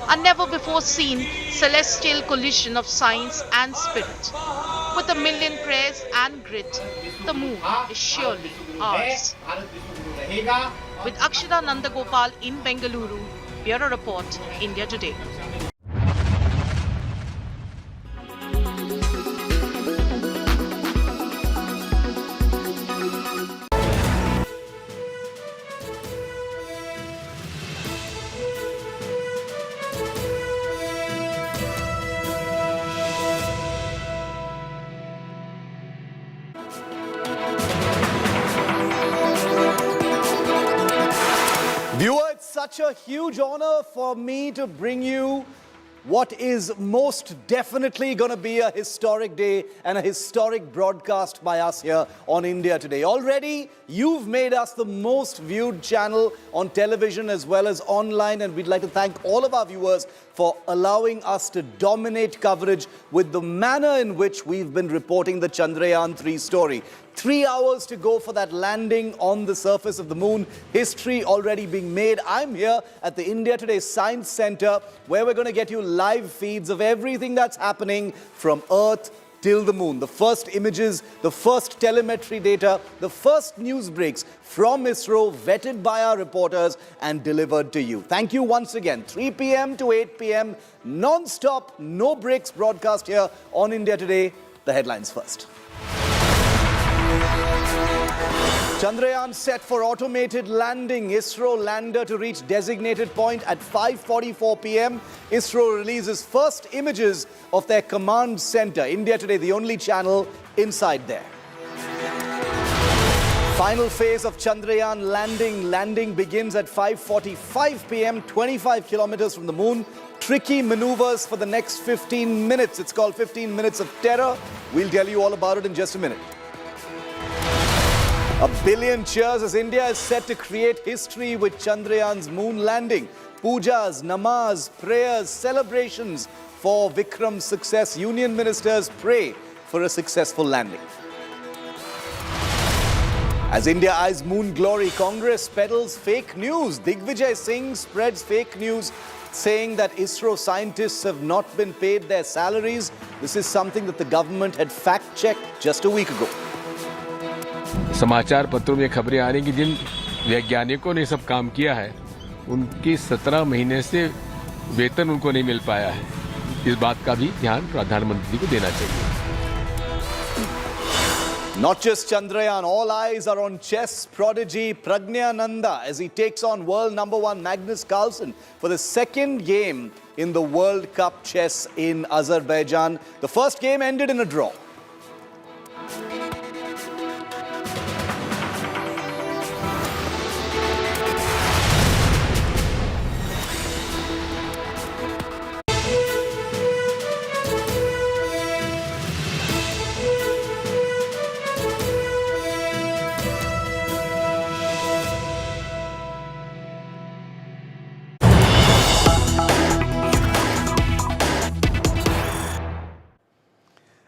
A never before seen celestial collision of science and spirit. With a million prayers and grit, the moon is surely ours. With Akshita Nandagopal in Bengaluru, Bureau Report, India Today. Viewer, it's such a huge honor for me to bring you what is most definitely going to be a historic day and a historic broadcast by us here on India Today. Already, you've made us the most viewed channel on television as well as online, and we'd like to thank all of our viewers for allowing us to dominate coverage with the manner in which we've been reporting the Chandrayaan-3 story. 3 hours to go for that landing on the surface of the moon. History already being made. I'm here at the India Today Science Center, where we're going to get you live feeds of everything that's happening from Earth till the moon. The first images, the first telemetry data, the first news breaks from ISRO, vetted by our reporters and delivered to you. Thank you once again. 3 p.m. to 8 p.m. non-stop, no breaks broadcast here on India Today. The headlines first. Chandrayaan set for automated landing. ISRO lander to reach designated point at 5:44 p.m. ISRO releases first images of their command center. India Today, the only channel inside there. Final phase of Chandrayaan landing. Landing begins at 5:45 p.m., 25 kilometers from the moon. Tricky maneuvers for the next 15 minutes. It's called 15 minutes of terror. We'll tell you all about it in just a minute. A billion cheers as India is set to create history with Chandrayaan's moon landing. Pujas, namaz, prayers, celebrations for Vikram's success. Union ministers pray for a successful landing. As India eyes moon glory, Congress peddles fake news. Digvijay Singh spreads fake news saying that ISRO scientists have not been paid their salaries. This is something that the government had fact-checked just a week ago. समाचार पत्रों में खबरें आ रही कि जिन वैज्ञानिकों ने सब काम किया है उनकी 17 महीने से वेतन उनको नहीं मिल पाया है. इस बात का भी ध्यान प्रधानमंत्री को देना चाहिए. Not just Chandrayaan, all eyes are on chess prodigy Pragyananda as he takes on world #1 Magnus Carlsen for the second game in the World Cup chess in Azerbaijan. The first game ended in a draw.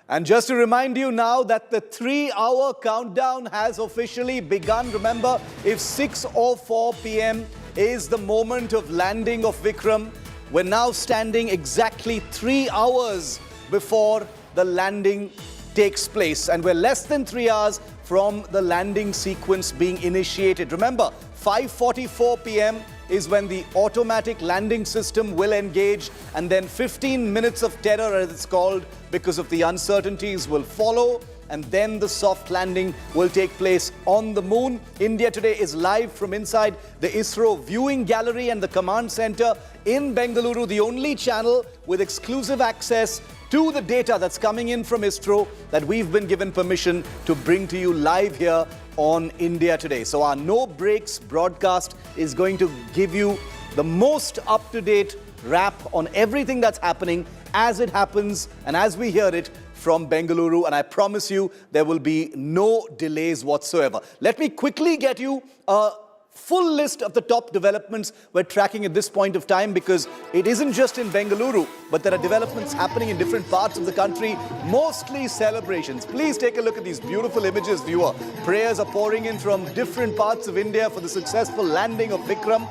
And just to remind you now that the 3-hour countdown has officially begun. Remember, if 6:04 p.m. is the moment of landing of Vikram, we're now standing exactly 3 hours before the landing takes place. And we're less than 3 hours from the landing sequence being initiated. Remember, 5:44 p.m. is when the automatic landing system will engage, and then 15 minutes of terror, as it's called, because of the uncertainties will follow, and then the soft landing will take place on the moon. India Today is live from inside the ISRO viewing gallery and the command center in Bengaluru, the only channel with exclusive access to the data that's coming in from ISRO that we've been given permission to bring to you live here on India Today. So our No Breaks broadcast is going to give you the most up-to-date wrap on everything that's happening as it happens and as we hear it from Bengaluru. And I promise you there will be no delays whatsoever. Let me quickly get you a full list of the top developments we're tracking at this point of time, because it isn't just in Bengaluru, but there are developments happening in different parts of the country, mostly celebrations. Please take a look at these beautiful images, viewer. Prayers are pouring in from different parts of India for the successful landing of Vikram.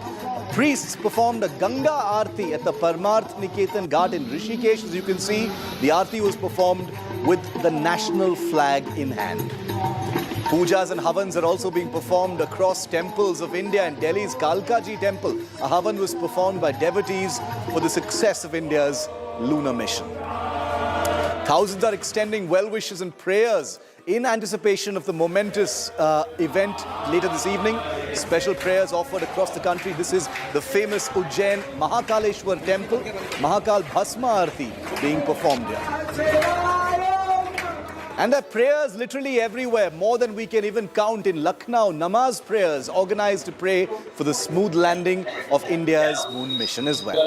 Priests performed a Ganga Aarti at the Parmarth Niketan Ghat in Rishikesh. As you can see, the Aarti was performed with the national flag in hand. Pujas and Havans are also being performed across temples of India. In Delhi's Kalkaji temple, a Havan was performed by devotees for the success of India's lunar mission. Thousands are extending well wishes and prayers in anticipation of the momentous event later this evening. Special prayers offered across the country. This is the famous Ujjain Mahakaleshwar temple. Mahakal Bhasma Aarti being performed here. And there are prayers literally everywhere, more than we can even count. In Lucknow, namaz prayers organized to pray for the smooth landing of India's moon mission as well.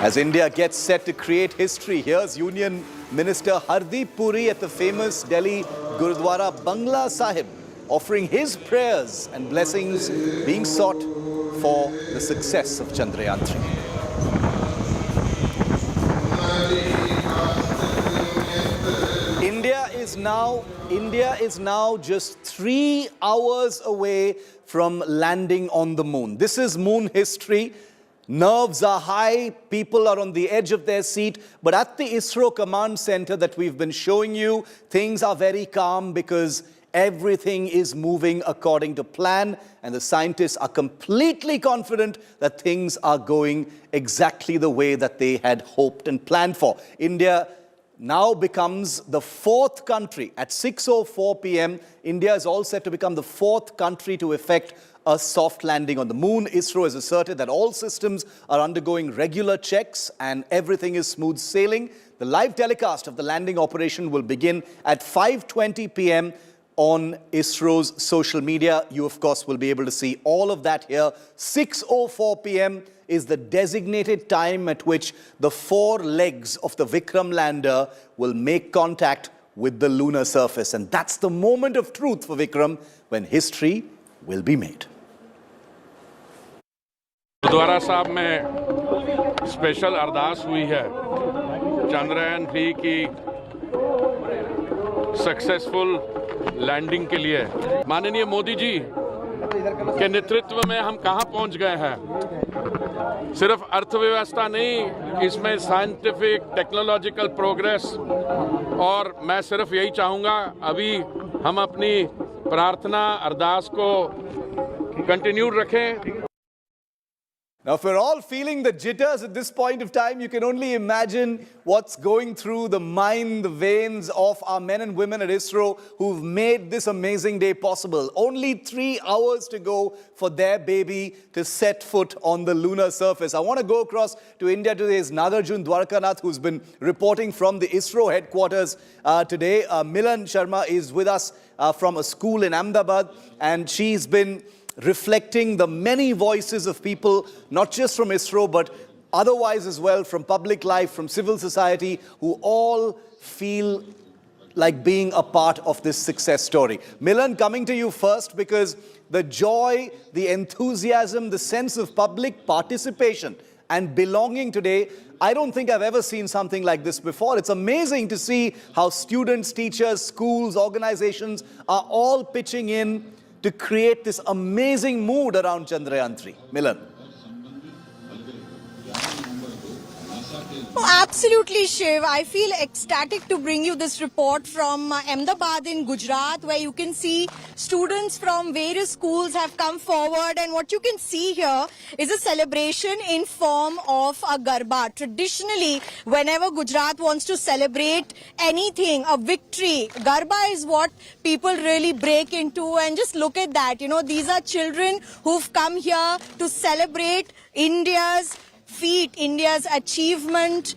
As India gets set to create history, here's Union Minister Hardeep Puri at the famous Delhi Gurudwara Bangla Sahib, offering his prayers and blessings being sought for the success of Chandrayaan-3. India is now just 3 hours away from landing on the moon. This is moon history. Nerves are high, people are on the edge of their seat, but at the ISRO command center that we've been showing you, things are very calm because everything is moving according to plan, and the scientists are completely confident that things are going exactly the way that they had hoped and planned for. India now becomes the fourth country. At 6:04 p.m., India is all set to become the fourth country to effect a soft landing on the moon. ISRO has asserted that all systems are undergoing regular checks and everything is smooth sailing. The live telecast of the landing operation will begin at 5:20 p.m. on ISRO's social media. You, of course, will be able to see all of that here. 6:04 p.m. is the designated time at which the 4 legs of the Vikram lander will make contact with the lunar surface. And that's the moment of truth for Vikram, when history will be made. Gurdwara साहब में special अरदास हुई है चंद्रयान 3 की successful landing के लिए। माननीय मोदी जी के नेतृत्व में हम कहां पहुंच गए हैं। सिर्फ अर्थव्यवस्था नहीं, इसमें साइंटिफिक टेक्नोलॉजिकल प्रोग्रेस। और मैं सिर्फ यही चाहूंगा, अभी हम अपनी प्रार्थना अरदास को कंटिन्यू रखें। Now, if we're all feeling the jitters at this point of time, you can only imagine what's going through the mind, the veins of our men and women at ISRO who've made this amazing day possible. Only 3 hours to go for their baby to set foot on the lunar surface. I want to go across to India today. Is Nagarjun Dwarkanath, who's been reporting from the ISRO headquarters today. Milan Sharma is with us from a school in Ahmedabad, and she's been reflecting the many voices of people, not just from ISRO, but otherwise as well, from public life, from civil society, who all feel like being a part of this success story. Milan, coming to you first, because the joy, the enthusiasm, the sense of public participation and belonging today, I don't think I've ever seen something like this before. It's amazing to see how students, teachers, schools, organizations are all pitching in to create this amazing mood around Chandrayaan-3. Milan. Oh, absolutely, Shiv. I feel ecstatic to bring you this report from Ahmedabad in Gujarat, where you can see students from various schools have come forward, and what you can see here is a celebration in form of a garba. Traditionally, whenever Gujarat wants to celebrate anything, a victory, garba is what people really break into. And just look at that, you know, these are children who've come here to celebrate India's feat, India's achievement.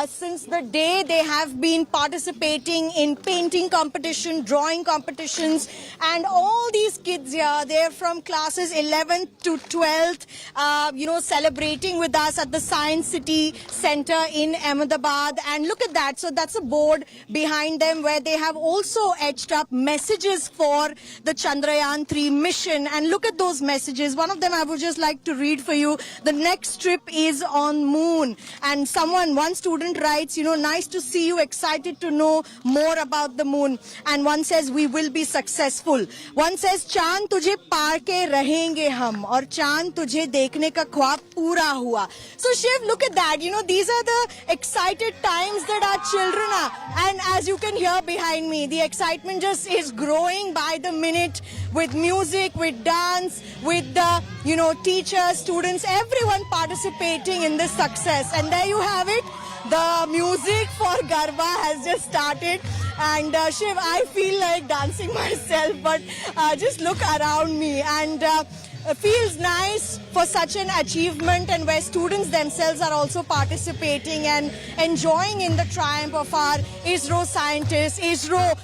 Since the day they have been participating in painting competition, drawing competitions, and all these kids here, they're from classes 11th to 12th, you know, celebrating with us at the Science City Center in Ahmedabad. And look at that. So that's a board behind them where they have also etched up messages for the Chandrayaan-3 mission. And look at those messages. One of them I would just like to read for you. The next trip is on moon. And one student writes, you know, nice to see you, excited to know more about the moon. And one says, we will be successful. One says, चांद तुझे पार के रहेंगे हम और चांद तुझे देखने का ख्वाब पूरा हुआ. So Shiv, look at that. You know, these are the excited times that our children are. And as you can hear behind me, the excitement just is growing by the minute, with music, with dance, with the, you know, teachers, students, everyone participating in this success. And there you have it. The music for Garba has just started. And Shiv, I feel like dancing myself, but just look around me. And it feels nice for such an achievement, and where students themselves are also participating and enjoying in the triumph of our ISRO scientists, ISRO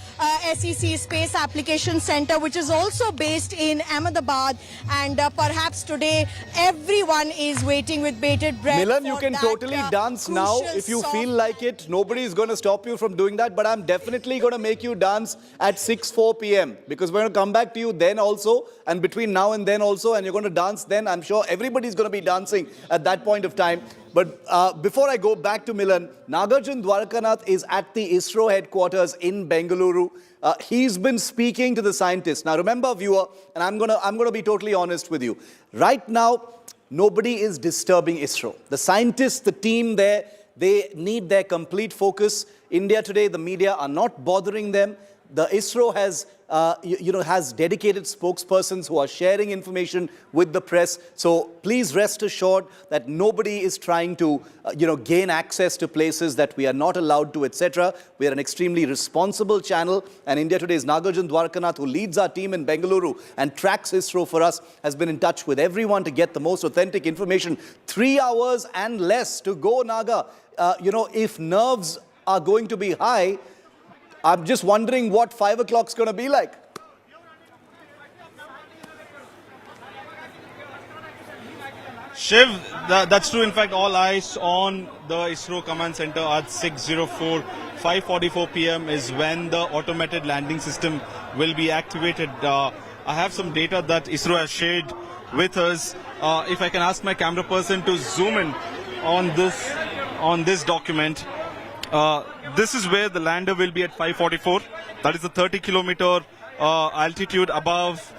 SEC Space Application Center, which is also based in Ahmedabad. And perhaps today everyone is waiting with bated breath. Milan, you can totally dance now if you feel like it. Nobody is going to stop you from doing that, but I'm definitely going to make you dance at 6:04 p.m. because we're going to come back to you then also, and between now and then also, and you're going to dance then. I'm sure everybody's going to be dancing at that point of time. But before I go back to Milan, Nagarjun Dwarkanath is at the ISRO headquarters in Bengaluru. He's been speaking to the scientists. Now remember, viewer, and I'm going to be totally honest with you. Right now, nobody is disturbing ISRO. The scientists, the team there, they need their complete focus. India Today, the media are not bothering them. The ISRO has has dedicated spokespersons who are sharing information with the press. So please rest assured that nobody is trying to, gain access to places that we are not allowed to, etc. We are an extremely responsible channel, and India Today's Nagarjun Dwarkanath, who leads our team in Bengaluru and tracks ISRO for us, has been in touch with everyone to get the most authentic information. 3 hours and less to go, Naga. If nerves are going to be high, I'm just wondering what 5 o'clock's going to be like. Shiv, that's true. In fact, all eyes on the ISRO command center at 6:04. 5:44 p.m. is when the automated landing system will be activated. I have some data that ISRO has shared with us. If I can ask my camera person to zoom in on this document. This is where the lander will be at 5:44. That is the 30-kilometer altitude above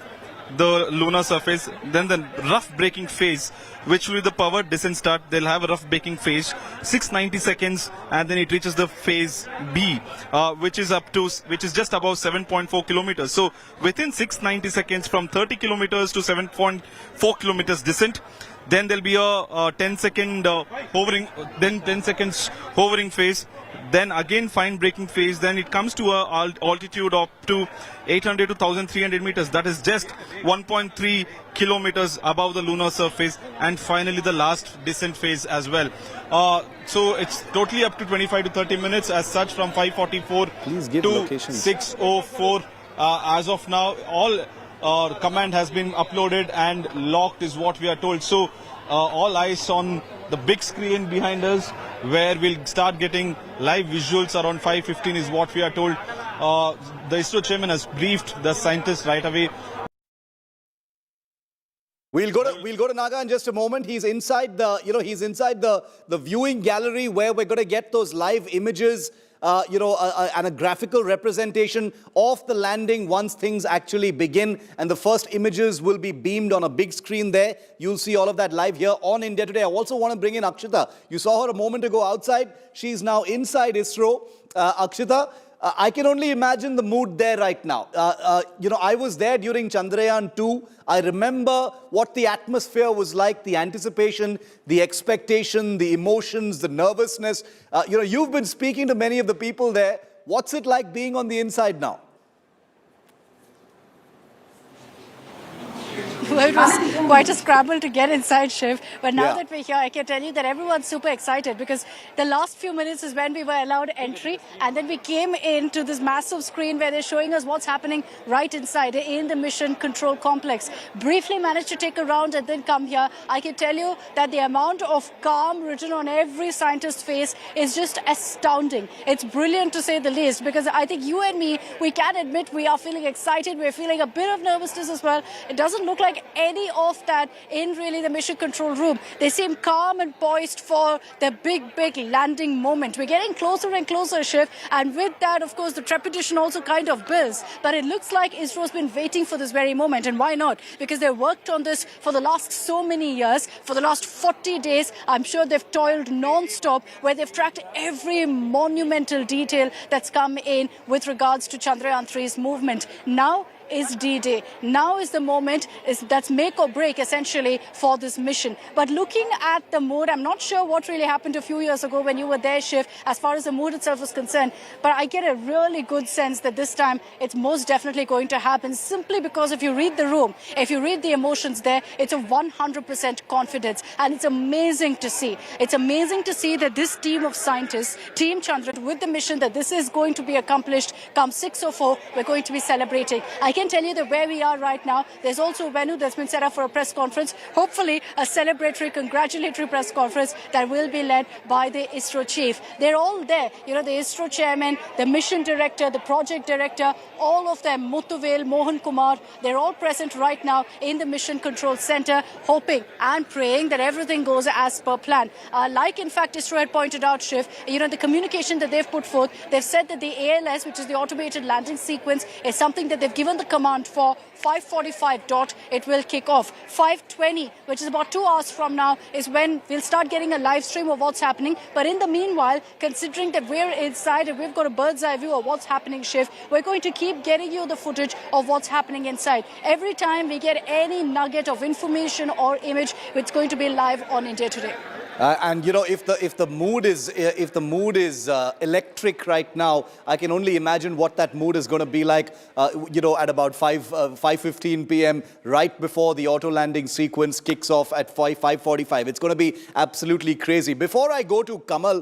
the lunar surface. Then the rough braking phase, which will be the power descent start. They'll have a rough braking phase, 690 seconds, and then it reaches the phase B, which is just above 7.4 kilometers. So within 690 seconds, from 30 kilometers to 7.4 kilometers descent. Then there'll be a 10-second hovering, then 10 seconds hovering phase, then again fine braking phase. Then it comes to a altitude up to 800 to 1,300 meters. That is just 1.3 kilometers above the lunar surface. And finally the last descent phase as well. So it's totally up to 25 to 30 minutes as such, from 5:44 to 6:04. As of now, all command has been uploaded and locked is what we are told. So all eyes on the big screen behind us, where we'll start getting live visuals around 5:15 is what we are told. The ISRO chairman has briefed the scientists right away. We'll go to Naga in just a moment. He's inside the viewing gallery where we're going to get those live images, and a graphical representation of the landing once things actually begin. And the first images will be beamed on a big screen there. You'll see all of that live here on India Today. I also want to bring in Akshita. You saw her a moment ago outside. She's now inside ISRO. Akshita, I can only imagine the mood there right now. I was there during Chandrayaan-2. I remember what the atmosphere was like, the anticipation, the expectation, the emotions, the nervousness. You've been speaking to many of the people there. What's it like being on the inside now? Well, it was quite a scramble to get inside, Shiv. But now that we're here, I can tell you that everyone's super excited, because the last few minutes is when we were allowed entry. And then we came into this massive screen where they're showing us what's happening right inside in the mission control complex. Briefly managed to take a round and then come here. I can tell you that the amount of calm written on every scientist's face is just astounding. It's brilliant, to say the least, because I think you and me, we can admit we are feeling excited. We're feeling a bit of nervousness as well. It doesn't look like any of that in really the mission control room. They seem calm and poised for the big landing moment. We're getting closer and closer, Shiv, and with that, of course, the trepidation also kind of builds. But it looks like ISRO's been waiting for this very moment, and why not? Because they've worked on this for the last so many years, for the last 40 days. I'm sure they've toiled non-stop, where they've tracked every monumental detail that's come in with regards to Chandrayaan-3's movement. Now is D-Day. Now is the moment, that's make or break essentially for this mission. But looking at the mood, I'm not sure what really happened a few years ago when you were there, Shiv, as far as the mood itself is concerned. But I get a really good sense that this time it's most definitely going to happen, simply because if you read the room, if you read the emotions there, it's a 100% confidence. And it's amazing to see. It's amazing to see that this team of scientists, Team Chandra, with the mission that this is going to be accomplished come 6:04, we're going to be celebrating. I can tell you that where we are right now, there's also a venue that's been set up for a press conference, hopefully a celebratory, congratulatory press conference that will be led by the ISRO chief. They're all there, the ISRO chairman, the mission director, the project director, all of them, Muthuvel, Mohan Kumar, they're all present right now in the mission control center, hoping and praying that everything goes as per plan. Like, in fact, ISRO had pointed out, Shiv, the communication that they've put forth, they've said that the ALS, which is the automated landing sequence, is something that they've given the command for 5:45 dot. It will kick off. 5:20, which is about 2 hours from now, is when we'll start getting a live stream of what's happening. But in the meanwhile, considering that we're inside and we've got a bird's eye view of what's happening, Shiv, we're going to keep getting you the footage of what's happening inside. Every time we get any nugget of information or image, it's going to be live on India Today. And you know, if the mood is electric right now, I can only imagine what that mood is going to be like. You know, at about 5:15 p.m. right before the auto landing sequence kicks off at 5:45. It's going to be absolutely crazy. Before I go to Kamal,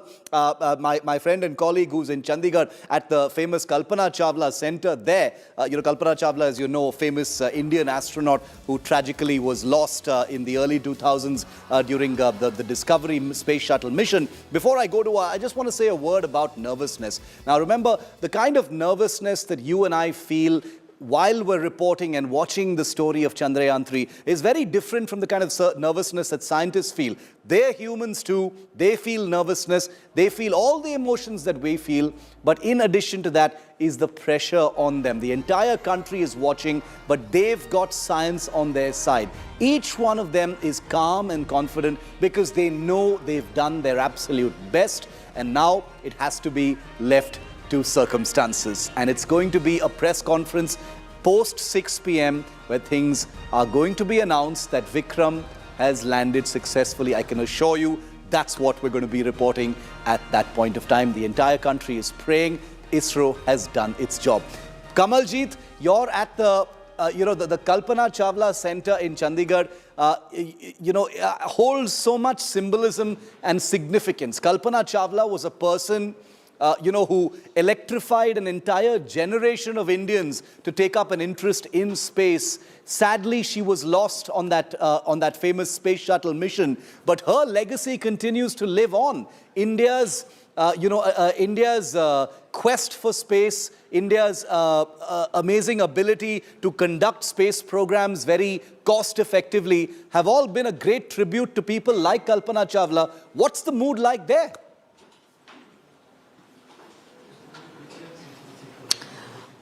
my friend and colleague who's in Chandigarh at the famous Kalpana Chawla Center there. You know, Kalpana Chawla, as you know, a famous Indian astronaut who tragically was lost in the early 2000s during the Discovery space shuttle mission. Before I go to her, I just want to say a word about nervousness. Now, remember, the kind of nervousness that you and I feel while we're reporting and watching the story of Chandrayaan-3 is very different from the kind of nervousness that scientists feel. They're humans too. They feel nervousness. They feel all the emotions that we feel. But in addition to that is the pressure on them. The entire country is watching, but they've got science on their side. Each one of them is calm and confident because they know they've done their absolute best. And now it has to be left to circumstances. And it's going to be a press conference post 6 p.m. where things are going to be announced that Vikram has landed successfully. I can assure you that's what we're going to be reporting at that point of time. The entire country is praying. ISRO has done its job. Kamaljeet, you're at the the Kalpana Chawla Center in Chandigarh, holds so much symbolism and significance. Kalpana Chawla was a person who electrified an entire generation of Indians to take up an interest in space. Sadly, she was lost on that famous space shuttle mission, but her legacy continues to live on. India's quest for space, India's amazing ability to conduct space programs very cost effectively have all been a great tribute to people like Kalpana Chawla. What's the mood like there?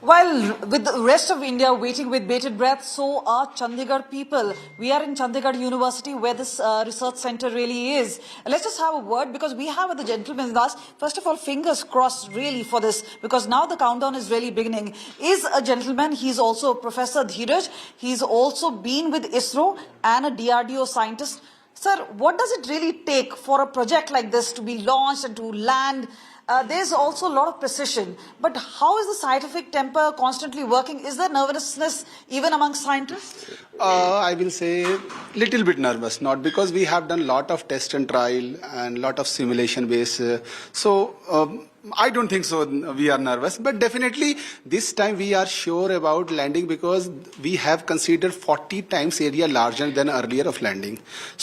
While with the rest of India waiting with bated breath, so are Chandigarh people. We are in Chandigarh University where this research center really is. Let's just have a word because we have the gentleman with us. First of all, fingers crossed really for this because now the countdown is really beginning. Is a gentleman, he's also Professor Dheeraj. He's also been with ISRO and a DRDO scientist. Sir, what does it really take for a project like this to be launched and to land? There's also a lot of precision, but how is the scientific temper constantly working? Is there nervousness even among scientists? I will say little bit nervous, not because we have done lot of test and trial and lot of simulation based. I don't think so we are nervous, but definitely this time we are sure about landing because we have considered 40 times area larger than earlier of landing.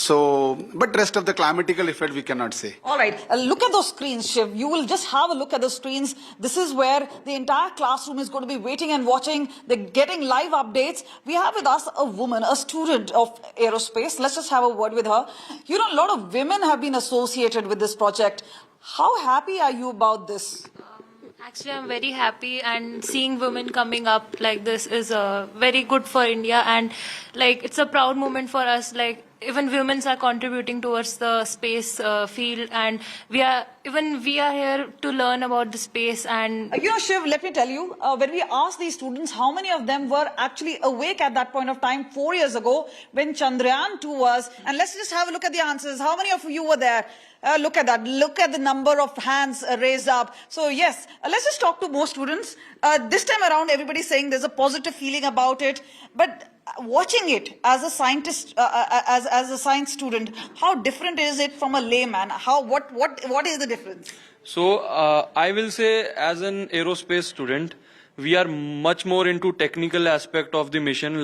But rest of the climatical effect we cannot say. All right, look at those screens, Shiv. You will just have a look at the screens. This is where the entire classroom is going to be waiting and watching. They're getting live updates. We have with us a woman, a student of aerospace. Let's just have a word with her. You know, a lot of women have been associated with this project. How happy are you about this? Actually, I'm very happy, and seeing women coming up like this is very good for India, and it's a proud moment for us. Even women are contributing towards the space field, and we are here to learn about the space. And Shiv, let me tell you, when we asked these students how many of them were actually awake at that point of time 4 years ago when Chandrayaan-2 was, and let's just have a look at the answers. How many of you were there? Look at that. Look at the number of hands raised up. So yes, let's just talk to more students. This time around, everybody's saying there's a positive feeling about it. But watching it as a scientist, as a science student, how different is it from a layman? What is the difference? So I will say, as an aerospace student, we are much more into technical aspect of the mission.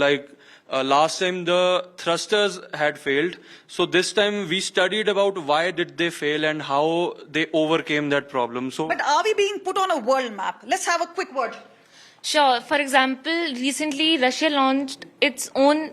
Last time the thrusters had failed, so this time we studied about why did they fail and how they overcame that problem. But are we being put on a world map? Let's have a quick word. Sure. For example, recently Russia launched its own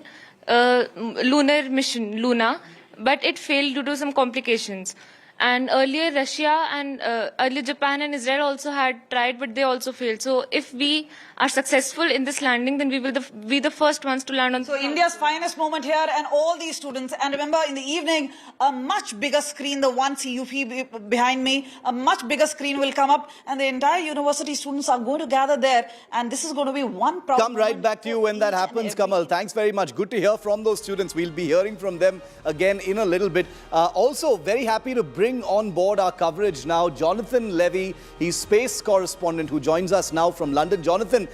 lunar mission, Luna, but it failed due to some complications. And earlier Russia and earlier Japan and Israel also had tried, but they also failed. So if we are successful in this landing, then we will be the first ones to land on. So India's finest moment here, and all these students. And remember, in the evening, a much bigger screen, the one CUP behind me, a much bigger screen will come up, and the entire university students are going to gather there. And this is going to be one proud Come right back to you when that happens, Kamal. Thanks very much. Good to hear from those students. We'll be hearing from them again in a little bit. Also, very happy to bring on board our coverage now Jonathan Levy. He's space correspondent who joins us now from London. Jonathan,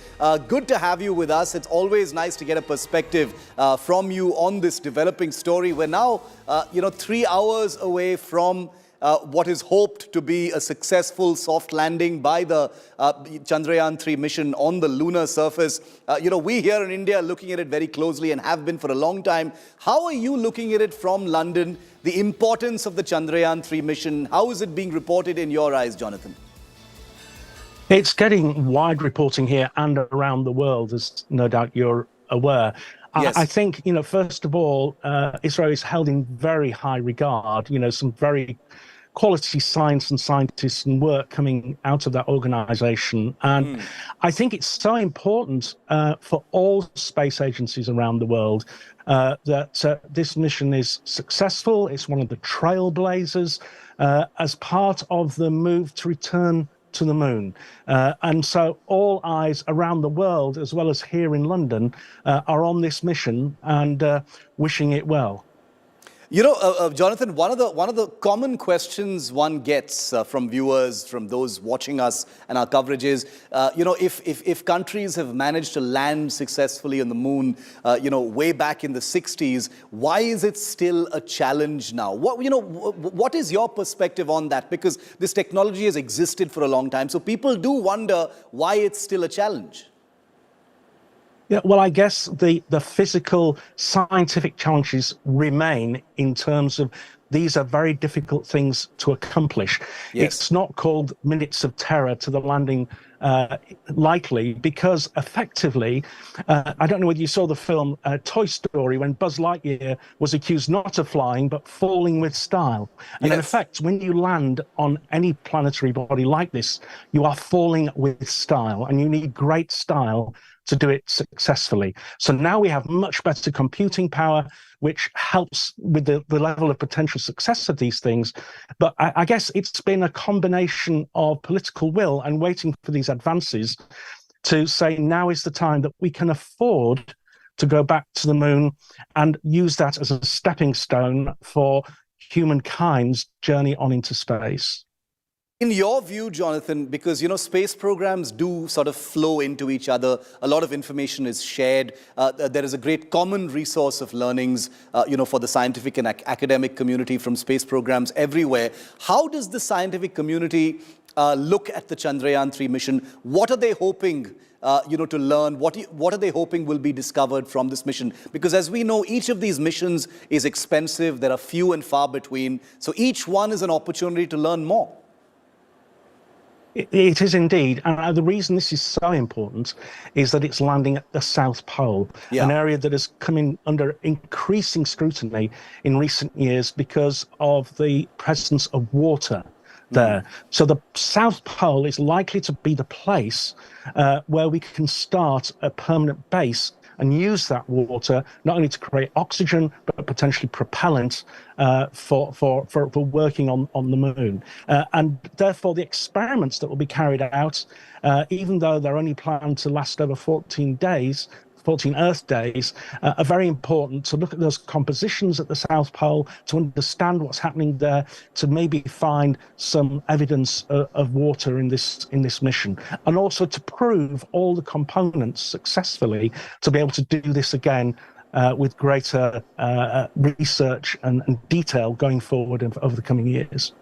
good to have you with us. It's always nice to get a perspective from you on this developing story. We're now, 3 hours away from what is hoped to be a successful soft landing by the Chandrayaan-3 mission on the lunar surface. We here in India are looking at it very closely and have been for a long time. How are you looking at it from London, the importance of the Chandrayaan-3 mission? How is it being reported in your eyes, Jonathan? It's getting wide reporting here and around the world, as no doubt you're aware. Yes. I think, first of all, ISRO is held in very high regard. Some very quality science and scientists and work coming out of that organization. And I think it's so important for all space agencies around the world that this mission is successful. It's one of the trailblazers as part of the move to return to the moon. And so all eyes around the world, as well as here in London, are on this mission and wishing it well. Jonathan, one of the common questions one gets from viewers, from those watching us and our coverage is, if countries have managed to land successfully on the moon, way back in the 60s, why is it still a challenge now? What is your perspective on that? Because this technology has existed for a long time, so people do wonder why it's still a challenge. Yeah, well, I guess the physical scientific challenges remain in terms of these are very difficult things to accomplish. Yes. It's not called minutes of terror to the landing lightly, because effectively, I don't know whether you saw the film Toy Story, when Buzz Lightyear was accused not of flying, but falling with style. And in effect, when you land on any planetary body like this, you are falling with style, and you need great style to do it successfully. So now we have much better computing power, which helps with the level of potential success of these things. But I guess it's been a combination of political will and waiting for these advances to say now is the time that we can afford to go back to the moon and use that as a stepping stone for humankind's journey on into space. In your view, Jonathan, because, space programs do sort of flow into each other, a lot of information is shared, there is a great common resource of learnings, for the scientific and academic community from space programs everywhere. How does the scientific community look at the Chandrayaan-3 mission? What are they hoping, to learn? What are they hoping will be discovered from this mission? Because as we know, each of these missions is expensive. There are few and far between. So each one is an opportunity to learn more. It is indeed. And the reason this is so important is that it's landing at the South Pole, an area that has come in under increasing scrutiny in recent years because of the presence of water there. So the South Pole is likely to be the place where we can start a permanent base and use that water not only to create oxygen, but potentially propellant for working on the moon. And therefore, the experiments that will be carried out, even though they're only planned to last over 14 Earth days, are very important to look at those compositions at the South Pole, to understand what's happening there, to maybe find some evidence of water in this mission, and also to prove all the components successfully to be able to do this again with greater research and detail going forward over the coming years.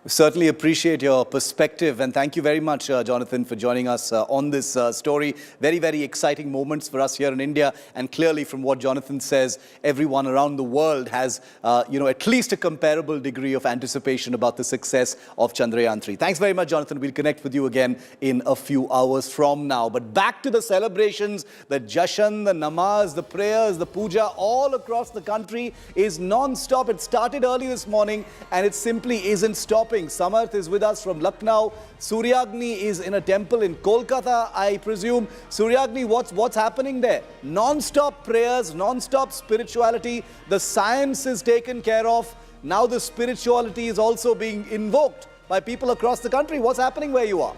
Certainly appreciate your perspective, and thank you very much, Jonathan, for joining us on this story. Very, very exciting moments for us here in India, and clearly from what Jonathan says, everyone around the world has, at least a comparable degree of anticipation about the success of Chandrayaan-3. Thanks very much, Jonathan. We'll connect with you again in a few hours from now. But back to the celebrations, the jashan, the namaz, the prayers, the puja, all across the country is non-stop. It started early this morning, and it simply isn't stopping. Samarth is with us from Lucknow. Suryagni is in a temple in Kolkata, I presume. Suryagni, what's happening there? Non-stop prayers, non-stop spirituality. The science is taken care of. Now the spirituality is also being invoked by people across the country. What's happening where you are?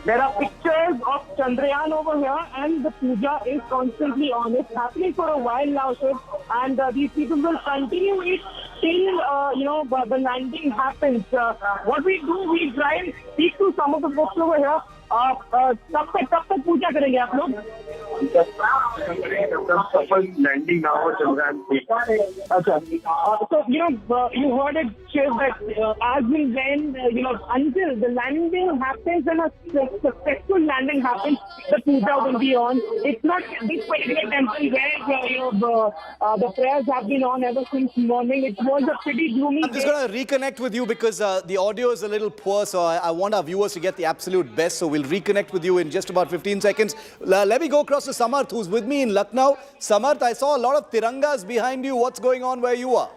There are pictures of Chandrayaan over here, and the puja is constantly on. It's happening for a while now, sir, and these people will continue it till the landing happens. What we do, we try and speak to some of the folks over here. कब तक पूजा करेंगे आप लोग? Landing now, अच्छा, so you heard it, Shiv, that as and when until the landing happens and a successful landing happens, the puja will be on. It's not this particular temple where the prayers have been on ever since morning. It was a pretty gloomy. I'm just going to reconnect with you because the audio is a little poor, so I want our viewers to get the absolute best. So we'll reconnect with you in just about 15 seconds. Let me go across to Samarth, who's with me in Lucknow. Samarth, I saw a lot of tirangas behind you. What's going on where you are?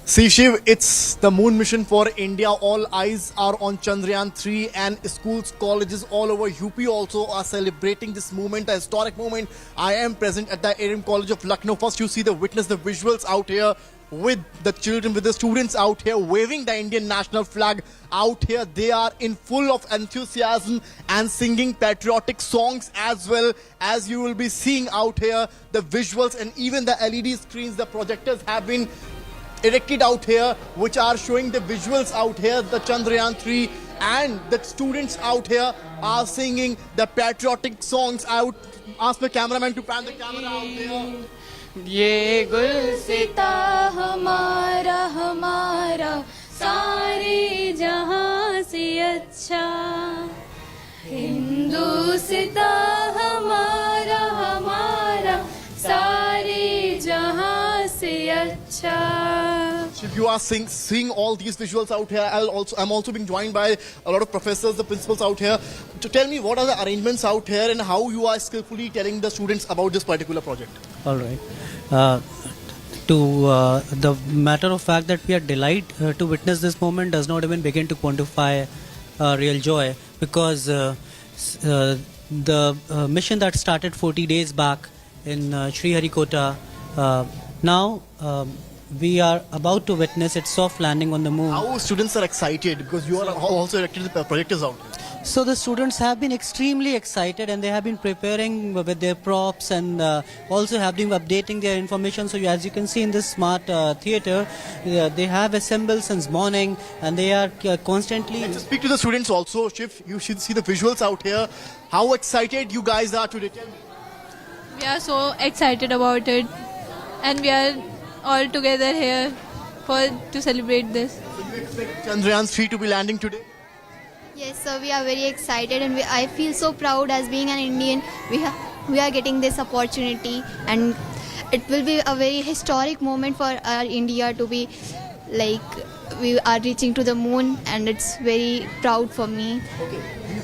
See, Shiv, it's the moon mission for India. All eyes are on Chandrayaan-3, and schools, colleges all over UP also are celebrating this moment, a historic moment. I am present at the AIM College of Lucknow. First, you witness the visuals out here with the children, with the students out here waving the Indian national flag out here. They are in full of enthusiasm and singing patriotic songs as well. As you will be seeing out here, the visuals and even the LED screens, the projectors have been erected out here, which are showing the visuals out here, the Chandrayaan-3, and the students out here are singing the patriotic songs. I would ask the cameraman to pan the camera out here. ये गुलसिता हमारा हमारा सारे जहां से अच्छा हिंदुस्ता हमारा हमारा सारे जहां से अच्छा. If you are seeing all these visuals out here, I'm also being joined by a lot of professors, the principals out here, to tell me what are the arrangements out here and how you are skillfully telling the students about this particular project. All right. The matter of fact that we are delighted to witness this moment does not even begin to quantify real joy, because the mission that started 40 days back in Sriharikota, now we are about to witness its soft landing on the moon. How students are excited, because you are also erected the projectors out here. So the students have been extremely excited, and they have been preparing with their props, and also have been updating their information. So as you can see in this smart theater, they have assembled since morning, and they are constantly... Let's speak to the students also, Shiv. You should see the visuals out here. How excited you guys are today? Tell me. We are so excited about it, and we are all together here to celebrate this. So you expect Chandrayaan-3 to be landing today? Yes, sir, we are very excited, and I feel so proud as being an Indian. We are getting this opportunity, and it will be a very historic moment for our India to be like we are reaching to the moon, and it's very proud for me. Okay,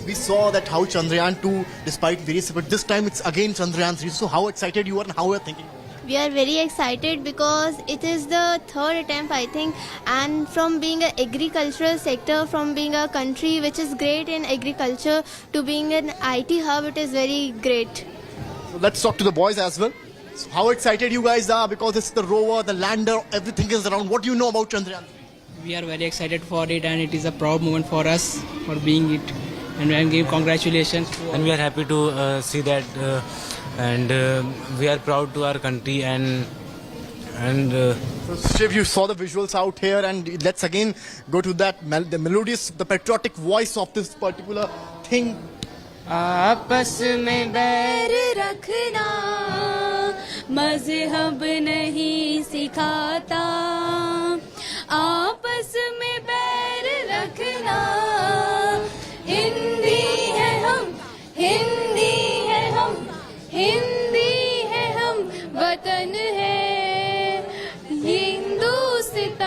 we saw that how Chandrayaan-2, despite various, but this time it's again Chandrayaan-3. So how excited you are and how you are thinking? We are very excited because it is the third attempt, I think, and from being an agricultural sector, from being a country which is great in agriculture to being an IT hub, it is very great. So let's talk to the boys as well. So how excited you guys are, because it's the rover, the lander, everything is around. What do you know about Chandrayaan? We are very excited for it, and it is a proud moment for us for being it, and we give congratulations. And we are happy to see that. And we are proud to our country, and so Shiv, you saw the visuals out here, and let's again go to that the melodious, the patriotic voice of this particular thing. आपस में बैर रखना मजहब नहीं सिखाता, आपस में बैर रखना। हिंदी है हम, हिंदी है हम, हिंदी है हम, वतन है हिंदुस्तान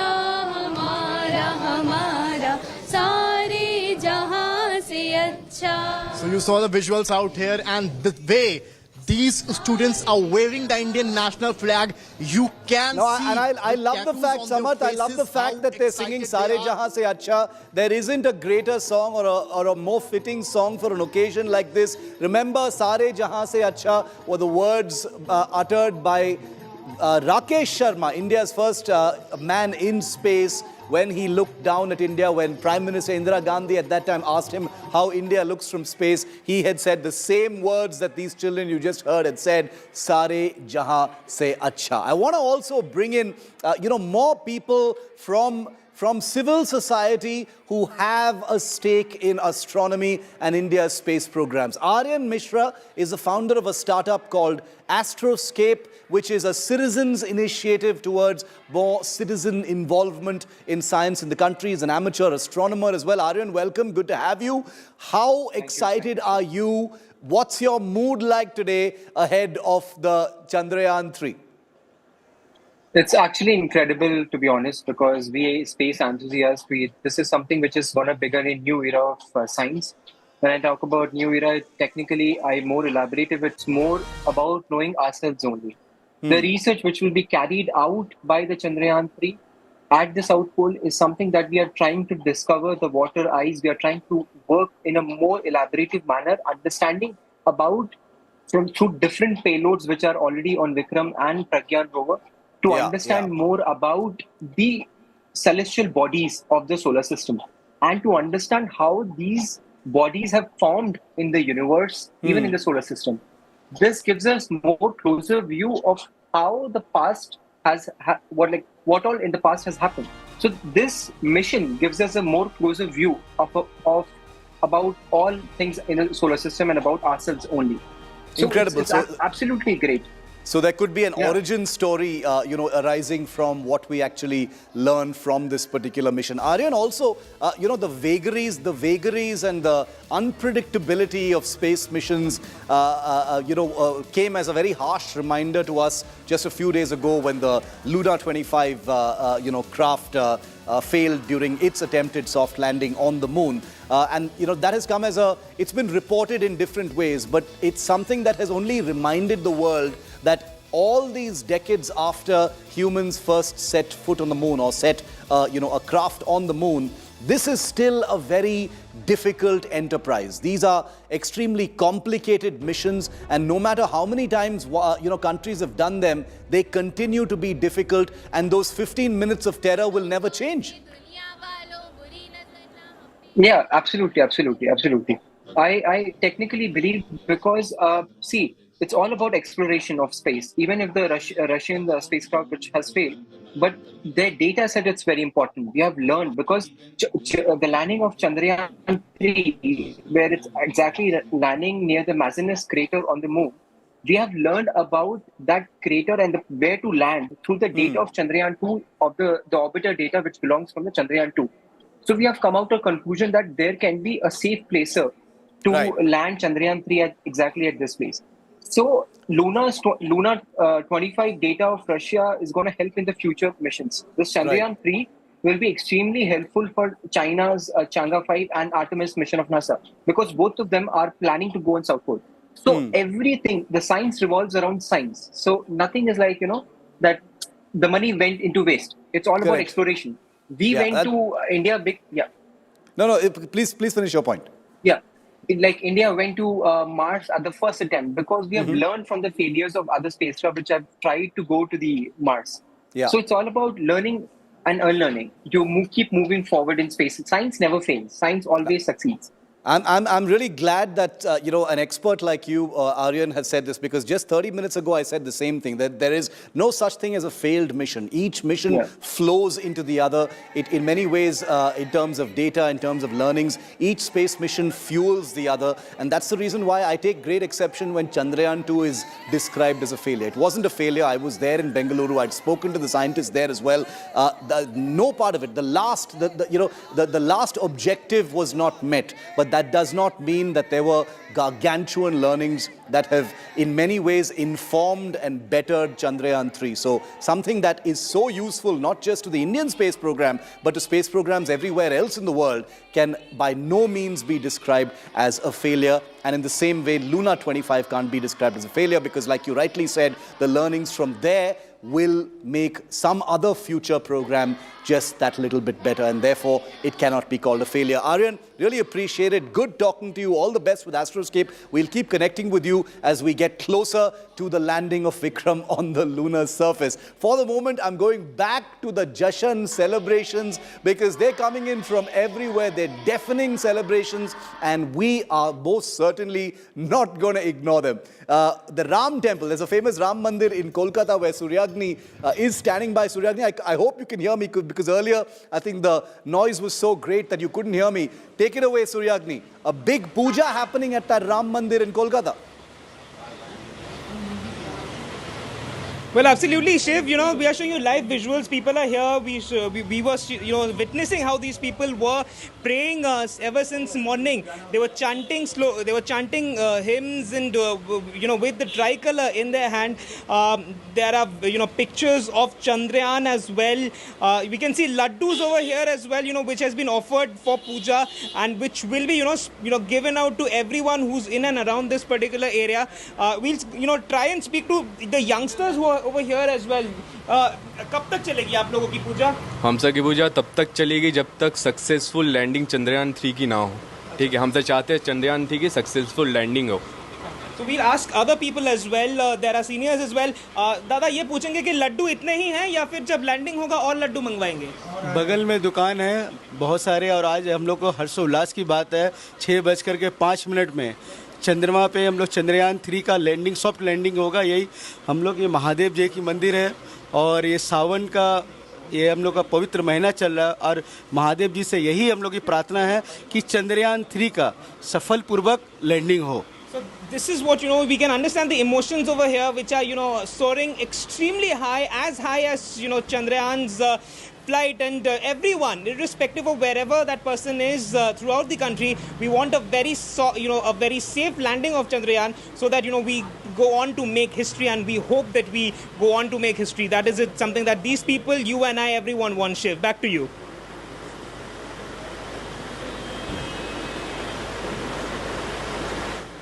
हमारा, हमारा सारे जहां से अच्छा। So you saw the visuals out here, and the way these students are waving the Indian national flag, you can see. And I love the fact, Samat, I love the fact that they're singing Sare Jahan Se Acha. There isn't a greater song or a more fitting song for an occasion like this. Remember, Sare Jahan Se Acha were the words uttered by Rakesh Sharma, India's first man in space, when he looked down at India, when Prime Minister Indira Gandhi at that time asked him how India looks from space, he had said the same words that these children you just heard had said, Sare Jahan Se Acha. I want to also bring in, more people from civil society who have a stake in astronomy and India's space programs. Aryan Mishra is the founder of a startup called Astroscape, which is a citizens' initiative towards more citizen involvement in science in the country. He's an amateur astronomer as well. Aryan, welcome. Good to have you. How excited are you? What's your mood like today ahead of the Chandrayaan-3? It's actually incredible, to be honest, because we space enthusiasts, this is something which is going to begin a new era of science. When I talk about new era, technically, I'm more elaborative. It's more about knowing ourselves only. The research which will be carried out by the Chandrayaan-3 at the South Pole is something that we are trying to discover the water ice. We are trying to work in a more elaborative manner, understanding about through different payloads which are already on Vikram and Pragyan rover, to understand more about the celestial bodies of the solar system and to understand how these bodies have formed in the universe, even in the solar system. This gives us more closer view of how the past has, what all in the past has happened. So this mission gives us a more closer view of about all things in the solar system and about ourselves only. So incredible. It's absolutely great. So there could be an origin story, arising from what we actually learned from this particular mission. Aryan, also, the vagaries and the unpredictability of space missions, came as a very harsh reminder to us just a few days ago when the lunar 25, craft failed during its attempted soft landing on the moon. And that has come as it's been reported in different ways, but it's something that has only reminded the world that all these decades after humans first set foot on the moon or set, a craft on the moon, this is still a very difficult enterprise. These are extremely complicated missions, and no matter how many times, countries have done them, they continue to be difficult, and those 15 minutes of terror will never change. Yeah, absolutely. I technically believe because, see, it's all about exploration of space. Even if the Russian spacecraft which has failed, but their data set, it's very important. We have learned because the landing of Chandrayaan-3, where it's exactly landing near the Mazinus crater on the moon, we have learned about that crater and where to land through the data of Chandrayaan-2, of the orbiter data which belongs from the Chandrayaan-2. So we have come out to a conclusion that there can be a safe place to land Chandrayaan-3 exactly at this place. So lunar 25 data of Russia is going to help in the future missions. This Chandrayaan-3 will be extremely helpful for China's Chang'e 5 and Artemis mission of NASA, because both of them are planning to go on South Pole. So everything, the science revolves around science. So nothing is like, that the money went into waste. It's all about exploration. We went to India No, please finish your point. Yeah. Like India went to Mars at the first attempt because we have learned from the failures of other spacecraft which have tried to go to the Mars. Yeah. So it's all about learning and unlearning. You keep moving forward in space. Science never fails. Science always succeeds. I'm really glad that, an expert like you, Aryan, has said this, because just 30 minutes ago I said the same thing, that there is no such thing as a failed mission. Each mission flows into the other. In many ways, in terms of data, in terms of learnings, each space mission fuels the other. And that's the reason why I take great exception when Chandrayaan-2 is described as a failure. It wasn't a failure. I was there in Bengaluru. I'd spoken to the scientists there as well. No part of it. The last objective was not met. But that does not mean that there were gargantuan learnings that have in many ways informed and bettered Chandrayaan-3. So something that is so useful not just to the Indian space program but to space programs everywhere else in the world can by no means be described as a failure. And in the same way, Luna 25 can't be described as a failure because, like you rightly said, the learnings from there will make some other future program just that little bit better, and therefore it cannot be called a failure. Aryan, really appreciate it. Good talking to you. All the best with Astroscape. We'll keep connecting with you as we get closer to the landing of Vikram on the lunar surface. For the moment, I'm going back to the Jashan celebrations because they're coming in from everywhere. They're deafening celebrations, and we are most certainly not going to ignore them. The Ram Temple, there's a famous Ram Mandir in Kolkata where Suryagni is standing by. Suryagni, I hope you can hear me because earlier I think the noise was so great that you couldn't hear me. Take it away, Suryagni. A big puja happening at that Ram Mandir in Kolkata. Well, absolutely, Shiv. We are showing you live visuals. People are here. We were, witnessing how these people were praying ever since morning. They were chanting hymns and, with the tricolor in their hand. There are, pictures of Chandrayaan as well. We can see laddus over here as well, which has been offered for puja and which will be, given out to everyone who's in and around this particular area. We'll, try and speak to the youngsters who are over here as well. कब तक चलेगी आप लोगों की पूजा? हम सब की पूजा तब तक चलेगी जब तक सक्सेसफुल लैंडिंग चंद्रयान 3 की ना हो. ठीक है, हम तो चाहते हैं चंद्रयान 3 की सक्सेसफुल लैंडिंग हो. So we'll ask other people as well. There are seniors as well. दादा ये पूछेंगे कि लड्डू इतने ही हैं या फिर जब लैंडिंग होगा और लड्डू मंगवाएंगे? बगल में दुकान है बहुत सारे और आज हम लोग को हर्षोल्लास की बात है 6:05 में चंद्रमा पे हम लोग चंद्रयान 3 का लैंडिंग सॉफ्ट लैंडिंग होगा. यही हम लोग ये महादेव जी की मंदिर है और ये सावन का ये हम लोग का पवित्र महीना चल रहा है और महादेव जी से यही हम लोग की प्रार्थना है कि चंद्रयान 3 का सफलपूर्वक लैंडिंग हो. So this is what, we can understand the emotions over here, which are, soaring extremely high as Chandrayaan's flight, and everyone, irrespective of wherever that person is throughout the country, we want a very safe landing of Chandrayaan so that, we go on to make history, and we hope that we go on to make history. That is something that these people, you and I, everyone wants. Shiv, back to you.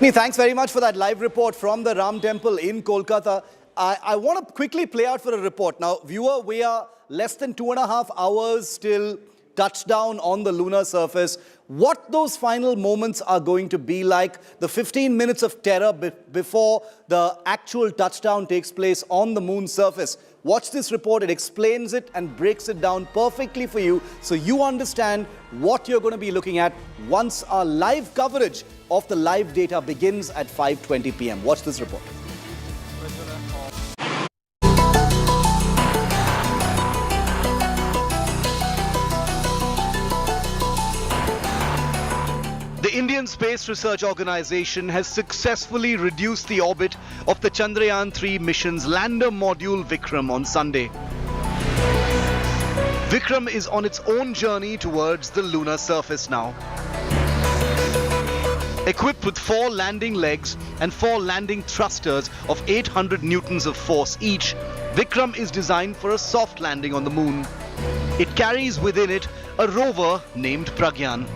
Thanks very much for that live report from the Ram Temple in Kolkata. I want to quickly play out for a report. Now, viewer, we are less than 2.5 hours till touchdown on the lunar surface. What those final moments are going to be like, the 15 minutes of terror before the actual touchdown takes place on the moon's surface. Watch this report. It explains it and breaks it down perfectly for you so you understand what you're going to be looking at once our live coverage of the live data begins at 5:20 p.m. Watch this report. The Indian Space Research Organization has successfully reduced the orbit of the Chandrayaan-3 mission's lander module Vikram on Sunday. Vikram is on its own journey towards the lunar surface now. Equipped with 4 landing legs and 4 landing thrusters of 800 newtons of force each, Vikram is designed for a soft landing on the moon. It carries within it a rover named Pragyan.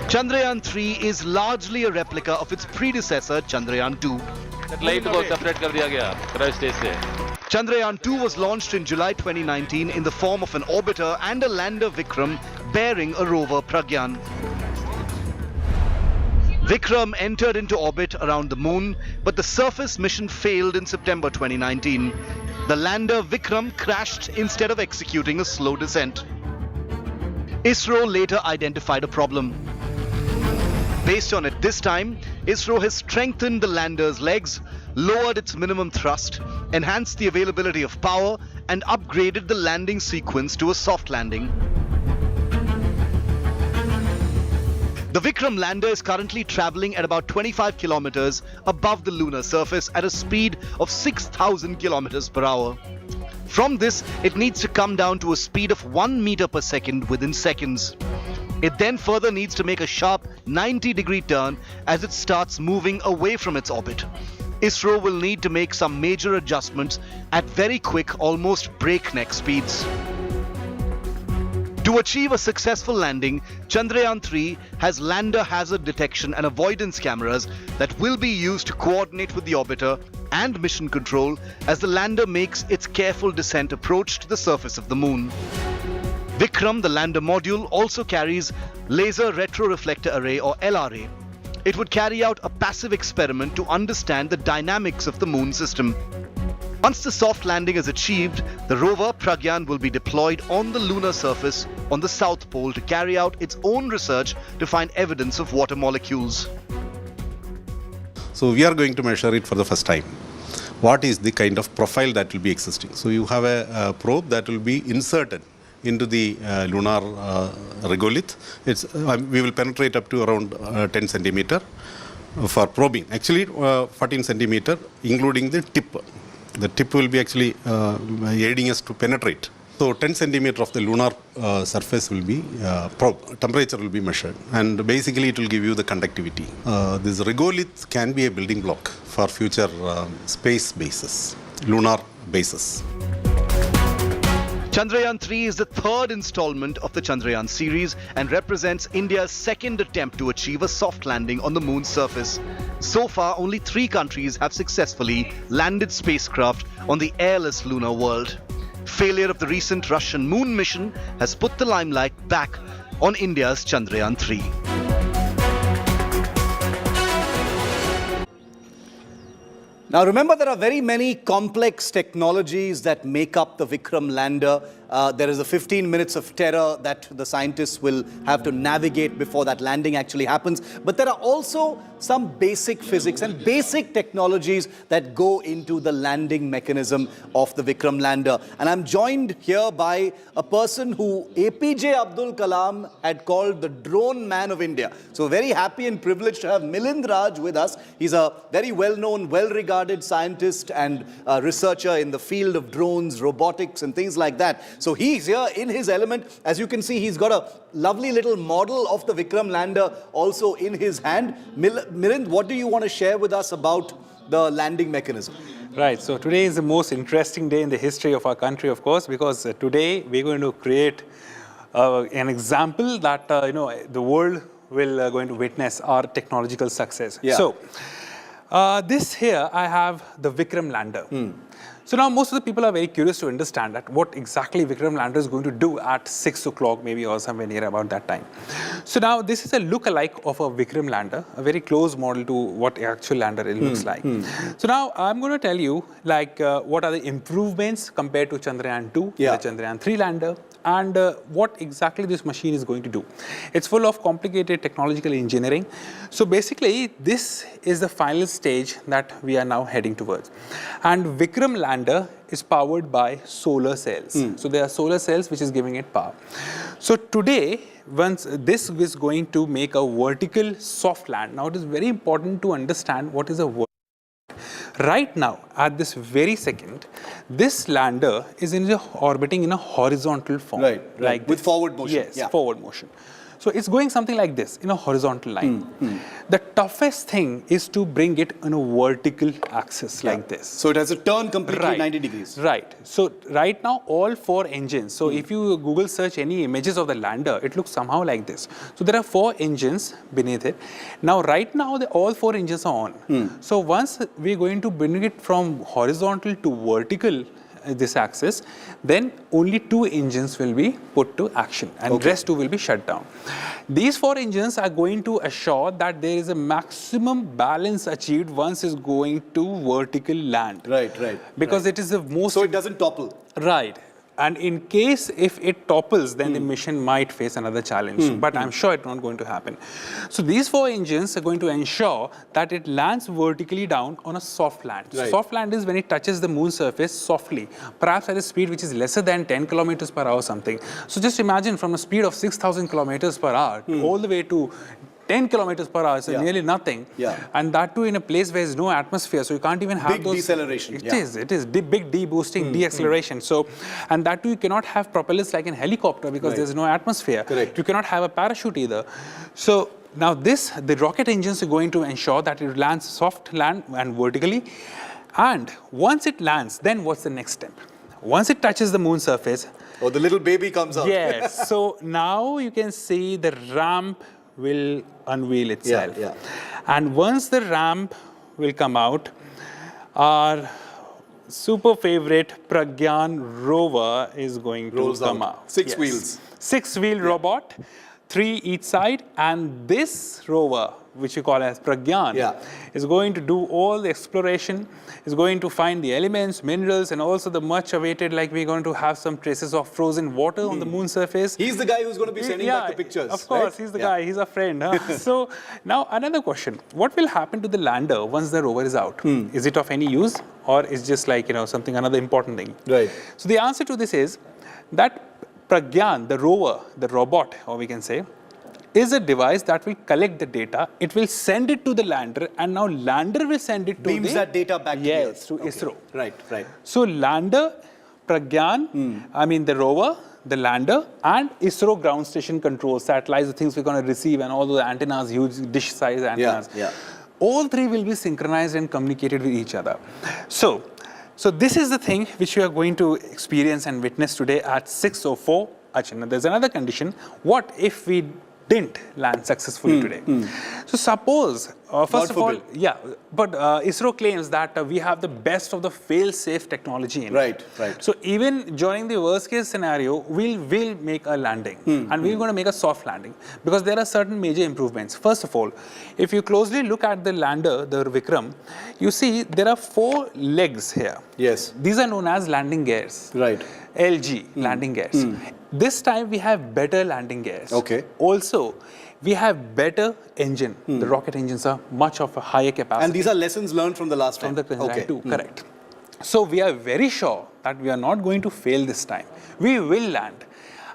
Chandrayaan-3 is largely a replica of its predecessor Chandrayaan-2. Chandrayaan-2 was launched in July 2019 in the form of an orbiter and a lander Vikram bearing a rover Pragyan. Vikram entered into orbit around the moon, but the surface mission failed in September 2019. The lander Vikram crashed instead of executing a slow descent. ISRO later identified a problem. Based on it this time, ISRO has strengthened the lander's legs, lowered its minimum thrust, enhanced the availability of power, and upgraded the landing sequence to a soft landing. The Vikram lander is currently traveling at about 25 kilometers above the lunar surface at a speed of 6,000 kilometers per hour. From this, it needs to come down to a speed of 1 meter per second within seconds. It then further needs to make a sharp 90-degree turn as it starts moving away from its orbit. ISRO will need to make some major adjustments at very quick, almost breakneck speeds. To achieve a successful landing, Chandrayaan-3 has lander hazard detection and avoidance cameras that will be used to coordinate with the orbiter and mission control as the lander makes its careful descent approach to the surface of the moon. Vikram, the lander module, also carries Laser Retroreflector Array or LRA. It would carry out a passive experiment to understand the dynamics of the moon system. Once the soft landing is achieved, the rover Pragyan will be deployed on the lunar surface on the South Pole to carry out its own research to find evidence of water molecules. So we are going to measure it for the first time. What is the kind of profile that will be existing? So you have a probe that will be inserted into the lunar regolith. We will penetrate up to around 10 centimeter for probing. Actually 14 centimeter including the tip. The tip will be actually aiding us to penetrate. So 10 centimeter of the lunar surface will be probed. Temperature will be measured, and basically it will give you the conductivity. This regolith can be a building block for future space bases, lunar bases. Chandrayaan-3 is the third installment of the Chandrayaan series and represents India's second attempt to achieve a soft landing on the moon's surface. So far, only 3 countries have successfully landed spacecraft on the airless lunar world. Failure of the recent Russian moon mission has put the limelight back on India's Chandrayaan-3. Now remember, there are very many complex technologies that make up the Vikram lander. There is a 15 minutes of terror that the scientists will have to navigate before that landing actually happens. But there are also some basic physics and basic technologies that go into the landing mechanism of the Vikram lander. And I'm joined here by a person who APJ Abdul Kalam had called the drone man of India. So very happy and privileged to have Milind Raj with us. He's a very well-known, well-regarded scientist and researcher in the field of drones, robotics and things like that. So he's here in his element. As you can see, he's got a lovely little model of the Vikram lander also in his hand. Milind, what do you want to share with us about the landing mechanism? Right, so today is the most interesting day in the history of our country, of course, because today we're going to create an example that the world will going to witness our technological success. Yeah. So this here, I have the Vikram lander. So now most of the people are very curious to understand that what exactly Vikram lander is going to do at 6 o'clock maybe or somewhere near about that time. So now this is a look-alike of a Vikram lander, a very close model to what actual lander it looks like. So now I'm going to tell you like what are the improvements compared to Chandrayaan-2, the Chandrayaan-3 lander, and what exactly this machine is going to do. It's full of complicated technological engineering. So basically, this is the final stage that we are now heading towards. And Vikram lander is powered by solar cells. So there are solar cells which is giving it power. So today, once this is going to make a vertical soft land. Now it is very important to understand what is a vertical. Right now, at this very second, this lander is orbiting in a horizontal form. Right. Like with forward motion. Yes, forward motion. So it's going something like this, in a horizontal line. The toughest thing is to bring it on a vertical axis like this. So it has a turn completely 90 degrees. Right. So right now, all 4 engines. So if you Google search any images of the lander, it looks somehow like this. So there are 4 engines beneath it. Now, right now, all 4 engines are on. So once we're going to bring it from horizontal to vertical, this axis, then only 2 engines will be put to action and rest 2 will be shut down. These 4 engines are going to assure that there is a maximum balance achieved once it's going to vertical land. Right. Because it is the most... So it doesn't topple. Right. And in case if it topples, then the mission might face another challenge. But I'm sure it's not going to happen. So these 4 engines are going to ensure that it lands vertically down on a soft land. Right. Soft land is when it touches the moon surface softly, perhaps at a speed which is lesser than 10 kilometers per hour or something. So just imagine from a speed of 6,000 kilometers per hour all the way to 10 kilometers per hour, so nearly nothing. And that too in a place where there's no atmosphere, so you can't even have big those... deceleration. It is big de-boosting, de-acceleration. So, and that too you cannot have propellers like in helicopter because there's no atmosphere. Correct. You cannot have a parachute either. So now the rocket engines are going to ensure that it lands soft land and vertically. And once it lands, then what's the next step? Once it touches the moon surface... Oh, the little baby comes out. Yes. So now you can see the ramp will unveil itself. And once the ramp will come out, our super favorite Pragyan rover is going to come out. 6 wheels. 6-wheel robot, 3 each side, and this rover, which we call as Pragyan, is going to do all the exploration, is going to find the elements, minerals, and also the much awaited, like we're going to have some traces of frozen water on the moon surface. He's the guy who's going to be sending back the pictures. Of course, he's the guy, he's a friend. So now another question, what will happen to the lander once the rover is out? Is it of any use, or is just like, something, another important thing? Right. So the answer to this is that Pragyan, the rover, the robot, or we can say, is a device that will collect the data, it will send it to the lander, and now lander will send it to Beams that data back to the Earth. to ISRO. Right. So lander, Pragyan, I mean the rover, the lander, and ISRO ground station control, satellites, the things we're going to receive, and all the antennas, huge dish-size antennas. All 3 will be synchronized and communicated with each other. So this is the thing which we are going to experience and witness today at 6:04. Achha, there's another condition. What if we didn't land successfully today? So suppose, first of all, but ISRO claims that we have the best of the fail-safe technology in it. Right. So even during the worst-case scenario, we'll make a landing, and we're going to make a soft landing, because there are certain major improvements. First of all, if you closely look at the lander, the Vikram, you see there are 4 legs here. Yes. These are known as landing gears. Right. LG, landing gears. This time we have better landing gears. Okay. Also, we have better engine. The rocket engines are much of a higher capacity. And these are lessons learned from the last time. From the Chandrayaan too, correct. So we are very sure that we are not going to fail this time. We will land.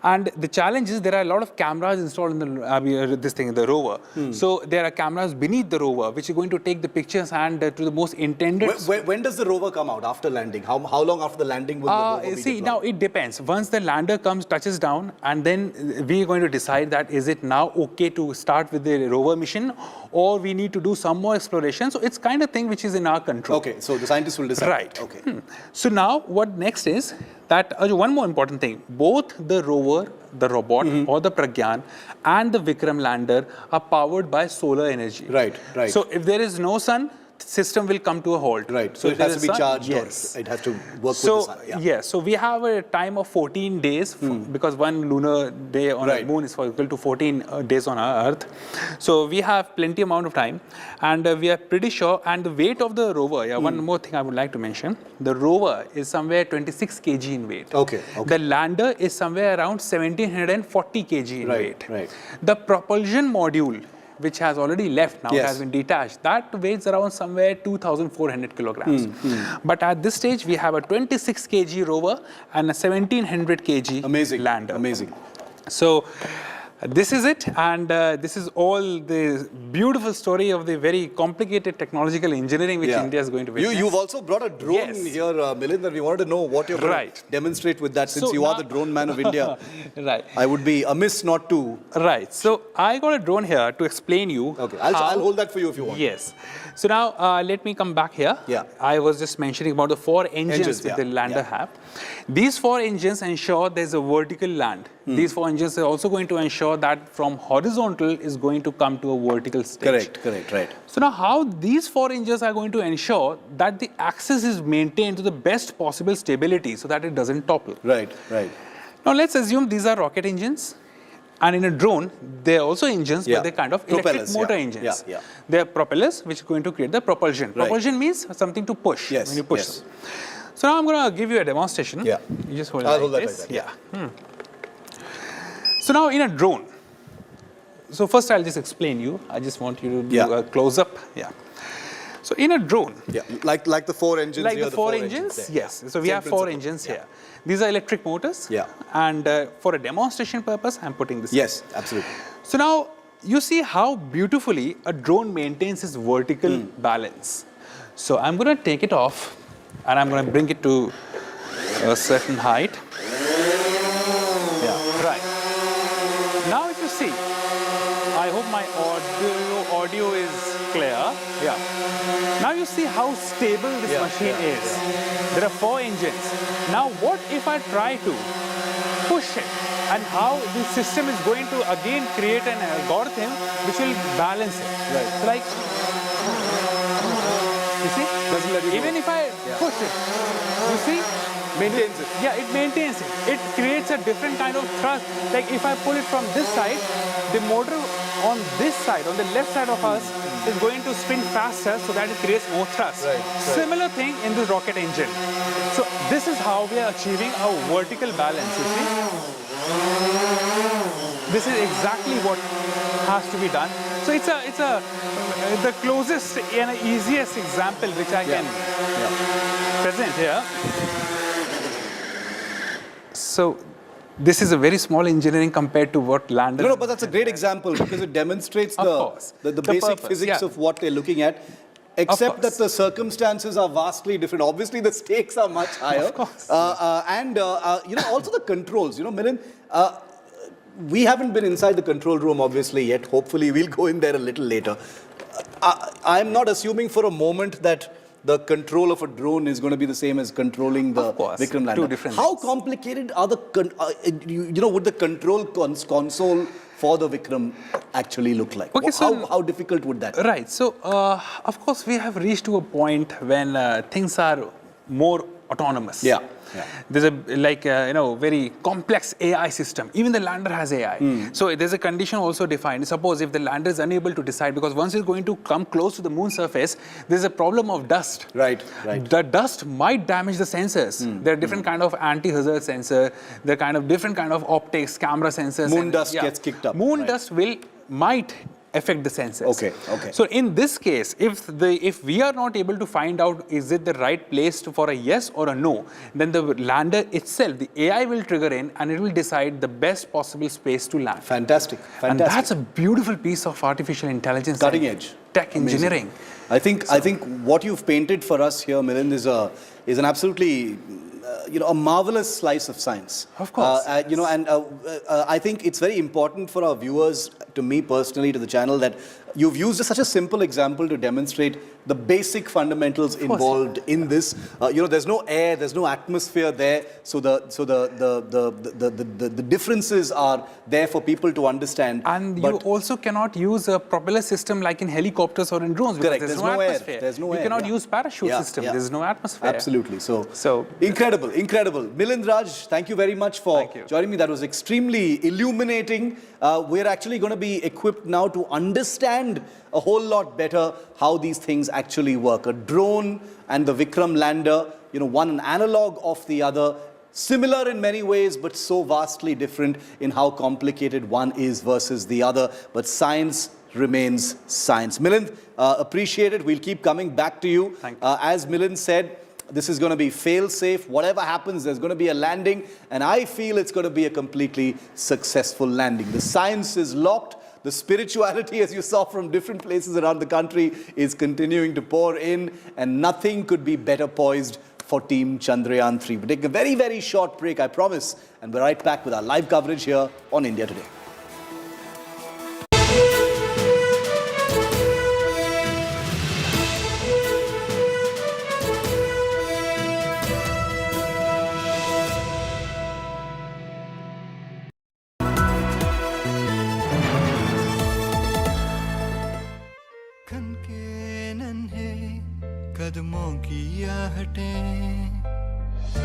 And the challenge is there are a lot of cameras installed in the rover. So there are cameras beneath the rover which are going to take the pictures and to the most intended... When does the rover come out after landing? How long after the landing will the rover be deployed? Now it depends. Once the lander touches down, and then we are going to decide that is it now okay to start with the rover mission, or we need to do some more exploration. So it's kind of thing which is in our control. Okay, so the scientists will decide. Right. Okay. So now what next is that one more important thing, both the rover, the robot or the Pragyan and the Vikram lander are powered by solar energy. Right. So if there is no sun, system will come to a halt. Right. So it has to be charged. Yes. It has to work with the sun. Yes. So we have a time of 14 days because one lunar day on the moon is equal to 14 days on our Earth. So we have plenty amount of time, and we are pretty sure. And the weight of the rover. One more thing I would like to mention: the rover is somewhere 26 kg in weight. Okay. The lander is somewhere around 1740 kg in weight. Right. The propulsion module, which has already left now, has been detached, that weighs around somewhere 2,400 kilograms. But at this stage, we have a 26 kg rover and a 1,700 kg lander. Amazing. So this is it, and this is all the beautiful story of the very complicated technological engineering which India is going to witness. You've also brought a drone here, Milind, and we wanted to know what you're going to demonstrate with that, since you are the drone man of India. I would be amiss not to. Right. So I got a drone here to explain you. Okay. I'll hold that for you if you want. Yes. So now let me come back here. I was just mentioning about the 4 engines that the lander have. These 4 engines ensure there's a vertical land. These 4 engines are also going to ensure that from horizontal is going to come to a vertical stage. Correct, right. So now how these 4 engines are going to ensure that the axis is maintained to the best possible stability so that it doesn't topple. Right. Now let's assume these are rocket engines. And in a drone, they are also engines, but they're kind of electric motor engines. They are propellers, which are going to create the propulsion. Propulsion means something to push when you push them. So now I'm going to give you a demonstration. Yeah. You just hold it I'll like hold that this. like that. Yeah. So now in a drone. So first I'll just explain you. I just want you to do a close-up. Yeah. So in a drone. Yeah. Like the 4 engines like here. the four engines, yes. So we have 4 engines here. These are electric motors. Yeah. And for a demonstration purpose, I'm putting this. Yes, absolutely. So now you see how beautifully a drone maintains its vertical balance. So I'm going to take it off and I'm going to bring it to a certain height. Yeah, right. Now if you see, I hope my audio is clear. Yeah. Now you see how stable this machine is. There are 4 engines. Now what if I try to push it, and how the system is going to again create an algorithm which will balance it. Right. So like, you see? Doesn't let you Even if I push it, you see? Maintains it. Yeah, it maintains it. It creates a different kind of thrust. Like if I pull it from this side, the motor on this side, on the left side of us, is going to spin faster so that it creates more thrust. Right. Similar thing in the rocket engine. So this is how we are achieving a vertical balance, you see? This is exactly what has to be done. So it's the closest and easiest example which I can present here. So this is a very small engineering compared to what lander. No, but that's a great example because it demonstrates the basic physics of what they're looking at. Except that the circumstances are vastly different. Obviously, the stakes are much higher. Of course. And also the controls. Milind, we haven't been inside the control room obviously yet. Hopefully, we'll go in there a little later. I'm not assuming for a moment that the control of a drone is going to be the same as controlling the Vikram lander. Two different How complicated are the would the control console for the Vikram actually look like? Okay, so how difficult would that be? Right. So, of course, we have reached to a point when things are more autonomous. Yeah. There's a very complex AI system. Even the lander has AI. So there's a condition also defined. Suppose if the lander is unable to decide, because once it's going to come close to the moon surface, there's a problem of dust. Right. The dust might damage the sensors. There are different kind of anti-hazard sensor. There are kind of different kind of optics, camera sensors. Moon dust gets kicked up. Moon dust might affect the sensors. Okay. So in this case, if we are not able to find out is it the right place for a yes or a no, then the lander itself, the AI will trigger in and it will decide the best possible space to land. Fantastic. And that's a beautiful piece of artificial intelligence. Cutting edge. Tech engineering. I think what you've painted for us here, Milind, is an absolutely a marvelous slice of science. Of course. I think it's very important for our viewers, to me personally, to the channel, that you've used such a simple example to demonstrate the basic fundamentals involved in this. There's no air, there's no atmosphere there, so the differences are there for people to understand. And you also cannot use a propeller system like in helicopters or in drones. Correct. There's no atmosphere. There's no air. You cannot use parachute system. There's no atmosphere. Absolutely. So incredible. Milind Raj, thank you very much for joining me. That was extremely illuminating. We're actually going to be equipped now to understand a whole lot better how these things actually work. A drone and the Vikram lander, one an analog of the other, similar in many ways, but so vastly different in how complicated one is versus the other. But science remains science. Milind, appreciate it. We'll keep coming back to you. Thank you. As Milind said, this is going to be fail-safe. Whatever happens, there's going to be a landing, and I feel it's going to be a completely successful landing. The science is locked. The spirituality, as you saw from different places around the country, is continuing to pour in, and nothing could be better poised for Team Chandrayaan-3. We're taking a very, very short break, I promise, and we're right back with our live coverage here on India Today.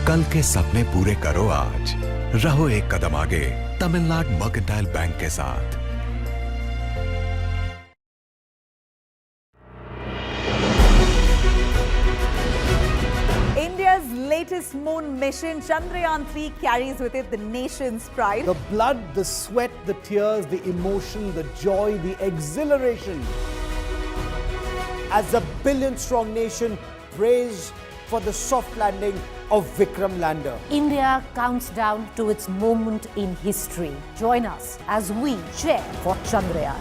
कल के सपने पूरे करो आज। रहो एक कदम आगे Tamil Nadu mercantile bank के साथ। India's latest moon mission, Chandrayaan-3 carries with it the nation's pride. The blood, the sweat, the tears, the emotion, the joy, the exhilaration. As a billion-strong nation prays for the soft landing of Vikram lander. India counts down to its moment in history. Join us as we cheer for Chandrayaan.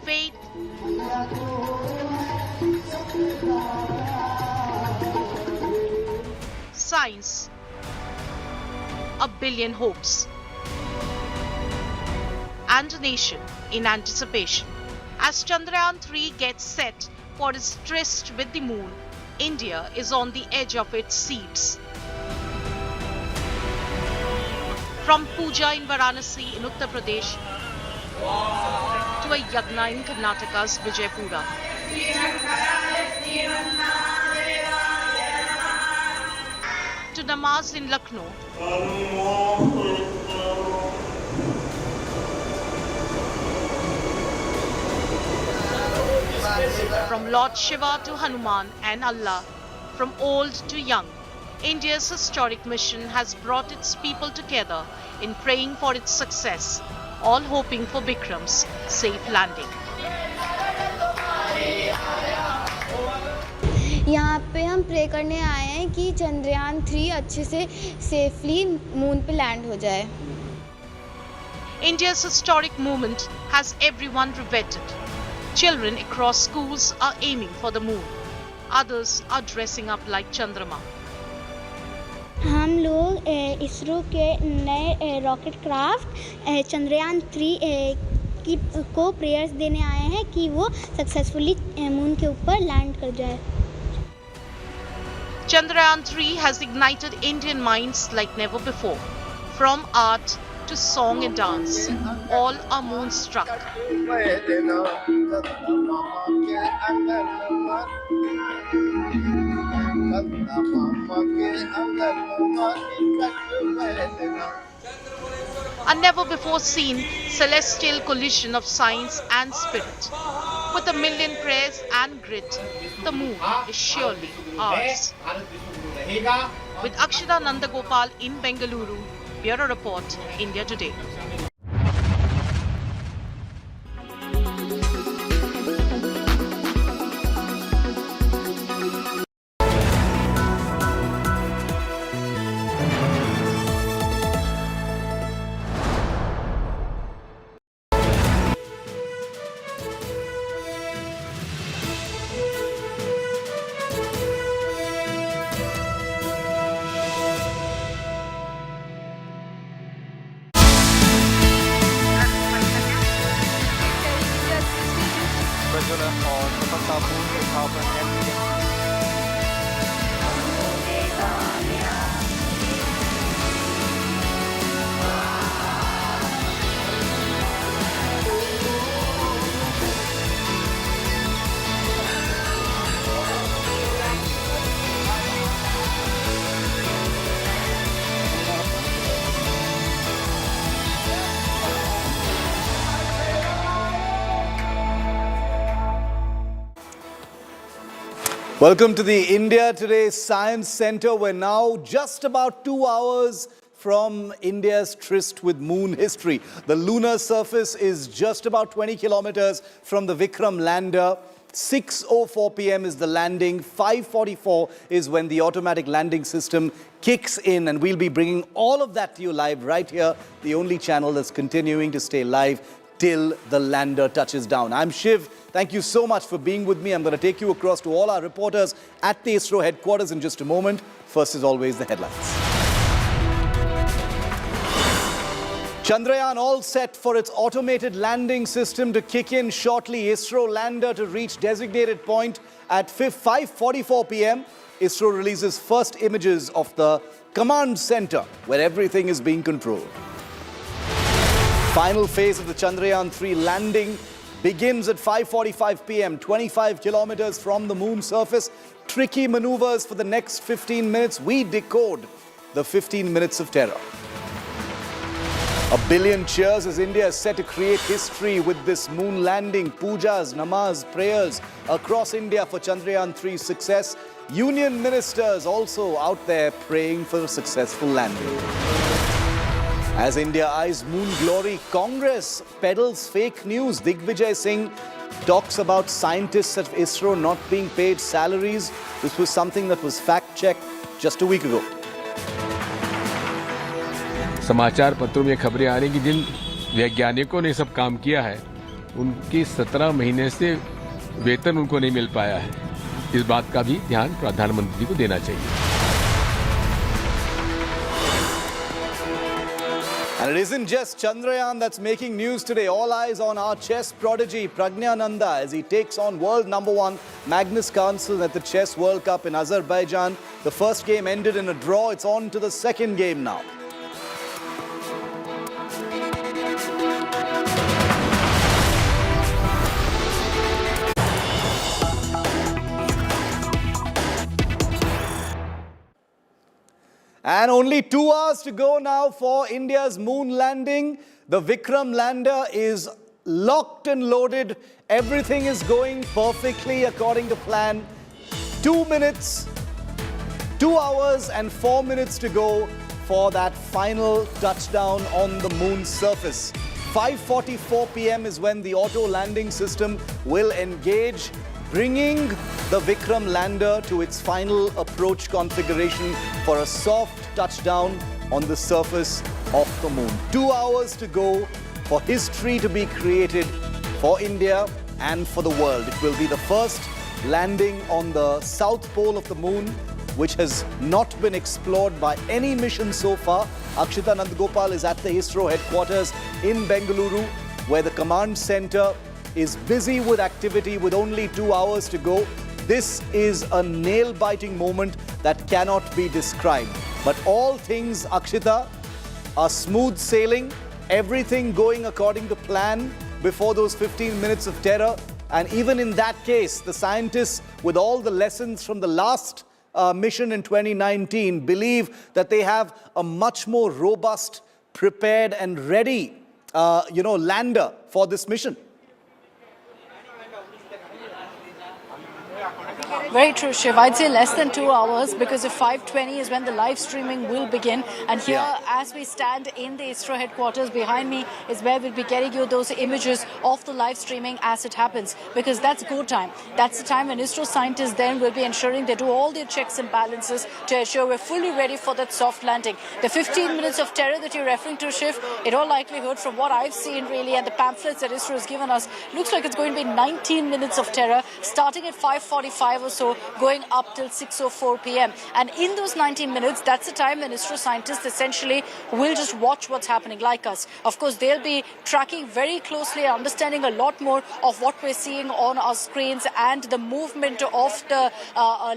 Faith, science, a billion hopes, and a nation in anticipation. As Chandrayaan-3 gets set for its tryst with the moon, India is on the edge of its seats. From puja in Varanasi in Uttar Pradesh to a yagna in Karnataka's Vijaypura, to namaz in Lucknow, from Lord Shiva to Hanuman and Allah, from old to young, India's historic mission has brought its people together in praying for its success, all hoping for Vikram's safe landing. यहाँ पे हम pray करने आए हैं कि चंद्रयान 3 अच्छे से safely moon पे लैंड हो जाए. India's historic movement has everyone riveted. Children across schools are aiming for the moon. Others are dressing up like Chandrama. हम लोग इसरो के नए रॉकेट क्राफ्ट चंद्रयान 3 को प्रेयर्स देने आए हैं कि वो सक्सेसफुली मून के ऊपर लैंड कर जाए. Chandrayaan-3 has ignited Indian minds like never before. From art to song and dance, all are moonstruck. A never-before-seen celestial collision of science and spirit. With a million prayers and grit, the moon is surely ours. With Akshita Nandagopal in Bengaluru, Bureau Report, India Today. Welcome to the India Today Science Centre. We're now just about 2 hours from India's tryst with moon history. The lunar surface is just about 20 kilometers from the Vikram lander. 6:04 p.m. is the landing. 5:44 is when the automatic landing system kicks in, and we'll be bringing all of that to you live right here, the only channel that's continuing to stay live till the lander touches down. I'm Shiv. Thank you so much for being with me. I'm going to take you across to all our reporters at the ISRO headquarters in just a moment. First, as always, the headlines. Chandrayaan all set for its automated landing system to kick in shortly. ISRO lander to reach designated point at 5:44 p.m. ISRO releases first images of the command center where everything is being controlled. Final phase of the Chandrayaan-3 landing begins at 5:45 p.m., 25 kilometers from the moon surface. Tricky maneuvers for the next 15 minutes. We decode the 15 minutes of terror. A billion cheers as India is set to create history with this moon landing. Pujas, namaz, prayers across India for Chandrayaan-3's success. Union ministers also out there praying for a successful landing. As India eyes moon glory, Congress peddles fake news. Digvijay Singh talks about scientists at ISRO not being paid salaries. This was something that was fact-checked just a week ago. समाचार पत्रों में खबरें आ रही कि जिन वैज्ञानिकों ने सब काम किया है उनकी 17 महीने से वेतन उनको नहीं मिल पाया है। इस बात का भी ध्यान प्रधानमंत्री को देना चाहिए। And it isn't just Chandrayaan that's making news today. All eyes on our chess prodigy Pragyananda as he takes on world number 1 Magnus Carlsen at the Chess World Cup in Azerbaijan. The first game ended in a draw. It's on to the second game now. And only 2 hours to go now for India's moon landing. The Vikram lander is locked and loaded. Everything is going perfectly according to plan. 2 minutes, 2 hours and 4 minutes to go for that final touchdown on the moon's surface. 5:44 p.m. is when the auto landing system will engage, bringing the Vikram lander to its final approach configuration for a soft touchdown on the surface of the moon. 2 hours to go for history to be created for India and for the world. It will be the first landing on the south pole of the moon, which has not been explored by any mission so far. Akshita Nandagopal is at the ISRO headquarters in Bengaluru, where the command center is busy with activity with only 2 hours to go. This is a nail-biting moment that cannot be described. But all things, Akshita, are smooth sailing, everything going according to plan before those 15 minutes of terror. And even in that case, the scientists, with all the lessons from the last mission in 2019, believe that they have a much more robust, prepared and ready, lander for this mission. Very true, Shiv. I'd say less than 2 hours, because at 5:20 is when the live streaming will begin. And here, as we stand in the ISRO headquarters, behind me is where we'll be getting you those images of the live streaming as it happens, because that's go time. That's the time when ISRO scientists then will be ensuring they do all their checks and balances to ensure we're fully ready for that soft landing. The 15 minutes of terror that you're referring to, Shiv, in all likelihood, from what I've seen really, and the pamphlets that ISRO has given us, looks like it's going to be 19 minutes of terror, starting at 5:45 or so, going up till 6:04 p.m. And in those 19 minutes, that's the time when ISRO scientists essentially will just watch what's happening, like us. Of course, they'll be tracking very closely, understanding a lot more of what we're seeing on our screens and the movement of the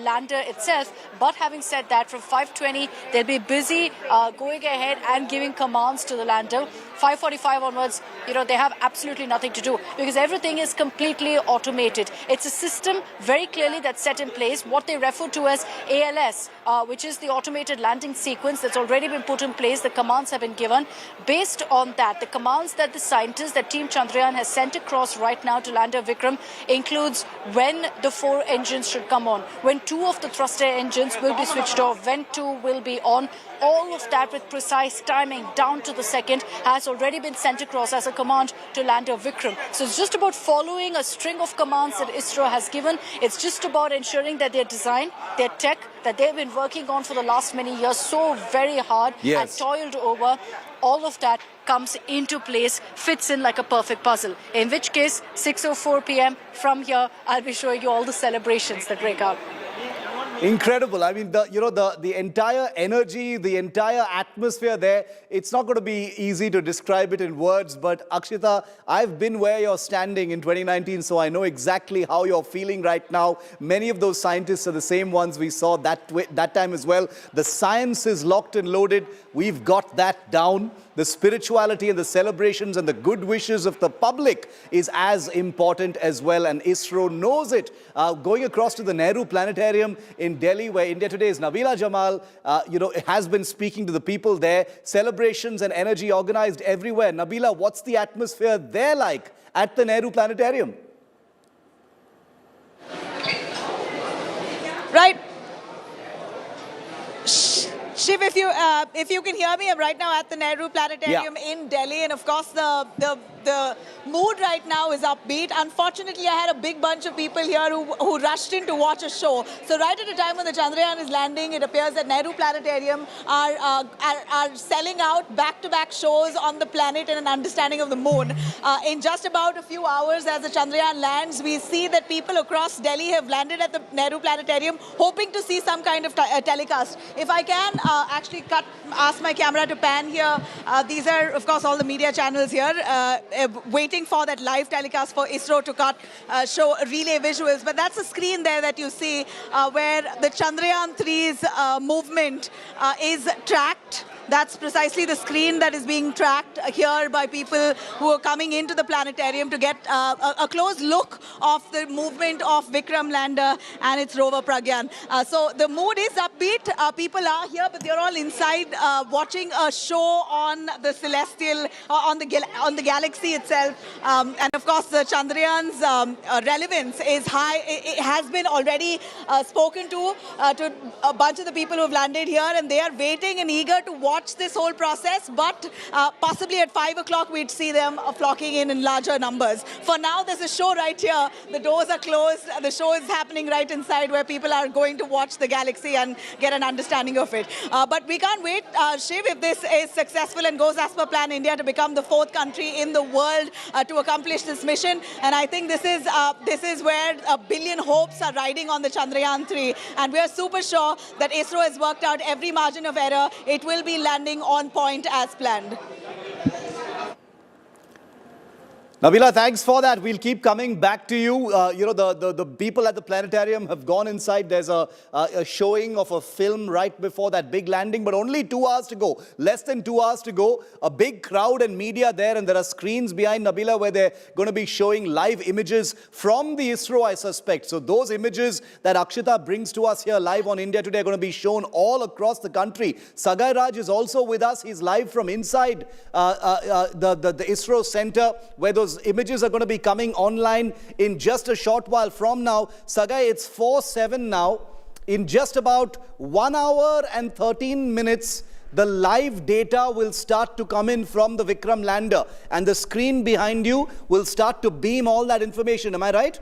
lander itself. But having said that, from 5:20, they'll be busy going ahead and giving commands to the lander. 5:45 onwards, they have absolutely nothing to do, because everything is completely automated. It's a system very clearly that's set in place, what they refer to as ALS, which is the automated landing sequence that's already been put in place. The commands have been given. Based on that, the commands that the scientists, that Team Chandrayaan has sent across right now to lander Vikram includes when the 4 engines should come on, when 2 of the thruster engines will be switched off, when 2 will be on. All of that with precise timing down to the second has already been sent across as a command to lander Vikram. So it's just about following a string of commands that ISRO has given. It's just about ensuring that their design, their tech, that they've been working on for the last many years so very hard and toiled over, all of that comes into place, fits in like a perfect puzzle. In which case, 6:04 p.m. from here, I'll be showing you all the celebrations that break out. Incredible. I mean, the entire energy, the entire atmosphere there, it's not going to be easy to describe it in words. But Akshita, I've been where you're standing in 2019, so I know exactly how you're feeling right now. Many of those scientists are the same ones we saw that time as well. The science is locked and loaded. We've got that down. The spirituality and the celebrations and the good wishes of the public is as important as well, and ISRO knows it. Going across to the Nehru Planetarium in in Delhi, where India Today's Nabila Jamal, has been speaking to the people there. Celebrations and energy organized everywhere. Nabila, what's the atmosphere there like at the Nehru Planetarium? Right. Shiv, if you can hear me, I'm right now at the Nehru Planetarium in Delhi, and of course the mood right now is upbeat. Unfortunately, I had a big bunch of people here who rushed in to watch a show. So right at the time when the Chandrayaan is landing, it appears that Nehru Planetarium are selling out back-to-back shows on the planet and an understanding of the moon. In just about a few hours as the Chandrayaan lands, we see that people across Delhi have landed at the Nehru Planetarium hoping to see some kind of telecast. If I can actually ask my camera to pan here. These are, of course, all the media channels here waiting for that live telecast for ISRO to show relay visuals. But that's a screen there that you see where the Chandrayaan-3's movement is tracked. That's precisely the screen that is being tracked here by people who are coming into the planetarium to get a close look of the movement of Vikram lander and its rover Pragyan. So the mood is upbeat. People are here, but they're all inside watching a show on the celestial, on the galaxy itself. And of course, the Chandrayaan's relevance is high. It has been already spoken to a bunch of the people who have landed here, and they are waiting and eager to watch this whole process, but possibly at 5 o'clock we'd see them flocking in larger numbers. For now, there's a show right here. The doors are closed. The show is happening right inside where people are going to watch the galaxy and get an understanding of it. But we can't wait, Shiv, if this is successful and goes as per plan, India to become the 4th country in the world to accomplish this mission. And I think this is where a billion hopes are riding on the Chandrayaan-3. And we are super sure that ISRO has worked out every margin of error. It will be landing on point as planned. Nabila, thanks for that. We'll keep coming back to you. The people at the planetarium have gone inside. There's a showing of a film right before that big landing, but only 2 hours to go. Less than 2 hours to go. A big crowd and media there, and there are screens behind Nabila where they're going to be showing live images from the ISRO, I suspect. So those images that Akshita brings to us here live on India Today are going to be shown all across the country. Sagai Raj is also with us. He's live from inside the ISRO center, where those images are going to be coming online in just a short while from now. Sagai, it's 4:07 now. In just about 1 hour and 13 minutes, the live data will start to come in from the Vikram lander, and the screen behind you will start to beam all that information. Am I right?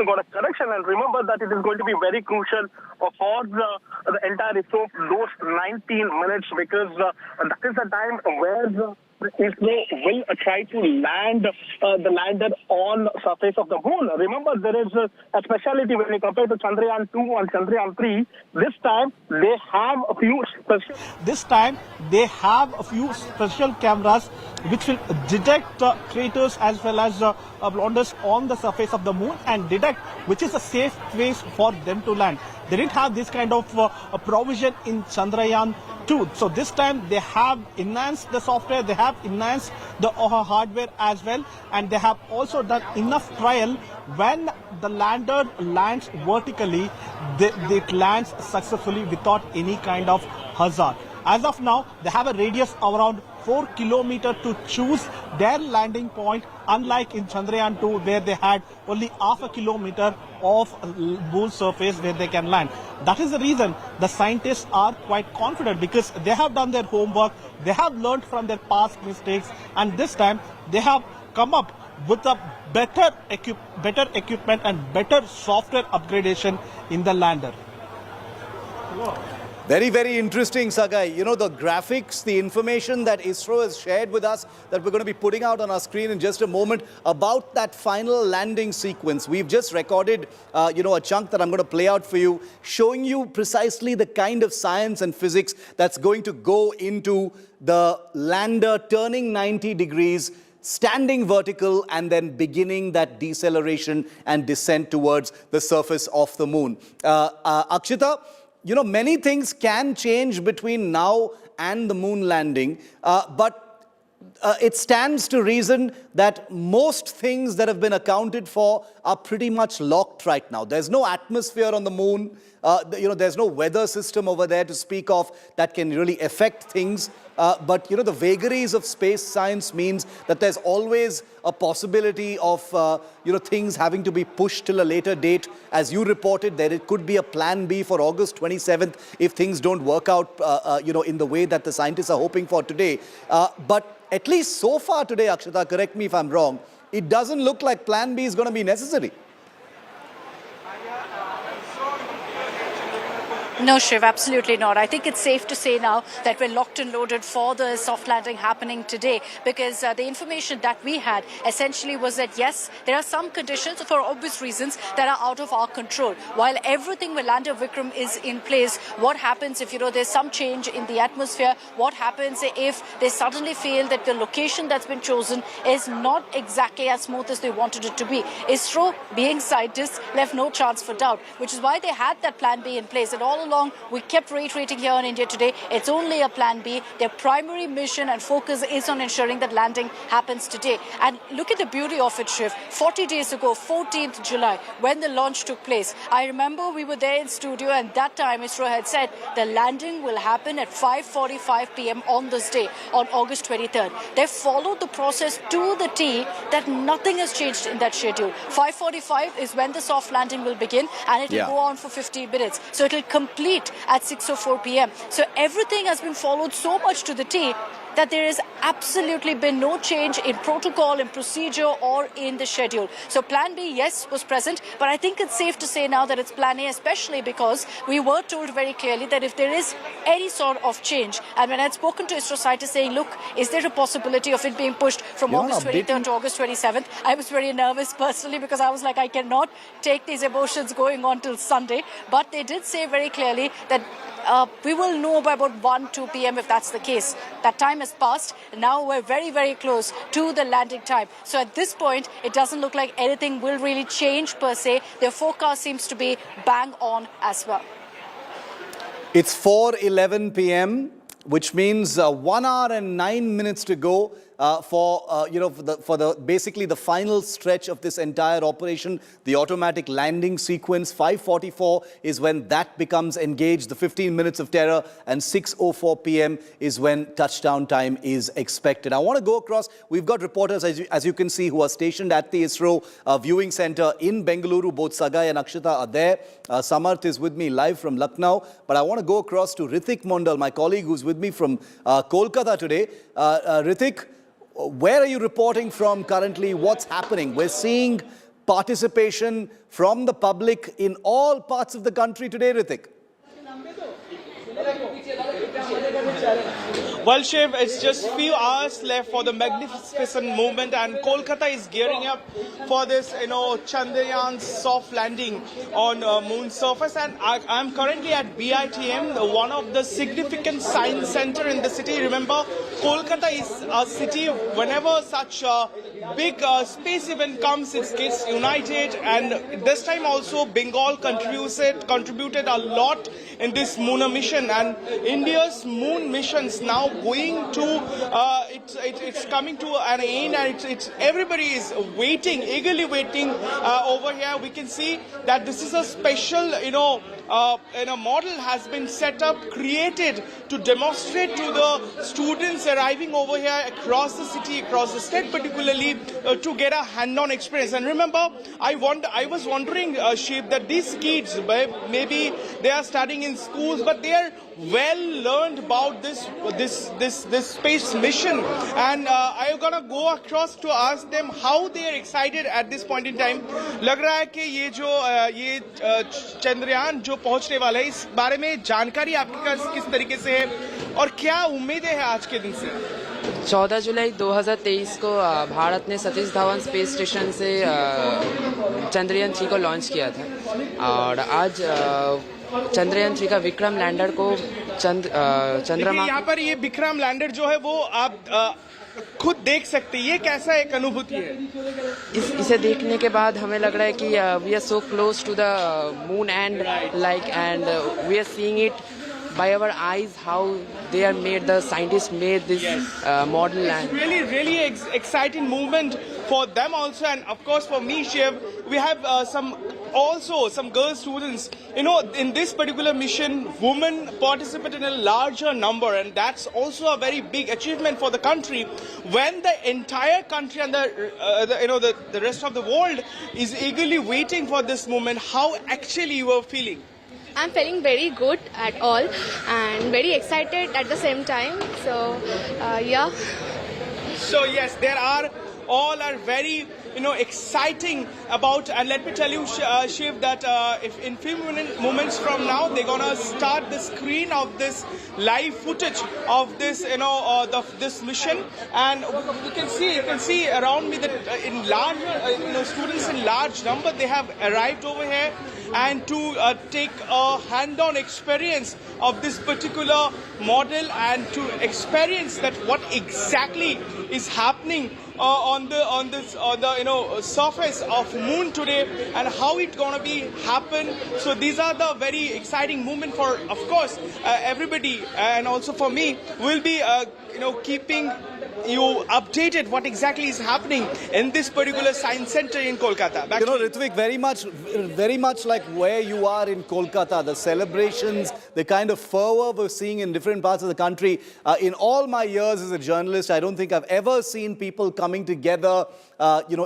Got a correction, and remember that it is going to be very crucial for the entire ISRO, those 19 minutes, because that is the time where ISRO will try to land the lander on surface of the moon. Remember, there is a speciality when you compare to Chandrayaan-2 and Chandrayaan-3. This time they have a few special cameras which will detect craters as well as blunders on the surface of the moon and detect which is a safe place for them to land. They didn't have this kind of a provision in Chandrayaan-2. So this time they have enhanced the software, they have enhanced the hardware as well, and they have also done enough trial. When the lander lands vertically, it lands successfully without any kind of hazard. As of now, they have a radius around 4 kilometers to choose their landing point, unlike in Chandrayaan-2 where they had only half a kilometer of moon surface where they can land. That is the reason the scientists are quite confident, because they have done their homework, they have learned from their past mistakes, and this time they have come up with a better equipment and better software upgradation in the lander. Very, very interesting, Sagai. You know, the graphics, the information that ISRO has shared with us that we're going to be putting out on our screen in just a moment about that final landing sequence. We've just recorded, a chunk that I'm going to play out for you, showing you precisely the kind of science and physics that's going to go into the lander turning 90 degrees, standing vertical, and then beginning that deceleration and descent towards the surface of the moon. Akshita, you know, many things can change between now and the moon landing, but it stands to reason that most things that have been accounted for are pretty much locked right now. There's no atmosphere on the moon. You know, there's no weather system over there to speak of that can really affect things. But, you know, the vagaries of space science means that there's always a possibility of, you know, things having to be pushed till a later date. As you reported, there it could be a plan B for August 27th if things don't work out, you know, in the way that the scientists are hoping for today. But at least so far today, Akshita, correct me if I'm wrong, it doesn't look like plan B is going to be necessary. No, Shiv, absolutely not. I think it's safe to say now that we're locked and loaded for the soft landing happening today, because the information that we had essentially was that, yes, there are some conditions for obvious reasons that are out of our control. While everything with lander Vikram is in place, what happens if, you know, there's some change in the atmosphere? What happens if they suddenly feel that the location that's been chosen is not exactly as smooth as they wanted it to be? ISRO, being scientists, left no chance for doubt, which is why they had that plan B in place. And all along, we kept reiterating here in India today, it's only a plan B. Their primary mission and focus is on ensuring that landing happens today. And look at the beauty of it, Shiv. 40 days ago, 14th July, when the launch took place, I remember we were there in studio, and that time ISRO had said the landing will happen at 5:45 p.m. on this day, on August 23rd. They followed the process to the T, that nothing has changed in that schedule. 5:45 is when the soft landing will begin, and it will go on for 50 minutes. So it will complete at 6:04 p.m. So everything has been followed so much to the T that there has absolutely been no change in protocol, in procedure, or in the schedule. So plan B, yes, was present, but I think it's safe to say now that it's plan A, especially because we were told very clearly that if there is any sort of change, and when I had spoken to ISRO scientists saying, look, is there a possibility of it being pushed from August 23rd to August 27th? I was very nervous personally, because I was like, I cannot take these emotions going on till Sunday. But they did say very clearly that we will know by about 1-2 p.m. if that's the case. That time has passed. Now we're very, very close to the landing time. So at this point, it doesn't look like anything will really change per se. Their forecast seems to be bang on as well. It's 4:11 p.m., which means 1 hour and 9 minutes to go for basically the final stretch of this entire operation, the automatic landing sequence. 5:44 is when that becomes engaged, the 15 minutes of terror, and 6:04 p.m. is when touchdown time is expected. I want to go across. We've got reporters, as you can see, who are stationed at the ISRO viewing center in Bengaluru. Both Sagai and Akshita are there. Samarth is with me live from Lucknow. But I want to go across to Ritik Mondal, my colleague who's with me from Kolkata today. Ritik, where are you reporting from currently? What's happening? We're seeing participation from the public in all parts of the country today, Ritik. Well, Shiv, it's just few hours left for the magnificent movement, and Kolkata is gearing up for this, Chandrayaan soft landing on moon surface. And I'm currently at BITM, one of the significant science center in the city. Remember, Kolkata is a city, whenever such a big space event comes, it gets united. And this time also, Bengal contributed a lot in this lunar mission. And India's moon missions now going to, it's coming to an end, and everybody is waiting, eagerly waiting over here. We can see that this is a special, model has been set up, created to demonstrate to the students arriving over here across the city, across the state, particularly to get a hand-on experience. And remember, I was wondering, Shiv, that these kids, maybe they are studying in schools, but they are well learned about this space mission, and I'm gonna go across to ask them how they are excited at this point in time. लग रहा है कि ये चंद्रयान जो पहुंचने वाला है, इस बारे में जानकारी आपके किस तरीके से है और क्या उम्मीदें हैं आज के दिन से? 14 जुलाई 2023 को भारत ने सतीश धवन स्पेस स्टेशन से चंद्रयान-3 को लॉन्च किया था, और आज चंद्रयान-3 का विक्रम लैंडर को चंद्रमा, यहाँ पर ये विक्रम लैंडर जो है वो आप खुद देख सकते हैं। ये कैसा एक अनुभूति है? इसे देखने के बाद हमें लग रहा है कि we are so close to the moon and we are seeing it by our eyes how they are made, the scientists made this model. It's really exciting movement for them also, and of course for me, Shiv, we have some girl students. You know, in this particular mission, women participate in a larger number, and that's also a very big achievement for the country. When the entire country and the rest of the world is eagerly waiting for this moment, how actually you are feeling? I'm feeling very good at all and very excited at the same time. So, yeah. So yes, there are all are very exciting about, and let me tell you, Shiv, that if in few moments from now they're gonna start the screen of this live footage of this this mission, and you can see around me that in large students in large number they have arrived over here and to take a hand-on experience of this particular model and to experience that what exactly is happening on the surface of moon today and how it's gonna be happen. So these are the very exciting moment for, of course, everybody, and also for me. We'll be keeping you updated what exactly is happening in this particular science center in Kolkata. Ritvik, very much like where you are in Kolkata, the celebrations, the kind of fervor we're seeing in different parts of the country. In all my years as a journalist, I don't think I've ever seen people coming together,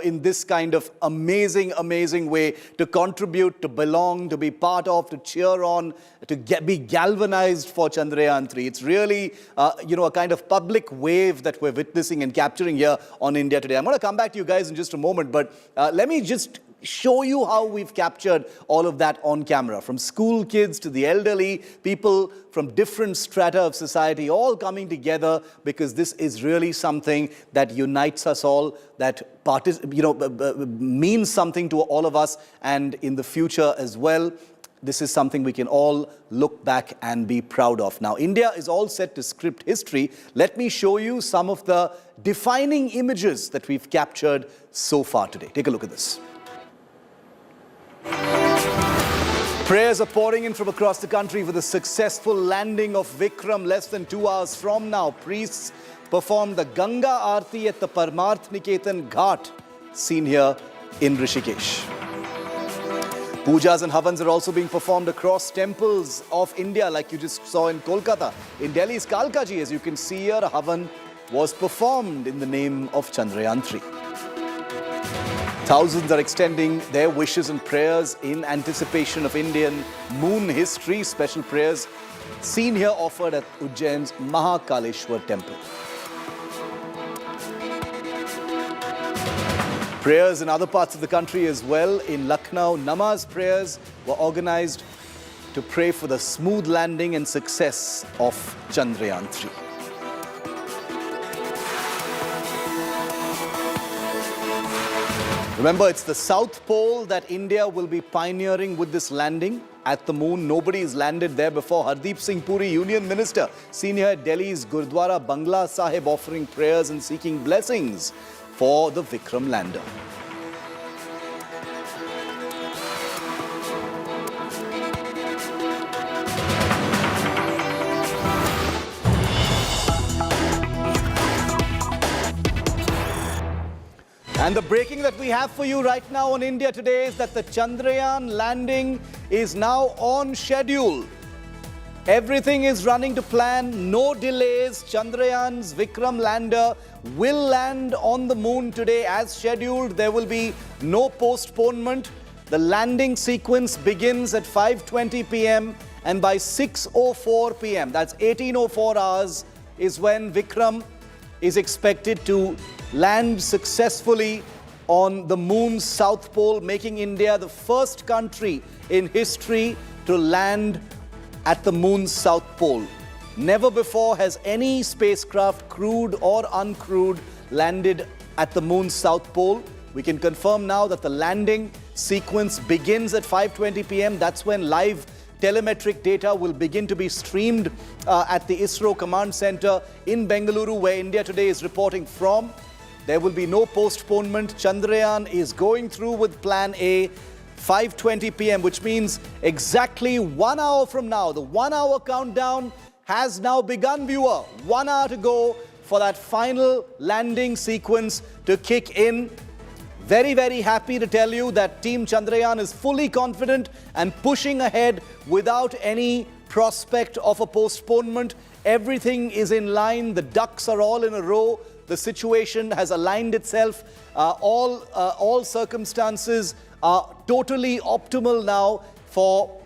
in this kind of amazing way to contribute, to belong, to be part of, to cheer on, to be galvanized for Chandrayaan-3. It's really, a kind of public wave that we're witnessing and capturing here on India Today. I'm going to come back to you guys in just a moment, but let me just show you how we've captured all of that on camera. From school kids to the elderly, people from different strata of society, all coming together because this is really something that unites us all, that means something to all of us, and in the future as well. This is something we can all look back and be proud of. Now, India is all set to script history. Let me show you some of the defining images that we've captured so far today. Take a look at this. Prayers are pouring in from across the country for the successful landing of Vikram. Less than 2 hours from now, priests performed the Ganga Aarti at the Parmarth Niketan Ghat, seen here in Rishikesh. Pujas and Havans are also being performed across temples of India, like you just saw in Kolkata. In Delhi's Kalkaji, as you can see here, a Havan was performed in the name of Chandrayaan-3. Thousands are extending their wishes and prayers in anticipation of Indian moon history. Special prayers seen here offered at Ujjain's Mahakaleshwar temple. Prayers in other parts of the country as well. In Lucknow, namaz prayers were organized to pray for the smooth landing and success of Chandrayaan-3. Remember, it's the South Pole that India will be pioneering with this landing at the moon. Nobody has landed there before. Hardeep Singh Puri, Union Minister, seen here at Delhi's Gurdwara Bangla Sahib, offering prayers and seeking blessings for the Vikram lander. And the breaking that we have for you right now on India Today is that the Chandrayaan landing is now on schedule. Everything is running to plan, no delays. Chandrayaan's Vikram lander will land on the moon today as scheduled. There will be no postponement. The landing sequence begins at 5:20 p.m. and by 6:04 p.m., that's 18:04 hours, is when Vikram is expected to land successfully on the moon's south pole, making India the first country in history to land at the moon's south pole. Never before has any spacecraft, crewed or uncrewed, landed at the moon's south pole. We can confirm now that the landing sequence begins at 5:20 p.m. That's when live telemetric data will begin to be streamed at the ISRO command center in Bengaluru, where India Today is reporting from. There will be no postponement. Chandrayaan is going through with Plan A, 5:20 p.m., which means exactly 1 hour from now. The 1 hour countdown has now begun, viewer. 1 hour to go for that final landing sequence to kick in. Very, very happy to tell you that Team Chandrayaan is fully confident and pushing ahead without any prospect of a postponement. Everything is in line. The ducks are all in a row. The situation has aligned itself. All circumstances are totally optimal now for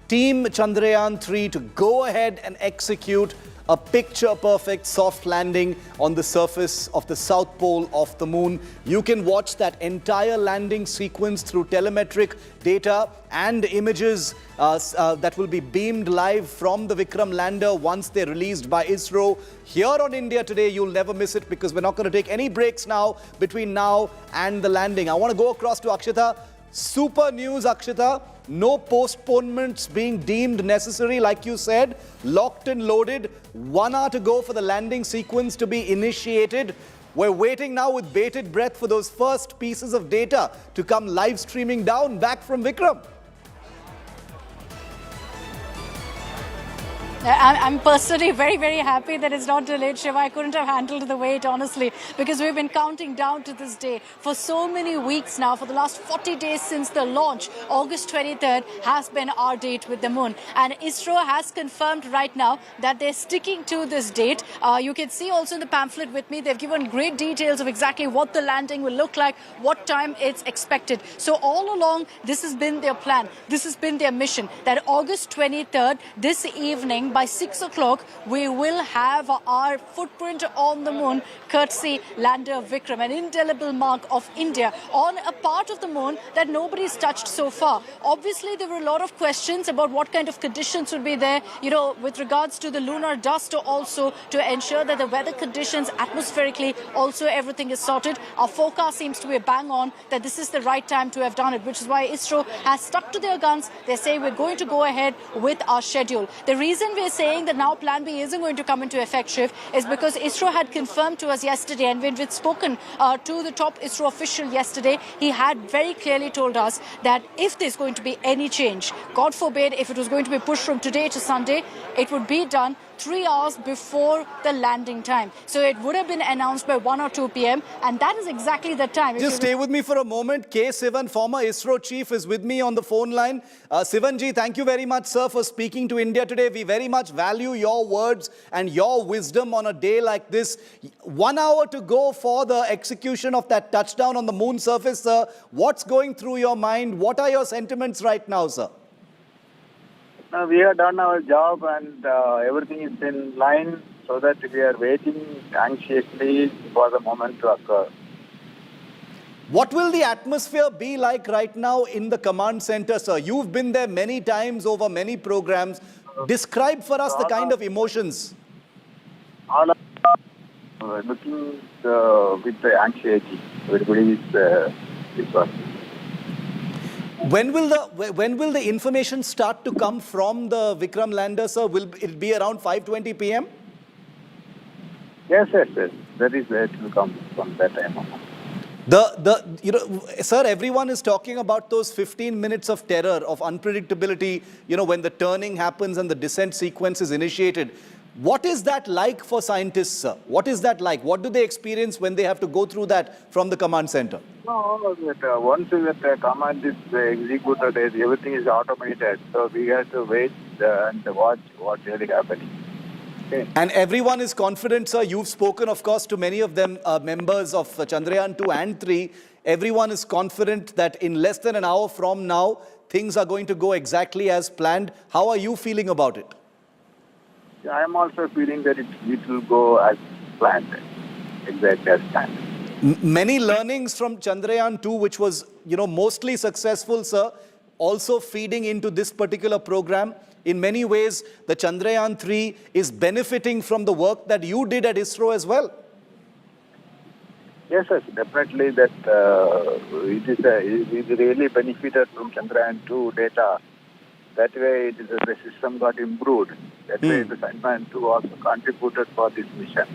Team Chandrayaan-3 to go ahead and execute a picture-perfect soft landing on the surface of the south pole of the moon. You can watch that entire landing sequence through telemetric data and images that will be beamed live from the Vikram lander once they're released by ISRO. Here on India Today, you'll never miss it because we're not going to take any breaks now between now and the landing. I want to go across to Akshita. Super news, Akshita. No postponements being deemed necessary, like you said. Locked and loaded. 1 hour to go for the landing sequence to be initiated. We're waiting now with bated breath for those first pieces of data to come live streaming down back from Vikram. I'm personally very, very happy that it's not delayed, Shiva. I couldn't have handled the wait, honestly, because we've been counting down to this day for so many weeks now. For the last 40 days since the launch, August 23rd has been our date with the moon. And ISRO has confirmed right now that they're sticking to this date. You can see also in the pamphlet with me, they've given great details of exactly what the landing will look like, what time it's expected. So all along, this has been their plan. This has been their mission, that August 23rd, this evening, by 6 o'clock, we will have our footprint on the moon, courtesy lander Vikram, an indelible mark of India on a part of the moon that nobody's touched so far. Obviously, there were a lot of questions about what kind of conditions would be there, with regards to the lunar dust also, to ensure that the weather conditions atmospherically also everything is sorted. Our forecast seems to be bang on that this is the right time to have done it, which is why ISRO has stuck to their guns. They say we're going to go ahead with our schedule. The reason we're saying that now Plan B isn't going to come into effect, Shiv, is because ISRO had confirmed to us yesterday, and when we'd spoken to the top ISRO official yesterday, he had very clearly told us that if there's going to be any change, God forbid, if it was going to be pushed from today to Sunday, it would be done 3 hours before the landing time. So it would have been announced by 1 or 2 p.m. and that is exactly the time. Just stay with me for a moment. K. Sivan, former ISRO chief, is with me on the phone line. Sivanji, thank you very much, sir, for speaking to India Today. We very much value your words and your wisdom on a day like this. 1 hour to go for the execution of that touchdown on the moon surface, sir. What's going through your mind? What are your sentiments right now, sir? We have done our job and everything is in line, so that we are waiting anxiously for the moment to occur. What will the atmosphere be like right now in the command center, sir? You've been there many times over many programs. Describe for us the kind of emotions. All are looking with the anxiety. Everybody is working. When will the information start to come from the Vikram lander, sir? Will it be around 5:20 p.m.? Yes. That is where it will come from that time. Sir, everyone is talking about those 15 minutes of terror, of unpredictability, when the turning happens and the descent sequence is initiated. What is that like for scientists, sir? What is that like? What do they experience when they have to go through that from the command center? No, once the command is executed, everything is automated. So we have to wait and watch what's really happening. Okay. And everyone is confident, sir. You've spoken, of course, to many of them, members of Chandrayaan-2 and 3. Everyone is confident that in less than an hour from now, things are going to go exactly as planned. How are you feeling about it? I am also feeling that it will go as planned, exactly as planned. Many learnings from Chandrayaan-2, which was, mostly successful, sir, also feeding into this particular program. In many ways, the Chandrayaan-3 is benefiting from the work that you did at ISRO as well. Yes, definitely that it really benefited from Chandrayaan-2 data That way, the system got improved. That way, the Chandrayaan-2 also contributed for this mission.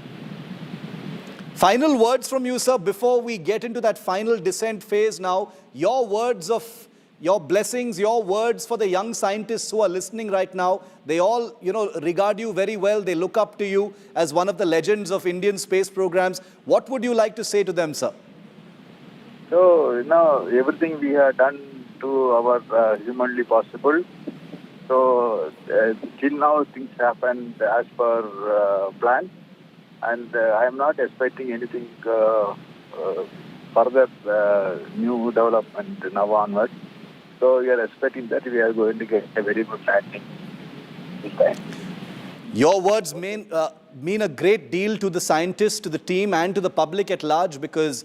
Final words from you, sir, before we get into that final descent phase now. Your words of your blessings, your words for the young scientists who are listening right now. They all, regard you very well. They look up to you as one of the legends of Indian space programs. What would you like to say to them, sir? So, everything we have done to our humanly possible. So, till now things happened as per plan. And I am not expecting anything further new development now onwards. So we are expecting that we are going to get a very good landing this time. Your words mean a great deal to the scientists, to the team, and to the public at large, because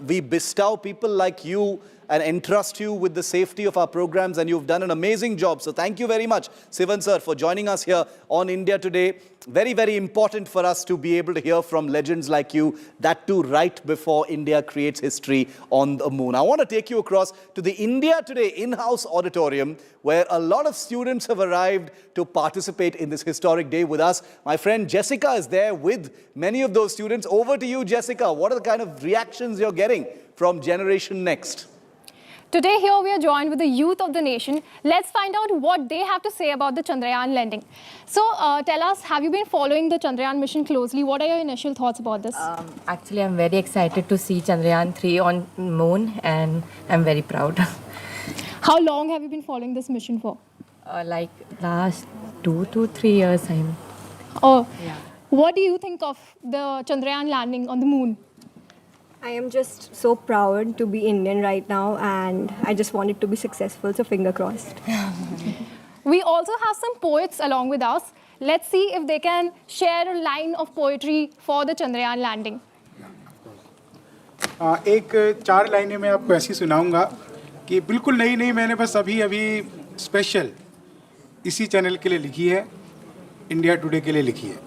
we bestow people like you and entrust you with the safety of our programs, and you've done an amazing job. So thank you very much, Sivan sir, for joining us here on India Today. Very, very important for us to be able to hear from legends like you, that too right before India creates history on the moon. I want to take you across to the India Today in-house auditorium, where a lot of students have arrived to participate in this historic day with us. My friend Jessica is there with many of those students. Over to you, Jessica. What are the kind of reactions you're getting from Generation Next? Today here we are joined with the youth of the nation. Let's find out what they have to say about the Chandrayaan landing. So tell us, have you been following the Chandrayaan mission closely? What are your initial thoughts about this? Actually, I'm very excited to see Chandrayaan-3 on moon, and I'm very proud. How long have you been following this mission for? Like last 2 to 3 years. Oh, yeah. What do you think of the Chandrayaan landing on the moon? I am just so proud to be Indian right now, and I just want it to be successful, so finger crossed. We also have some poets along with us. Let's see if they can share a line of poetry for the Chandrayaan landing. एक 4 लाइनें मैं आपको ऐसी सुनाऊंगा कि बिल्कुल नई मैंने बस अभी स्पेशल इसी चैनल के लिए लिखी है, इंडिया टुडे के लिए लिखी है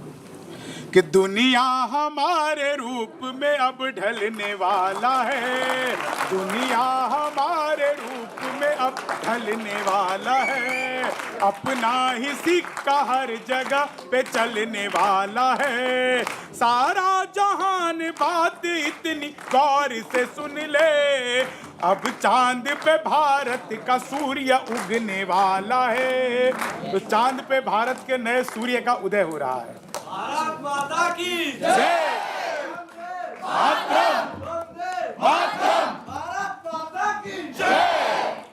कि दुनिया हमारे रूप में अब ढलने वाला है, दुनिया हमारे रूप में अब ढलने वाला है, अपना ही सिक्का हर जगह पे चलने वाला है, सारा जहान बात इतनी गौर से सुन ले, अब चांद पे भारत का सूर्य उगने वाला है। तो चांद पे भारत के नए सूर्य का उदय हो रहा है। भारत माता की जय। मातरम मातरम भारत माता की जय।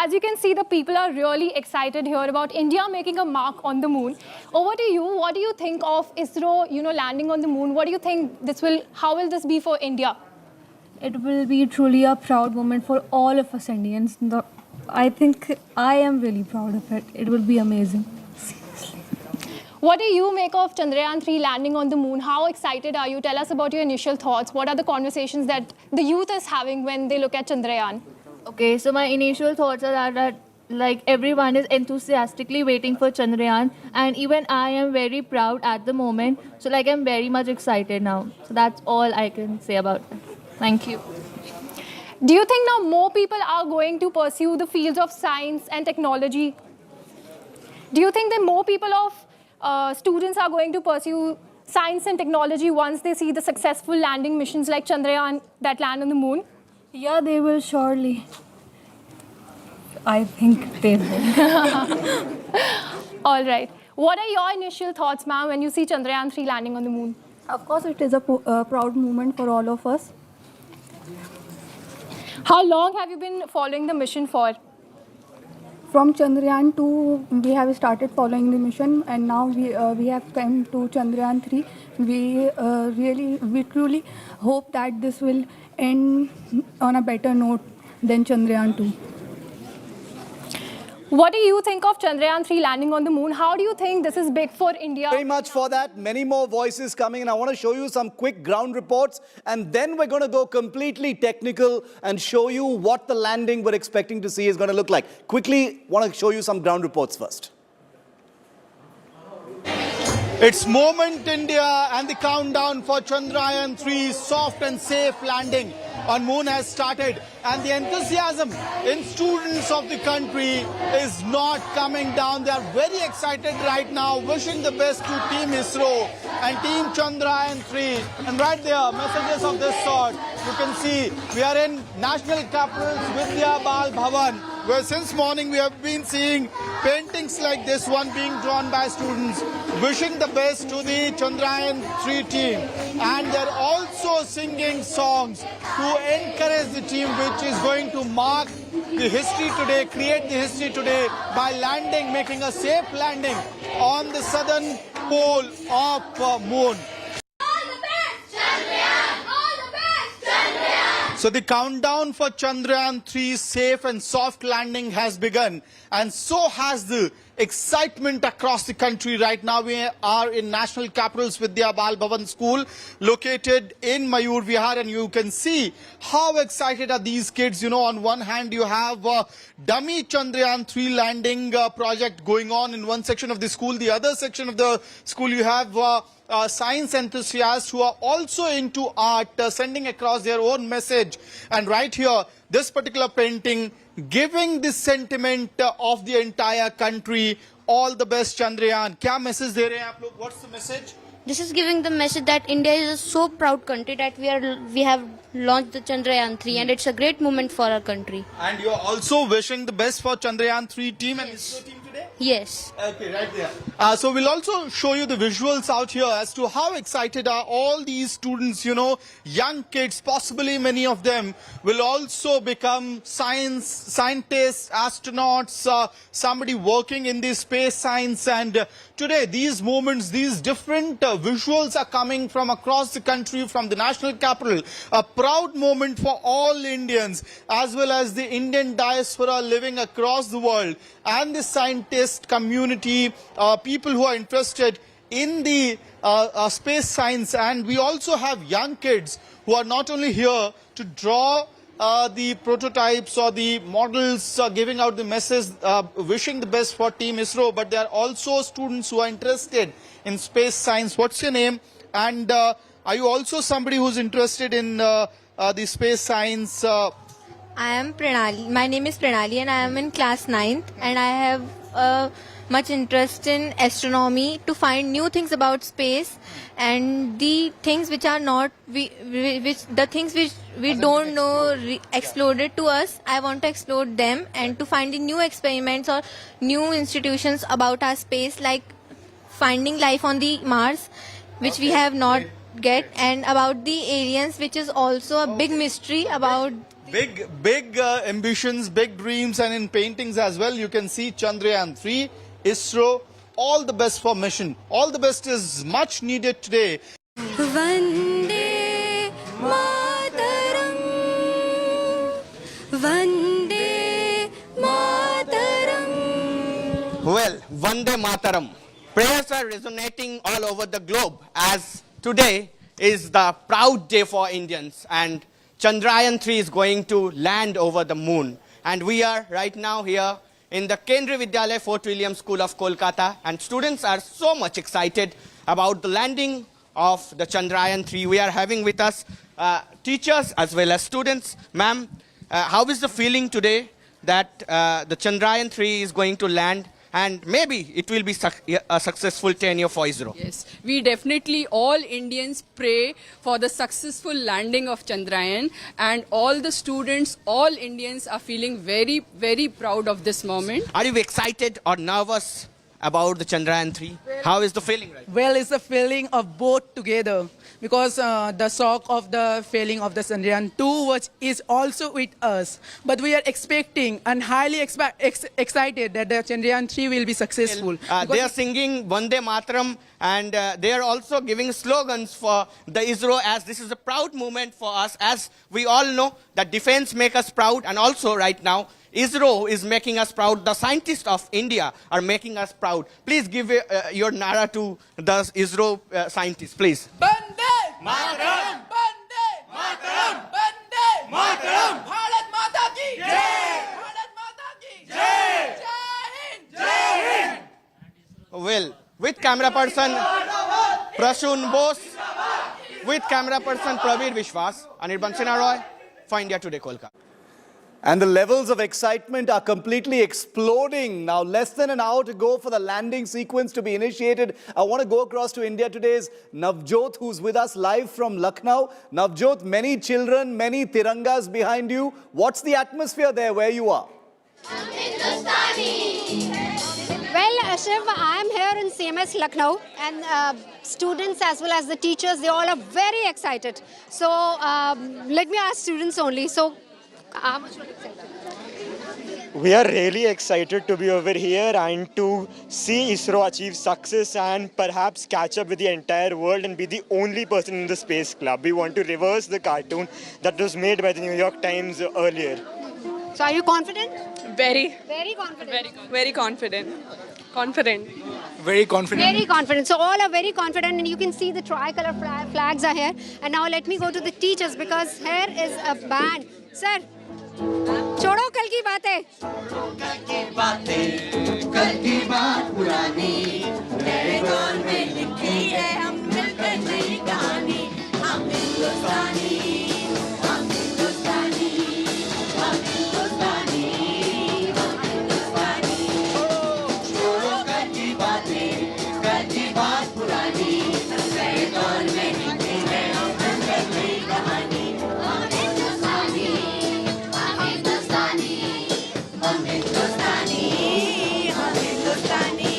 As you can see, the people are really excited here about India making a mark on the moon. Over to you. What do you think of ISRO, landing on the moon? What do you think how will this be for India? It will be truly a proud moment for all of us Indians. I think I am really proud of it. It will be amazing. What do you make of Chandrayaan-3 landing on the moon? How excited are you? Tell us about your initial thoughts. What are the conversations that the youth is having when they look at Chandrayaan? Okay, so my initial thoughts are that like everyone is enthusiastically waiting for Chandrayaan, and even I am very proud at the moment. So like I'm very much excited now. So that's all I can say about it. Thank you. Do you think now more people are going to pursue the fields of science and technology? Do you think that more people of students are going to pursue science and technology once they see the successful landing missions like Chandrayaan that land on the moon? Yeah, they will surely. I think they will. All right. What are your initial thoughts, ma'am, when you see Chandrayaan-3 landing on the moon? Of course, it is a proud moment for all of us. How long have you been following the mission for? From Chandrayaan-2, we have started following the mission, and now we have come to Chandrayaan-3. We truly hope that this will end on a better note than Chandrayaan-2. What do you think of Chandrayaan-3 landing on the moon? How do you think this is big for India? Very much for that. Many more voices coming, and I want to show you some quick ground reports, and then we're going to go completely technical and show you what the landing we're expecting to see is going to look like. Quickly, want to show you some ground reports first. It's Moment India and the countdown for Chandrayaan-3's soft and safe landing on moon has started, and the enthusiasm in students of the country is not coming down. They are very excited right now, wishing the best to Team ISRO and Team Chandrayaan-3. And right there, messages of this sort. You can see we are in National Capital's Vidya Bal Bhavan, where since morning we have been seeing paintings like this one being drawn by students, wishing the best to the Chandrayaan-3 team. And they're also singing songs to encourage the team which is going to mark the history today, create the history today by landing, making a safe landing on the southern pole of moon. So the countdown for Chandrayaan-3's safe and soft landing has begun, and so has the excitement across the country. Right now we are in National Capital's Vidya Bal Bhavan School located in Mayur Vihar, and you can see how excited are these kids. You know, on one hand you have dummy Chandrayaan-3 landing project going on in one section of the school. The other section of the school you have science enthusiasts who are also into art, sending across their own message. And right here, this particular painting giving the sentiment of the entire country, all the best Chandrayaan. Kya message de rahe hain aap log? What's the message? This is giving the message that India is a so proud country that we have launched the Chandrayaan-3, and it's a great moment for our country. And you're also wishing the best for Chandrayaan-3 team and ISRO team today? Yes. Okay, right there. So we'll also show you the visuals out here as to how excited are all these students, you know, young kids, possibly many of them will also become scientists, astronauts, somebody working in the space science. And today, these moments, these different visuals are coming from across the country, from the national capital. A proud moment for all Indians, as well as the Indian diaspora living across the world, and the scientist community, people who are interested in the space science. And we also have young kids who are not only here to draw the prototypes or the models, giving out the message, wishing the best for Team ISRO, but there are also students who are interested in space science. What's your name? And are you also somebody who's interested in the space science? I am Pranali. My name is Pranali, and I am in class 9th, and I have much interest in astronomy, to find new things about space, and the things which are not we don't know exploded to us. I want to explore them and to find the new experiments or new institutions about our space, like finding life on the Mars, which we have not get, and about the aliens, which is also a big mystery about. Big ambitions, big dreams, and in paintings as well. You can see Chandrayaan-3, ISRO, all the best for mission. All the best is much needed today. Vande Mataram, Vande Mataram. Well, Vande Mataram. Prayers are resonating all over the globe, as today is the proud day for Indians, and Chandrayaan-3 is going to land over the moon. And we are right now here in the Kendriya Vidyalaya Fort William School of Kolkata, and students are so much excited about the landing of the Chandrayaan-3. We are having with us teachers as well as students. Ma'am, how is the feeling today that the Chandrayaan-3 is going to land, and maybe it will be a successful tenure for ISRO? Yes, we definitely, all Indians pray for the successful landing of Chandrayaan, and all the students, all Indians are feeling very, very proud of this moment. Are you excited or nervous about the Chandrayaan-3? How is the feeling right now? Well, it's the feeling of both together, because the shock of the failing of the Chandrayaan-2 which is also with us. But we are expecting and highly excited that the Chandrayaan-3 will be successful. They are singing Vande Mataram, and they are also giving slogans for the ISRO, as this is a proud moment for us. As we all know that defense makes us proud, and also right now ISRO is making us proud. The scientists of India are making us proud. Please give your nara to the ISRO scientists, please. Vande Mataram! Vande Mataram! Vande Mataram! Bharat Mata ki Jai! Bharat Mata ki Jai! Jai Hind! Jai Hind! Well, with camera person Prasun Bose, with camera person Pravir Vishwas, Anirban Sinha Roy, for India Today, Kolkata. And the levels of excitement are completely exploding. Now, less than an hour to go for the landing sequence to be initiated. I want to go across to India Today's Navjot, who's with us live from Lucknow. Navjot, many children, many tirangas behind you. What's the atmosphere there where you are? Well, Shiv, I am here in CMS Lucknow, and students as well as the teachers, they all are very excited. So let me ask students only. So how much are you excited? We are really excited to be over here and to see ISRO achieve success and perhaps catch up with the entire world and be the only person in the space club. We want to reverse the cartoon that was made by the New York Times earlier. So are you confident? Very. Very confident. Very confident. Confident. Very confident. Very confident. So all are very confident, and you can see the tricolor flags are here. And now let me go to the teachers because here is a band. Sir, छोड़ो कल की बातें. कल की बात पुरानी नए दौर में लिखी है हम मिलकर नई कहानी हम हिंदुस्तानी हम हिंदुस्तानी हम हिंदुस्तानी हम हिंदुस्तानी छोड़ो कल की बात पुरानी नए दौर में लिखी है हम मिलकर नई कहानी हम हिंदुस्तानी हम हिंदुस्तानी हम हिंदुस्तानी हम हिंदुस्तानी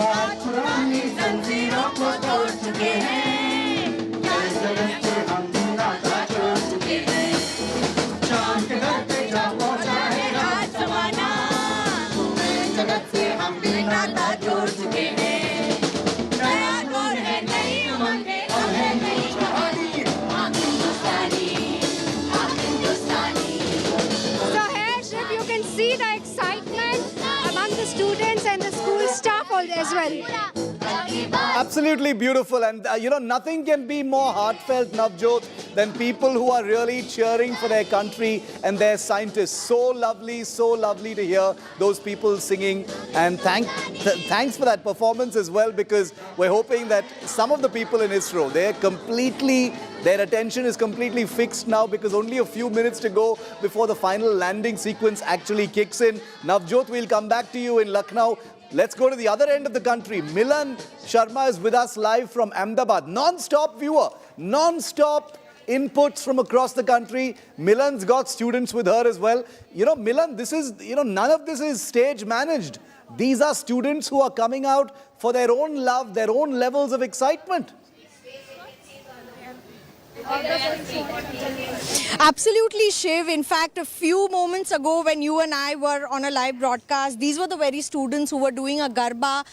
आज पुरानी जंजीरों को तोड़ चुके हैं नए जगत से हम नाता जोड़ चुके हैं चांद के घर पे जा पहुंचा है आज जमाना नए जगत से हम भी नाता जोड़ चुके हैं नया दौर है नई उमंग है और है नई कहानी हम हिंदुस्तानी हम हिंदुस्तानी. So here, Shiv, you can see the excitement among the students and the school staff as well. Absolutely beautiful. And, nothing can be more heartfelt, Navjot, than people who are really cheering for their country and their scientists. So lovely to hear those people singing. And thanks for that performance as well, because we're hoping that some of the people in ISRO, their attention is completely fixed now because only a few minutes to go before the final landing sequence actually kicks in. Navjot, we'll come back to you in Lucknow. Let's go to the other end of the country. Milan Sharma is with us live from Ahmedabad. Non-stop viewer, non-stop inputs from across the country. Milan's got students with her as well. Milan, this is, none of this is stage managed. These are students who are coming out for their own love, their own levels of excitement. Absolutely, Shiv. In fact, a few moments ago when you and I were on a live broadcast, these were the very students who were doing a garba.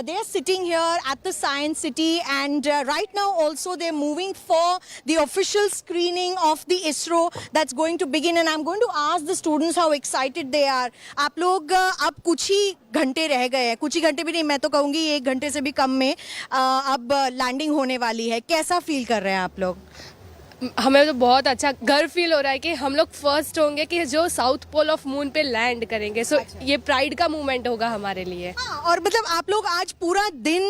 They are sitting here at the Science City, and right now also they're moving for the official screening of the ISRO that's going to begin. And I'm going to ask the students how excited they are. आप लोग अब कुछ ही घंटे रह गए हैं, कुछ ही घंटे भी नहीं, मैं तो कहूँगी 1 घंटे से भी कम में अब लैंडिंग होने वाली है. कैसा फील कर रहे हैं आप लोग? हमें तो बहुत अच्छा गर्व फील हो रहा है कि हम लोग फर्स्ट होंगे कि जो साउथ पोल ऑफ मून पे लैंड करेंगे. सो ये प्राइड का मूवमेंट होगा हमारे लिए. और मतलब आप लोग आज पूरा दिन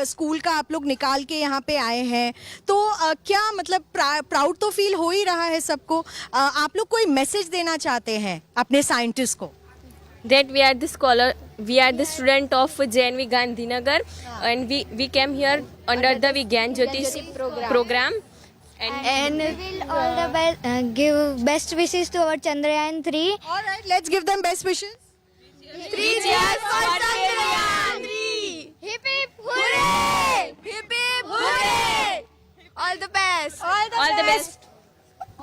स्कूल का आप लोग निकाल के यहाँ पे आए हैं, तो क्या मतलब प्राउड तो फील हो ही रहा है सबको. आप लोग कोई मैसेज देना चाहते हैं अपने साइंटिस्ट को? That we are the scholar, we are the student of JNV Gandhinagar, and we came here under the Vigyan Jyotish program. And we will all the give best wishes to our Chandrayaan-3. All right, let's give them best wishes. 3 cheers for Chandrayaan-3! Hip hip hooray! Hip hip hooray! All the best! All the best!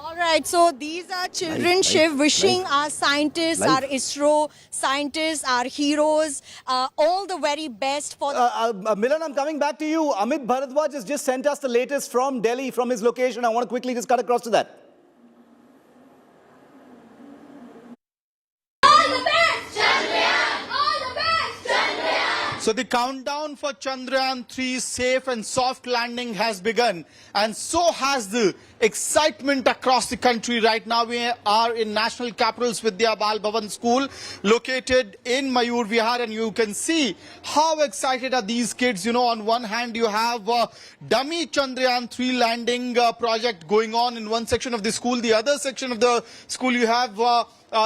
All right, so these are children, Shiv, wishing our scientists, our ISRO scientists, our heroes, all the very best for... Milan, I'm coming back to you. Amit Bharadwaj has just sent us the latest from Delhi, from his location. I want to quickly just cut across to that. So the countdown countdown for Chandrayaan-3's safe and soft landing has begun, and so has the excitement across the country. Right now we are in National Capital's Vidya Bal Bhavan School located in Mayur Vihar, and you can see how excited are these kids. You know, on one hand you have dummy Chandrayaan-3 landing project going on in one section of the school. The other section of the school you have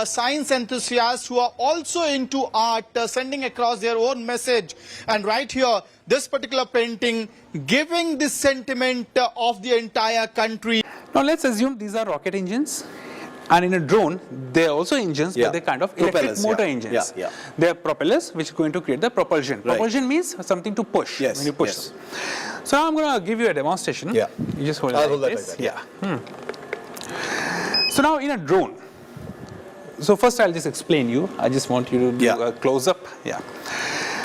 science enthusiasts who are also into art, sending across their own message. And right here, this particular painting giving the sentiment of the entire country. Now let's assume these are rocket engines, and in a drone they are also engines, but they're kind of electric motor engines. They are propellers which are going to create the propulsion. Propulsion means something to push when you push them. So now I'm going to give you a demonstration. You just hold it like this. So now in a drone, so first I'll just explain you. I just want you to do a close-up.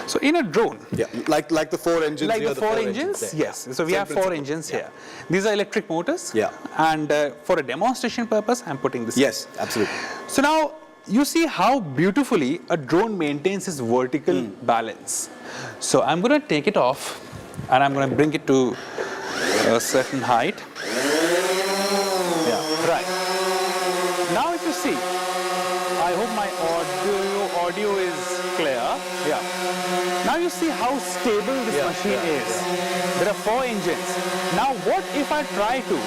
So in a drone, like the four engines. Like the four engines, yes. So we have four engines here. These are electric motors. And for a demonstration purpose, I'm putting this. Yes, absolutely. So now you see how beautifully a drone maintains its vertical balance. So I'm going to take it off, and I'm going to bring it to a certain height. Right. Now if you see, I hope my audio is clear. Now you see how stable this machine is. There are four engines. Now what if I try to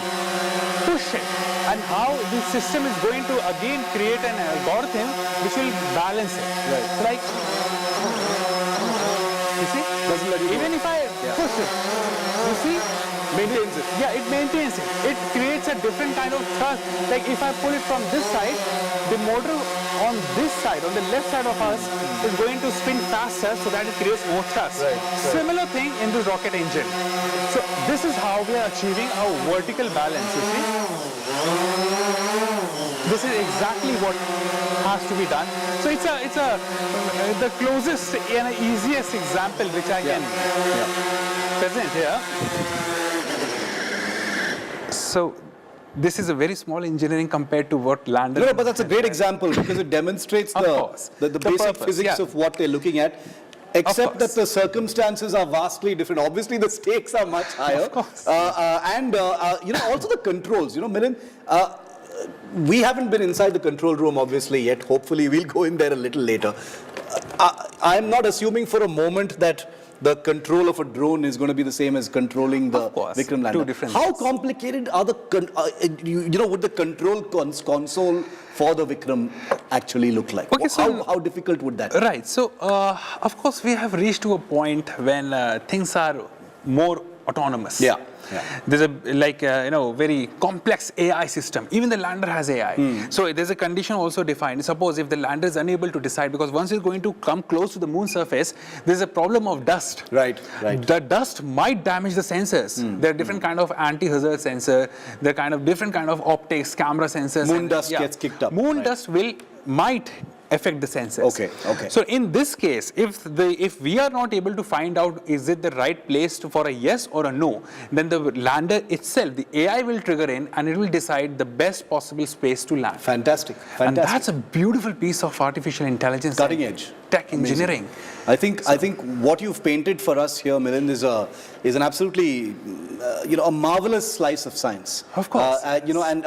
push it, and how the system is going to again create an algorithm which will balance it. So like, you see? Even if I push it, you see? Maintains it. Yeah, it maintains it. It creates a different kind of thrust. Like if I pull it from this side, the motor on this side, on the left side of us, is going to spin faster so that it creates more thrust. Similar thing in the rocket engine. So this is how we are achieving our vertical balance, you see. This is exactly what has to be done. So it's the closest and easiest example which I can present here. So this is a very small engineering compared to what lander. No, but that's a great example because it demonstrates the basic physics of what they're looking at. Except that the circumstances are vastly different. Obviously, the stakes are much higher. Of course. And you know, also the controls. You know, Milind, we haven't been inside the control room obviously yet. Hopefully, we'll go in there a little later. I'm not assuming for a moment that the control of a drone is going to be the same as controlling the Vikram lander. Two different How complicated are the, you know, would the control console for the Vikram actually look like? Okay, so how difficult would that be? Right. So, of course, we have reached to a point when things are more autonomous. There's a very complex AI system. Even the lander has AI. So there's a condition also defined. Suppose if the lander is unable to decide, because once it's going to come close to the moon surface, there's a problem of dust. The dust might damage the sensors. There are different kind of anti-hazard sensor. There are kind of different kind of optics, camera sensors. Moon dust gets kicked up. Moon dust might affect the sensors. So in this case, if we are not able to find out is it the right place for a yes or a no, then the lander itself, the AI will trigger in and it will decide the best possible space to land. Fantastic. And that's a beautiful piece of artificial intelligence. Cutting edge. Tech engineering. I think what you've painted for us here, Milind, is an absolutely a marvelous slice of science. Of course. You know, and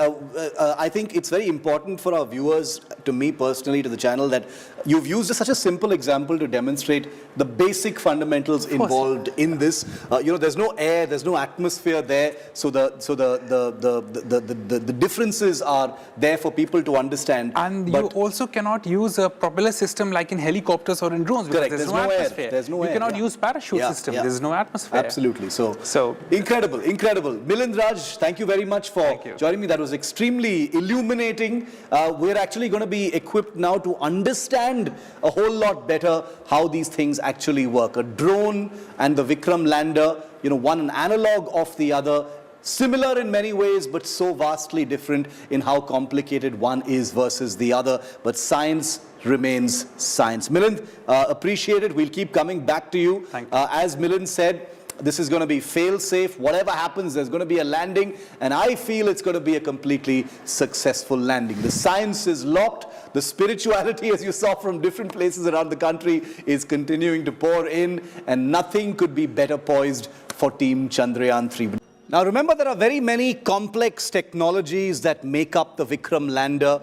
I think it's very important for our viewers, to me personally, to the channel, that you've used such a simple example to demonstrate the basic fundamentals involved in this. You know, there's no air, there's no atmosphere there, so the differences are there for people to understand. And you also cannot use a propeller system like in helicopters or in drones. Correct. There's no atmosphere. There's no air. You cannot use parachute system. There's no atmosphere. Absolutely. So incredible. Milind Raj, thank you very much for joining me. That was extremely illuminating. We're actually going to be equipped now to understand a whole lot better how these things actually work. A drone and the Vikram lander, you know, one an analog of the other. Similar in many ways, but so vastly different in how complicated one is versus the other. But science remains science. Milind, appreciate it. We'll keep coming back to you. Thank you. As Milind said, This is going to be fail-safe. Whatever happens, there's going to be a landing, and I feel it's going to be a completely successful landing. The science is locked. The spirituality, as you saw from different places around the country, is continuing to pour in, and nothing could be better poised for Team Chandrayaan-3. Now remember, there are very many complex technologies that make up the Vikram lander.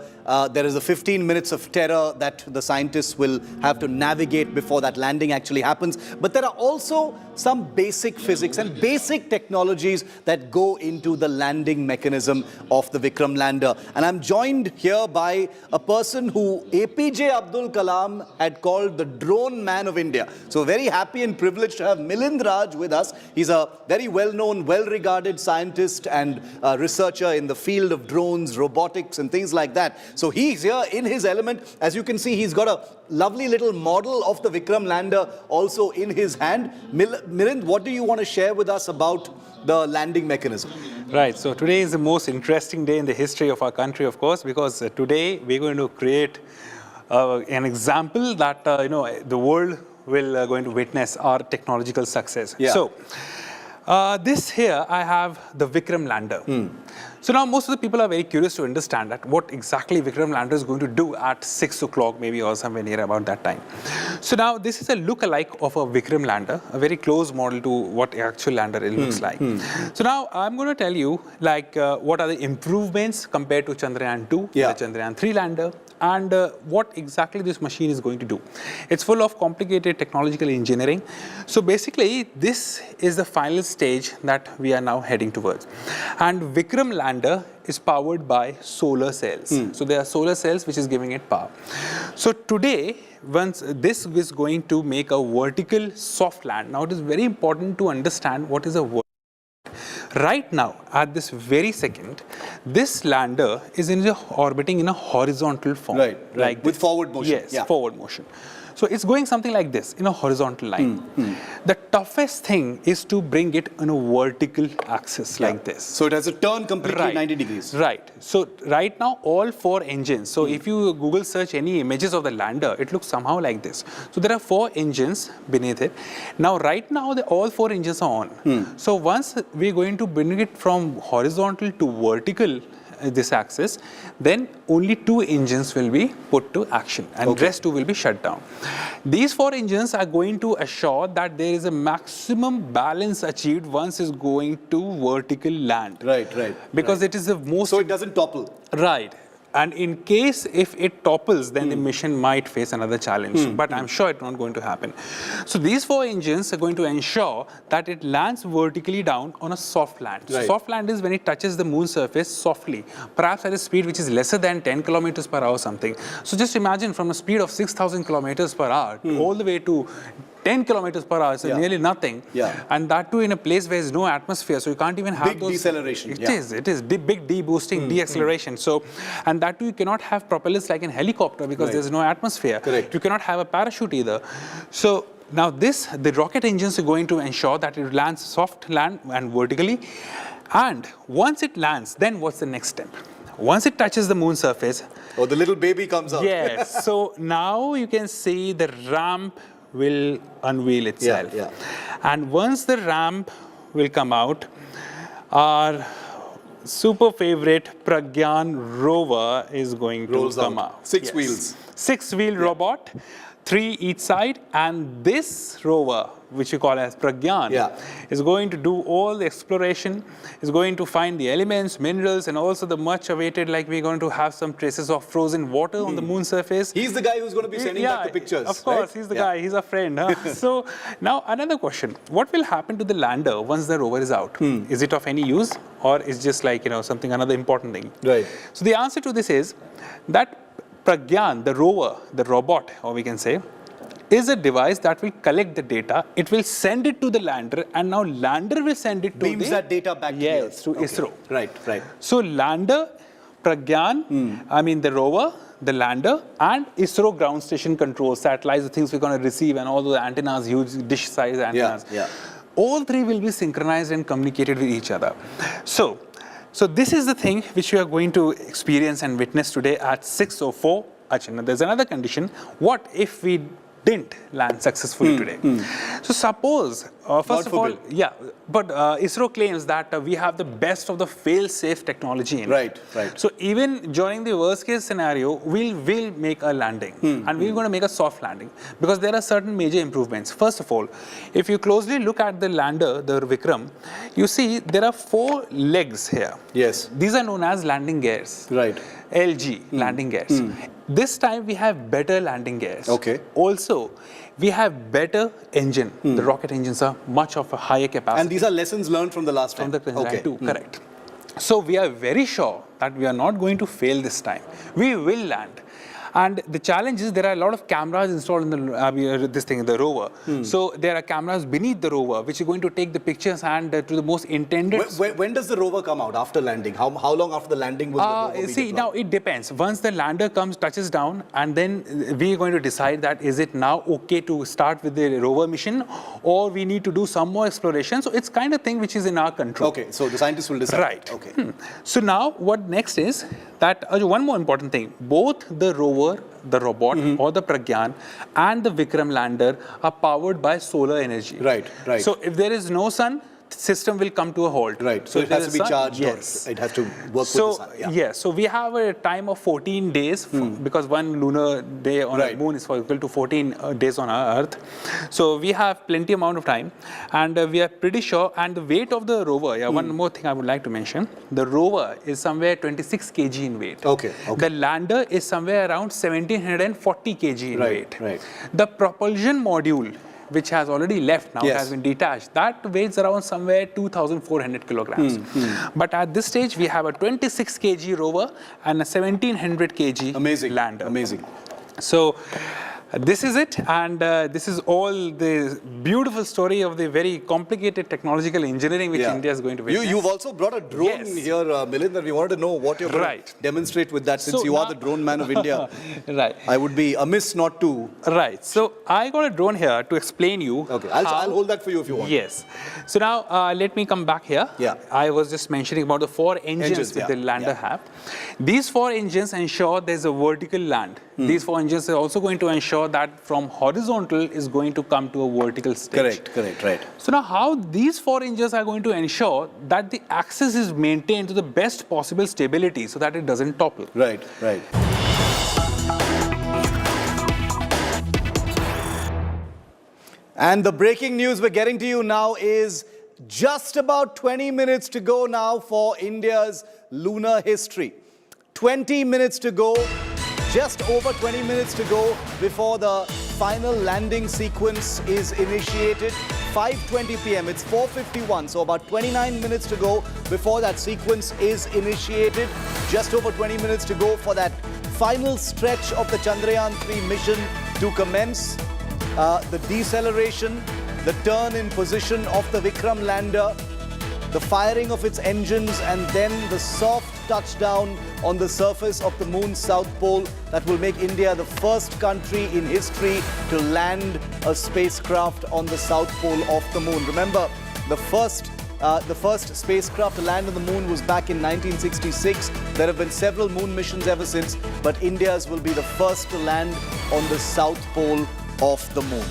There is a 15 minutes of terror that the scientists will have to navigate before that landing actually happens. But there are also some basic physics and basic technologies that go into the landing mechanism of the Vikram lander. And I'm joined here by a person who APJ Abdul Kalam had called the drone man of India. So very happy and privileged to have Milind Raj with us. He's a very well-known, well-regarded scientist and researcher in the field of drones, robotics and things like that. So he's here in his element. As you can see, he's got a lovely little model of the Vikram lander also in his hand. Milind, what do you want to share with us about the landing mechanism? Right, so today is the most interesting day in the history of our country, of course, because today we're going to create an example that the world will going to witness our technological success. Yeah. So this here, I have the Vikram lander. So now most of the people are very curious to understand that what exactly Vikram lander is going to do at 6 o'clock maybe or somewhere near about that time. So now this is a look-alike of a Vikram lander, a very close model to what actual lander it looks like. So now I'm going to tell you like what are the improvements compared to Chandrayaan-2, the Chandrayaan-3 lander, and what exactly this machine is going to do. It's full of complicated technological engineering. So basically, this is the final stage that we are now heading towards. And Vikram lander is powered by solar cells. So there are solar cells which is giving it power. So today, once this is going to make a vertical soft land. Now it is very important to understand what is a vertical. Right now, at this very second, this lander is orbiting in a horizontal form. Right. Like with forward motion. Yes, forward motion. So it's going something like this, in a horizontal line. The toughest thing is to bring it on a vertical axis like this. So it has to turn completely 90 degrees. Right. So right now, all 4 engines. So if you Google search any images of the lander, it looks somehow like this. So there are 4 engines beneath it. Now, right now, all 4 engines are on. So once we're going to bring it from horizontal to vertical, this axis, then only 2 engines will be put to action and rest 2 will be shut down. These 4 engines are going to assure that there is a maximum balance achieved once it's going to vertical land. Right. Because it is the most... So it doesn't topple. Right. And in case if it topples, then the mission might face another challenge. But I'm sure it's not going to happen. So these 4 engines are going to ensure that it lands vertically down on a soft land. Right. Soft land is when it touches the moon surface softly, perhaps at a speed which is lesser than 10 kilometers per hour or something. So just imagine from a speed of 6,000 kilometers per hour all the way to 10 kilometers per hour, so nearly nothing. And that too in a place where there's no atmosphere, so you can't even have big deceleration. It is big de-boosting, de-acceleration. So, and that too you cannot have propellers like in helicopter because there's no atmosphere. Correct. You cannot have a parachute either. So now the rocket engines are going to ensure that it lands soft land and vertically. And once it lands, then what's the next step? Once it touches the moon surface. Oh, the little baby comes out. Yes. So now you can see the ramp will unveil itself. And once the ramp will come out, our super favorite Pragyan rover is going to come out. 6 wheels. 6-wheel robot, 3 each side, and this rover, which we call as Pragyan, is going to do all the exploration, is going to find the elements, minerals, and also the much awaited, like we're going to have some traces of frozen water on the moon surface. He's the guy who's going to be sending back the pictures. Of course, right? he's the guy, he's a friend. Huh? So now another question, what will happen to the lander once the rover is out? Is it of any use, or is just like, something, another important thing? Right. So the answer to this is that Pragyan, the rover, the robot, or we can say, is a device that will collect the data. It will send it to the lander, and now lander will send it to Beams that data back to Earth. to ISRO. Right. So lander, Pragyan, I mean the rover, the lander, and ISRO ground station control, satellites, the things we're going to receive, and all the antennas, huge dish-size antennas. All 3 will be synchronized and communicated with each other. So this is the thing which we are going to experience and witness today at 6:04. Now there's another condition. What if we didn't land successfully today. So suppose, first of all, yeah, but ISRO claims that we have the best of the fail-safe technology in it. Right. So even during the worst-case scenario, we'll make a landing, and we're going to make a soft landing because there are certain major improvements. First of all, if you closely look at the lander, the Vikram, you see there are 4 legs here. Yes. These are known as landing gears. Right. LG, landing gears. This time we have better landing gears. Okay. Also, we have better engine. The rocket engines are much of a higher capacity. And these are lessons learned from the last time? From the Chandrayaan-2, correct. So we are very sure that we are not going to fail this time. We will land. And the challenge is there are a lot of cameras installed in the rover. So there are cameras beneath the rover which are going to take the pictures and to the most intended. When does the rover come out after landing? How long after the landing will the rover be deployed? Now it depends. Once the lander touches down, and then we are going to decide that is it now okay to start with the rover mission, or we need to do some more exploration. So it's kind of thing which is in our control. Okay, so the scientists will decide. Right. Okay. So now what next is that one more important thing. Both the rover, the robot or the Pragyan and the Vikram lander are powered by solar energy. Right. So if there is no sun, system will come to a halt. Right. So it has to be charged. Yes. Or it has to work with the sun. Yeah. So we have a time of 14 days because one lunar day on the moon is equal to 14 days on our Earth. So we have plenty amount of time, and we are pretty sure. And the weight of the rover. Yeah. One more thing I would like to mention: the rover is somewhere 26 kg in weight. Okay. The lander is somewhere around 1740 kg in weight. Right. The propulsion module, which has already left now, has been detached, that weighs around somewhere 2,400 kilograms. But at this stage, we have a 26 kg rover and a 1,700 kg lander. Amazing. So this is it, and this is all the beautiful story of the very complicated technological engineering which India is going to witness. You've also brought a drone here, Milind, and we wanted to know what you're going to demonstrate with that, since you are the drone man of India. Right. I would be amiss not to. Right. So I got a drone here to explain you. Okay. I'll hold that for you if you want. Yes. So now let me come back here. Yeah. I was just mentioning about the 4 engines that the lander have. These 4 engines ensure there's a vertical land. These 4 engines are also going to ensure that from horizontal is going to come to a vertical stage. Correct, right. So now how these 4 engines are going to ensure that the axis is maintained to the best possible stability so that it doesn't topple. Right. And the breaking news we're getting to you now is just about 20 minutes to go now for India's lunar history. 20 minutes to go. Just over 20 minutes to go before the final landing sequence is initiated. 5:20 p.m. It's 4:51, so about 29 minutes to go before that sequence is initiated. Just over 20 minutes to go for that final stretch of the Chandrayaan-3 mission to commence. The deceleration, the turn in position of the Vikram lander, the firing of its engines, and then the soft touchdown on the surface of the moon's south pole that will make India the first country in history to land a spacecraft on the south pole of the moon. Remember, the first spacecraft to land on the moon was back in 1966. There have been several moon missions ever since, but India's will be the first to land on the south pole of the moon.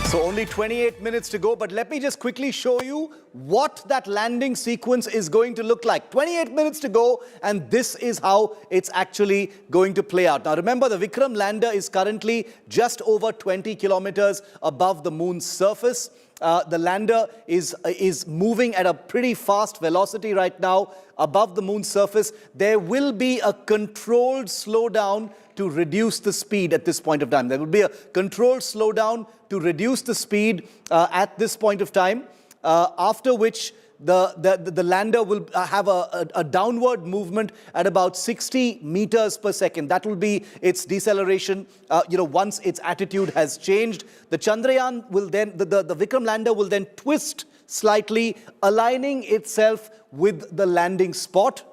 So only 28 minutes to go, but let me just quickly show you what that landing sequence is going to look like. 28 minutes to go, and this is how it's actually going to play out. Now remember, the Vikram lander is currently just over 20 kilometers above the moon's surface. The lander is moving at a pretty fast velocity right now above the moon's surface. There will be a controlled slowdown to reduce the speed at this point of time. There will be a controlled slowdown to reduce the speed at this point of time, after which the lander will have a downward movement at about 60 meters per second. That will be its deceleration, once its attitude has changed. The Chandrayaan will then, the Vikram lander will then twist slightly, aligning itself with the landing spot,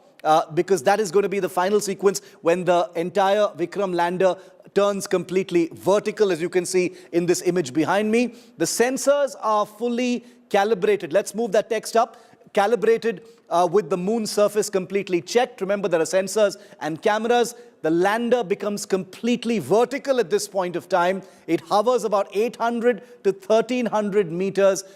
because that is going to be the final sequence when the entire Vikram lander turns completely vertical, as you can see in this image behind me. The sensors are fully calibrated. Let's move that text up. calibrated with the moon surface completely checked. Remember, there are sensors and cameras. The lander becomes completely vertical at this point of time. It hovers about 800 to 1300 meters